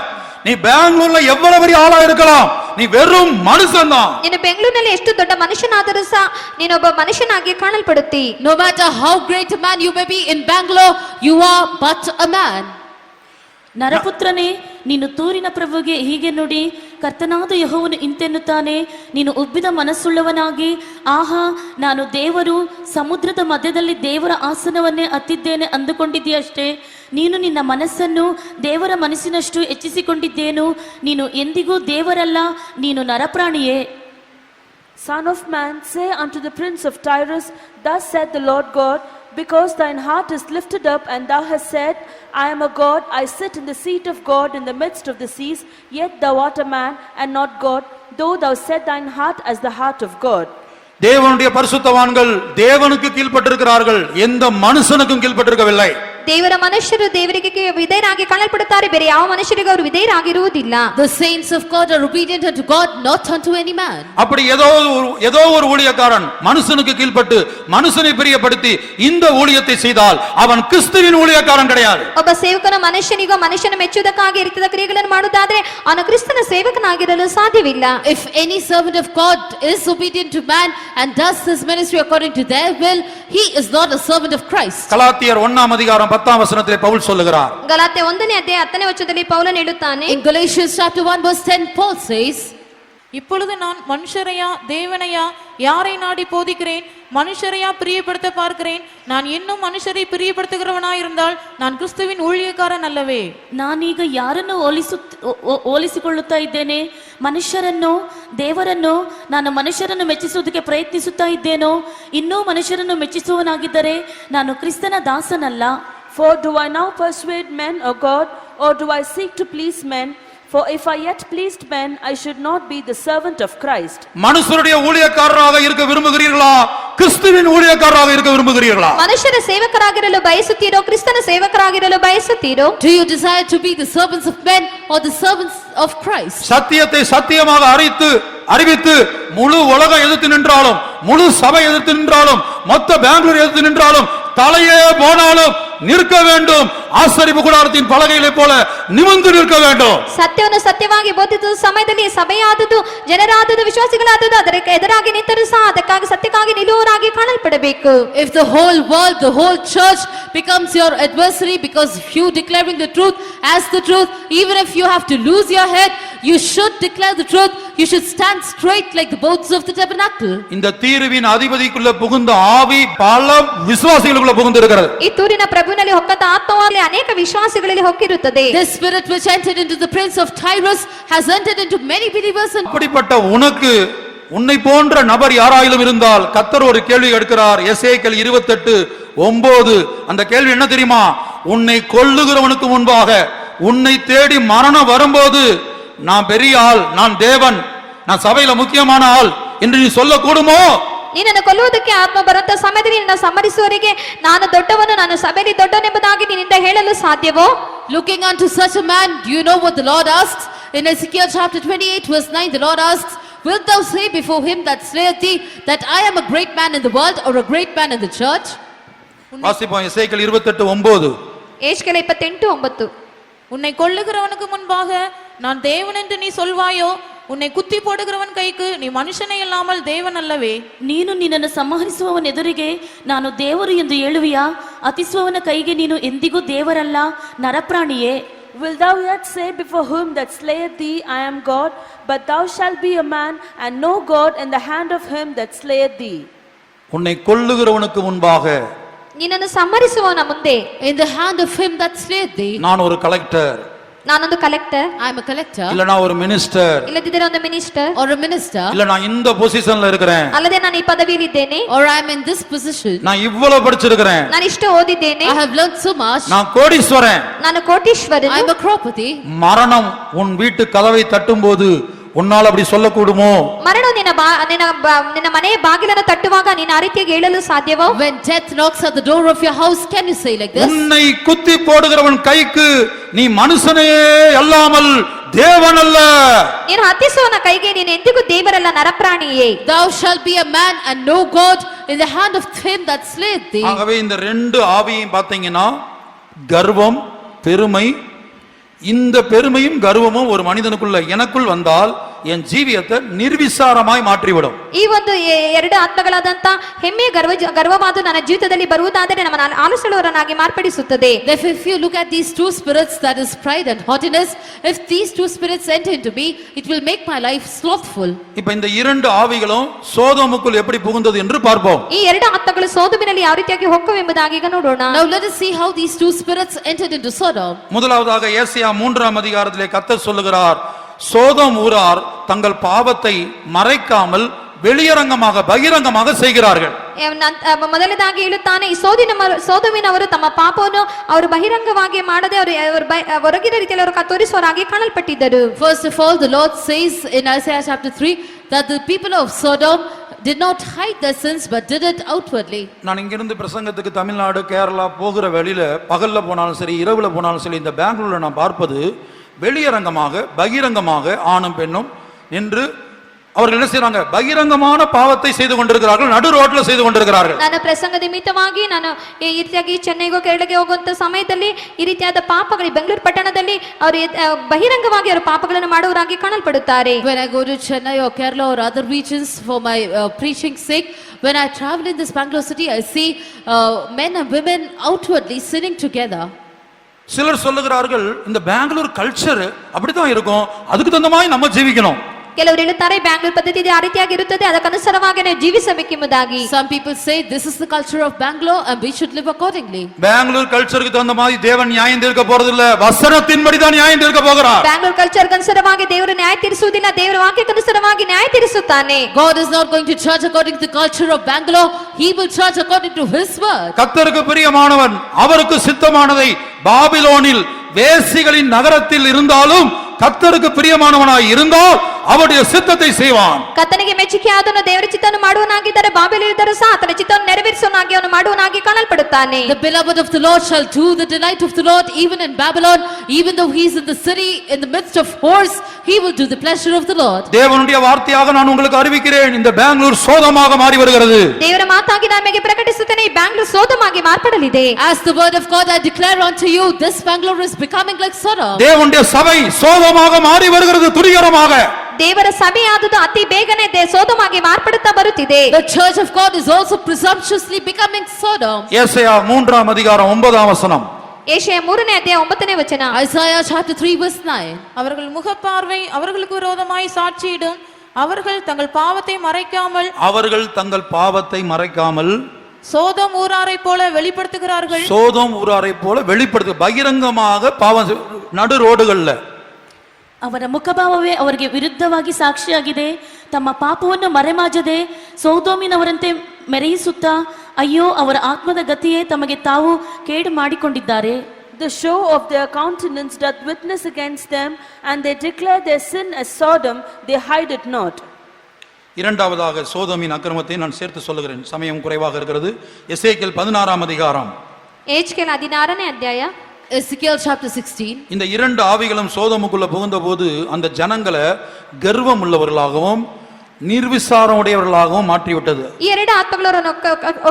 நீ பெங்களூர்ல எவ்வளவு பெரிய ஆளா இருக்கலாம், நீ வெறும் மனுஷன் தான். ನೀನು ಬೆಂಗಳೂರಿನಲ್ಲಿ ಎಷ್ಟು ದೊಡ್ಡ ಮನುಷ್ಯನಾದರೂ ಸಹ ನೀನೊಬ್ಬ ಮನುಷ್ಯನಾಗಿ ಕಾಣಲ್ಪಡುತ್ತಿ. No matter how great a man you may be in Bangalore, you are but a man. ನರಪುತ್ರನೇ, ನೀನು ತೂರಿನ ಪ್ರಭುಗೆ ಹೀಗೆ ನುಡಿ, ಕರ್ತನಾದ ಯೆಹೋವನು ಇಂತೆನ್ನುತ್ತಾನೆ, ನೀನು ಉಬ್ಬಿದ ಮನಸ್ಸುಳ್ಳವನಾಗಿ, ಆಹಾ ನಾನು ದೇವರು, ಸಮುದ್ರದ ಮಧ್ಯದಲ್ಲಿ ದೇವರ ಆಸನವನ್ನೇ ಹತ್ತಿದ್ದೇನೆ ಅಂದುಕೊಂಡಿದ್ದೀಯಷ್ಟೇ. ನೀನು ನಿನ್ನ ಮನಸ್ಸನ್ನು ದೇವರ ಮನಸ್ಸಿನಷ್ಟು ಹೆಚ್ಚಿಸಿಕೊಂಡಿದ್ದೇನು. ನೀನು ಎಂದಿಗೂ ದೇವರಲ್ಲ, ನೀನು ನರಪ್ರಾಣಿಯೇ. Son of man, say unto the prince of Tyrus, thus saith the Lord God, because thine heart is lifted up, and thou hast said, I am a God, I sit in the seat of God in the midst of the seas, yet thou art a man and not God, though thou set thine heart as the heart of God. தேவனுடைய பரிசுத்தவான்கள் தேவனுக்கு கீழ்ப்பட்டிருக்கிறார்கள், எந்த மனுஷனுக்கும் கீழ்ப்பட்டிருக்கவில்லை. ದೇವರ ಮನುಷ್ಯರು ದೇವರಿಗೆ ವಿಧೇಯರಾಗಿ ಕಾಣಲ್ಪಡುತ್ತಾರೆ, ಬೇರೆ ಯಾವ ಮನುಷ್ಯರಿಗೆ ಅವರು ವಿಧೇಯರಾಗಿರುವುದಿಲ್ಲ. The saints of God are obedient unto God, not unto any man. அப்படி ஏதோ ஒரு ஊழியக்காரன் மனுஷனுக்கு கீழ்ப்பட்டு மனுஷனை பிரியப்படுத்தி இந்த ஊழியத்தை செய்தால் அவன் கிறிஸ்துவின் ஊழியக்காரன் கிடையாது. ಒಬ್ಬ ಸೇವಕನ ಮನುಷ್ಯನ ಮೆಚ್ಚುವುದಕ್ಕಾಗಿ ರೀತಿಯ ಕ್ರಿಯೆಗಳನ್ನು ಮಾಡುವುದಾದ್ರೆ ಅವನು ಕ್ರಿಸ್ತನ ಸೇವಕನಾಗಿರಲು ಸಾಧ್ಯವಿಲ್ಲ. If any servant of God is obedient to man and does his ministry according to their will, he is not a servant of Christ. கலாத்தியர் 1ஆம் அதிகாரம் 10ஆம் வசனத்திலே பவுல் சொல்லுகிறார். ಗಲಾತ್ಯ 1ನೇ ಅಧ್ಯಾಯ 10ನೇ ವಚನದಲ್ಲಿ ಪೌಲನು ಹೇಳುತ್ತಾನೆ. In Galatians chapter 1 verse 10, Paul says, இப்பொழுது நான் மனுஷரையா தேவனையா யாரை நாடி போதிக்கிறேன்? மனுஷரையா பிரியப்படுத்த பார்க்கிறேன்? நான் இன்னும் மனுஷரை பிரியப்படுத்துகிறவனாயிருந்தால் நான் கிறிஸ்துவின் ஊழிಯக்காರன் அல்லவே. ನಾನೀಗ ಯಾರನ್ನು ಹೋಲಿಸಿಕೊಳ್ಳುತ್ತಾ ಇದ್ದೇನೆ? ಮನುಷ್ಯರನ್ನು ದೇವರನ್ನು? ನಾನು ಮನುಷ್ಯರನ್ನು ಮೆಚ್ಚಿಸುವುದಕ್ಕೆ ಪ್ರಯತ್ನಿಸುತ್ತಾ ಇದ್ದೇನೋ? ಇನ್ನೂ ಮನುಷ್ಯರನ್ನು ಮೆಚ್ಚಿಸುವನಾಗಿದ್ದರೆ ನಾನು ಕ್ರಿಸ್ತನ ದಾಸನಲ್ಲ. For do I now persuade men or God, or do I seek to please men? For if I yet pleased men, I should not be the servant of Christ. மனுஷருடைய ஊழியக்காரராக இருக்க விரும்புகிறீர்களா? கிறிஸ்துவின் ஊழியக்காரராக இருக்க விரும்புகிறீர்களா? ಮನುಷ್ಯರ ಸೇವಕರಾಗಿರಲು ಬಯಸುತ್ತೀರೋ? ಕ್ರಿಸ್ತನ ಸೇವಕರಾಗಿರಲು ಬಯಸುತ್ತೀರೋ? do you desire to be the servants of men or the servants of Christ? சத்தியத்தை சத்தியமாக அறிவித்து முழு உலகம் எதிர்த்து நின்றாலும், முழு சபை எதிர்த்து நின்றாலும், மொத்த பெங்களூர் எதிர்த்து நின்றாலும், தலையே போனாலும் நிற்க வேண்டும். ஆசரிப்பு கூடாரத்தின் பலகைகளை போல நிமிர்ந்து நிற்க வேண்டும். ಸತ್ಯವನ್ನು ಸತ್ಯವಾಗಿ ಬೋಧಿಸಿದ ಸಮಯದಲ್ಲಿ ಸಭೆಯಾದದ್ದು, ಜನರಾದದ್ದು, ವಿಶ್ವಾಸಿಗಳಾದದ್ದು ಅದಕ್ಕೆ ಎದುರಾಗಿ ನಿಂತರೂ ಸಹ ಅದಕ್ಕಾಗಿ ಸತ್ಯಕ್ಕಾಗಿ ನಿಲ್ಲುವವರಾಗಿ ಕಾಣಲ್ಪಡಬೇಕು. If the whole world, the whole church becomes your adversary because of you declaring the truth as the truth, even if you have to lose your head, you should declare the truth. You should stand straight like the boards of the tabernacle. இந்த தீருவின் அதிபதிக்குள்ள புகுந்த ஆவி பல விசுவாசிகளுக்குள்ள புகுந்து இருக்கிறது. ಈ ತೂರಿನ ಪ್ರಭುವಿನಲ್ಲಿ ಹೊಕ್ಕದ ಆತ್ಮವಾಗಿ ಅನೇಕ ವಿಶ್ವಾಸಿಗಳಲ್ಲಿ ಹೊಕ್ಕಿರುತ್ತದೆ. This spirit which entered into the prince of Tyrus has entered into many believers. அப்படிப்பட்ட உன்னை போன்ற நபர் யாராயிலும் இருந்தால் கர்த்தர் ஒரு கேள்வி எடுக்கிறார். எசேக்கியேல் 28:9. அந்த கேள்வி என்ன தெரியுமா? உன்னை கொல்லுகிறவனுக்கு முன்பாக உன்னை தேடி மரணம் வரும்போது நான் பெரிய ஆள், நான் தேவன், நான் சபையில முக்கியமான ஆள் என்று நீ சொல்லக்கூடுமோ? ನಿನ್ನನ್ನು ಕೊಲ್ಲುವುದಕ್ಕೆ ಆತ್ಮ ಬರುವಂತ ಸಮಯದಲ್ಲಿ ನಿನ್ನ ಸಂಹರಿಸುವವರಿಗೆ ನಾನು ದೊಡ್ಡವನು, ನಾನು ಸಭೆಯಲ್ಲಿ ದೊಡ್ಡವನೆಂಬುದಾಗಿ ನಿನ್ನಿಂದ ಹೇಳಲು ಸಾಧ್ಯವೋ? Looking unto such a man, do you know what the Lord asks? In Ezekiel chapter 28 verse 9, the Lord asks, wilt thou say before him that slayeth thee that I am a great man in the world or a great man in the church? வாசிப்போம். எசேக்கியேல் 28:9. ஏசாயா 28:9. உன்னை கொல்லுகிறவனுக்கு முன்பாக நான் தேவன் என்று நீ சொல்வாயோ? உன்னை குத்தி போடுகிறவன் கைக்கு நீ மனுஷனை இல்லாமல் தேவன் அல்லவே. ನೀನು ನಿನ್ನನ್ನು ಸಂಹರಿಸುವವನ ಎದುರಿಗೆ ನಾನು ದೇವರು ಎಂದು ಹೇಳುವಿಯಾ? ಅತಿಸುವವನ ಕೈಗೆ ನೀನು ಎಂದಿಗೂ ದೇವರಲ್ಲ, ನರಪ್ರಾಣಿಯೇ. Wilt thou yet say before whom that slayeth thee, I am God? But thou shalt be a man, and no God in the hand of him that slayeth thee. உன்னை கொல்லுகிறவனுக்கு முன்பாக, ನಿನ್ನನ್ನು ಸಂಹರಿಸುವವನ ಮುಂದೆ, in the hand of him that slayeth thee. நான் ஒரு collector, ನಾನೊಂದು collector, I am a collector, இல்ல நான் ஒரு மினிஸ்டர், ಇಲ್ಲದಿದ್ದರೆ ಒಂದು ಮಿನಿಸ್ಟರ್, or a minister, இல்ல நான் இந்த பொசிஷன்ல இருக்கிறேன், ಅಲ್ಲದೆ ನಾನು ಈ ಪದವಿಯಲ್ಲಿ ಇದ್ದೇನೆ, or I am in this position, நான் ಇவ்வளவு படிச்சிருக்கிறேன், ನಾನು ಇಷ್ಟು ಓದಿದ್ದೇನೆ, I have learned so much, நான் கோடீஸ்வரன், ನಾನು ಕೋಟೀಶ್ವರನು. I am a crorepati. மரணம் உன் வீட்டு கதவை தட்டும்போது உன்னால் அப்படி சொல்லக்கூடுமோ? ಮರಣ ನಿನ್ನ ಮನೆಯ ಬಾಗಿಲನ್ನು ತಟ್ಟುವಾಗ ನೀನು ಆ ರೀತಿಯಾಗಿ ಹೇಳಲು ಸಾಧ್ಯವೋ? When death knocks at the door of your house, can you say like this? உன்னை குத்தி போடுகிறவன் கைக்கு நீ மனுஷனே அல்லாமல் தேவன் அல்ல. ನೀನು ಹತ್ತಿಸುವವನ ಕೈಗೆ ನೀನು ಎಂದಿಗೂ ದೇವರಲ್ಲ, ನರಪ್ರಾಣಿಯೇ. Thou shalt be a man and no God in the hand of him that slayeth thee. ஆகவே இந்த ரெண்டு ஆவியையும் பார்த்தீங்கன்னா, கர்வம், பெருமை, இந்த பெருமையும் கர்வமும் ஒரு மனிதனுக்குள்ள எனக்குள் வந்தால் என் ஜீவியத்தை ನಿರ್ವಿಸಾರமாய் மாற்றிவிடும். ಈ ಒಂದು ಎರಡು ಆತ್ಮಗಳಾದಂತ ಹೆಮ್ಮೆ ಗರ್ವವಾದ ನನ್ನ ಜೀವಿತದಲ್ಲಿ ಬರುವುದಾದರೆ ನಮ್ಮನ್ನು ಆಲೋಚನೆಯವರನ್ನಾಗಿ ಮಾರ್ಪಡಿಸುತ್ತದೆ. Therefore, if you look at these two spirits, that is pride and haughtiness, if these two spirits enter into me, it will make my life slothful. இப்ப இந்த இரண்டு ஆவிகளும் சோதோமுக்குள் எப்படி புகுந்தது என்று பார்ப்போம். ಈ ಎರಡು ಆತ್ಮಗಳು ಸೋದೋಮಿನಲ್ಲಿ ಯಾವ ರೀತಿಯಾಗಿ ಹೊಕ್ಕವು ಎಂಬುದಾಗಿ ಈಗ ನೋಡೋಣ. Now let us see how these two spirits entered into Sodom. முதலாவதாக ஏசாயா 3ஆம் அதிகாரத்திலே கர்த்தர் சொல்லுகிறார், சோதோம் ஊரார் தங்கள் பாவத்தை மறைக்காமல் வெளியரங்கமாக பகிரங்கமாக செய்கிறார்கள். ಮೊದಲದಾಗಿ ಹೇಳುತ್ತಾನೆ, ಈ ಸೋದೋಮಿನವರು ತಮ್ಮ ಪಾಪವನ್ನು ಅವರು ಬಹಿರಂಗವಾಗಿ ಮಾಡದೆ ಅವರು ಹೊರಗಿನ ರೀತಿಯಲ್ಲಿ ಅವರು ತೋರಿಸುವವರಾಗಿ ಕಾಣಲ್ಪಟ್ಟಿದ್ದರು. First of all, the Lord says in Isaiah chapter 3 that the people of Sodom did not hide their sins but did it outwardly. நான் இங்கிருந்து பிரசங்கத்துக்கு தமிழ்நாடு, கேரளா போகிற வழியில பகல்ல போனாலும் சரி, இரவுல போனாலும் சரி, இந்த பெங்களூர்ல நான் பார்ப்பது வெளியரங்கமாக பகிரங்கமாக ஆணும் பெண்ணும் நின்று அவர்கள் என்ன செய்றாங்க? பகிரங்கமான பாவத்தை செய்து கொண்டிருக்கிறார்கள், நடு ரோட்ல செய்து கொண்டிருக்கிறார்கள். ನನ್ನ ಪ್ರಸಂಗ ನಿಮಿತ್ತವಾಗಿ ನಾನು ಈ ರೀತಿಯಾಗಿ ಚೆನ್ನೈಗೋ ಕೇರಳಕ್ಕೆ ಹೋಗುವಂತ ಸಮಯದಲ್ಲಿ ಈ ರೀತಿಯಾದ ಪಾಪಗಳು ಬೆಂಗಳೂರು ಪಟ್ಟಣದಲ್ಲಿ ಅವರು ಬಹಿರಂಗವಾಗಿ ಅವರು ಪಾಪಗಳನ್ನು ಮಾಡುವವರಾಗಿ ಕಾಣಲ್ಪಡುತ್ತಾರೆ. When I go to Chennai or Kerala or other regions for my preaching sake, when I travel in this Bangalore city, I see men and women outwardly sinning together. சிலர் சொல்லுகிறார்கள், இந்த பெங்களூர் கல்ச்சர் அப்படித்தான் இருக்கும், அதுக்கு தகுந்த மாதிரி நம்ம ஜீவிக்கணும். ಕೆಲವರು ಹೇಳುತ್ತಾರೆ ಬ್ಯಾಂಗ್ಳೂರ್ ಪದ್ಧತಿ ಆ ರೀತಿಯಾಗಿ ಇರುತ್ತದೆ, ಅದಕ್ಕನುಸಾರವಾಗಿ ನಾವು ಜೀವಿಸಬೇಕೆಂಬುದಾಗಿ. Some people say this is the culture of Bangalore and we should live accordingly. Bangalore கல்ச்சருக்கு தகுந்த மாதிரி தேவன் நியாயம் தீர்க்க போறது இல்ல, வசனத்தின்படி தான் நியாயம் தீர்க்க போகிறார். ಬ್ಯಾಂಗ್ಳೂರ್ ಕಲ್ಚರ್ ಅನುಸಾರವಾಗಿ ದೇವರು ನ್ಯಾಯ ತೀರಿಸುವುದಿಲ್ಲ, ದೇವರ ವಾಕ್ಯಕ್ಕನುಸಾರವಾಗಿ ನ್ಯಾಯ ತೀರಿಸುತ್ತಾನೆ. God is not going to judge according to the culture of Bangalore, he will judge according to his word. கர்த்தருக்கு பிரியமானவன் அவருக்கு சித்தமானதை பாபிலோனில் வேசிகளின் நகரத்தில் இருந்தாலும் கர்த்தருக்கு பிரியமானவனாய் இருந்தால் அவருடைய சித்தத்தை செய்வான். ಕರ್ತನಿಗೆ ಮೆಚ್ಚಿಕೆಯಾದವನು ದೇವರ ಚಿತ್ತವನ್ನು ಮಾಡುವನಾಗಿದ್ದರೆ ಬಾಬೆಲಿದ್ದರೂ ಸಹ ಆತನ ಚಿತ್ತವನ್ನು ನೆರವೇರಿಸುವನಾಗಿ ಅವನು ಮಾಡುವನಾಗಿ ಕಾಣಲ್ಪಡುತ್ತಾನೆ. The beloved of the Lord shall do the delight of the Lord even in Babylon, even though he is in the city in the midst of whores, he will do the pleasure of the Lord. தேவனுடைய வார்த்தையாக நான் உங்களுக்கு அறிவிக்கிறேன், இந்த பெங்களூர் சோதமாக மாறி வருகிறது. ದೇವರ ಮಾತಾಗಿ ನಾನು ನಿಮಗೆ ಪ್ರಕಟಿಸುತ್ತೇನೆ, ಈ Bangalore ಸೋದಮಾಗಿ ಮಾರ್ಪಡಲಿದೆ. As the word of God I declare unto you, this Bangalore is becoming like Sodom. தேவனுடைய சபை சோதமாக மாறி வருகிறது, துரிகரமாக. ದೇವರ ಸಭೆಯಾದುದು ಅತಿ ಬೇಗನೆ ಸೋದಮಾಗಿ ಮಾರ್ಪಡುತ್ತಾ ಬರುತ್ತಿದೆ. The church of God is also presumptuously becoming Sodom. ஏசாயா 3ஆம் அதிகாரம் 9ஆம் வசனம். ಯೆಶಾಯ 3ನೇ ಅಧ್ಯಾಯ 9ನೇ ವಚನ. Isaiah chapter 3 verse 9. அவர்கள் முகப்பார்வை அவர்களுக்கு விரோதமாய் சாட்சியிடும், அவர்கள் தங்கள் பாவத்தை மறைக்காமல் சோதோம் ஊராரை போல வெளிப்படுத்துகிறார்கள். சோதோம் ஊராரை போல வெளிப்படுத்து, பகிரங்கமாக பாவம் நடு ரோடுகள்ல. ಅವರ ಮುಖಭಾವವೇ ಅವರಿಗೆ ವಿರುದ್ಧವಾಗಿ ಸಾಕ್ಷಿಯಾಗಿದೆ. ತಮ್ಮ ಪಾಪವನ್ನು ಮರೆಮಾಚದೆ ಸೌದೋಮಿನವರಂತೆ ಮೆರೆಯಿಸುತ್ತಾ ಅಯ್ಯೋ ಅವರ ಆತ್ಮದ ಗತಿಯೇ ತಮಗೆ ತಾವು ಕೇಡು ಮಾಡಿಕೊಂಡಿದ್ದಾರೆ. The show of their countenance doth witness against them, and they declare their sin as Sodom, they hide it not. இரண்டாவதாக சோதோமின் அக்கிரமத்தை நான் சேர்த்து சொல்லுகிறேன், சமயம் குறைவாக இருக்கிறது. எசேக்கியேல் 16ஆம் அதிகாரம். ಯೆಹೆಜ್ಕೇಲ 16ನೇ ಅಧ್ಯಾಯ. Ezekiel chapter 16. இந்த இரண்டு ஆவிகளும் சோதோமுக்குள்ள புகுந்த போது அந்த ஜனங்களை கர்வம் உள்ளவர்களாகவும் ನಿರ್ವಿಸಾರ ಉடையவர்களாகவும் மாற்றிவிட்டது. ಈ ಎರಡು ಆತ್ಮಗಳನ್ನು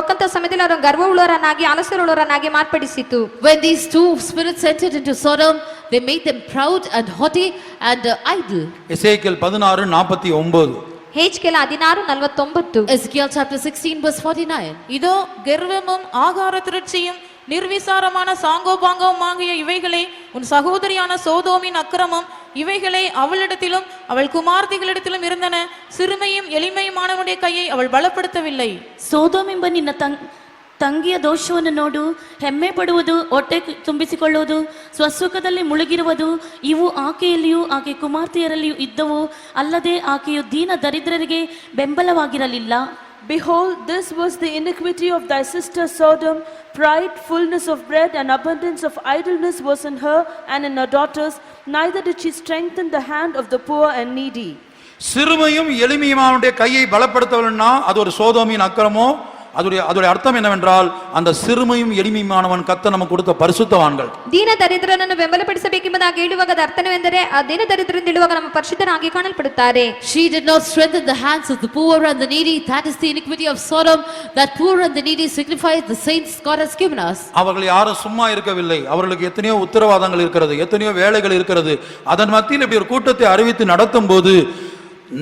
ಒಕ್ಕಂತ ಸಮಯದಲ್ಲಿ ಅವರು ಗರ್ವವುಳ್ಳವರನ್ನಾಗಿ ಆಲಸ್ಯವುಳ್ಳವರನ್ನಾಗಿ ಮಾರ್ಪಡಿಸಿತು. When these two spirits entered into Sodom, they made them proud and haughty and idle. Ezekiel 16:49. ಯೆಹೆಜ್ಕೇಲ 16:49. Ezekiel chapter 16 verse 49. இதோ கர்வமும் ஆகார திருச்சியும் நிர்விசாரமான சாங்கோபாங்கமும் ஆகிய இவைகளே உன் சகோதரியான சோதோமின் அக்கிரமம், இவைகளே அவளிடத்திலும் அவள் குமார்த்திகளிடத்திலும் இருந்தன. சிறுமையும் எளிமையுமானவனுடைய கையை அவள் பலப்படுத்தவில்லை. ಸೋದೋಮೆಂಬ ನಿನ್ನ ತಂಗಿಯ ದೋಷವನ್ನು ನೋಡು, ಹೆಮ್ಮೆ ಪಡುವುದು, ಹೊಟ್ಟೆ ತುಂಬಿಸಿಕೊಳ್ಳುವುದು, ಸ್ವಸುಖದಲ್ಲಿ ಮುಳುಗಿರುವುದು, ಇವು ಆಕೆಯಲ್ಲಿಯೂ ಆಕೆ ಕುಮಾರ್ತೆಯರಲ್ಲಿಯೂ ಇದ್ದವು. ಅಲ್ಲದೆ ಆಕೆಯು ದೀನ ದರಿದ್ರರಿಗೆ ಬೆಂಬಲವಾಗಿರಲಿಲ್ಲ. Behold, this was the iniquity of thy sister Sodom. Pride, fullness of bread, and abundance of idleness was in her and in her daughters. Neither did she strengthen the hand of the poor and needy. சிறுமையும் எளிமையுமானுடைய கையை பலப்படுத்தவில்லைன்னா அது ஒரு சோதோமின் அக்கிரமோ. அதோடைய அர்த்தம் என்னவென்றால் அந்த சிறுமையும் எளிமையுமானவன் கர்த்தர் நமக்கு கொடுத்த பரிசுத்தவான்கள். ದೀನ ದರಿದ್ರನನ್ನು ಬೆಂಬಲಪಡಿಸಬೇಕೆಂಬುದಾಗಿ ಹೇಳುವಾಗ ಅದರ ಅರ್ಥವೇನೆಂದರೆ ಆ ದೀನ ದರಿದ್ರರಿಂದ ಹೇಳುವಾಗ ನಮ್ಮ ಪರಿಶುದ್ಧರಾಗಿ ಕಾಣಲ್ಪಡುತ್ತಾರೆ. She did not strengthen the hands of the poor and the needy. That is the iniquity of Sodom. That poor and the needy signifies the saints God has given us. அவர்கள் யாரும் சும்மா இருக்கவில்லை. அவர்களுக்கு எத்தனையோ உத்தரவாதங்கள் இருக்கிறது, எத்தனையோ வேலைகள் இருக்கிறது. அதன் மத்தியில் இப்படி ஒரு கூட்டத்தை அறிவித்து நடத்தும் போது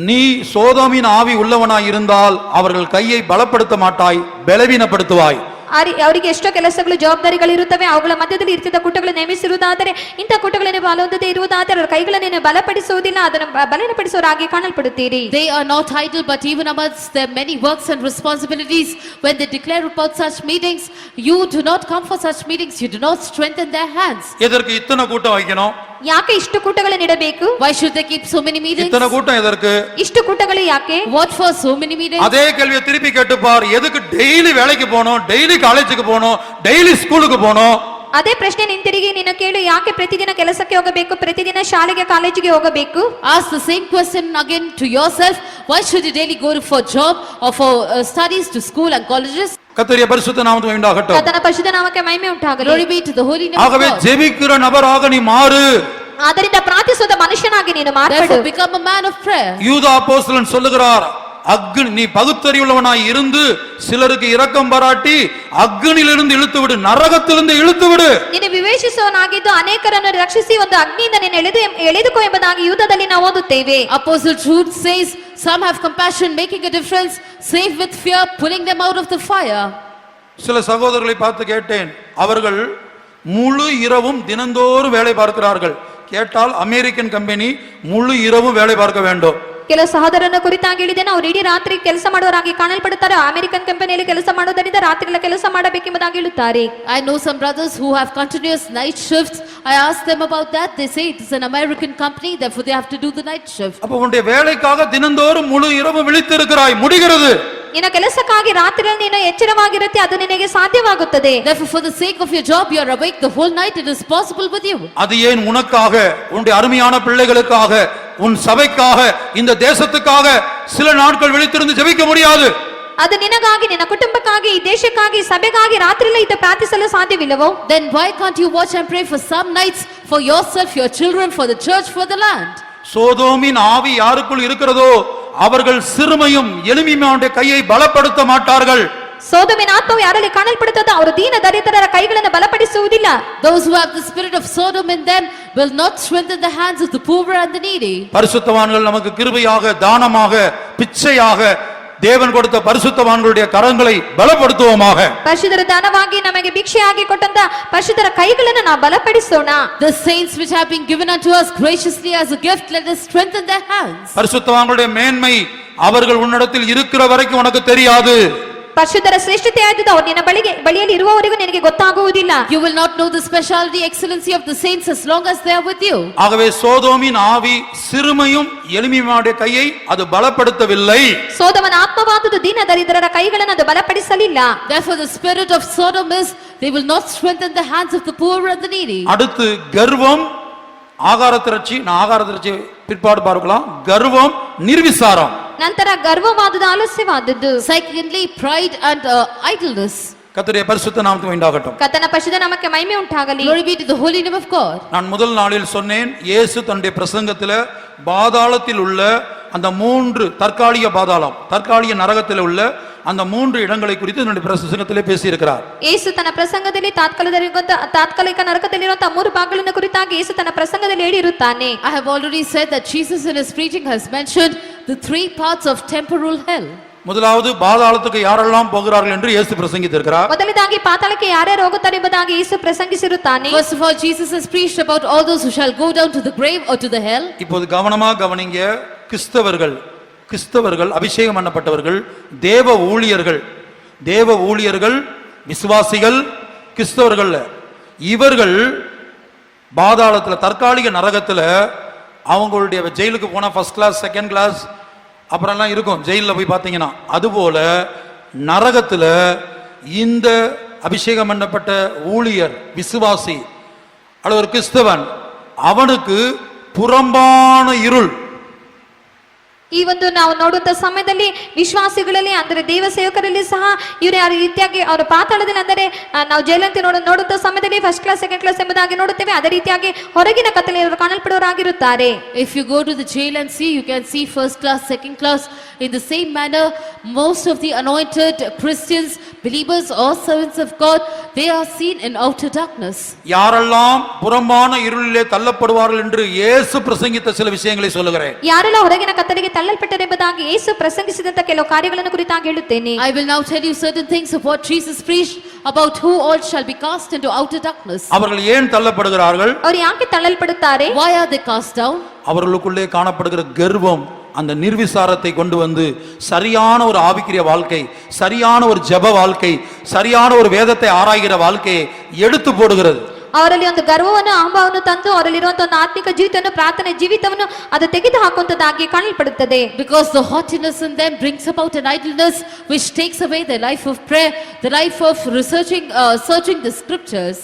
நீ சோதோமின் ஆவி உள்ளவனாய் இருந்தால் அவர்கள் கையை பலப்படுத்த மாட்டாய், பலவீனப்படுத்துவாய். ಅವರಿಗೆ ಎಷ್ಟೋ ಕೆಲಸಗಳು ಜವಾಬ್ದಾರಿಗಳು ಇರುತ್ತವೆ, ಅವುಗಳ ಮಧ್ಯದಲ್ಲಿ ಇರ್ತಿದ್ದ ಕೂಟಗಳು ನೇಮಿಸಿರುವುದಾದರೆ, ಇಂಥ ಕೂಟಗಳನ್ನು ಬಾಲೋದತೆ ಇರುವುದಾದರೆ ಅವರ ಕೈಗಳನ್ನು ಬಲಪಡಿಸುವುದಿಲ್ಲ, ಅದನ್ನು ಬಲಪಡಿಸುವವರಾಗಿ ಕಾಣಲ್ಪಡುತ್ತೀರಿ. They are not idle, but even amongst their many works and responsibilities, when they declare about such meetings, you do not come for such meetings, you do not strengthen their hands. எதற்கு இத்தனை கூட்டம் வைக்கணும்? ಯಾಕೆ ಇಷ್ಟು ಕೂಟಗಳನ್ನು ಇಡಬೇಕು? Why should they keep so many meetings? இத்தனை கூட்டம் எதற்கு? ಇಷ್ಟು ಕೂಟಗಳು ಯಾಕೆ? What for so many meetings? அதே கேள்வியை திருப்பி கேட்டுப்பார். எதுக்கு டெய்லி வேலைக்கு போகணும், டெய்லி காலேஜுக்கு போகணும், டெய்லி ஸ்கூலுக்கு போகணும்? ಅದೇ ಪ್ರಶ್ನೆ ಹಿಂತಿರುಗಿ ನೀನು ಕೇಳು, ಯಾಕೆ ಪ್ರತಿದಿನ ಕೆಲಸಕ್ಕೆ ಹೋಗಬೇಕು, ಪ್ರತಿದಿನ ಶಾಲೆಗೆ ಕಾಲೇಜಿಗೆ ಹೋಗಬೇಕು? Ask the same question again to yourself. Why should you daily go for job or for studies to school and colleges? கர்த்தருடைய பரிசுத்த நாமத்துக்கு உண்டாகட்டும். ಕರ್ತನ ಪರಿಶುದ್ಧ ನಾಮಕ್ಕೆ ಮಹಿಮೆ ಉಂಟಾಗಲಿ. Glory be to the holy name of ஆகவே God. ஜெபிக்கிற நபராக நீ மாறு. ಆದ್ದರಿಂದ ಪ್ರಾರ್ಥಿಸುವ ಮನುಷ್ಯನಾಗಿ ನೀನು ಮಾರ್ಪಡು. Therefore become a man of prayer. யூதா அப்போஸ்தலன் சொல்லுகிறார், அக்னி, நீ பகுத்தறிவுள்ளவனாய் இருந்து சிலருக்கு இரக்கம் பாராட்டி அக்னியிலிருந்து இழுத்து விடு, நரகத்திலிருந்து இழுத்து விடு. ನೀನು ವಿವೇಚಿಸುವವನಾಗಿದ್ದು ಅನೇಕರನ್ನು ರಕ್ಷಿಸಿ ಒಂದು ಅಗ್ನಿಯಿಂದ ನೀನು ಎಳೆದುಕೋ ಎಂಬುದಾಗಿ ಯೂದದಲ್ಲಿ ನಾವು ಓದುತ್ತೇವೆ. Apostle Jude says, some have compassion, making a difference, save with fear, pulling them out of the fire. சில சகோதரர்களை பார்த்து கேட்டேன், அவர்கள் முழு இரவும் தினந்தோறும் வேலை பார்க்கிறார்கள். கேட்டால் அமெரிக்கன் கம்பெனி முழு இரவும் வேலை பார்க்க வேண்டும். ಕೆಲವು ಸಹೋದರನ ಕುರಿತಾಗಿ ಹೇಳಿದ್ದೇನೆ, ಅವರು ಇಡೀ ರಾತ್ರಿ ಕೆಲಸ ಮಾಡುವವರಾಗಿ ಕಾಣಲ್ಪಡುತ್ತಾರೆ. ಅಮೆರಿಕನ್ ಕಂಪನಿಯಲ್ಲಿ ಕೆಲಸ ಮಾಡುವುದರಿಂದ ರಾತ್ರಿಗಳ ಕೆಲಸ ಮಾಡಬೇಕೆಂಬುದಾಗಿ ಹೇಳುತ್ತಾರೆ. I know some brothers who have continuous night shifts. I asked them about that. They say it is an American company, therefore they have to do the night shift. அப்ப உன்னுடைய வேலைக்காக தினந்தோறும் முழு இரவு விழித்திருக்கிறாய், முடிகிறது. ನಿನ್ನ ಕೆಲಸಕ್ಕಾಗಿ ರಾತ್ರಿಯಲ್ಲಿ ನೀನು ಎಚ್ಚರವಾಗಿರುತ್ತೆ, ಅದು ನಿನಗೆ ಸಾಧ್ಯವಾಗುತ್ತದೆ. Therefore for the sake of your job you are awake the whole night. It is possible with you. அது ஏன் உனக்காக, உன்னுடைய அருமையான பிள்ளைகளுக்காக, உன் சபைக்காக, இந்த தேசத்துக்காக சில நாட்கள் விழித்திருந்து ஜெபிக்க முடியாது? ಅದು ನಿನಗಾಗಿ, ನಿನ್ನ ಕುಟುಂಬಕ್ಕಾಗಿ, ಈ ದೇಶಕ್ಕಾಗಿ, ಸಭೆಗಾಗಿ ರಾತ್ರಿಯಲ್ಲಿ ಇದ್ದು ಪ್ರಾರ್ಥಿಸಲು ಸಾಧ್ಯವಿಲ್ಲವೋ? Then why can't you watch and pray for some nights for yourself, your children, for the church, for the land? சோதோமின் ஆவி யாருக்குள் இருக்கிறதோ அவர்கள் சிறுமையும் எளிமையுடைய கையை பலப்படுத்த மாட்டார்கள். ಸೋದೋಮಿನ ಆತ್ಮವು ಯಾರಲ್ಲಿ ಕಾಣಲ್ಪಡುತ್ತದೋ ಅವರು ದೀನ ದರಿದ್ರರ ಕೈಗಳನ್ನು ಬಲಪಡಿಸುವುದಿಲ್ಲ. Those who have the spirit of Sodom in them will not strengthen the hands of the poor and the needy. பரிசுத்தவான்கள் நமக்கு கிருபையாக, தானமாக, பிச்சையாக தேவன் கொடுத்த பரிசுத்தவான்களுடைய கரங்களை பலப்படுத்துவோமாக. ಪರಿಶುದ್ಧರ ದಾನವಾಗಿ ನಮಗೆ ಭಿಕ್ಷೆಯಾಗಿ ಕೊಟ್ಟಂತ ಪರಿಶುದ್ಧರ ಕೈಗಳನ್ನು ನಾವು ಬಲಪಡಿಸೋಣ. The saints which have been given unto us graciously as a gift, let us strengthen their hands. பரிசுத்தவான்களுடைய மேன்மை அவர்கள் உன்னிடத்தில் இருக்கிற வரைக்கும் உனக்கு தெரியாது. ಪರಿಶುದ್ಧರ ಶ್ರೇಷ್ಠತೆ ಆದದ್ದು ಅವರು ನಿನ್ನ ಬಳಿಯಲ್ಲಿ ಇರುವವರೆಗೂ ನಿನಗೆ ಗೊತ್ತಾಗುವುದಿಲ್ಲ. You will not know the speciality, excellency of the saints as long as they are with you. ஆகவே சோதோமின் ஆவி சிறுமையும் எளிமையுடைய கையை அது பலப்படுத்தவில்லை. ಸೋದಮನ ಆತ್ಮವಾದದ್ದು ದೀನ ದರಿದ್ರರ ಕೈಗಳನ್ನು ಅದು ಬಲಪಡಿಸಲಿಲ್ಲ. Therefore the spirit of Sodom is, they will not strengthen the hands of the poor and the needy. அடுத்து கர்வம், ஆகாரத்திரட்சி, நான் ஆகாரத்திரட்சி பிற்பாடு பார்க்கலாம். கர்வம், நிர்விசாரம். ನಂತರ ಗರ್ವವಾದದ್ದು, ಆಲಸ್ಯವಾದದ್ದು. Secondly, pride and idleness. கர்த்தருடைய பரிசுத்த நாமத்துக்கு உண்டாகட்டும். ಕರ್ತನ ಪರಿಶುದ್ಧ ನಾಮಕ್ಕೆ ಮಹಿಮೆ ಉಂಟಾಗಲಿ. Glory be to the holy name of God. நான் முதல் நாளில் சொன்னேன், இயேசு தன்னுடைய பிரசங்கத்தில் பாதாளத்தில் உள்ள அந்த 3 தற்காலிக பாதாளம், தற்காலிக நரகத்தில் உள்ள அந்த 3 இடங்களை குறித்து தன்னுடைய பிரசங்கத்திலே பேசியிருக்கிறார். ಯೇಸು ತನ್ನ ಪ್ರಸಂಗದಲ್ಲಿ ತಾತ್ಕಾಲಿಕ ನರಕದಲ್ಲಿರುವಂತಹ 3 ಭಾಗಗಳನ್ನು ಕುರಿತಾಗಿ ಯೇಸು ತನ್ನ ಪ್ರಸಂಗದಲ್ಲಿ ಹೇಳಿರುತ್ತಾನೆ. I have already said that Jesus in his preaching has mentioned the 3 parts of temporal hell. முதலாவது பாதாளத்துக்கு யாரெல்லாம் போகிறார்கள் என்று இயேசு பிரசங்கித்திருக்கிறார். ಮೊದಲನೇದಾಗಿ ಪಾತಾಳಕ್ಕೆ ಯಾರ್ಯಾರು ಹೋಗುತ್ತಾರೆ ಎಂಬುದಾಗಿ ಯೇಸು ಪ್ರಸಂಗಿಸಿರುತ್ತಾನೆ. First of all, Jesus has preached about all those who shall go down to the grave or to the hell. இப்போது கவனமா கவனிங்க. கிறிஸ்தவர்கள், அபிஷேகம் பண்ணப்பட்டவர்கள், தேவ ஊழியர்கள், விசுவாசிகள், கிறிஸ்தவர்கள், இவர்கள் பாதாளத்தில், தற்காலிக நரகத்தில் அவங்களுடைய ஜெயிலுக்கு போனா ஃபர்ஸ்ட் கிளாஸ், செகண்ட் கிளாஸ் அப்புறம்லாம் இருக்கும் ஜெயிலில் போய் பார்த்தீங்கன்னா. அதுபோல நரகத்தில் இந்த அபிஷேகம் பண்ணப்பட்ட ஊழியர், விசுவாசி அல்லது ஒரு கிறிஸ்தவன், அவனுக்கு புறம்பான இருள். ಈ ಒಂದು ನಾವು ನೋಡುವಂತ ಸಮಯದಲ್ಲಿ ವಿಶ್ವಾಸಿಗಳಲ್ಲಿ ಅಂದರೆ ದೇವ ಸೇವಕರಲ್ಲಿ ಸಹ ಇವರು ಯಾವ ರೀತಿಯಾಗಿ ಅವರ ಪಾತಾಳದಲ್ಲಿ, ಅಂದರೆ ನಾವು ಜೈಲಂತೆ ನೋಡುವಂತ ಸಮಯದಲ್ಲಿ ಫಸ್ಟ್ ಕ್ಲಾಸ್, ಸೆಕೆಂಡ್ ಕ್ಲಾಸ್ ಎಂಬುದಾಗಿ ನೋಡುತ್ತೇವೆ. ಅದೇ ರೀತಿಯಾಗಿ ಹೊರಗಿನ ಕತ್ತಲೆಯಲ್ಲಿ ಕಾಣಲ್ಪಡುವವರಾಗಿರುತ್ತಾರೆ. If you go to the jail and see, you can see first class, second class. In the same manner, most of the anointed Christians, believers or servants of God, they are seen in outer darkness. யாரெல்லாம் புறம்பான இருளிலே தள்ளப்படுவார்கள் என்று இயேசு பிரசங்கித்த சில விஷயங்களை சொல்லுகிறேன். ಯಾರೆಲ್ಲ ಹೊರಗಿನ ಕತ್ತಲೆಗೆ ತಳ್ಳಲ್ಪಟ್ಟರೆಂಬುದಾಗಿ ಯೇಸು ಪ್ರಸಂಗಿಸಿದಂತ ಕೆಲವು ಕಾರ್ಯಗಳನ್ನು ಕುರಿತಾಗಿ ಹೇಳುತ್ತೇನೆ. I will now tell you certain things of what Jesus preached about who all shall be cast into outer darkness. அவர்கள் ஏன் தள்ளப்படுகிறார்கள்? ಅವರು ಯಾಕೆ ತಳ್ಳಲ್ಪಡುತ್ತಾರೆ? Why are they cast down? அவர்களுக்குள்ளே காணப்படுகிற கர்வம், அந்த நிர்விசாரத்தை கொண்டு வந்து சரியான ஒரு ஆவிக்குரிய வாழ்க்கை, சரியான ஒரு ஜெப வாழ்க்கை, சரியான ஒரு வேதத்தை ஆராய்கிற வாழ்க்கையை எடுத்து போடுகிறது. ಅವರಲ್ಲಿ ಒಂದು ಗರ್ವವನ್ನು, ಅಹಂಭಾವವನ್ನು ತಂದು ಅವರಲ್ಲಿರುವಂತಹ ಒಂದು ಆತ್ಮಿಕ ಜೀವಿತವನ್ನು, ಪ್ರಾರ್ಥನೆ ಜೀವಿತವನ್ನು ಅದು ತೆಗೆದು ಹಾಕುವಂತದ್ದಾಗಿ ಕಾಣಲ್ಪಡುತ್ತದೆ. Because the haughtiness in them brings about an idleness which takes away their life of prayer, the life of searching the scriptures.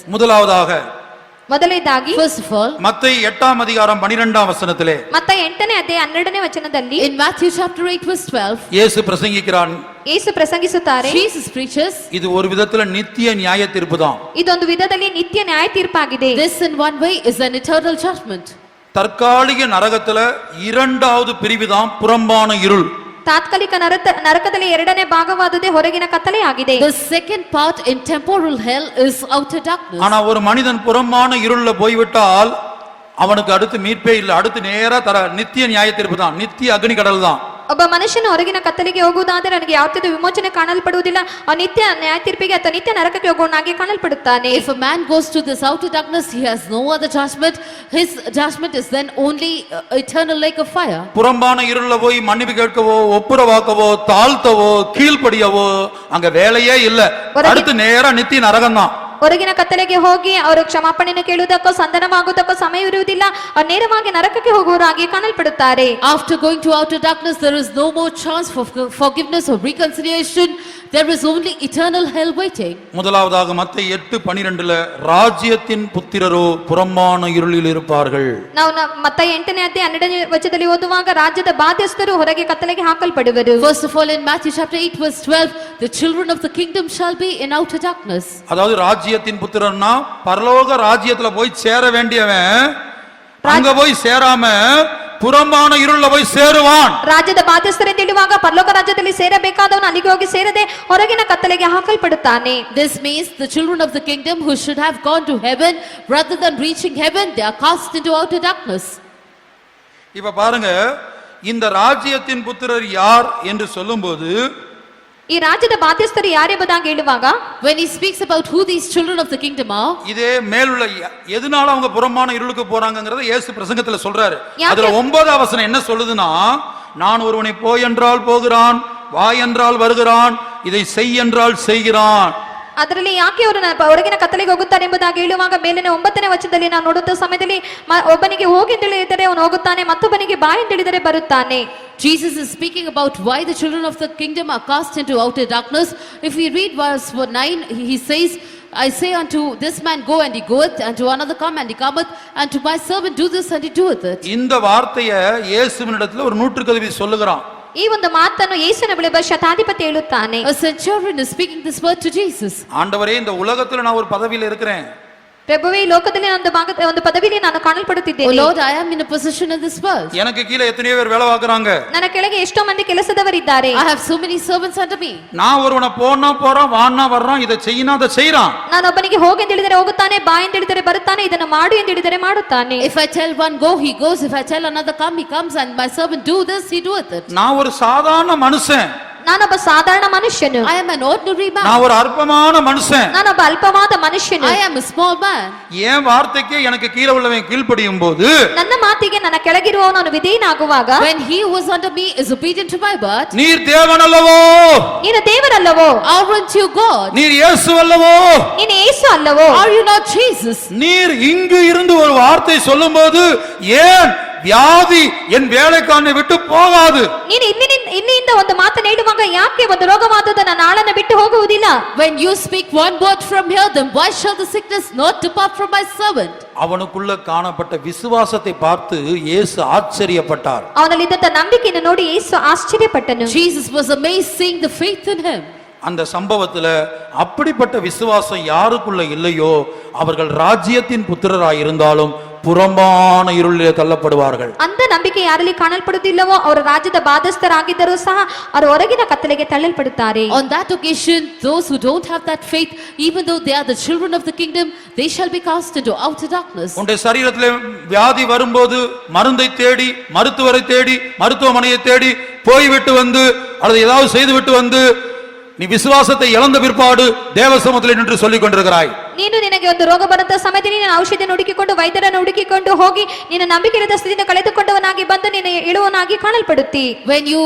ಮೊದಲನೇದಾಗಿ first of all, மத்தேயு 8ஆம் அதிகாரம் 12ஆம் வசனத்திலே, ಮತ್ತಾಯ 8ನೇ ಅಧ್ಯಾಯ 12ನೇ ವಚನದಲ್ಲಿ, in Matthew chapter 8 verse 12, இயேசு பிரசங்கிக்கிறான். ಯೇಸು ಪ್ರಸಂಗಿಸುತ್ತಾರೆ. Jesus preaches, இது ஒரு விதத்துல நித்திய நியாய தீர்ப்பு தான். ಇದೊಂದು ವಿಧದಲ್ಲಿ ನಿತ್ಯ ನ್ಯಾಯ ತೀರ್ಪಾಗಿದೆ. this in one way is an eternal judgment. தற்காலிக நரகத்துல இரண்டாவது பிரிவுதான் புறம்பான இருள். ತಾತ್ಕಾಲಿಕ ನರಕದಲ್ಲಿ ಎರಡನೇ ಭಾಗವಾದುದೇ ಹೊರಗಿನ ಕತ್ತಲೆ ಆಗಿದೆ. The second part in temporal hell is outer darkness. ஆனா ஒரு மனிதன் புறம்பான இருள்ல போய்விட்டால் அவனுக்கு அடுத்து மீட்பே இல்லை. அடுத்து நேரா நித்திய நியாய தீர்ப்பு தான், நித்திய அக்னி கடல் தான். ಒಬ್ಬ ಮನುಷ್ಯನು ಹೊರಗಿನ ಕತ್ತಲೆಗೆ ಹೋಗುವುದಾದರೆ ನನಗೆ ಯಾವುದೇ ವಿಮೋಚನೆ ಕಾಣಲ್ಪಡುವುದಿಲ್ಲ. ಆ ನಿತ್ಯ ನ್ಯಾಯ ತೀರ್ಪಿಗೆ ಅಥವಾ ನಿತ್ಯ ನರಕಕ್ಕೆ ಹೋಗುವವನಾಗಿ ಕಾಣಲ್ಪಡುತ್ತಾನೆ. If a man goes to this outer darkness, he has no other judgment. His judgment is then only eternal lake of fire. புறம்பான இருள்ல போய் மன்னிப்பு கேட்கவோ, ஒப்புரவாக்கவோ, தாழ்த்தவோ, கீழ்ப்படியவோ அங்க வேலையே இல்ல. அடுத்து நேரா நித்திய நரகம் தான். ಹೊರಗಿನ ಕತ್ತಲೆಗೆ ಹೋಗಿ ಅವರು ಕ್ಷಮಾಪಣೆಯನ್ನು ಕೇಳುವುದಕ್ಕೋ ಸಂಧಾನವಾಗುವುದಕ್ಕೋ ಸಮಯವಿರುವುದಿಲ್ಲ. ಅವರು ನೇರವಾಗಿ ನರಕಕ್ಕೆ ಹೋಗುವವರಾಗಿ ಕಾಣಲ್ಪಡುತ್ತಾರೆ. After going to outer darkness, there is no more chance for forgiveness or reconciliation. There is only eternal hell waiting. முதலாவதாக மத்தேயு 8:12 ராஜ்யத்தின் புத்திரரோ புறம்பான இருளில் இருப்பார்கள். ನಾವು ಮತ್ತಾಯ 8ನೇ ಅಧ್ಯಾಯ 12ನೇ ವಚನದಲ್ಲಿ ಓದುವಾಗ ರಾಜ್ಯದ ಬಾಧ್ಯಸ್ಥರು ಹೊರಗೆ ಕತ್ತಲೆಗೆ ಹಾಕಲ್ಪಡುವರು. First of all, in Matthew chapter 8 verse 12, the children of the kingdom shall be in outer darkness. அதாவது ராஜ்யத்தின் புத்திரன்னா பரலோக ராஜ்யத்துல போய் சேர வேண்டியவன் அங்க போய் சேராம புறம்பான இருள்ல போய் சேருவான். ರಾಜ್ಯದ ಬಾಧ್ಯಸ್ಥರೆಂದು ಹೇಳುವಾಗ ಪರಲೋಕ ರಾಜ್ಯದಲ್ಲಿ ಸೇರಬೇಕಾದವನು ಅಲ್ಲಿಗೆ ಹೋಗಿ ಸೇರದೆ ಹೊರಗಿನ ಕತ್ತಲೆಗೆ ಹಾಕಲ್ಪಡುತ್ತಾನೆ. This means the children of the kingdom who should have gone to heaven, rather than reaching heaven, they are cast into outer darkness. இப்ப பாருங்க, இந்த ராஜ்யத்தின் புத்திரர் யார் என்று சொல்லும்போது ಈ ರಾಜ್ಯದ ಬಾಧ್ಯಸ್ಥರು ಯಾರೆಂಬುದಾಗಿ ಹೇಳುವಾಗ when he speaks about who these children of the kingdom are, இதே மேலுள்ள எதனால அவங்க புறம்பான இருளுக்கு போறாங்கங்கறத இயேசு பிரசங்கத்துல சொல்றாரு. அதுல 9வது வசனம் என்ன சொல்லுதுன்னா, நான் ஒருவனை போய் என்றால் போகிறான், வா என்றால் வருகிறான், இதை செய் என்றால் செய்கிறான். ಅದರಲ್ಲಿ ಯಾಕೆ ಅವರು ಹೊರಗಿನ ಕತ್ತಲೆಗೆ ಹೋಗುತ್ತಾರೆ ಎಂಬುದಾಗಿ ಹೇಳುವಾಗ ಮೇಲಿನ 9ನೇ ವಚನದಲ್ಲಿ ನಾವು ನೋಡುವಂತ ಸಮಯದಲ್ಲಿ ಒಬ್ಬನಿಗೆ ಹೋಗಿ ಎಂದು ಹೇಳಿದರೆ ಅವನು ಹೋಗುತ್ತಾನೆ, ಮತ್ತೊಬ್ಬನಿಗೆ ಬಾ ಎಂದು ಹೇಳಿದರೆ ಬರುತ್ತಾನೆ. Jesus is speaking about why the children of the kingdom are cast into outer darkness. If we read verse 9, he says, I say unto this man, go, and he goeth, and to another, come, and he cometh, and to my servant, do this, and he doeth it. இந்த வார்த்தையை இயேசுவினிடத்தில் ஒரு நூற்றுக்கதிபதி சொல்லுகிறான். ಈ ಒಂದು ಮಾತನ್ನು ಯೇಸುವಿನ ಬಳಿ ಶತಾಧಿಪತಿ ಹೇಳುತ್ತಾನೆ. A centurion is speaking this word to Jesus. ஆண்டவரೇ, இந்த உலகத்துல நான் ஒரு பதவியில் இருக்கிறேன். ಪ್ರಭುವೇ, ಈ ಲೋಕದಲ್ಲಿ ಒಂದು ಪದವಿಯಲ್ಲಿ ನಾನು ಕಾಣಲ್ಪಡುತ್ತಿದ್ದೇನೆ. Oh Lord, I am in a position in this world. எனக்கு கீழே எத்தனையோ பேர் வேலை பார்க்கறாங்க. ನನ್ನ ಕೆಳಗೆ ಎಷ್ಟೋ ಮಂದಿ ಕೆಲಸದವರಿದ್ದಾರೆ. I have so many servants under me. நான் ஒருவனை போனா போறான், வான்னா வர்றான், இதை செய்யினா அதை செய்றான். ನಾನು ಒಬ್ಬನಿಗೆ ಹೋಗಿ ಎಂದು ಹೇಳಿದರೆ ಹೋಗುತ್ತಾನೆ, ಬಾ ಎಂದು ಹೇಳಿದರೆ ಬರುತ್ತಾನೆ, ಇದನ್ನು ಮಾಡು ಎಂದು ಹೇಳಿದರೆ ಮಾಡುತ್ತಾನೆ. If I tell one go, he goes. If I tell another come, he comes, and my servant do this, he doeth it. நான் ஒரு சாதாரண மனுஷன். ನಾನೊಬ್ಬ ಸಾಧಾರಣ ಮನುಷ್ಯನು. I am an ordinary man. நான் ஒரு அற்பமான மனுஷன். ನಾನೊಬ್ಬ ಅಲ್ಪವಾದ ಮನುಷ್ಯನು. I am a small man. என் வார்த்தைக்கு எனக்கு கீழே உள்ளவன் கீழ்ப்படியும் போது, ನನ್ನ ಮಾತಿಗೆ ನನ್ನ ಕೆಳಗಿರುವವನು ವಿಧೇಯನಾಗುವಾಗ, when he who is under me is obedient to my word, நீர் தேவனல்லவோ, ನೀನು ದೇವರಲ್ಲವೋ, aren't you God? நீர் இயேசு அல்லவோ, ನೀನು ಯೇಸು ಅಲ್ಲವೋ, Are you not Jesus? நீர் இங்கு இருந்து ஒரு வார்த்தை சொல்லும்போது ஏன் வியாதி என் வேலைக்காரனை விட்டு போகாது? ನೀನು ಇಲ್ಲಿಂದ ಒಂದು ಮಾತನ್ನು ಹೇಳುವಾಗ ಯಾಕೆ ಒಂದು ರೋಗವಾದದ ನನ್ನ ಆಳನ್ನು ಬಿಟ್ಟು ಹೋಗುವುದಿಲ್ಲ? When you speak one word from here, then why shall the sickness not depart from my servant? அவனுக்குள்ள காணப்பட்ட விசுவாசத்தை பார்த்து இயேசு ஆச்சரியப்பட்டார். ಅವನಲ್ಲಿದ್ದ ನಂಬಿಕೆಯನ್ನು ನೋಡಿ ಯೇಸು ಆಶ್ಚರ್ಯಪಟ್ಟನು. Jesus was amazed seeing the faith in him. அந்த சம்பவத்துல அப்படிப்பட்ட விசுவாசம் யாருக்குள்ள இல்லையோ அவர்கள் ராஜ்யத்தின் புத்திரராய் இருந்தாலும் புறம்பான இருளிலே தள்ளப்படுவார்கள். அந்த ನಂಬಿಕೆ ಯಾರಲ್ಲಿ ಕಾಣಲ್ಪಡುವುದಿಲ್ಲವೋ ಅವರು ರಾಜ್ಯದ ಬಾಧ್ಯಸ್ಥರಾಗಿದ್ದರೂ ಸಹ ಅವರು ಹೊರಗಿನ ಕತ್ತಲೆಗೆ ತಳ್ಳಲ್ಪಡುತ್ತಾರೆ. On that occasion, those who don't have that faith, even though they are the children of the kingdom, they shall be cast into outer darkness. உன்னுடைய சரீரத்திலே வியாதி வரும்போது மருந்தை தேடி, மருத்துவரை தேடி, மருத்துவமனையை தேடி போய்விட்டு வந்து அல்லது ஏதாவது செய்துவிட்டு வந்து நீ விசுவாசத்தை இழந்த பிற்பாடு தேவசமூகத்தில் நின்று சொல்லிக் கொண்டிருக்கிறாய். ನೀನು ನಿನಗೆ ಒಂದು ರೋಗ ಬರುವಂತ ಸಮಯದಲ್ಲಿ ನೀನು ಔಷಧಿಯನ್ನು ಹುಡುಕಿಕೊಂಡು ವೈದ್ಯರನ್ನು ಹುಡುಕಿಕೊಂಡು ಹೋಗಿ ನಿನ್ನ ನಂಬಿಕೆಯಿಲ್ಲದ ಸ್ಥಿತಿಯನ್ನು ಕಳೆದುಕೊಂಡವನಾಗಿ ಬಂದು ನೀನು ಹೇಳುವನಾಗಿ ಕಾಣಲ್ಪಡುತ್ತಿ. When you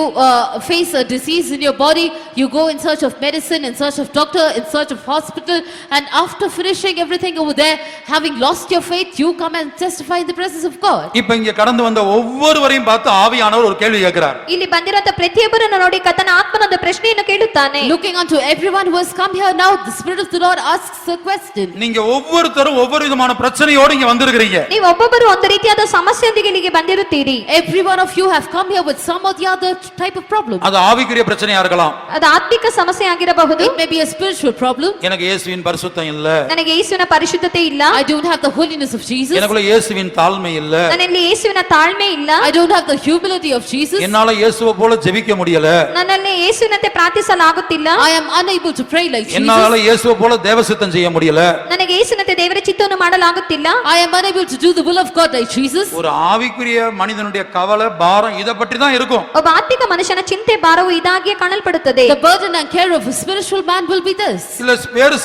face a disease in your body, you go in search of medicine, in search of doctor, in search of hospital, and after finishing everything over there, having lost your faith, you come and testify in the presence of God. இப்போ இங்க கடந்து வந்த ஒவ்வொருவரையும் பார்த்து ஆவியானவர் ஒரு கேள்வி கேட்கிறார். ಇಲ್ಲಿ ಬಂದಿರುವಂತ ಪ್ರತಿಯೊಬ್ಬರನ್ನು ನೋಡಿ ಕರ್ತನ ಆತ್ಮನ ಒಂದು ಪ್ರಶ್ನೆಯನ್ನು ಕೇಳುತ್ತಾನೆ. Looking unto everyone who has come here now, the Spirit of the Lord asks a question. sin. நீங்க ஒவ்வொருத்தரும் ஒவ்வொரு விதமான பிரச்சனையோடு இங்க வந்திருக்கிறீங்க. ನೀವು ಒಬ್ಬೊಬ್ಬರು ಒಂದು ರೀತಿಯಾದ ಸಮಸ್ಯೆಯೊಂದಿಗೆ ಇಲ್ಲಿಗೆ ಬಂದಿರುತ್ತೀರಿ. Every one of you have come here with some or the other type of problem. அது ஆவிக்குரிய பிரச்சனையா இருக்கலாம். ಅದು ಆತ್ಮಿಕ ಸಮಸ್ಯೆ ಆಗಿರಬಹುದು. It may be a spiritual problem. எனக்கு இயேசுவின் பரிசுத்தம் இல்ல. ನನಗೆ ಯೇಸುವಿನ ಪರಿಶುದ್ಧತೆ ಇಲ್ಲ. I don't have the holiness of Jesus. எனக்குள்ள இயேசுவின் தாழ்மை இல்ல. ನನ್ನಲ್ಲಿ ಯೇಸುವಿನ ತಾಳ್ಮೆ ಇಲ್ಲ. I don't have the humility of Jesus. என்னால இயேசுவை போல ஜெபிக்க முடியல. ನನ್ನಲ್ಲಿ ಯೇಸುವಿನಂತೆ ಪ್ರಾರ್ಥಿಸಲಾಗುತ್ತಿಲ್ಲ. I am unable to pray like Jesus. என்னால இயேசுவை போல தேவசித்தம் செய்ய முடியல. ನನಗೆ ಯೇಸುವಿನಂತೆ ದೇವರ ಚಿತ್ತವನ್ನು ಮಾಡಲಾಗುತ್ತಿಲ್ಲ. I am unable to do the will of God like Jesus. ஒரு ஆவிக்குரிய மனிதனுடைய கவலை பாரம் இத பற்றி தான் இருக்கும். ಒಬ್ಬ ಆತ್ಮಿಕ ಮನುಷ್ಯನ ಚಿಂತೆ ಭಾರವು ಇದಾಗಿಯೇ ಕಾಣಲ್ಪಡುತ್ತದೆ. The burden and care of a spiritual man will be this.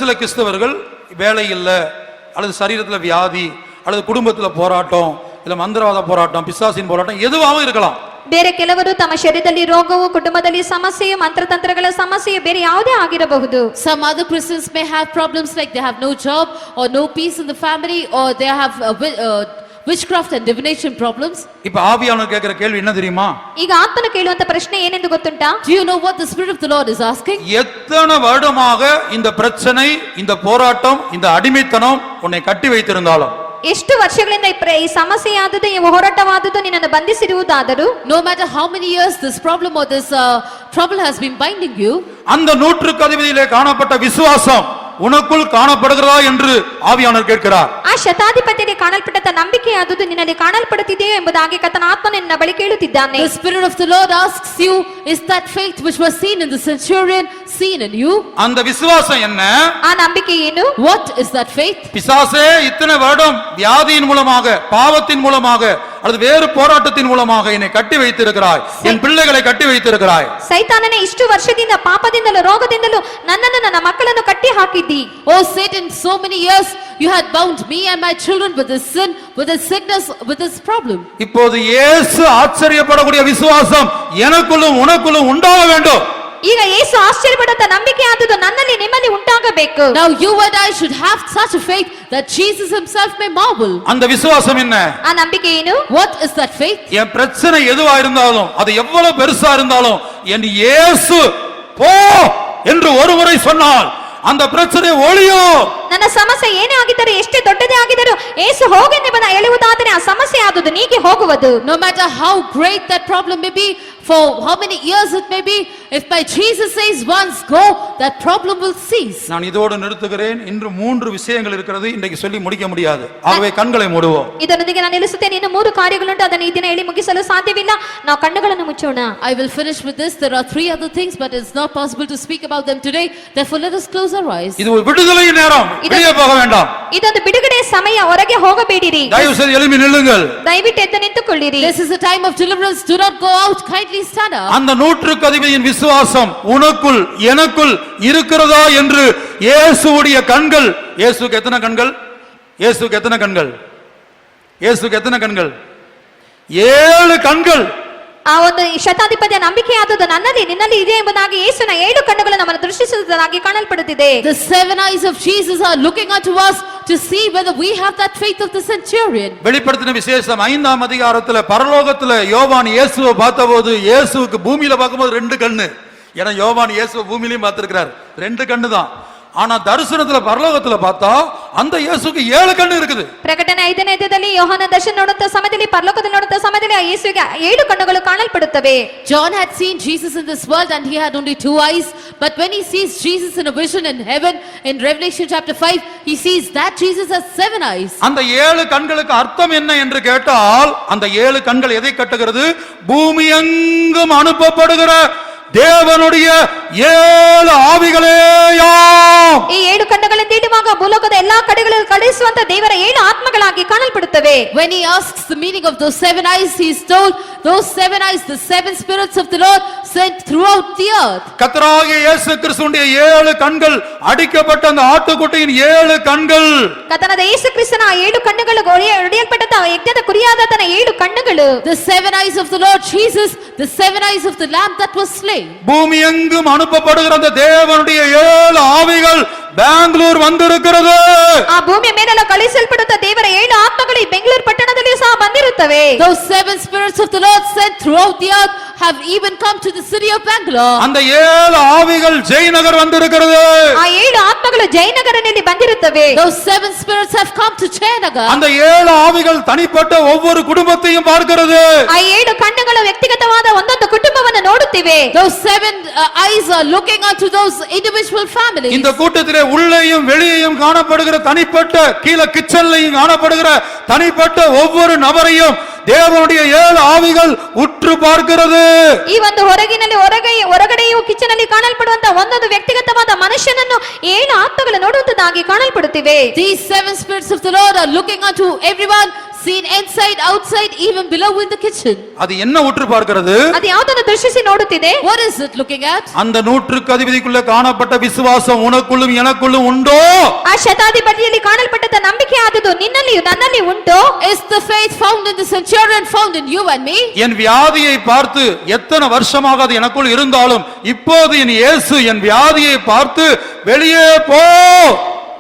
சில கிறிஸ்தவர்கள் வேலை இல்ல அல்லது சரீரத்துல வியாதி அல்லது குடும்பத்துல போராட்டம் இல்ல மந்திரவாத போராட்டம் பிசாசின் போராட்டம் எதுவாகவும் இருக்கலாம். ಬೇರೆ ಕೆಲವರು ತಮ್ಮ ಶರೀರದಲ್ಲಿ ರೋಗವು ಕುಟುಂಬದಲ್ಲಿ ಸಮಸ್ಯೆಯು ಮಂತ್ರತಂತ್ರಗಳ ಸಮಸ್ಯೆಯು ಬೇರೆ ಯಾವುದೇ ಆಗಿರಬಹುದು. Some other Christians may have problems like they have no job or no peace in the family or they have witchcraft and divination problems. இப்ப ஆவியானவர் கேக்குற கேள்வி என்ன தெரியுமா? ಈಗ ಆತ್ಮನ ಕೇಳುವಂತ ಪ್ರಶ್ನೆ ಏನೆಂದು ಗೊತ್ತುಂಟಾ? Do you know what the Spirit of the Lord is asking? எத்தனை வருடமாக இந்த பிரச்சனை இந்த போராட்டம் இந்த அடிமைத்தனம் உன்னை கட்டி வைத்திருந்தாலும் ಎಷ್ಟು ವರ್ಷಗಳಿಂದ ಈ ಸಮಸ್ಯೆಯಾದದ್ದು ಈ ಹೋರಾಟವಾದದ್ದು ನಿನ್ನನ್ನು ಬಂಧಿಸಿರುವುದಾದರೂ no matter how many years this problem or this trouble has been binding you, அந்த நூற்றுக்கு அதிபதியிலே காணப்பட்ட விசுவாசம் உனக்குள் காணப்படுகிறதா என்று ஆவியானவர் கேட்கிறார். ಆ ಶತಾಧಿಪತಿಯಲ್ಲಿ ಕಾಣಲ್ಪಟ್ಟ ನಂಬಿಕೆಯಾದದ್ದು ನಿನ್ನಲ್ಲಿ ಕಾಣಲ್ಪಡುತ್ತಿದೆಯೋ ಎಂಬುದಾಗಿ ಕರ್ತನ ಆತ್ಮನು ನಿನ್ನ ಬಳಿ ಕೇಳುತ್ತಿದ್ದಾನೆ. the Spirit of the Lord asks you, is that faith which was seen in the centurion seen in you? அந்த விசுவாசம் என்ன? ಆ ನಂಬಿಕೆ ಏನು? What is that faith? பிசாசே இத்தனை வருடம் வியாதியின் மூலமாக பாவத்தின் மூலமாக அல்லது வேறு போராட்டத்தின் மூலமாக என்னை கட்டி வைத்திருக்கிறாய், என் பிள்ளைகளை கட்டி வைத்திருக்கிறாய். ಸೈತಾನನೇ ಇಷ್ಟು ವರ್ಷದಿಂದ ಪಾಪದಿಂದಲೂ ರೋಗದಿಂದಲೂ ನನ್ನನ್ನು ನನ್ನ ಮಕ್ಕಳನ್ನು ಕಟ್ಟಿ ಹಾಕಿದ್ದಿ. Oh Satan, so many years you had bound me and my children with this sin, with this sickness, with this problem. இப்போது இயேசு ஆச்சரியப்படக்கூடிய விசுவாசம் எனக்குள்ளும் உனக்குள்ளும் உண்டாக வேண்டும். ಈಗ ಯೇಸು ಆಶ್ಚರ್ಯಪಡುವಂತ ನಂಬಿಕೆ ಆದದ್ದು ನನ್ನಲ್ಲಿ ನಿಮ್ಮಲ್ಲಿ ಉಂಟಾಗಬೇಕು. Now you and I should have such a faith that Jesus himself may marvel. அந்த விசுவாசம் என்ன? ಆ ನಂಬಿಕೆ ಏನು? What is that faith? என் பிரச்சனை எதுவா இருந்தாலும் அது எவ்வளவு பெருசா இருந்தாலும் என் இயேசு போ என்று ஒருமுறை சொன்னால் அந்த பிரச்சனை ஒழியும். ನನ್ನ ಸಮಸ್ಯೆ ಏನೇ ಆಗಿದ್ದರೂ ಎಷ್ಟೇ ದೊಡ್ಡದೇ ಆಗಿದ್ದರೂ ಯೇಸು ಹೋಗೆಂದು ಹೇಳುವುದಾದರೆ ಆ ಸಮಸ್ಯೆ ಆದುದು ನೀಗಿ ಹೋಗುವುದು. No matter how great that problem may be, for how many years it may be, if by Jesus says once go, that problem will cease. நான் இதோடு நிறுத்துகிறேன். இன்று 3 விஷயங்கள் இருக்கிறது, இன்றைக்கு சொல்லி முடிக்க முடியாது. ஆகவே கண்களை மூடுவோம். ಇದರೊಂದಿಗೆ ನಾನು ನಿಲ್ಲಿಸುತ್ತೇನೆ. ಇನ್ನು 3 ಕಾರ್ಯಗಳುಂಟು, ಅದನ್ನು ಈ ದಿನ ಹೇಳಿ ಮುಗಿಸಲು ಸಾಧ್ಯವಿಲ್ಲ. ನಾವು ಕಣ್ಣುಗಳನ್ನು ಮುಚ್ಚೋಣ. I will finish with this. There are 3 other things, but it's not possible to speak about them today. Therefore let us close our eyes. இது ஒரு விடுதலை நேரம். வெளியே போக வேண்டாம். ಇದೊಂದು ಬಿಡುಗಡೆ ಸಮಯ, ಹೊರಗೆ ಹೋಗಬೇಡಿರಿ. தயவு செய்து எழும்பி நில்லுங்கள். ದಯವಿಟ್ಟು ಎದ್ದು ನಿಂತುಕೊಳ್ಳಿರಿ. This is a time of deliverance. Do not go out. Kindly stand up. அந்த நூற்றுக்கு அதிபதியின் விசுவாசம் உனக்குள் எனக்குள் இருக்கிறதா என்று இயேசுவுடைய கண்கள். இயேசுவுக்கு எத்தனை கண்கள்? இயேசுவுக்கு எத்தனை கண்கள்? இயேசுவுக்கு எத்தனை கண்கள்? 7 கண்கள். ಆ ಒಂದು ಶತಾಧಿಪತಿಯ ನಂಬಿಕೆ ಆದದ್ದು ನನ್ನಲ್ಲಿ ನಿನ್ನಲ್ಲಿ ಇದೆ ಎಂಬುದಾಗಿ ಯೇಸುವಿನ 7 ಕಣ್ಣುಗಳು ನಮ್ಮನ್ನು ದೃಷ್ಟಿಸುವುದಾಗಿ ಕಾಣಲ್ಪಡುತ್ತಿದೆ. The 7 eyes of Jesus are looking unto us to see whether we have that faith of the centurion. வெளிப்படுத்தின விசேஷம் 5ஆம் அதிகாரத்துல பரலோகத்துல யோவான் இயேசுவை பார்த்தபோது இயேசுவுக்கு பூமியில பார்க்கும்போது 2 கண்ணு. ஏன்னா யோவான் இயேசுவை பூமியிலையும் பார்த்திருக்கிறார், 2 கண்ணு தான். ஆனா தரிசனத்துல பரலோகத்துல பார்த்தா அந்த இயேசுக்கு 7 கண்ணு இருக்குது. ಪ್ರಕಟಣೆ 5ನೇ ಅಧ್ಯಾಯದಲ್ಲಿ ಯೋಹಾನ ದರ್ಶನ ನೋಡುತ್ತಾ ಸಮಯದಲ್ಲಿ ಪರಲೋಕದಲ್ಲಿ ನೋಡುತ್ತಾ ಸಮಯದಲ್ಲಿ ಆ ಯೇಸುವಿಗೆ 7 ಕಣ್ಣುಗಳು ಕಾಣಲ್ಪಡುತ್ತವೆ. John had seen Jesus in this world and he had only 2 eyes, but when he sees Jesus in a vision in heaven in Revelation chapter 5, he sees that Jesus has 7 eyes. அந்த 7 கண்களுக்கு அர்த்தம் என்ன என்று கேட்டால் அந்த 7 கண்கள் எதை கட்டுகிறது? பூமி எங்கும் அனுப்பப்படுகிற தேவனுடைய 7 ஆவிகளேயாம். ಈ 7 ಕಣ್ಣುಗಳಿಂದ ಇಡುವಾಗ ಭೂಲೋಕದ ಎಲ್ಲಾ ಕಡೆಗಳಲ್ಲಿ ಕಳುಹಿಸುವಂತ ದೇವರ 7 ಆತ್ಮಗಳಾಗಿ ಕಾಣಲ್ಪಡುತ್ತವೆ. When he asks the meaning of those 7 eyes, he is told those 7 eyes, the 7 spirits of the Lord sent throughout the earth. கர்த்தராகிய இயேசு கிறிஸ்துவின் 7 கண்கள் அடிக்கப்பட்ட அந்த ஆட்டுக்குட்டியின் 7 கண்கள். ಕರ್ತನಾದ ಯೇಸು ಕ್ರಿಸ್ತನ 7 ಕಣ್ಣುಗಳು ಒಡೆಯಲ್ಪಟ್ಟ ಯಜ್ಞದ ಕುರಿಯಾದತನ 7 ಕಣ್ಣುಗಳು. The 7 eyes of the Lord Jesus, the 7 eyes of the lamb that was slain. பூமி எங்கும் அனுப்பப்படுகிற அந்த தேவனுடைய 7 ஆவிகள் பெங்களூர் வந்திருக்கிறது. ಆ ಭೂಮಿಯ ಮೇಲೆಲ್ಲ ಕಳುಹಿಸಲ್ಪಡುತ್ತ ದೇವರ 7 ಆತ್ಮಗಳು ಈ ಬೆಂಗಳೂರು ಪಟ್ಟಣದಲ್ಲಿ ಸಹ ಬಂದಿರುತ್ತವೆ. Those 7 spirits of the Lord sent throughout the earth have even come to the city of Bangalore. அந்த 7 ஆவிகள் ஜெயநகர் வந்திருக்கிறது. ಆ 7 ಆತ್ಮಗಳು ಜಯನಗರನಲ್ಲಿ ಬಂದಿರುತ್ತವೆ. Those 7 spirits have come to Jayanagar. அந்த 7 ஆவிகள் தனிப்பட்ட ஒவ்வொரு குடும்பத்தையும் பார்க்கிறது. ಆ 7 ಕಣ್ಣುಗಳು ವ್ಯಕ್ತಿಗತವಾದ ಒಂದೊಂದು ಕುಟುಂಬವನ್ನು ನೋಡುತ್ತಿವೆ. Those 7 eyes are looking unto those individual families. இந்த கூட்டத்திலே உள்ளேயும் வெளியேயும் காணப்படுகிற தனிப்பட்ட கீழ கிச்சன்லையும் காணப்படுகிற தனிப்பட்ட ஒவ்வொரு நபரையும் தேவனுடைய 7 ஆவிகள் உற்று பார்க்கிறது. ಈ ಒಂದು ಹೊರಗಿನಲ್ಲಿ ಹೊರಗಡೆಯೂ ಕಿಚನಲ್ಲಿ ಕಾಣಲ್ಪಡುವಂತ ಒಂದೊಂದು ವ್ಯಕ್ತಿಗತವಾದ ಮನುಷ್ಯನನ್ನು 7 ಆತ್ಮಗಳು ನೋಡುವಂತದ್ದಾಗಿ ಕಾಣಲ್ಪಡುತ್ತಿವೆ. These 7 spirits of the Lord are looking unto everyone, seen inside, outside, even below in the kitchen. அது என்ன உற்று பார்க்கிறது? ಅದು ಯಾವುದನ್ನು ದೃಷ್ಟಿಸಿ ನೋಡುತ್ತಿದೆ? What is it looking at? அந்த நூற்றுக்கு அதிபதிக்குள்ள காணப்பட்ட விசுவாசம் உனக்குள்ளும் எனக்குள்ளும் உண்டோ? ಆ ಶತಾಧಿಪತಿಯಲ್ಲಿ ಕಾಣಲ್ಪಟ್ಟ ನಂಬಿಕೆ ಆದುದು ನಿನ್ನಲ್ಲಿಯೂ ನನ್ನಲ್ಲಿ ಉಂಟೋ? Is the faith found in the centurion found in you and me? என் வியாதியை பார்த்து எத்தனை வருஷமாக அது எனக்குள் இருந்தாலும் இப்போது என் இயேசு என் வியாதியை பார்த்து வெளியே போ.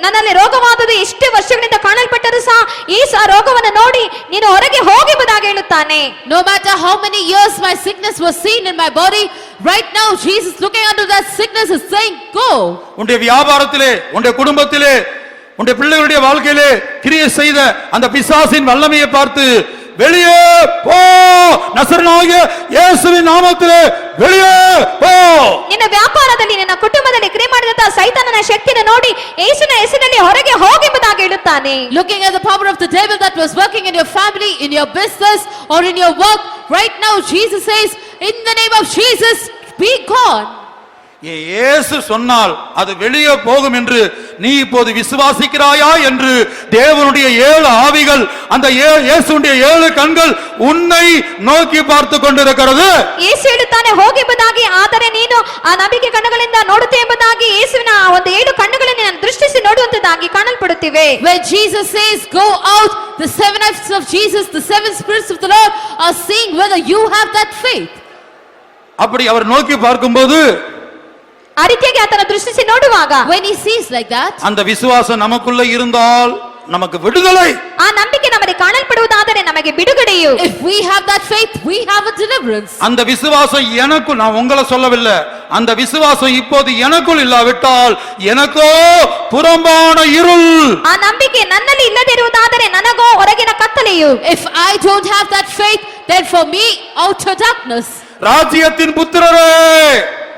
ನನ್ನಲ್ಲಿ ರೋಗವಾದುದು ಎಷ್ಟು ವರ್ಷಗಳಿಂದ ಕಾಣಲ್ಪಟ್ಟರೂ ಸಹ ಯೇಸು ಆ ರೋಗವನ್ನು ನೋಡಿ ನೀನು ಹೊರಗೆ ಹೋಗಿಬುದಾಗಿ ಹೇಳುತ್ತಾನೆ. No matter how many years my sickness was seen in my body, right now Jesus looking unto that sickness is saying, go. உன்னுடைய வியாபாரத்திலே, உன்னுடைய குடும்பத்திலே, உன்னுடைய பிள்ளைகளுடைய வாழ்க்கையிலே கிரியை செய்த அந்த பிசாசின் வல்லமையை பார்த்து வெளியே போ, நசரேயனாகிய இயேசுவின் நாமத்திலே வெளியே போ. ನಿನ್ನ ವ್ಯಾಪಾರದಲ್ಲಿ ನಿನ್ನ ಕುಟುಂಬದಲ್ಲಿ ಕ್ರಿಯೆ ಮಾಡಿದಂತ ಸೈತಾನನ ಶಕ್ತಿಯನ್ನು ನೋಡಿ ಯೇಸುವಿನ ಹೆಸರಿನಲ್ಲಿ ಹೊರಗೆ ಹೋಗಿಬುದಾಗಿ ಹೇಳುತ್ತಾನೆ. Looking at the power of the devil that was working in your family, in your business or in your work, right now Jesus says, in the name of Jesus, be gone. இயேசு சொன்னால் அது வெளியே போகும் என்று நீ இப்போது விசுவாசிக்கிறாயா என்று தேவனுடைய 7 ஆவிகள் அந்த இயேசுவுடைய 7 கண்கள் உன்னை நோக்கி பார்த்து கொண்டிருக்கிறது. ಯೇಸು ಹೇಳುತ್ತಾನೆ ಹೋಗಿಬುದಾಗಿ, ಆದರೆ ನೀನು ಆ ನಂಬಿಕೆ ಕಣ್ಣುಗಳಿಂದ ನೋಡುತ್ತೆ ಎಂಬುದಾಗಿ ಯೇಸುವಿನ ಒಂದು 7 ಕಣ್ಣುಗಳನ್ನು ನಾನು ದೃಷ್ಟಿಸಿ ನೋಡುವಂತದ್ದಾಗಿ ಕಾಣಲ್ಪಡುತ್ತಿವೆ. When Jesus says go out, the 7 eyes of Jesus, the 7 spirits of the Lord are seeing whether you have that faith. அப்படி அவர் நோக்கி பார்க்கும்போது ಆ ರೀತಿಯಾಗಿ ಆತನ ದೃಷ್ಟಿಸಿ ನೋಡುವಾಗ when he sees like that, அந்த விசுவாசம் நமக்குள்ள இருந்தால் நமக்கு விடுதலை. ಆ ನಂಬಿಕೆ ನಮಗೆ ಕಾಣಲ್ಪಡುವುದಾದರೆ ನಮಗೆ ಬಿಡುಗಡೆಯು. if we have that faith, we have a deliverance. அந்த விசுவாசம் எனக்கு, நான் உங்களை சொல்லவில்லை, அந்த விசுவாசம் இப்போது எனக்குள் இல்லாவிட்டால் எனக்கோ புறம்பான இருள். ಆ ನಂಬಿಕೆ ನನ್ನಲ್ಲಿ ಇಲ್ಲದಿರುವುದಾದರೆ ನನಗೋ ಹೊರಗಿನ ಕತ್ತಲೆಯು. If I don't have that faith, then for me outer darkness. ராஜ்யத்தின் புத்திரரே,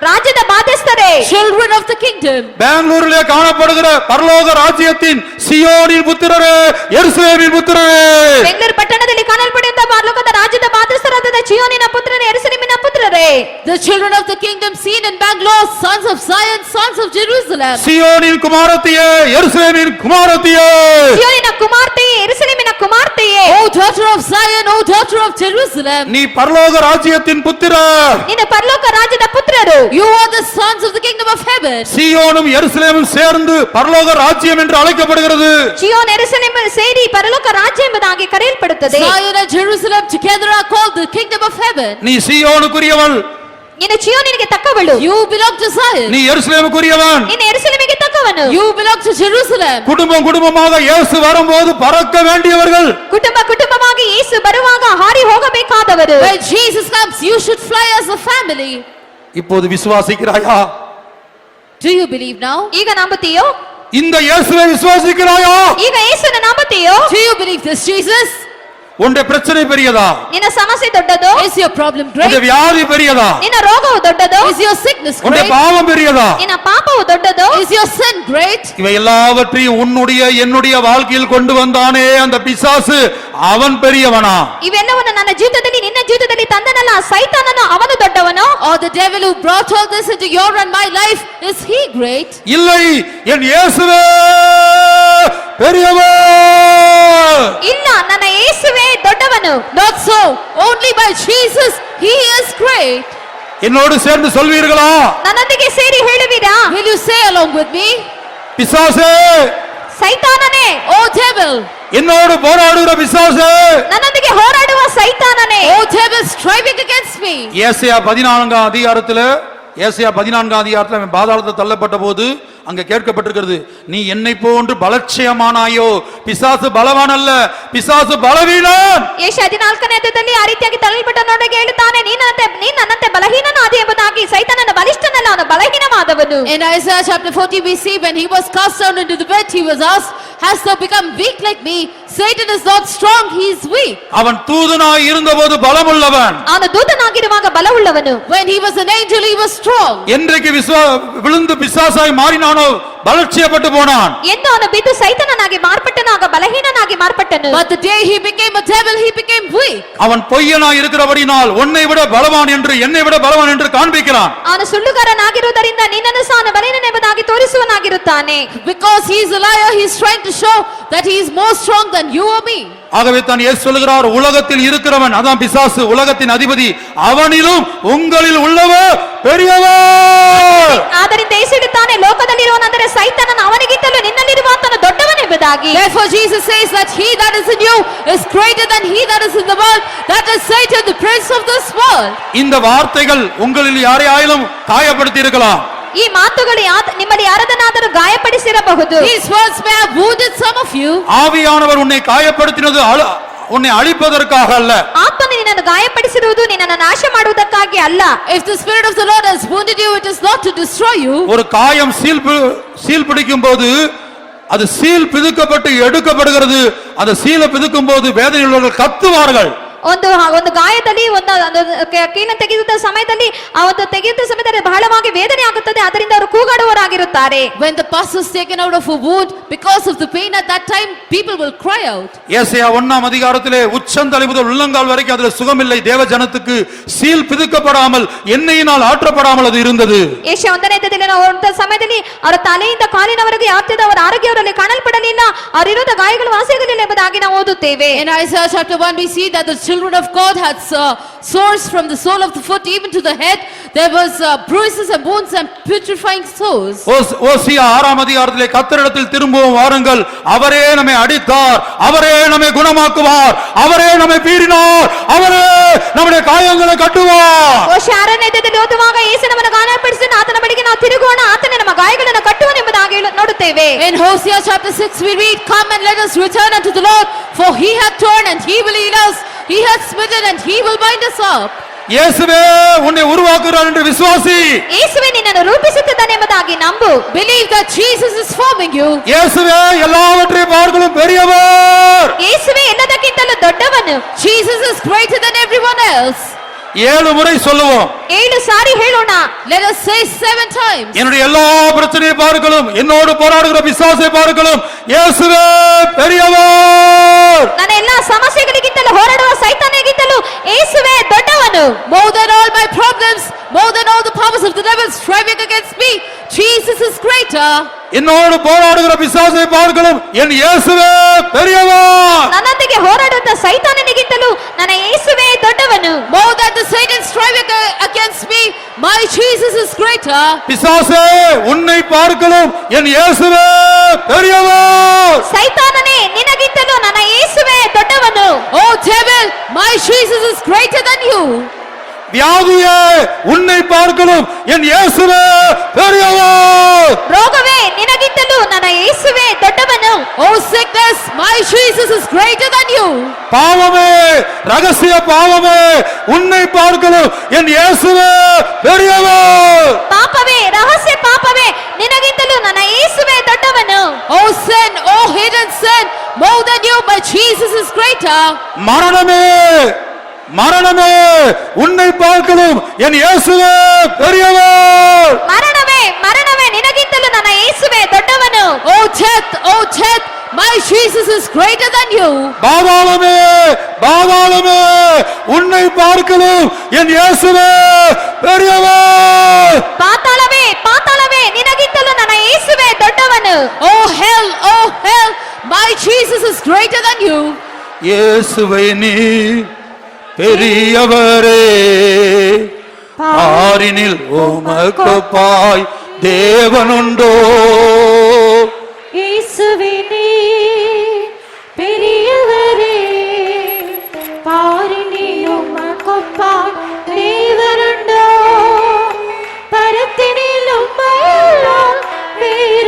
ರಾಜ್ಯದ ಬಾಧ್ಯಸ್ಥರೇ, children of the kingdom, பெங்களூரிலே காணப்படுகிற பரலோக ராஜ்யத்தின் சியோனின் புத்திரரே, எருசலேமின் புத்திரரே, ಬೆಂಗಳೂರು ಪಟ್ಟಣದಲ್ಲಿ ಕಾಣಲ್ಪಡುವಂತ ಪರಲೋಕದ ರಾಜ್ಯದ ಬಾಧ್ಯಸ್ಥರಾದ ಚಿಯೋನಿನ ಪುತ್ರರೇ, ಯೆರೂಸಲೇಮಿನ ಪುತ್ರರೇ, the children of the kingdom seen in Bangalore, sons of Zion, sons of Jerusalem. சியோனின் குமாரத்தியே, எருசலேமின் குமாரத்தியே, ಚಿಯೋನಿನ ಕುಮಾರ್ತೆಯೇ, ಯೆರೂಸಲೇಮಿನ ಕುಮಾರ್ತೆಯೇ, O daughter of Zion, O daughter of Jerusalem, நீ பரலோக ராஜ்யத்தின் புத்திரர். ನಿನ್ನ ಪರಲೋಕ ರಾಜ್ಯದ ಪುತ್ರರು. you are the sons of the kingdom of heaven. சியோனும் எருசலேமும் சேர்ந்து பரலோக ராஜ்யம் என்று அழைக்கப்படுகிறது. ಚಿಯೋನ್ ಯೆರೂಸಲೇಮ್ ಸೇರಿ ಪರಲೋಕ ರಾಜ್ಯ ಎಂಬುದಾಗಿ ಕರೆಯಲ್ಪಡುತ್ತದೆ. Zion and Jerusalem together are called the kingdom of heaven. நீ சியோனுக்குரியவள், ನೀನು ಚಿಯೋನಿಗೆ ತಕ್ಕವಳು. You belong to Zion. நீ எருசலேமுக்குரியவன். ನೀನು ಯೆರೂಸಲೇಮಿಗೆ ತಕ್ಕವನು. You belong to Jerusalem. குடும்பம் குடும்பமாக இயேசு வரும்போது பறக்க வேண்டியவர்கள். ಕುಟುಂಬ ಕುಟುಂಬವಾಗಿ ಯೇಸು ಬರುವಾಗ ಹಾರಿ ಹೋಗಬೇಕಾದವರು. When Jesus comes, you should fly as a family. இப்போது விசுவாசிக்கிறாயா? Do you believe now? ಈಗ ನಂಬುತ್ತೀಯೋ? இந்த இயேசுவை விசுவாசிக்கிறாயா? ಈಗ ಯೇಸುವನ್ನು ನಂಬುತ್ತೀಯೋ? Do you believe this Jesus? உன்னுடைய பிரச்சனை பெரியதா? ನಿನ್ನ ಸಮಸ್ಯೆ ದೊಡ್ಡದು? Is your problem உன்னுடைய great? வியாதி பெரியதா? ನಿನ್ನ ರೋಗವು ದೊಡ್ಡದು? Is your sickness உன்னுடைய great? பாவம் பெரியதா? ನಿನ್ನ ಪಾಪವು ದೊಡ್ಡದು? Is your sin great? இவை எல்லாவற்றையும் உன்னுடைய என்னுடைய வாழ்க்கையில் கொண்டு வந்தானே அந்த பிசாசு, அவன் பெரியவனா? ಇವೆಲ್ಲವನ್ನು ನನ್ನ ಜೀವಿತದಲ್ಲಿ ನಿನ್ನ ಜೀವಿತದಲ್ಲಿ ತಂದನಲ್ಲ ಸೈತಾನನು, ಅವನು ದೊಡ್ಡವನು? Or the devil who brought all this into your and my life, is he great? இல்லை, என் இயேசுவே பெரியவன். ಇಲ್ಲ, ನನ್ನ ಯೇಸುವೇ ದೊಡ್ಡವನು. Not so. Only by Jesus, he is great. என்னோடு சேர்ந்து சொல்வீர்களா? ನನ್ನೊಂದಿಗೆ ಸೇರಿ ಹೇಳುವಿರಾ? Will you say along with me? பிசாசே, ಸೈತಾನನೇ, Oh devil, என்னோடு போராடுகிற பிசாசே, ನನ್ನೊಂದಿಗೆ ಹೋರಾಡುವ ಸೈತಾನನೇ, oh devil striving against me. ஏசாயா 14 அதிகாரத்துல அவன் பாதாளத்தில் தள்ளப்பட்ட போது அங்க கேட்கப்பட்டிருக்கிறது, நீ என்னை போன்று பலட்சயமானாயோ? பிசாசு பலவான் அல்ல, பிசாசு பலவீனன். ಯೇಸು 14ನೇ ಅಧ್ಯಾಯದಲ್ಲಿ ಆ ರೀತಿಯಾಗಿ ತಳ್ಳಲ್ಪಟ್ಟವನಿಗೆ ಹೇಳುತ್ತಾನೆ, ನೀ ನನ್ನಂತೆ ಬಲಹೀನನಾದೆ ಎಂಬುದಾಗಿ. ಸೈತಾನನ ಬಲಿಷ್ಠನಲ್ಲ, ಅವನು ಬಲಹೀನವಾದವನು. In Isaiah chapter 40 we see when he was cast down into the pit, he was asked, has thou become weak like me? Satan is not strong, he is weak. அவன் தூதனாய் இருந்தபோது பலமுள்ளவன், ಅವನು ದೂತನಾಗಿರುವಾಗ ಬಲವುಳ್ಳವನು. When he was an angel, he was strong. என்றைக்கு விழுந்து பிசாசாய் மாறினானோ பலட்சியப்பட்டு போனான். ಎಂದು ಅವನು ಬಿದ್ದು ಸೈತಾನನಾಗಿ ಮಾರ್ಪಟ್ಟನು, ಆಗ ಬಲಹೀನನಾಗಿ ಮಾರ್ಪಟ್ಟನು. But the day he became a devil, he became weak. அவன் பொய்யனாய் இருக்கிறபடினால் உன்னை விட பலவான் என்று, என்னை விட பலவான் என்று காண்பிக்கிறான். ಅವನು ಸುಳ್ಳುಗಾರನಾಗಿರುವುದರಿಂದ ನಿನ್ನನ್ನು ಸಹ ಅವನು ಬಲಹೀನನೆಂಬುದಾಗಿ ತೋರಿಸುವನಾಗಿರುತ್ತಾನೆ. Because he is a liar, he is trying to show that he is more strong than you or me. ஆகவே தான் இயேசு சொல்கிறார், உலகத்தில் இருக்கிறவன், அதான் பிசாசு, உலகத்தின் அதிபதி, அவனிலும் உங்களில் உள்ளவர் பெரியவர். ಆದ್ದರಿಂದ ಯೇಸು ಹೇಳುತ್ತಾನೆ, ಲೋಕದಲ್ಲಿರುವವನೆಂದರೆ ಸೈತಾನನು, ಅವನಿಗಿಂತಲೂ ನಿನ್ನಲ್ಲಿರುವಾತನು ದೊಡ್ಡವನೆಂಬುದಾಗಿ. Therefore Jesus says that he that is in you is greater than he that is in the world, that is Satan, the prince of this world. இந்த வார்த்தைகள் உங்களில் யாரையாயிலும் காயப்படுத்தி இருக்கலாம். ಈ ಮಾತುಗಳು ನಿಮ್ಮಲ್ಲಿ ಯಾರದನ್ನಾದರೂ ಗಾಯಪಡಿಸಿರಬಹುದು. These words may have wounded some of you. ஆவியானவர் உன்னை காயப்படுத்தினது உன்னை அழிப்பதற்காக அல்ல. ಆತ್ಮನು ನಿನ್ನನ್ನು ಗಾಯಪಡಿಸಿರುವುದು ನಿನ್ನನ್ನು ನಾಶ ಮಾಡುವುದಕ್ಕಾಗಿ ಅಲ್ಲ. If the spirit of the Lord has wounded you, it is not to destroy you. ஒரு காயம் சீல் பிடிக்கும் போது அது சீல் பிதுக்கப்பட்டு எடுக்கப்படுகிறது. அந்த சீலை பிதுக்கும் போது வேதனையுள்ளவர்கள் கத்துவார்கள். ಒಂದು ಗಾಯದಲ್ಲಿ ಒಂದು ಕೀಲನ್ನು ತೆಗೆಯುವ ಸಮಯದಲ್ಲಿ ಆ ಒಂದು ತೆಗೆಯುವ ಸಮಯದಲ್ಲಿ ಬಹಳವಾಗಿ ವೇದನೆ ಆಗುತ್ತದೆ, ಅದರಿಂದ ಅವರು ಕೂಗಾಡುವವರಾಗಿರುತ್ತಾರೆ. When the pus is taken out of a wound, because of the pain at that time, people will cry out. ஏசாயா 1ஆம் அதிகாரத்திலே உச்சந்தலை முதல் உள்ளங்கால் வரைக்கும் அதுல சுகமில்லை, தேவ ஜனத்துக்கு சீல் பிதுக்கப்படாமல் எண்ணெயினால் ஆற்றப்படாமல் அது இருந்தது. ಯೆಶಾಯ 1ನೇ ಅಧ್ಯಾಯದಲ್ಲಿ ನಾವು ಸಮಯದಲ್ಲಿ ಅವರ ತಲೆಯಿಂದ ಕಾಲಿನವರೆಗೆ ಯಾತ್ರದ ಅವರ ಆರೋಗ್ಯ ಅವರಲ್ಲಿ ಕಾಣಲ್ಪಡಲಿಲ್ಲ, ಅವರಿರುವ ಗಾಯಗಳು ವಾಸಿಯಾಗಲಿಲ್ಲ ಎಂಬುದಾಗಿ ನಾವು ಓದುತ್ತೇವೆ. In Isaiah chapter 1 we see that the children of God had sores from the sole of the foot even to the head. There was bruises and wounds and putrefying sores. ஓசியா 6ஆம் அதிகாரத்திலே கர்த்தரிடத்தில் திரும்பவும் வாருங்கள், அவரே நம்மை அடித்தார், அவரே நம்மை குணமாக்குவார், அவரே நம்மை பீறினார், அவரே நம்முடைய காயங்களை கட்டுவார். ಓಶಿಯ 6ನೇ ಅಧ್ಯಾಯದಲ್ಲಿ ಓದುವಾಗ ಯೇಸು ನಮ್ಮನ್ನು ಗಾಯಪಡಿಸಿದನು, ಆತನ ಬಳಿಗೆ ನಾವು ತಿರುಗೋಣ, ಆತನೇ ನಮ್ಮ ಗಾಯಗಳನ್ನು ಕಟ್ಟುವನು ಎಂಬುದಾಗಿ ನೋಡುತ್ತೇವೆ. In Hosea chapter 6 we read, come and let us return unto the Lord, for he hath torn and he will heal us, he hath smitten and he will bind us up. இயேசுவே உன்னை உருவாக்குகிறார் என்று விசுவாசி. ಯೇಸುவே ನಿನ್ನನ್ನು ರೂಪಿಸುತ್ತಿದ್ದಾನೆ ಎಂಬುದಾಗಿ ನಂಬು. Believe that Jesus is forming you. இயேசுவே எல்லாவற்றையும் பார்க்கலும் பெரியவர். ಯೇಸುவே ಎಲ್ಲದಕ್ಕಿಂತಲೂ ದೊಡ್ಡವನು. Jesus is greater than everyone else. 7 முறை சொல்லுவோம். 7 ಸಾರಿ ಹೇಳೋಣ. Let us say 7 times. என்னுடைய எல்லா பிரச்சனையை பார்க்கலும், என்னோடு போராடுகிற பிசாசை பார்க்கலும், இயேசுவே பெரியவர். ನನ್ನ ಎಲ್ಲಾ ಸಮಸ್ಯೆಗಳಿಗಿಂತಲೂ ಹೋರಾಡುವ ಸೈತಾನನಿಗಿಂತಲೂ ಯೇಸುವೇ ದೊಡ್ಡವನು. More than all my problems, more than all the powers of the devil striving against me, Jesus is greater. என்னோடு போராடுகிற பிசாசை பார்க்கலும் என் இயேசுவே பெரியவர். ನನ್ನೊಂದಿಗೆ ಹೋರಾಡುವ ಸೈತಾನನಿಗಿಂತಲೂ ನನ್ನ ಯೇಸುವೇ ದೊಡ್ಡವನು. More than the Satan striving against me, my Jesus is greater. பிசாசே உன்னை பார்க்கலும் என் இயேசுவே பெரியவர். ಸೈತಾನನೇ ನಿನಗಿಂತಲೂ ನನ್ನ ಯೇಸುವೇ ದೊಡ್ಡವನು. Oh devil, my Jesus is greater than you. வியாதியே உன்னை பார்க்கலும் என் இயேசுவே பெரியவர். ರೋಗವೇ ನಿನಗಿಂತಲೂ ನನ್ನ ಯೇಸುವೇ ದೊಡ್ಡವನು. Oh sickness, my Jesus is greater than you. பாவமே, ரகசிய பாவமே, உன்னை பார்க்கலும் என் இயேசுவே பெரியவர். ಪಾಪವೇ, ರಹಸ್ಯ ಪಾಪವೇ, ನಿನಗಿಂತಲೂ ನನ್ನ ಯೇಸುವೇ ದೊಡ್ಡವನು. Oh sin, oh hidden sin, more than you, my Jesus is greater. மரணமே, மரணமே, உன்னை பார்க்கலும் என் இயேசுவே பெரியவர். ಮರಣವೇ, ಮರಣವೇ, ನಿನಗಿಂತಲೂ ನನ್ನ ಯೇಸುವೇ ದೊಡ್ಡವನು. Oh death, my Jesus is greater than you. பாதாளமே, பாதாளமே, உன்னை பார்க்கலும் என் இயேசுவே பெரியவர். ಪಾತಾಳವೇ, ಪಾತಾಳವೇ, ನಿನಗಿಂತಲೂ ನನ್ನ ಯೇಸುವೇ ದೊಡ್ಡವನು. Oh hell, my Jesus is greater than you. இயேசுவை நீ பெரியவரே, பாரினில் உமக்குப்பாய் தேவனுண்டோ? இயேசுவே நீ பெரியவரே, பாரினில் உமக்குப்பாய் தேவனுண்டோ? பரத்தினில் உம்மையெல்லாம் வேறு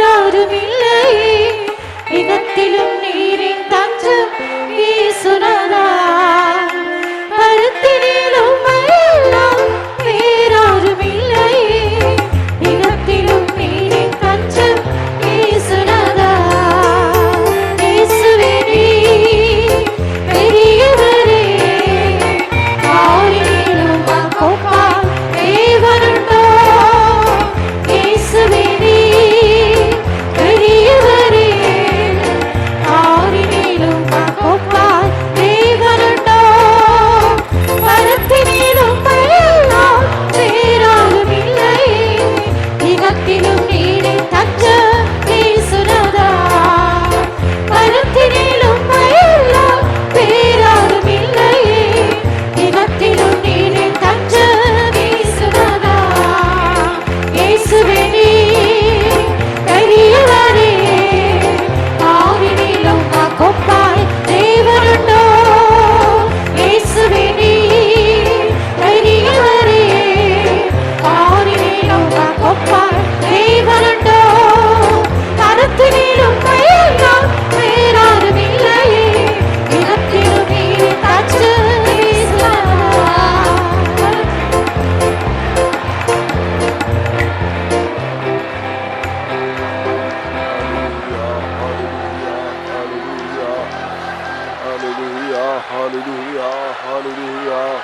Hallelujah, hallelujah, hallelujah.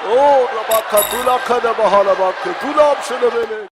Oh, Rabaka Tulaka Bahala Bakatula Shanabele.